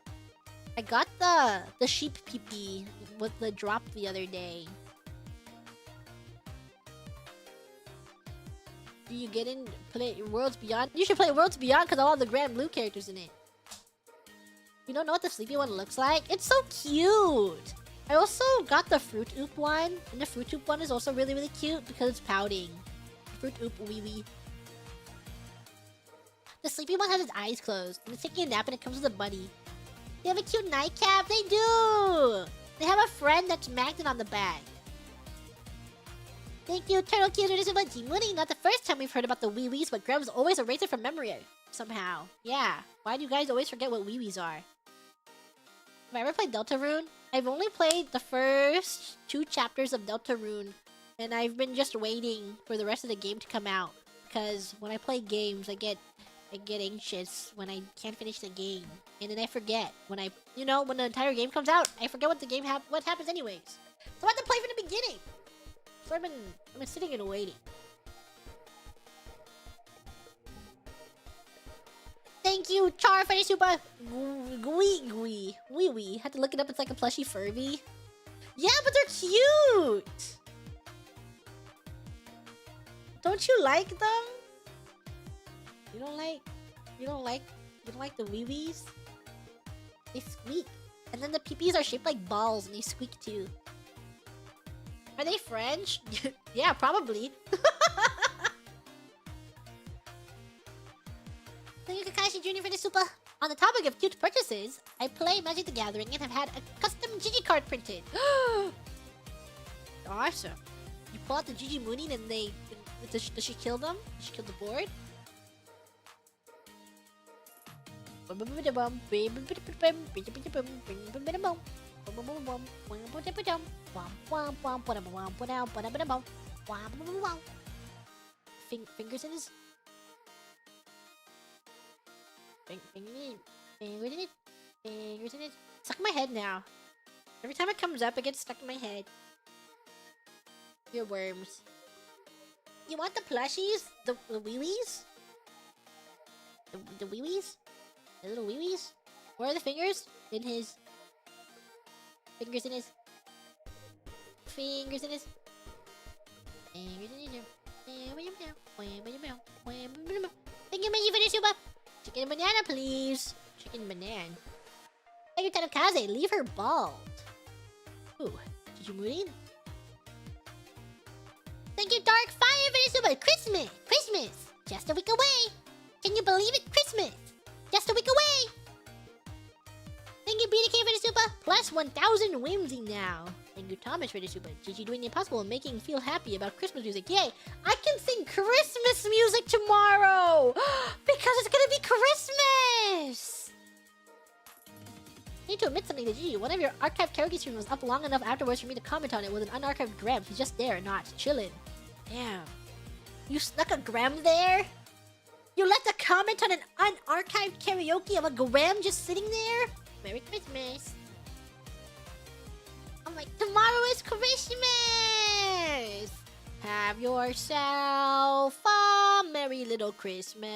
I got the sheep peepee with the drop the other day. Do you get in play Worlds Beyond? You should play Worlds Beyond because of all the Grand Blue characters in it. You don't know what the sleepy one looks like? It's so cute! I also got the Fruit Oop one, and the Fruit Oop one is also really, really cute because it's pouting. Fruit Oop wee wee. The sleepy one has its eyes closed, and it's taking a nap and it comes with a buddy. They have a cute nightcap, they do! They have a friend that's magnet on the back. Thank you, Turtle Cuter. This is about G-Mooney. Not the first time we've heard about the wee-wees, but Grams always erase it from memory somehow. Yeah, why do you guys always forget what wee-wees are? Have I ever played Deltarune? I've only played the first 2 chapters of Deltarune, and I've been just waiting for the rest of the game to come out. Because when I play games, I get anxious when I can't finish the game. And then I forget. When when the entire game comes out, I forget what the game what happens anyways. So I have to play from the beginning. So I've been sitting and waiting. Thank you, Char, for the super wee wee. Had to look it up. It's like a plushy Furby. Yeah, but they're cute. Don't you like them? You don't like the wee wees? They squeak, and then the peepees are shaped like balls, and they squeak too. Are they French? Yeah, probably. Thank you, Kakashi Jr. for the super. On the topic of cute purchases, I play Magic the Gathering and have had a custom Gigi card printed. Awesome. You pull out the Gigi Mooning and does she kill them? Does she kill the board? Fingers in his... Fingers in it. Stuck in my head now. Every time it comes up, it gets stuck in my head. Your worms. You want the plushies? The wee-wees? The wee-wees? The little wee-wees? Where are the fingers? In his... Fingers in his... Fingers in his... Fingers in his... Thank you, Meiji, for the super! Chicken and banana, please! Chicken and banana. Thank you, Tadakaze. Leave her bald. Ooh, did you move in? Thank you, Dark Fire, for the super! Christmas! Christmas! Just a week away! Can you believe it? Christmas! Just a week away! Thank you, BDK, for the super! Plus 1,000 whimsy now. Thank you, Thomas, for the super. Gigi doing the impossible and making me feel happy about Christmas music. Yay! I can sing Christmas music tomorrow! Because it's gonna be Christmas! I need to admit something to Gigi. One of your archived karaoke streams was up long enough afterwards for me to comment on it with an unarchived gram. He's just there, not chillin'. Damn. You snuck a gram there? You left a comment on an unarchived karaoke of a gram just sitting there? Merry Christmas. I'm like, tomorrow is Christmas! Have yourself a merry little Christmas.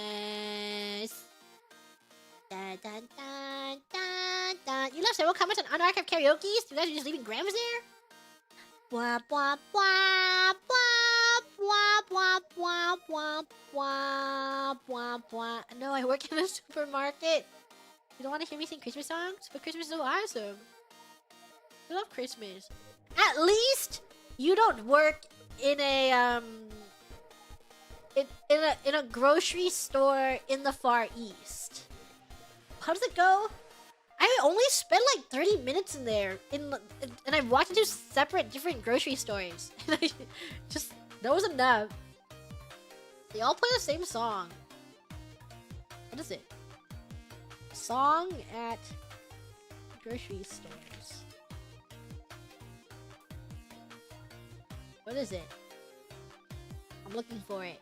Dun, dun, dun, dun, dun. You left several comments on unarchived karaoke's? You guys are just leaving grams there? Bwah, bwah, bwah, bwah, bwah, bwah, bwah, bwah, bwah, bwah. No, I work in a supermarket. You don't want to hear me sing Christmas songs? But Christmas is so awesome. I love Christmas. At least you don't work in a in a grocery store in the Far East. How does it go? I only spent like 30 minutes in there, and I walked into separate different grocery stores. And that was enough. They all play the same song. What is it? Song at grocery stores. What is it? I'm looking for it.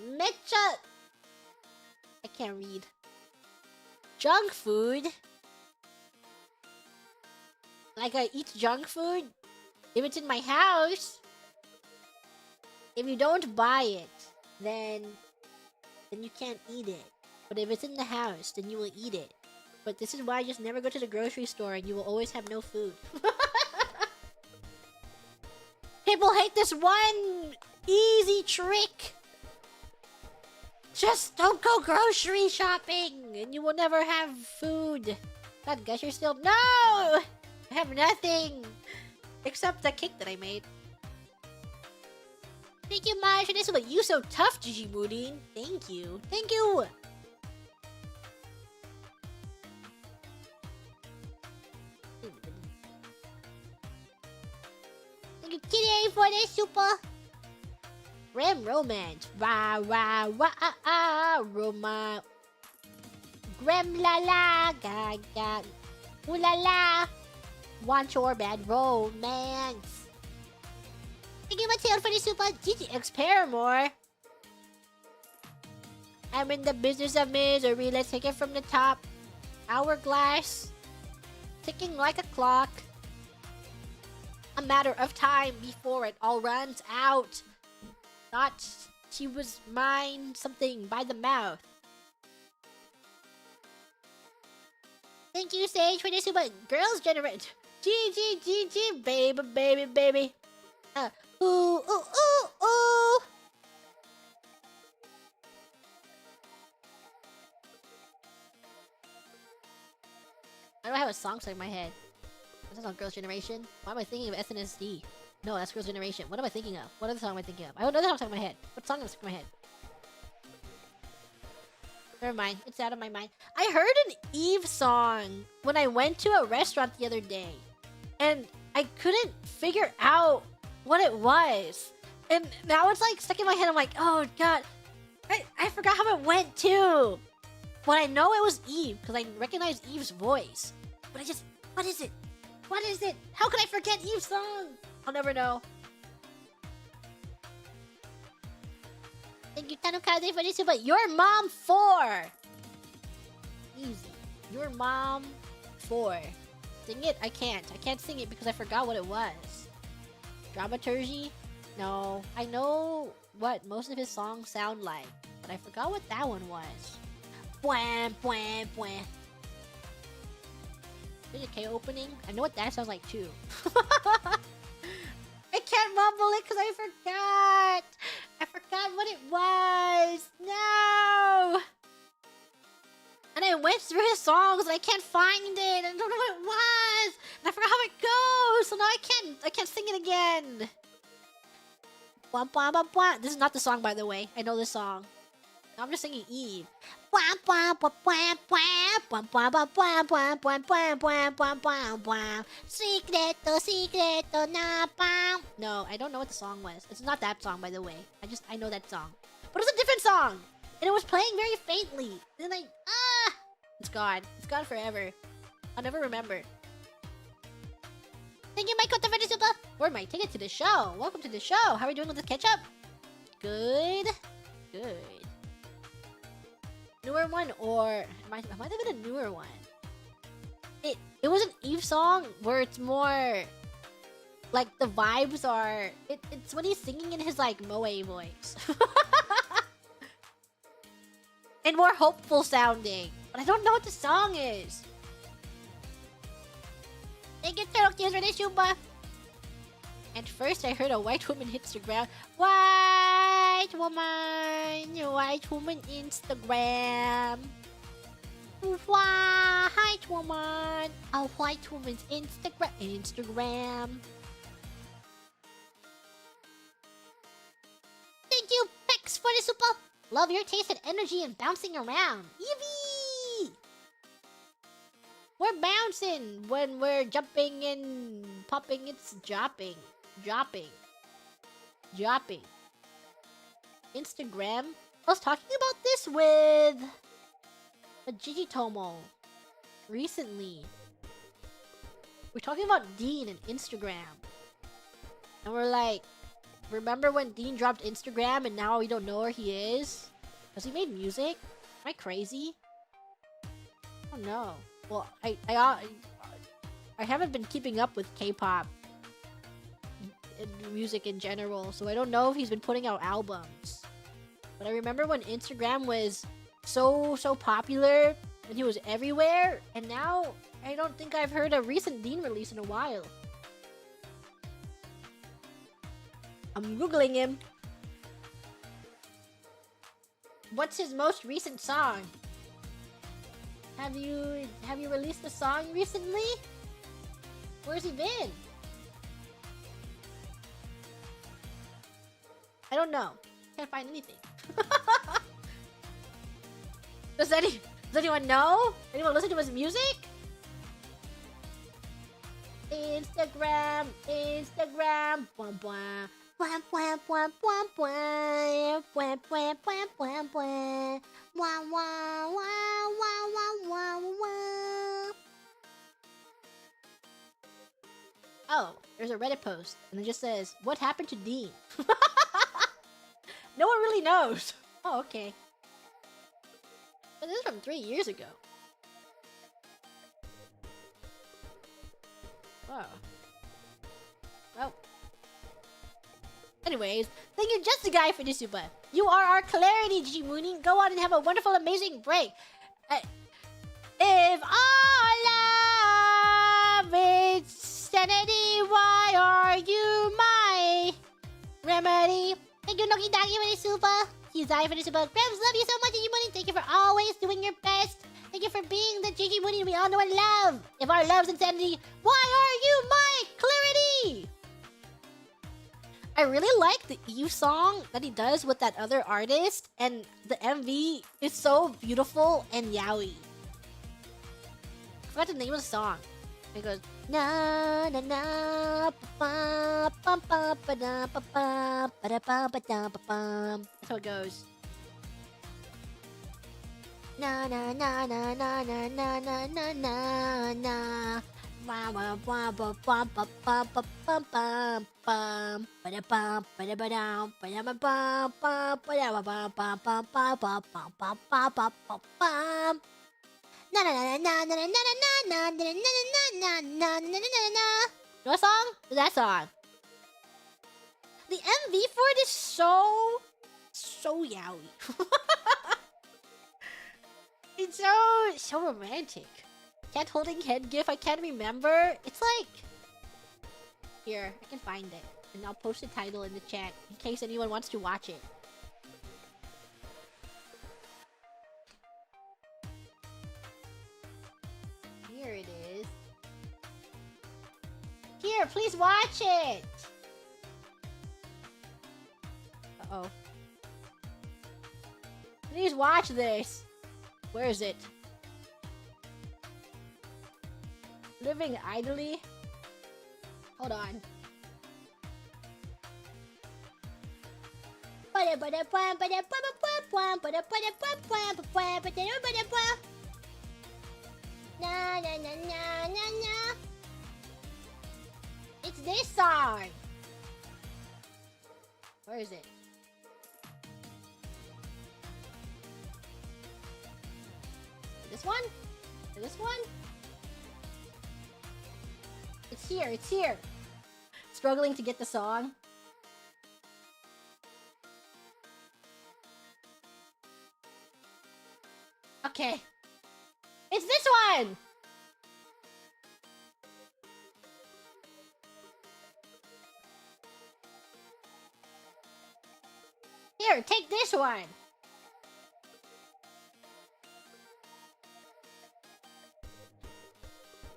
Mecha. I can't read. Junk food. Like I eat junk food if it's in my house. If you don't buy it, then you can't eat it. But if it's in the house, then you will eat it. But this is why I just never go to the grocery store and you will always have no food. People hate this one easy trick. Just don't go grocery shopping and you will never have food. God, guess you're still... No! I have nothing. Except the cake that I made. Thank you, Maj. This is you so tough, Gigi Moodin. Thank you. Thank you. Thank you, Kitty, for this super. Ram romance. Rah, rah, rah, ah, ah, romance. Grem la la, ga, ga. Ooh la la. Want your bad romance. Thank you, Mateo, for the super GGX Paramore. I'm in the business of misery. Let's take it from the top. Hourglass. Ticking like a clock. A matter of time before it all runs out. Thought she was mine. Something by the mouth. Thank you, Sage, for the super girls generate. G, baby, baby, baby. Ooh, ooh, ooh, ooh. I don't have a song stuck in my head. This is on Girls' Generation. Why am I thinking of SNSD? No, that's Girls' Generation. What am I thinking of? What other song am I thinking of? I don't know the song stuck in my head. What song is stuck in my head? Never mind. It's out of my mind. I heard an Eve song when I went to a restaurant the other day. And I couldn't figure out what it was. And now it's like stuck in my head. I'm like, oh god. I forgot how it went too. But I know it was Eve because I recognize Eve's voice. But what is it? What is it? How could I forget Eve's song? I'll never know. Thank you, Tanukade, for this. But Your Mom 4. Easy. Your Mom 4. Sing it? I can't. I can't sing it because I forgot what it was. Dramaturgy? No. I know what most of his songs sound like, but I forgot what that one was. Bwam, bwam, bwam. There's a K opening? I know what that sounds like too. I can't mumble it because I forgot. I forgot what it was. No. And I went through his songs and I can't find it. I don't know what it was. And I forgot how it goes. So now I can't sing it again. Bwah, bwah, bwah, bwah. This is not the song, by the way. I know this song. Now I'm just singing Eve. Bwah, bwah, bwah, bwah, bwah. Bwah, bwah, bwah, bwah, bwah, bwah, bwah, bwah, bwah, bwah, bwah. Secreto, secreto, na, bam. No, I don't know what the song was. It's not that song, by the way. I know that song. But it's a different song. And it was playing very faintly. And then it's gone. It's gone forever. I'll never remember. Thank you, Michael, for the super. Or my ticket to the show. Welcome to the show. How are we doing with the ketchup? Good. Good. Newer one or... Might have been a newer one. It was an Eve song where it's more... Like, the vibes are... It's when he's singing in his, like, moe voice. And more hopeful sounding. But I don't know what the song is. Thank you, Turok Tears, for this Shumba. And first, I heard a white woman hits the ground. White woman Instagram. White woman. A white woman's Instagram. Thank you, Pex, for the super. Love your taste and energy and bouncing around. Eevee! We're bouncing when we're jumping and popping. It's dropping. Instagram. I was talking about this with a Gigitomo recently. We're talking about Dean and Instagram. And we're like, remember when Dean dropped Instagram and now we don't know where he is? Has he made music? Am I crazy? Oh no. Well, I haven't been keeping up with K-pop and music in general, so I don't know if he's been putting out albums. But I remember when Instagram was so popular and he was everywhere, and now I don't think I've heard a recent Dean release in a while. I'm googling him. What's his most recent song? Have you released a song recently? Where's he been? I don't know. Can't find anything. Does anyone know? Anyone listen to his music? Instagram. Bwah, bwah. Bwah, bwah, bwah, bwah, bwah. Bwah, bwah, bwah, bwah, bwah. Wah, wah, wah, wah, wah, wah, wah. Oh, there's a Reddit post, and it just says, "What happened to Dean?" No one really knows. Oh, okay. But this is from 3 years ago. Wow. Well. Anyways, thank you, Just a Guy, for this super. You are our clarity, G-Mooney. Go on and have a wonderful, amazing break. If all love is sanity, why are you my remedy? Thank you, Noki Dagi, for the super. Yuzai for the super. Grams, love you so much, G-Mooney. Thank you for always doing your best. Thank you for being the G-Mooney we all know and love. If our love's insanity, why are you my clarity? I really like the Eve song that he does with that other artist, and the MV is so beautiful and yaoi. I forgot the name of the song. It goes na na na pa pa pa pa da pa pa pa da pa pa da pa pa. That's how it goes. Na na na na na na na na na na na. Ba ba ba ba ba ba ba ba ba ba ba ba da ba ba da ba da ba da ba ba ba ba da ba ba ba ba ba ba ba ba ba ba ba. Na na na na na na na na na na na na na na na. What song? That song. The MV for it is so yaoi. It's so romantic. Cat holding head gif. I can't remember. It's like here. I can find it, and I'll post the title in the chat in case anyone wants to watch it. Here it is. Here, please watch it. Uh-oh. Please watch this. Where is it? Living idly? Hold on. Na na na na na na. It's this song. Where is it? This one? This one? It's here, it's here. Struggling to get the song. Okay. It's this one! Here, take this one.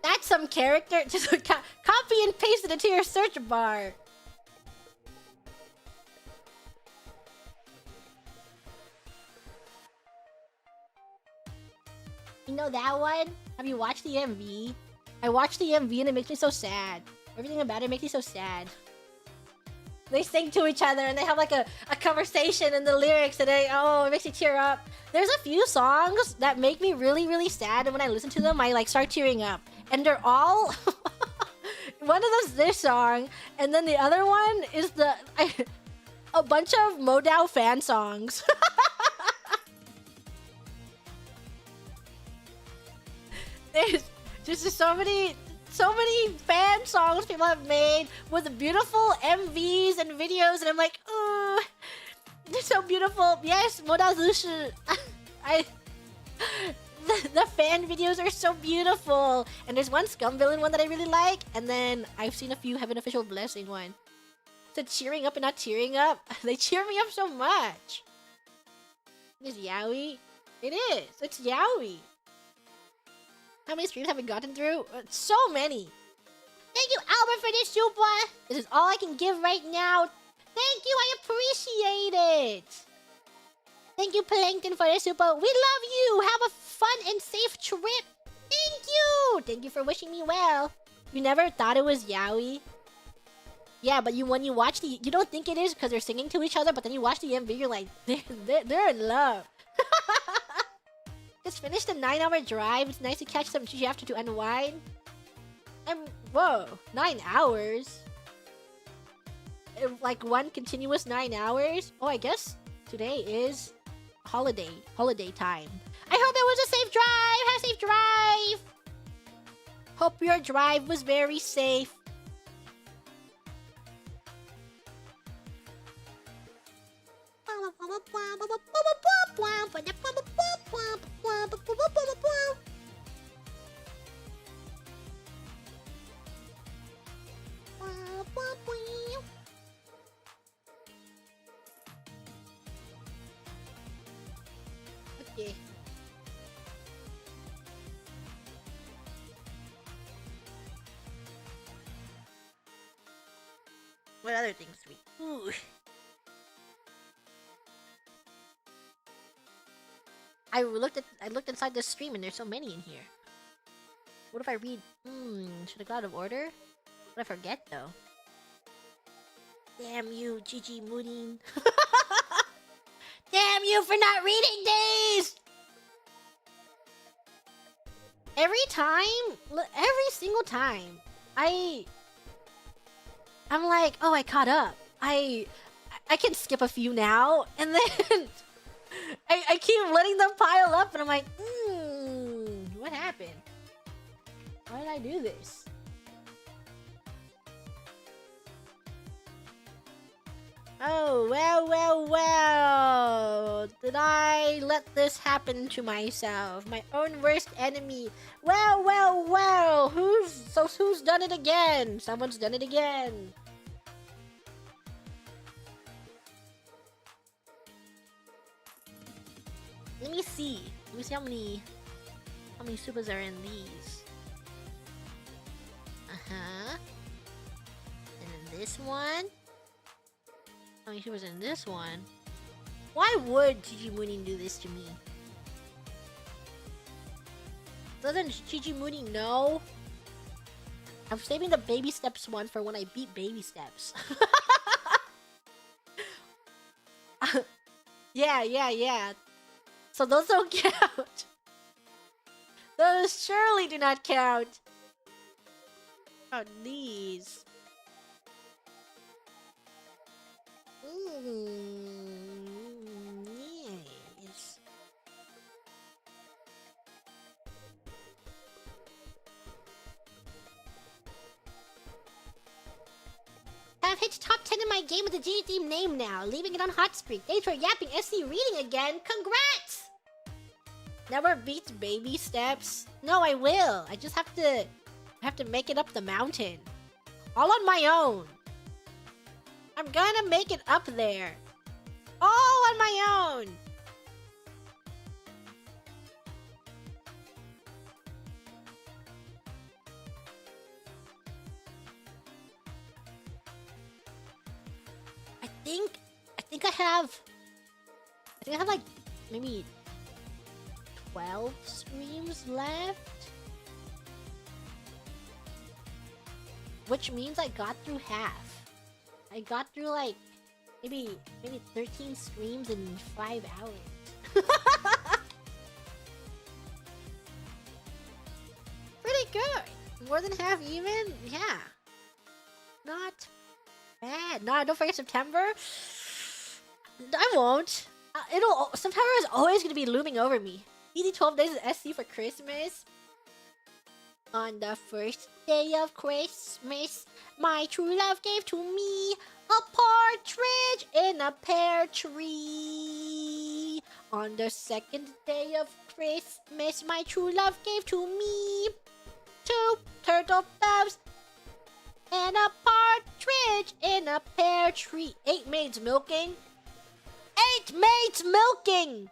That's some character. Just copy and paste it into your search bar. You know that one? Have you watched the MV? I watched the MV and it makes me so sad. Everything about it makes me so sad. They sing to each other and they have like a conversation in the lyrics and it makes me tear up. There's a few songs that make me really, really sad, and when I listen to them, I like start tearing up. And they're all... One of them's this song, and then the other one is a bunch of Modao fan songs. There's just so many fan songs people have made with beautiful MVs and videos, and I'm like, oh, they're so beautiful. Yes, Modao Zushi. The fan videos are so beautiful, and there's one Scum Villain one that I really like, and then I've seen a few Heaven Official Blessing one. So cheering up and not tearing up, they cheer me up so much. Is Yaoi? It is. It's Yaoi. How many streams have we gotten through? So many. Thank you, Albert, for this super. This is all I can give right now. Thank you. I appreciate it. Thank you, Plankton, for this super. We love you. Have a fun and safe trip. Thank you. Thank you for wishing me well. You never thought it was Yaoi? Yeah, but when you watch the... You don't think it is because they're singing to each other, but then you watch the MV, you're like, they're in love. Just finished a 9-hour drive. It's nice to catch some sushi after to unwind. Whoa, 9 hours? Like one continuous 9 hours? Oh, I guess today is holiday time. I hope it was a safe drive. Have a safe drive. Hope your drive was very safe. Okay. What other things sweet? Ooh. I looked inside the stream and there's so many in here. What if I read? Should I go out of order? What if I forget though? Damn you, Gigi Moodin. Damn you for not reading these! Every single time, I'm like, oh, I caught up. I can skip a few now, and then I keep letting them pile up, and I'm like, what happened? Why did I do this? Oh, well. Did I let this happen to myself? My own worst enemy. Well. Who's done it again? Someone's done it again. Let me see how many supers are in these. And then this one. How many supers in this one? Why would Gigi Mooning do this to me? Doesn't Gigi Mooning know? I'm saving the baby steps one for when I beat baby steps. Yeah. So those don't count. Those surely do not count. Oh, these. Yes. I've hit top 10 in my game with the Gigi theme name now, leaving it on hot streak. Thanks for yapping SC reading again. Congrats! Never beats baby steps. No, I will. I just have to make it up the mountain. All on my own. I'm gonna make it up there. All on my own. I think I have like maybe 12 streams left. Which means I got through half. I got through like maybe 13 streams in 5 hours. Pretty good. More than half even? Yeah. Not bad. No, don't forget September. I won't. It'll. September is always gonna be looming over me. Easy 12 days of SC for Christmas. On the first day of Christmas, my true love gave to me a partridge in a pear tree. On the second day of Christmas, my true love gave to me 2 turtle doves and a partridge in a pear tree. 8 maids milking. 8 maids milking!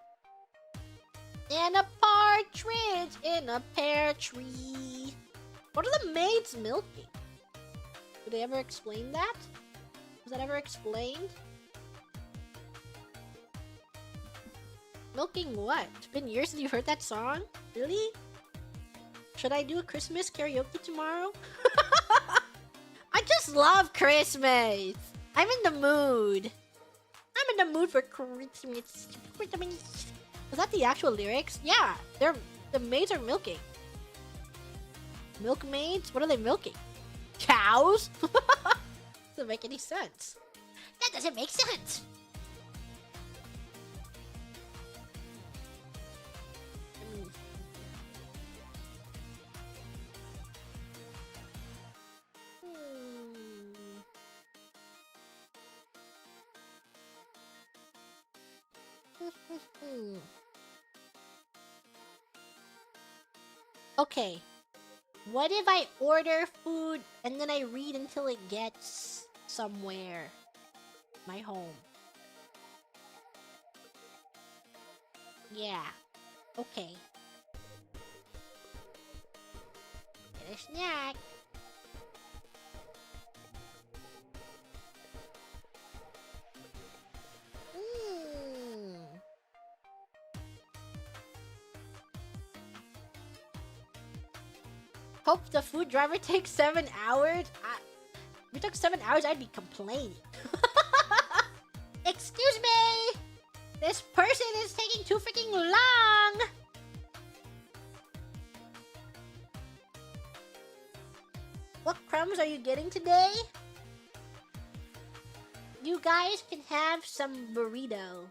And a partridge in a pear tree. What are the maids milking? Did they ever explain that? Was that ever explained? Milking what? It's been years since you heard that song? Really? Should I do a Christmas karaoke tomorrow? I just love Christmas! I'm in the mood. I'm in the mood for Christmas. Is that the actual lyrics? Yeah, the maids are milking. Milkmaids? What are they milking? Cows? Doesn't make any sense. That doesn't make sense. Okay. What if I order food and then I read until it gets somewhere? My home. Yeah. Okay. Get a snack. Hope the food driver takes 7 hours. If it took 7 hours, I'd be complaining. Excuse me! This person is taking too freaking long! What crumbs are you getting today? You guys can have some burrito.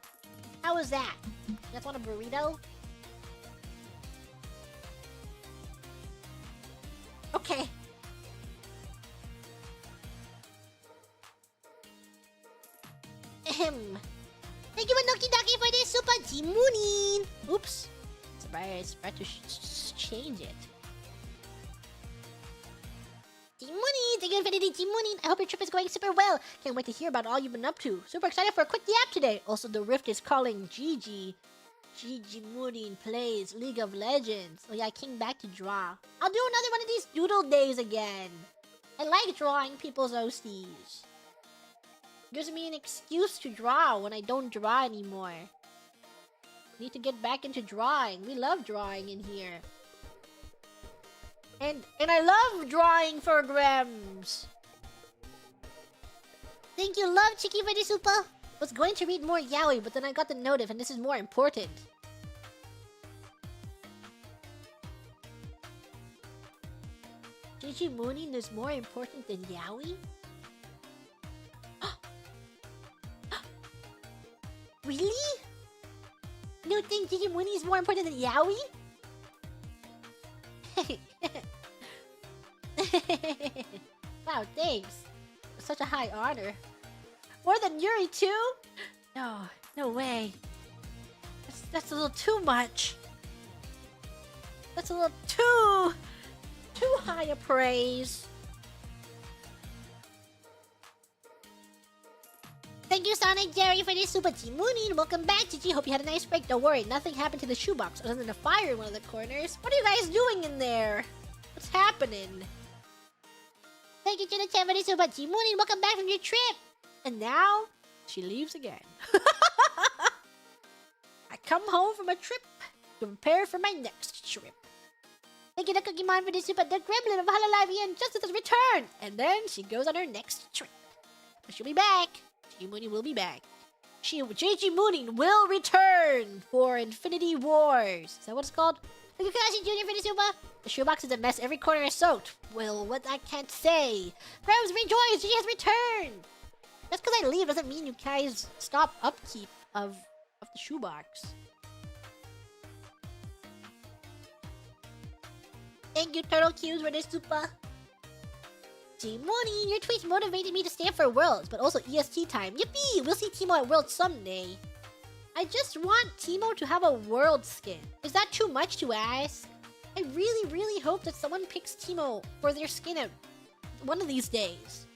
How was that? You guys want a burrito? Okay. Ahem. Thank you, Anoki Daki, for this super Jimunin. Oops. It's about to change it. Jimunin! Thank you, Infinity Jimunin. I hope your trip is going super well. Can't wait to hear about all you've been up to. Super excited for a quick yap today. Also, the Rift is calling Gigi. Gigi Murin plays League of Legends. Oh yeah, I came back to draw. I'll do another one of these doodle days again. I like drawing people's OCs. Gives me an excuse to draw when I don't draw anymore. Need to get back into drawing. We love drawing in here. And I love drawing for Grams. Thank you, love Chiki for the super. Was going to read more yaoi, but then I got the notif, and this is more important. Gigi Moonin is more important than yaoi? Really? You think Gigi Moonin is more important than yaoi? Wow, thanks. Such a high honor. More than Yuri too? No, no way. That's a little too much. That's a little too high a praise. Thank you, Sonic Jerry, for this super Jimunin. Welcome back, Gigi. Hope you had a nice break. Don't worry, nothing happened to the shoebox other than a fire in one of the corners. What are you guys doing in there? What's happening? Thank you, Jenna-chan, for this super Jimunin. Welcome back from your trip. And now, she leaves again. I come home from a trip to prepare for my next trip. Thank you to Cookie Mon for this super the gremlin of Hololive and Justice has returned. And then she goes on her next trip. But she'll be back. Gigi Moonin will be back. Gigi Moonin will return for Infinity Wars. Is that what it's called? Thank you, Kakashi Jr. for the super. The shoebox is a mess. Every corner is soaked. Well, what I can't say. Grams rejoice. Gigi has returned. Just because I leave doesn't mean you guys stop upkeep of the shoebox. Thank you, Turtle Cubes, for this super. G-Money, your tweets motivated me to stay up for Worlds, but also EST time. Yippee! We'll see Teemo at Worlds someday. I just want Teemo to have a World skin. Is that too much to ask? I really, really hope that someone picks Teemo for their skin at one of these days.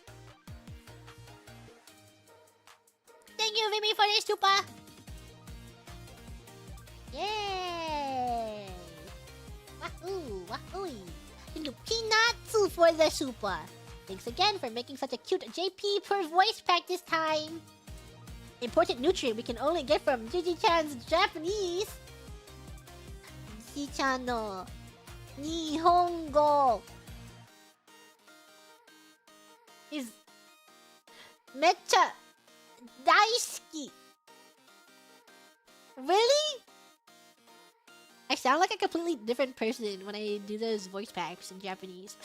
Thank you, Vimy, for this super. Yay! Wahoo! Wahoo! Thank you, Peanutsu, for the super. Thanks again for making such a cute JP per voice pack this time. Important nutrient we can only get from Gigi-chan's Japanese. Gigi-chan no Nihongo is mecha daisuki. Really? I sound like a completely different person when I do those voice packs in Japanese.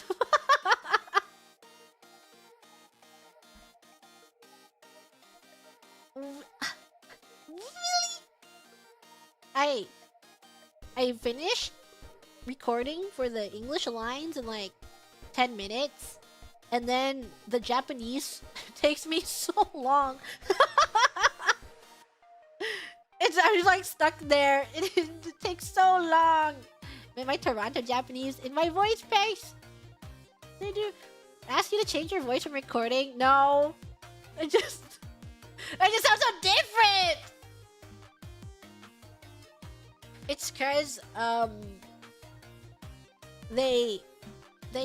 Really? I finished recording for the English lines in like 10 minutes, and then the Japanese takes me so long. I'm just like stuck there. It takes so long. In my Toronto Japanese, in my voice packs, they do ask you to change your voice from recording. No, I just sound so different. It's cause they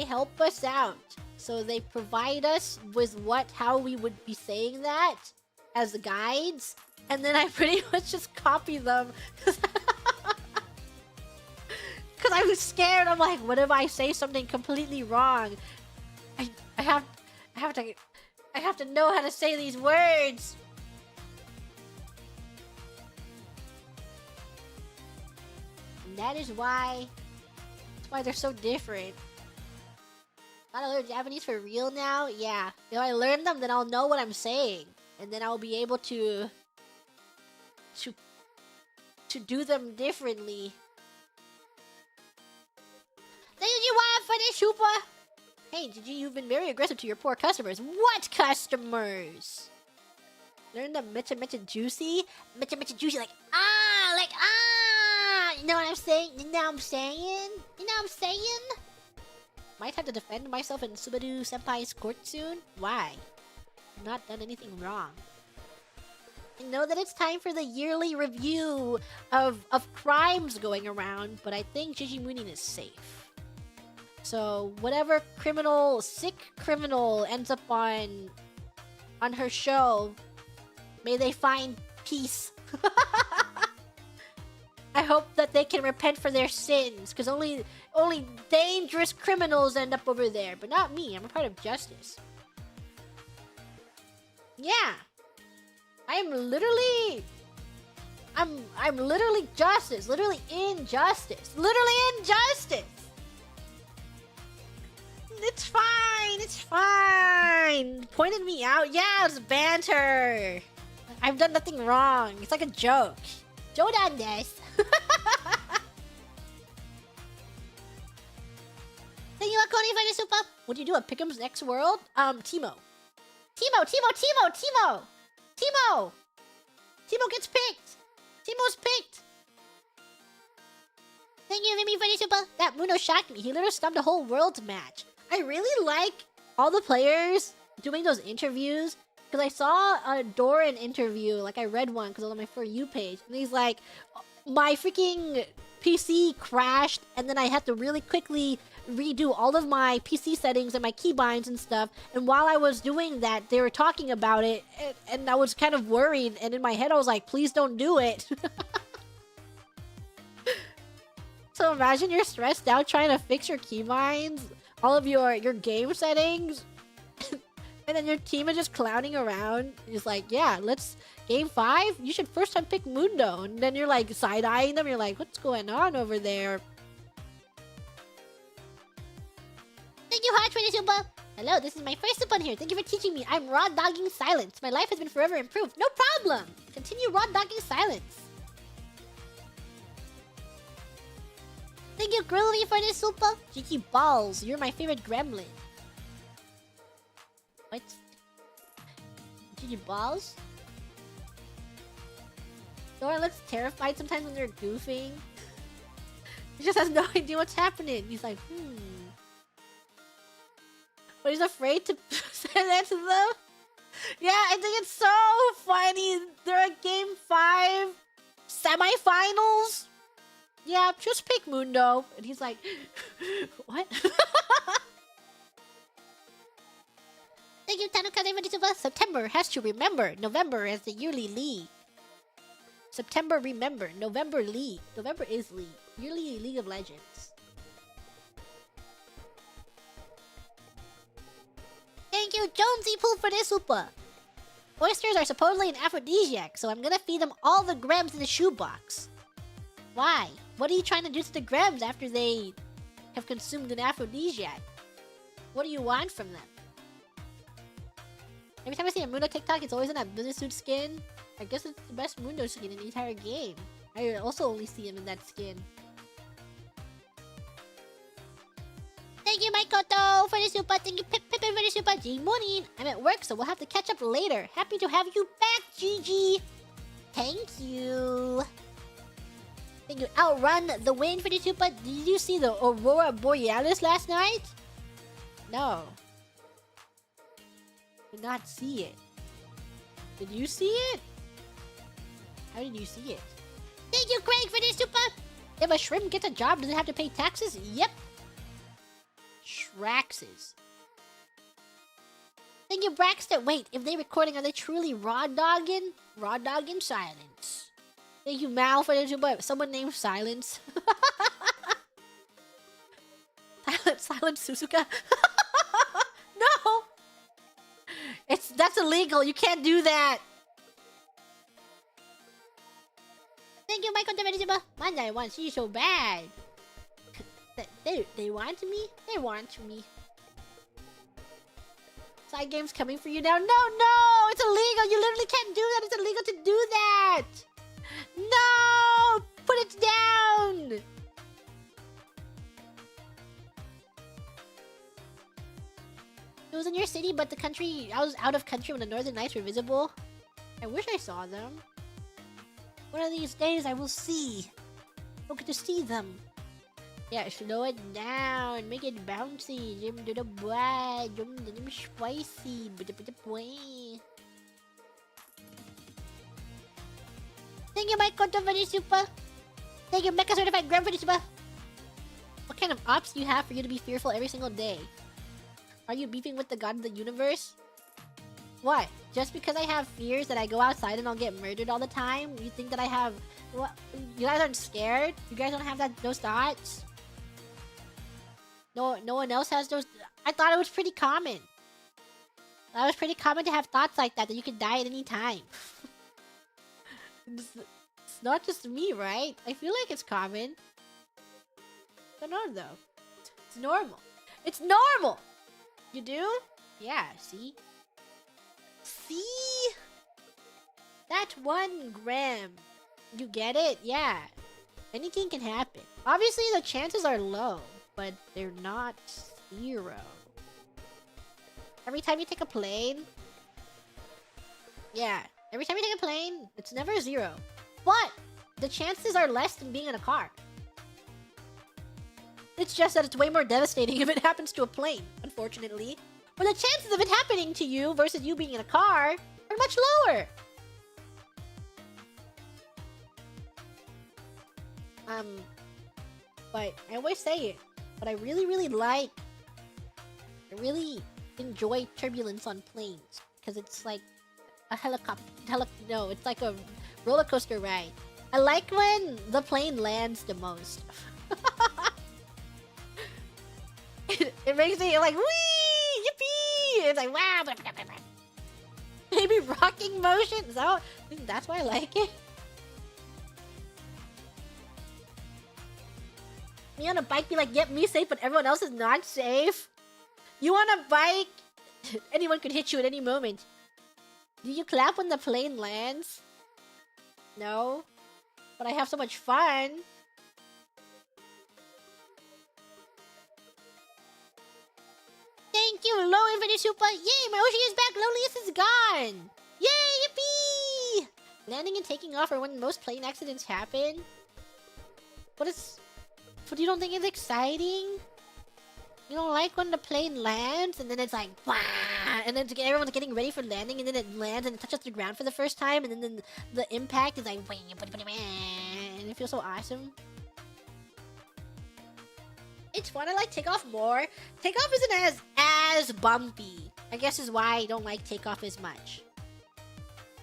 help us out, so they provide us with how we would be saying that as guides, and then I pretty much just copy them. Cause I was scared. I'm like, what if I say something completely wrong? I have to know how to say these words. And that is why they're so different. Gotta learn Japanese for real now? Yeah. If I learn them, then I'll know what I'm saying. And then I'll be able to do them differently. Thank you, Jiwa, for this super. Hey, Gigi, you've been very aggressive to your poor customers. What customers? Learn the mecha mecha juicy? Mecha mecha juicy, like ah! You know what I'm saying? You know what I'm saying? You know what I'm saying? Might have to defend myself in Subaru Senpai's court soon? Why? I've not done anything wrong. I know that it's time for the yearly review of crimes going around, but I think Gigi Moonin is safe. So whatever sick criminal ends up on her show, may they find peace. I hope that they can repent for their sins, because only dangerous criminals end up over there, but not me. I'm a part of justice. Yeah. I'm literally justice. Literally injustice. Literally injustice. It's fine. It's fine. Pointed me out. Yeah, it's banter. I've done nothing wrong. It's like a joke. Jodan desu. Thank you, Akoni, for the super. What do you do at Pick'em's next world? Teemo gets picked. Teemo's picked. Thank you, Vimy, for the super. That Muno shocked me. He literally stopped a whole world's match. I really like all the players doing those interviews, because I saw a Doran interview, like I read one because it was on my For You page, and he's like, my freaking PC crashed, and then I had to really quickly redo all of my PC settings and my keybinds and stuff, and while I was doing that, they were talking about it, and I was kind of worried, and in my head I was like, please don't do it. So imagine you're stressed out trying to fix your keybinds, all of your game settings, and then your team is just clowning around. It's like, yeah, let's game 5. You should first time pick Mundo, and then you're like side eyeing them. You're like, what's going on over there? Thank you, Hot for the super. Hello, this is my first upon here. Thank you for teaching me. I'm raw dogging silence. My life has been forever improved. No problem. Continue raw dogging silence. Thank you, Grilly, for this super. Cheeky balls. You're my favorite gremlin. What? Cheeky balls? Dora looks terrified sometimes when they're goofing. He just has no idea what's happening. He's like, But he's afraid to say that to them? Yeah, I think it's so funny. They're at Game 5 semifinals. Yeah, just pick Mundo. And he's like, what? Thank you, Tanuka. September has to remember November as the yearly league. September, remember. November, league. November is league. Yearly League of Legends. Thank you, Jonesy Pool, for this super. Oysters are supposedly an aphrodisiac, so I'm gonna feed them all the grams in the shoebox. Why? What are you trying to do to the grams after they have consumed an aphrodisiac? What do you want from them? Every time I see a Mundo TikTok, it's always in that business suit skin. I guess it's the best Mundo skin in the entire game. I also only see him in that skin. Thank you, Maikoto, for the super. Thank you, Pip for the super. G morning. I'm at work, so we'll have to catch up later. Happy to have you back, Gigi. Thank you. Thank you, Outrun the Wind, for the super. Did you see the Aurora Borealis last night? No. Did not see it. Did you see it? How did you see it? Thank you, Craig, for the super. If a shrimp gets a job, does it have to pay taxes? Yep. Shraxes. Thank you, Braxton. Wait, if they're recording, are they truly raw dogging? Raw dogging silence. Thank you, Mal, for the super. Someone named Silence. Silence Suzuka. No! That's illegal. You can't do that. Thank you, Michael. Monday wants you so bad. They want me? They want me. Side game's coming for you now. No! It's illegal. You literally can't do that. It's illegal to do that. No! Put it down. It was in your city, but the country... I was out of country when the Northern Lights were visible. I wish I saw them. One of these days I will see. I'll get to see them. Yeah, slow it down. Make it bouncy. Jump to the boy. Jump to the spicy. Thank you, Mike Koto, for the super. Thank you, Mecha Certified Gram, for the super. What kind of ops do you have for you to be fearful every single day? Are you beefing with the god of the universe? What? Just because I have fears that I go outside and I'll get murdered all the time? You think that I have... What? You guys aren't scared? You guys don't have those thoughts? No one else has those... I thought it was pretty common. That was pretty common to have thoughts like that you could die at any time. It's not just me, right? I feel like it's common. I don't know, though. It's normal. It's normal! You do? Yeah, see? See? That 1 gram. You get it? Yeah. Anything can happen. Obviously, the chances are low, but they're not 0. Every time you take a plane... Yeah. Every time you take a plane, it's never 0. But the chances are less than being in a car. It's just that it's way more devastating if it happens to a plane, unfortunately. But the chances of it happening to you versus you being in a car are much lower. But I always say it. But I really enjoy turbulence on planes. Because it's like a helicopter. No, it's like a roller coaster ride. I like when the plane lands the most. It makes me like, wee! Yippee! It's like, wow! Maybe rocking motion? That's why I like it? Me on a bike be like, get me safe, but everyone else is not safe? You want a bike? Anyone could hit you at any moment. Do you clap when the plane lands? No. But I have so much fun. Thank you, Low Infinite Super. Yay, my Oshi is back. Lowliest is gone. Yay, yippee! Landing and taking off are when most plane accidents happen. But you don't think it's exciting? You don't like when the plane lands and then it's like, wah! And then everyone's getting ready for landing and then it lands and it touches the ground for the first time and then the impact is like, and it feels so awesome. It's fun. I like takeoff more. Takeoff isn't as bumpy. I guess is why I don't like takeoff as much.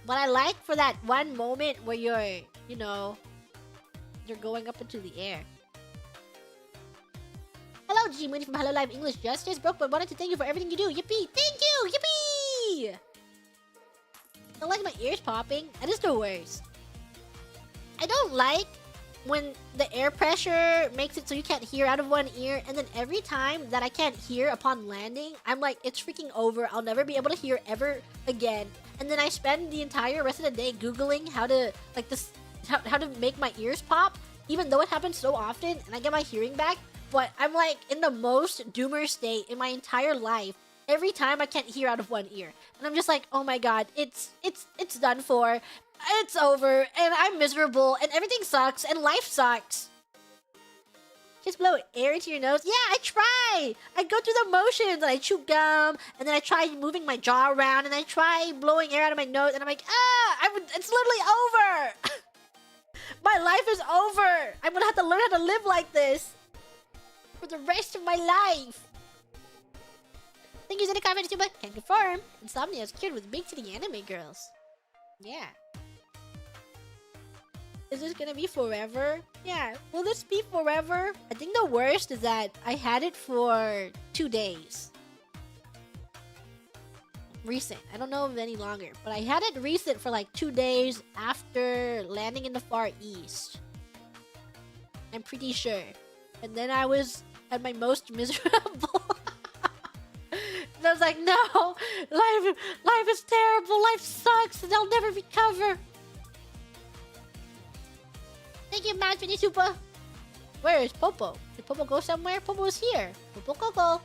But I like for that one moment where you're, you know, you're going up into the air. Hello, G-Moon from Hololive English Justice. Broke, but wanted to thank you for everything you do. Yippee! Thank you! Yippee! I don't like my ears popping. That is the worst. I don't like when the air pressure makes it so you can't hear out of one ear, and then every time that I can't hear upon landing, I'm like, it's freaking over. I'll never be able to hear ever again. And then I spend the entire rest of the day Googling how to, like, how to make my ears pop, even though it happens so often, and I get my hearing back. But I'm like in the most doomer state in my entire life every time I can't hear out of one ear. And I'm just like, oh my god, it's done for. It's over, and I'm miserable, and everything sucks, and life sucks. Just blow air into your nose. Yeah, I try. I go through the motions, and I chew gum, and then I try moving my jaw around, and I try blowing air out of my nose, and I'm like, it's literally over. My life is over. I'm gonna have to learn how to live like this for the rest of my life. Thank you, Zedekai, for the can confirm. Insomnia is cured with big titty anime girls. Yeah. Is this gonna be forever? Yeah. Will this be forever? I think the worst is that I had it for 2 days. Recent. I don't know if any longer. But I had it recent for like 2 days after landing in the Far East. I'm pretty sure. And then I was at my most miserable. And I was like, no, life is terrible, life sucks, and I'll never recover. Thank you, Matt, for the super. Where is Popo? Did Popo go somewhere? Popo's here. Popo Coco.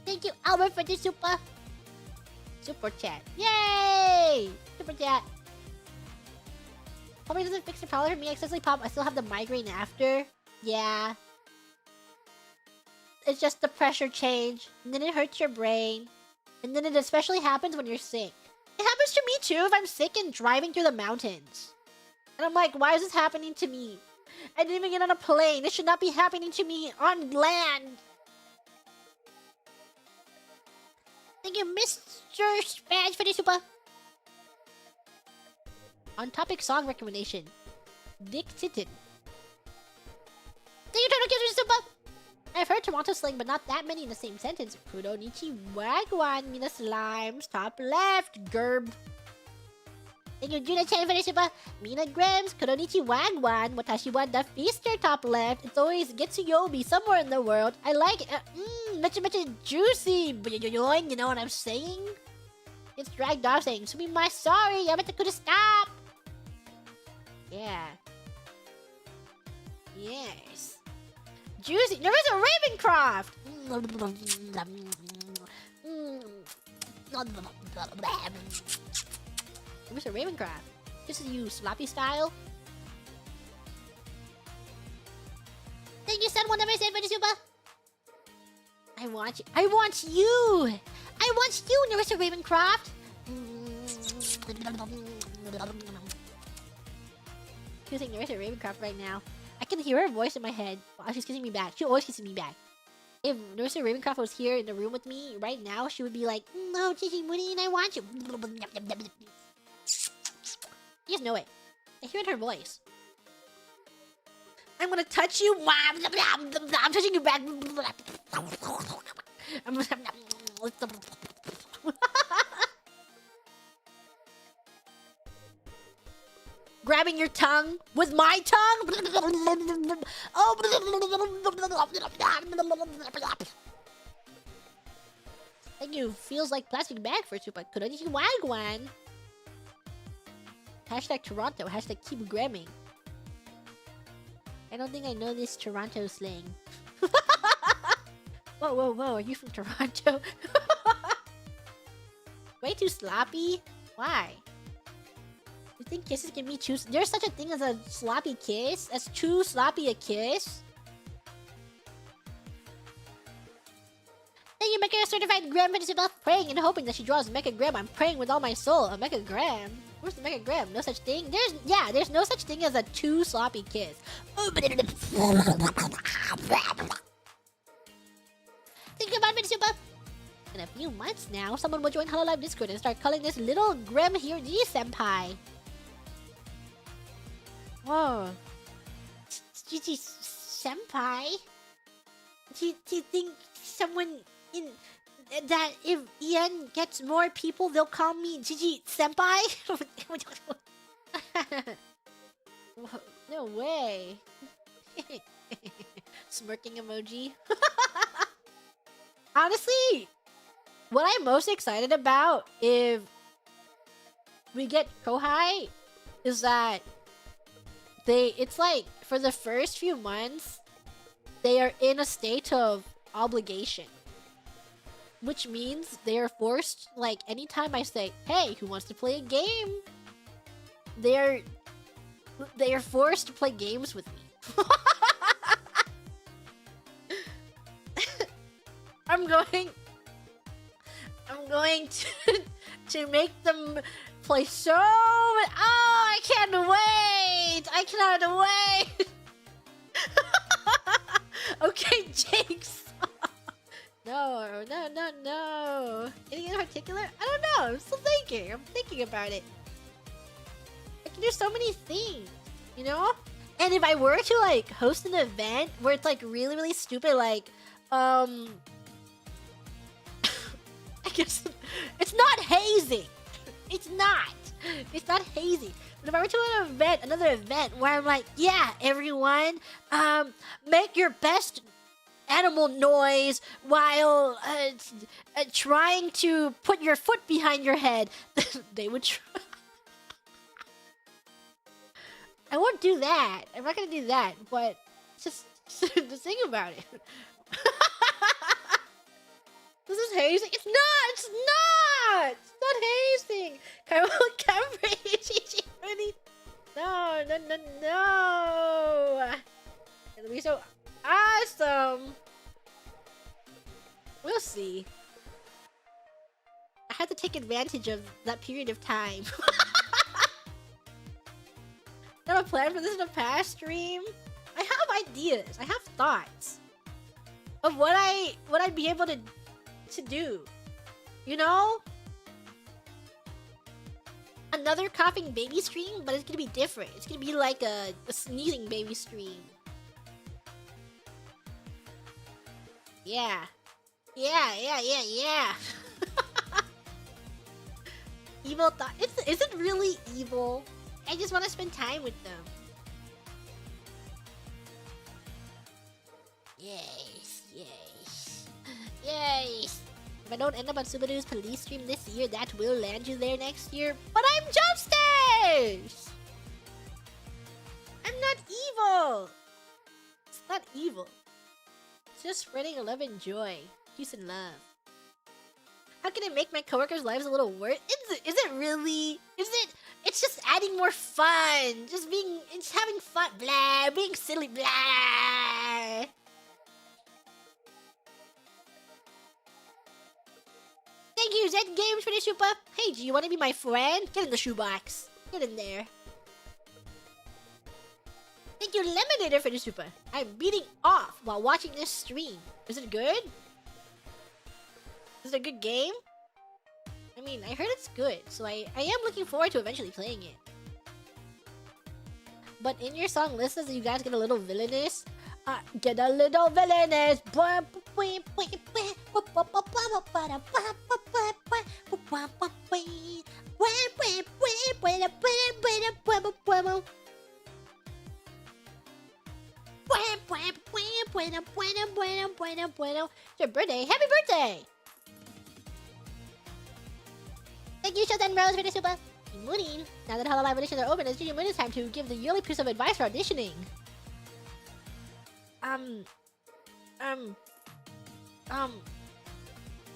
Thank you, Albert, for the super. Super chat. Yay! Super chat. Probably doesn't fix the problem for me. Excessively pop. I still have the migraine after. Yeah. It's just the pressure change. And then it hurts your brain. And then it especially happens when you're sick. It happens to me too if I'm sick and driving through the mountains. And I'm like, why is this happening to me? I didn't even get on a plane. This should not be happening to me on land. Thank you, Mr. Spaz, for the super. On topic song recommendation. Dick Titten. Thank you, Turtle Kids, for the super. I've heard Toronto slang, but not that many in the same sentence. Kuronichi Wagwan, Mina Slimes, top left, Gerb. Thank you, Juna Chen, for the super. Mina Grams, Kuronichi Wagwan, Watashi wa the Feaster, top left. It's always Getsuyobi, somewhere in the world. I like it. Much juicy. You know what I'm saying? It's dragged off saying, my sorry, Yamata could stop. Yeah. Yes. Juicy. There is a Ravencroft. Where's a Ravencroft? This is you sloppy style. Thank you, son. One never said for the super. I want you. I want you. I want you, Nerissa Ravencroft. Choosing Nerissa Ravencroft right now. I can hear her voice in my head while she's kissing me back. She always kisses me back. If Nerissa Ravencroft was here in the room with me right now, she would be like, no, Chichi Mooney, and I want you. You just know it. I hear it in her voice. I'm gonna touch you. I'm touching you back. grabbing your tongue with my tongue. Oh. Thank you. Feels like plastic bag for super. Wagwan. Hashtag Toronto. Hashtag keep grabbing. I don't think I know this Toronto slang. Whoa, whoa, whoa. Are you from Toronto? Way too sloppy? Why? You think kisses can be too... There's such a thing as a sloppy kiss? As too sloppy a kiss? Thank you, Mecha Certified Gram Participle, praying and hoping that she draws a Mecha Gram. I'm praying with all my soul. A Mecha Gram? Where's the Mecha Gram? No such thing? There's no such thing as a too sloppy kiss. Think about it, Super. In a few months now, someone will join Hololive Discord and start calling this little Grim here G-senpai. Whoa. Gigi senpai? Do you think someone in that if Ian gets more people, they'll call me Gigi senpai? No way. Smirking emoji. Honestly, what I'm most excited about if we get Kohai is that it's like for the first few months they are in a state of obligation, which means they are forced, like anytime I say, hey, who wants to play a game, they are forced to play games with me. I'm going to make them play so... Oh, I can't wait! I cannot wait! Okay, Jakes! No. Anything in particular? I don't know. I'm still thinking. I'm thinking about it. I can do so many things, you know? And if I were to, like, host an event where it's, like, really, really stupid, like, I guess it's not hazing. It's not hazing. But if I were to another event where I'm like, yeah, everyone, make your best animal noise while trying to put your foot behind your head, they would try. I won't do that. I'm not gonna do that, but just think about it. This is hazing. It's not hazing. No. It'll be so awesome. We'll see. I had to take advantage of that period of time. Got a plan for this in a past stream? I have ideas. I have thoughts of what I'd be able to do. You know? Another coughing baby stream, but it's gonna be different. It's gonna be like a sneezing baby stream. Yeah. Evil thought. Is it really evil? I just want to spend time with them. Yes. If I don't end up on Subaru's police stream this year, that will land you there next year. But I'm Jumpstairs! I'm not evil! It's not evil. It's just spreading love and joy. Peace and love. How can it make my coworkers' lives a little worse? Is it really? It's just adding more fun. It's having fun. Blah. Being silly. Blah. Thank you, Zed Games, for the super. Hey, do you want to be my friend? Get in the shoebox. Get in there. Thank you, Lemonator, for the super. I'm beating off while watching this stream. Is it good? Is it a good game? I mean, I heard it's good, so I am looking forward to eventually playing it. But in your song list, you guys get a little villainous. Get a little villainous. It's your birthday. Happy birthday! Thank you, Shoten Rose, for the super. Mooning. Now that Hololive auditions are open, it's Gigi Mooning's time to give the yearly piece of advice for auditioning.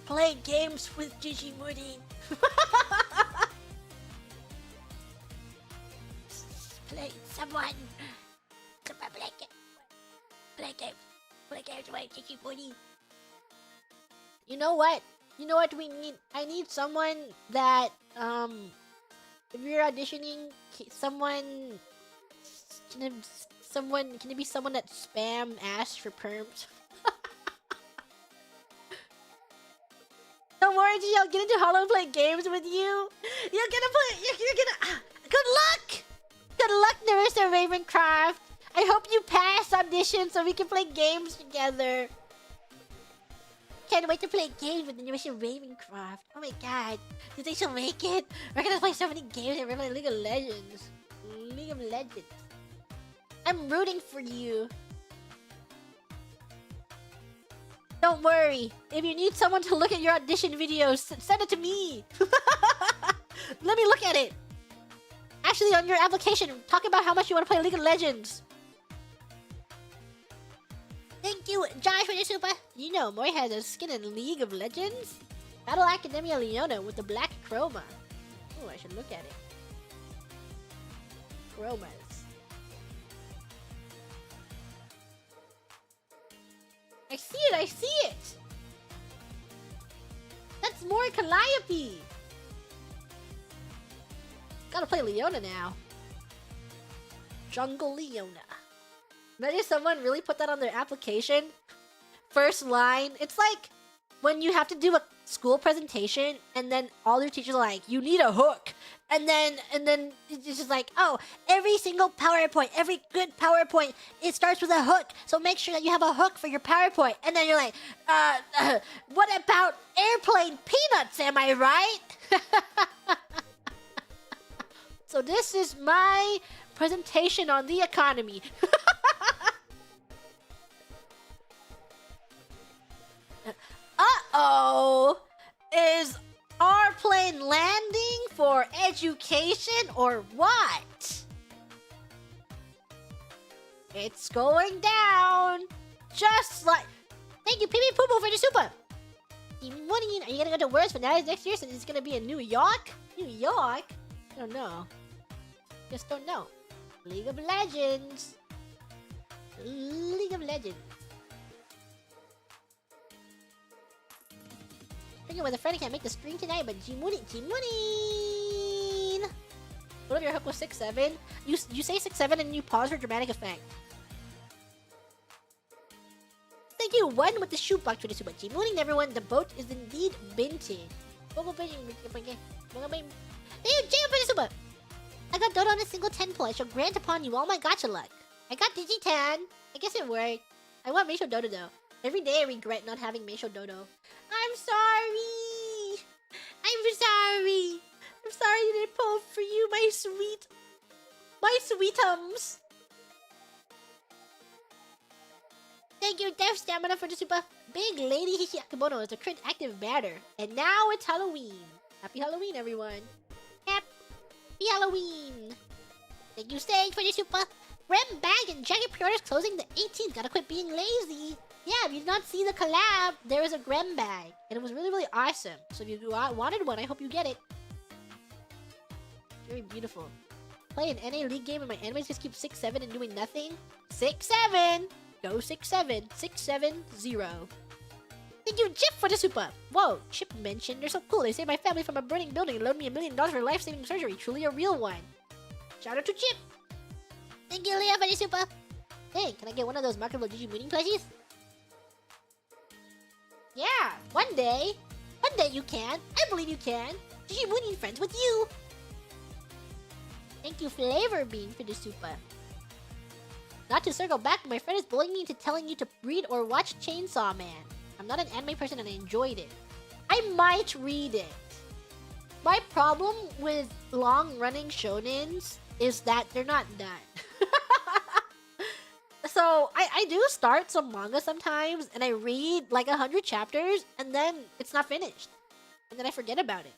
Play games with Gigi Mooning. Play someone. Play games with Gigi Mooning. You know what? You know what we need? I need someone that, if you're auditioning, can it be someone that spam asks for perms? Don't worry, G, I'll get into Hollow play games with you. You're gonna good luck! Good luck, Narissa Ravencroft! I hope you pass audition so we can play games together. Can't wait to play games with the Narissa Ravencroft. Oh my god. Do you think she'll make it? We're gonna play so many games and we're playing League of Legends. League of Legends. I'm rooting for you. Don't worry. If you need someone to look at your audition videos, send it to me. Let me look at it. Actually, on your application, talk about how much you want to play League of Legends. Thank you, Josh, for the super. You know, Mori has a skin in League of Legends. Battle Academia Leona with the black chroma. Oh, I should look at it. Chromas. I see it, I see it! That's more Calliope! Gotta play Leona now. Jungle Leona. Imagine someone really put that on their application. First line. It's like when you have to do a school presentation and then all your teachers are like, you need a hook. And then it's just like, oh, every single PowerPoint, every good PowerPoint, it starts with a hook. So make sure that you have a hook for your PowerPoint. And then you're like, what about airplane peanuts, am I right? So this is my presentation on the economy. Uh-oh! Is our plane landing for education or what? It's going down! Just like... Thank you, Pee Poo Poo for the super! What do you... Are you gonna go to World's Finale next year since it's gonna be in New York? New York? I don't know. Just don't know. League of Legends. League of Legends. Thinking with a friend, I can't make the stream tonight, but G-Mooning. What if your hook was 6-7? You say 6-7 and you pause for dramatic effect. Thank you, one with the shoebox for the super. G-Mooning, everyone. The boat is indeed binted. Thank you, Jam for the super. I got Dodo on a single 10 pull. I shall grant upon you all my gacha luck. I got Digitan. I guess it worked. I want Meisho Dodo though. Every day I regret not having Meisho Dodo. I'm sorry. I'm sorry. I'm sorry I didn't pull for you, my sweetums. Thank you, Death Stamina, for the super. Big Lady Hishiakumono is a crit active matter. And now it's Halloween. Happy Halloween, everyone. Happy Halloween. Thank you, Sage, for the super. Rem Bag and Jacket pre-orders closing the 18th. Gotta quit being lazy. Yeah, if you did not see the collab, there was a Grem bag. And it was really, really awesome. So if you wanted one, I hope you get it. Very beautiful. Play an NA League game and my enemies just keep 6-7 and doing nothing? 6-7! Go 6-7. 6-7-0. Thank you, Chip, for the super. Whoa, Chip mentioned they're so cool. They saved my family from a burning building and loaned me $1 million for life-saving surgery. Truly a real one. Shout out to Chip. Thank you, Leah, for the super. Hey, can I get one of those marketable Gigi Mooning plushies? Yeah, one day. One day you can. I believe you can. Gigi Mooning friends with you. Thank you, Flavor Bean, for the super. Not to circle back, my friend is bullying me into telling you to read or watch Chainsaw Man. I'm not an anime person and I enjoyed it. I might read it. My problem with long-running shonens is that they're not done. So I do start some manga sometimes, and I read like 100 chapters, and then it's not finished, and then I forget about it.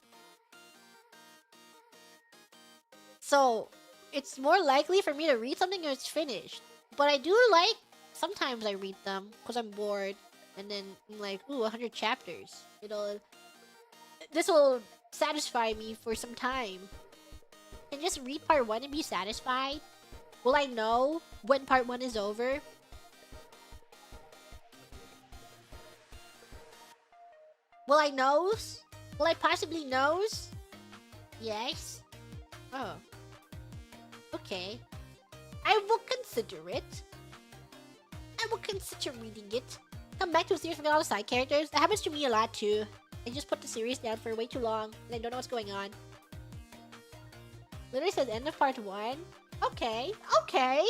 So it's more likely for me to read something when it's finished. But I do like sometimes I read them because I'm bored, and then I'm like, ooh, 100 chapters. This will satisfy me for some time. And just read part 1 and be satisfied. Will I know when part 1 is over? Will I knows? Will I possibly knows? Yes. Oh. Okay. I will consider it. I will consider reading it. Come back to a series, forget all the side characters. That happens to me a lot too. I just put the series down for way too long, and I don't know what's going on. Literally says end of part 1. Okay, okay.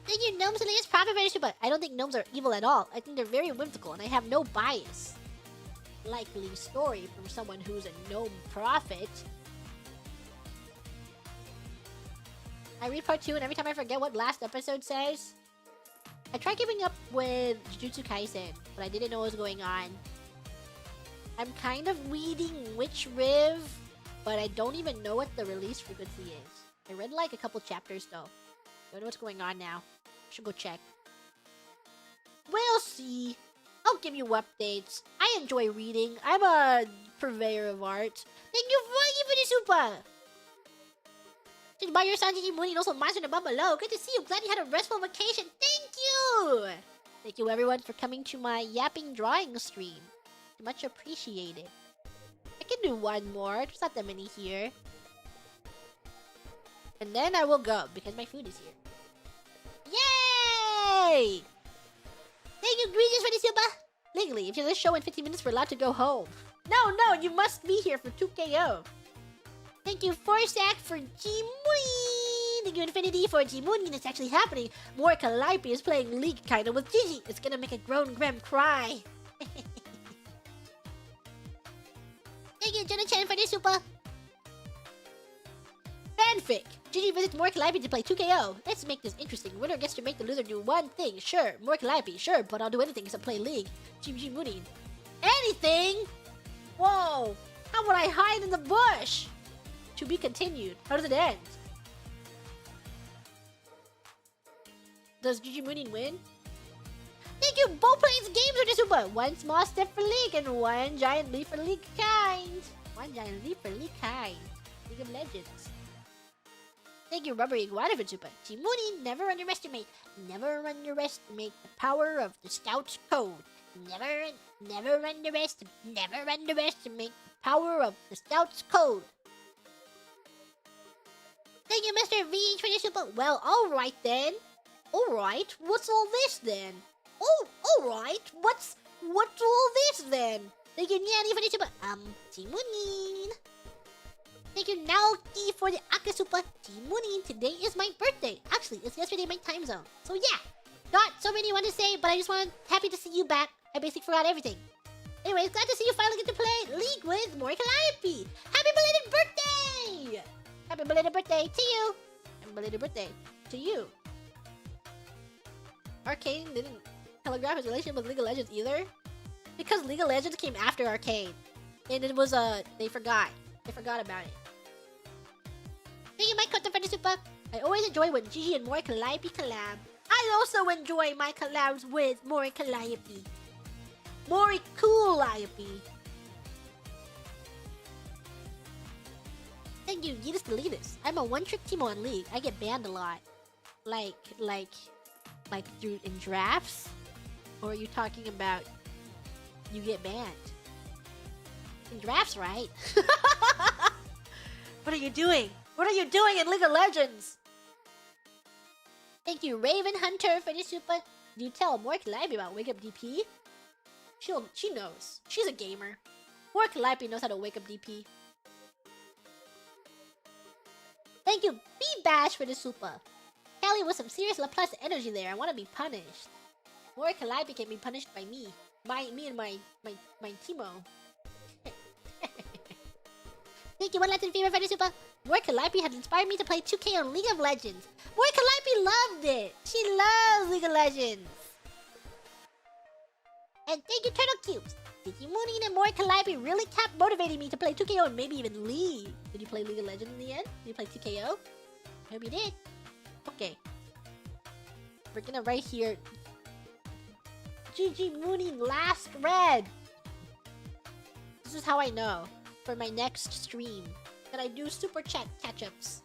Thank you, gnomes and latest profit very but I don't think gnomes are evil at all. I think they're very whimsical, and I have no bias. Likely story from someone who's a gnome prophet. I read part 2, and every time I forget what last episode says. I tried giving up with Jujutsu Kaisen, but I didn't know what was going on. I'm kind of reading Witch Riv, but I don't even know what the release frequency is. I read like a couple chapters though. Don't know what's going on now. Should go check. We'll see. I'll give you updates. I enjoy reading. I'm a purveyor of art. Thank you for the super. Did you buy your Sanji Mooney and also Monster above below? Good to see you. Glad you had a restful vacation. Thank you! Thank you everyone for coming to my yapping drawing stream. Much appreciated. I can do one more. There's not that many here. And then I will go because my food is here. Yay! Thank you, greetings for the super. Legally, if you this show in 15 minutes, we're allowed to go home. No, you must be here for 2KO. Thank you, Forsack, for G-Moon. Thank you, Infinity, for G-Moon. It's actually happening. More Calliope is playing League kinda with Gigi. It's gonna make a grown Grem cry. Thank you, Jonah-chan, for the super. Fanfic. Gigi visits more Calliope to play 2KO. Let's make this interesting. Winner gets to make the loser do one thing. Sure, more Calliope. Sure, but I'll do anything except play League. G Mooning. Anything? Whoa. How would I hide in the bush? To be continued. How does it end? Does Gigi Mooning win? Thank you, Bo Plays Games for the super. One small step for League and one giant leap for League kind. One giant leap for League kind. League of Legends. Thank you, Rubber Iguana for super. G Mooning, never underestimate the power of the Scout's code. Never underestimate the power of the Scout's code. Thank you, Mr. VH for the super. Well, alright then. Alright, what's all this then? Oh, alright, what's all this then? Thank you, Nyanny for the super. G-Moonin. Thank you, Naoki for the Akasupa. G-Moonin, today is my birthday. Actually, it's yesterday my time zone. So yeah, not so many want to say, but I just want happy to see you back. I basically forgot everything. Anyways, glad to see you finally get to play League with more Calliope. Happy belated birthday! Happy belated birthday to you. Happy belated birthday to you. Arcane didn't telegraph his relationship with League of Legends either. Because League of Legends came after Arcane. And it was, they forgot. They forgot about it. Thank you, my content for the super. I always enjoy when Gigi and more Calliope collab. I also enjoy my collabs with more Calliope. More Calliope. Thank you, Yeetus Deletus. I'm a one-trick team on League. I get banned a lot. Like through in drafts? Or are you talking about you get banned? In drafts, right? What are you doing? What are you doing in League of Legends? Thank you, Raven Hunter, for the super. Do you tell more Calliope about Wake Up DP? She knows. She's a gamer. More Calliope knows how to wake up DP. Thank you, B-Bash, for the super. Kelly with some serious Laplace energy there. I want to be punished. More Calliope can be punished by me. Me and my Timo. Nikki, one Latin favorite fighter super. More Calliope has inspired me to play 2K on League of Legends. More Calliope loved it. She loves League of Legends. And thank you, Turtle Cubes. Tiki Mooney and more Calliope really kept motivating me to play 2KO and maybe even League. Did you play League of Legends in the end? Did you play 2KO? Hope you did. Okay. We're gonna write here. GG Mooney last red. This is how I know for my next stream that I do super chat catch-ups.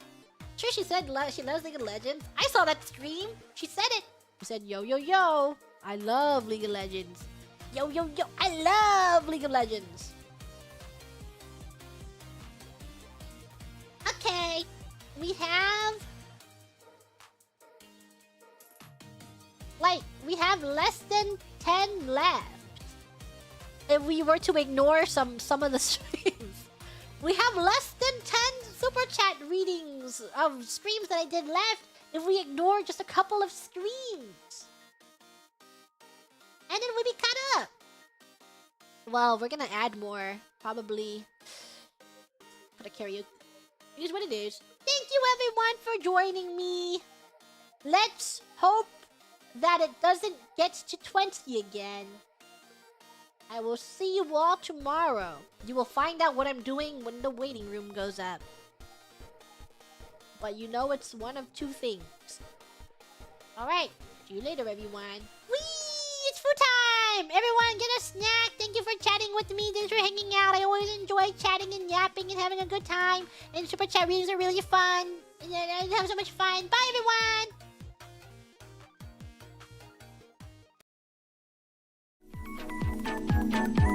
Sure, she said she loves League of Legends. I saw that stream. She said it. She said, yo, yo, yo. I love League of Legends. Yo, yo, yo. I love League of Legends. Okay. We have... we have less than 10 left. If we were to ignore some of the streams. We have less than 10 super chat readings of streams that I did left if we ignore just a couple of streams. And then we'd be caught up. Well, we're gonna add more. Probably. Put a karaoke. Here's what it is. Thank you everyone for joining me. Let's hope that it doesn't get to 20 again. I will see you all tomorrow. You will find out what I'm doing when the waiting room goes up. But you know it's one of two things. Alright, see you later everyone. Whee! It's food time! Everyone get a snack! Thank you for chatting with me. Thanks for hanging out. I always enjoy chatting and yapping and having a good time. And super chat readings are really fun. And I have so much fun. Bye everyone! Thank you.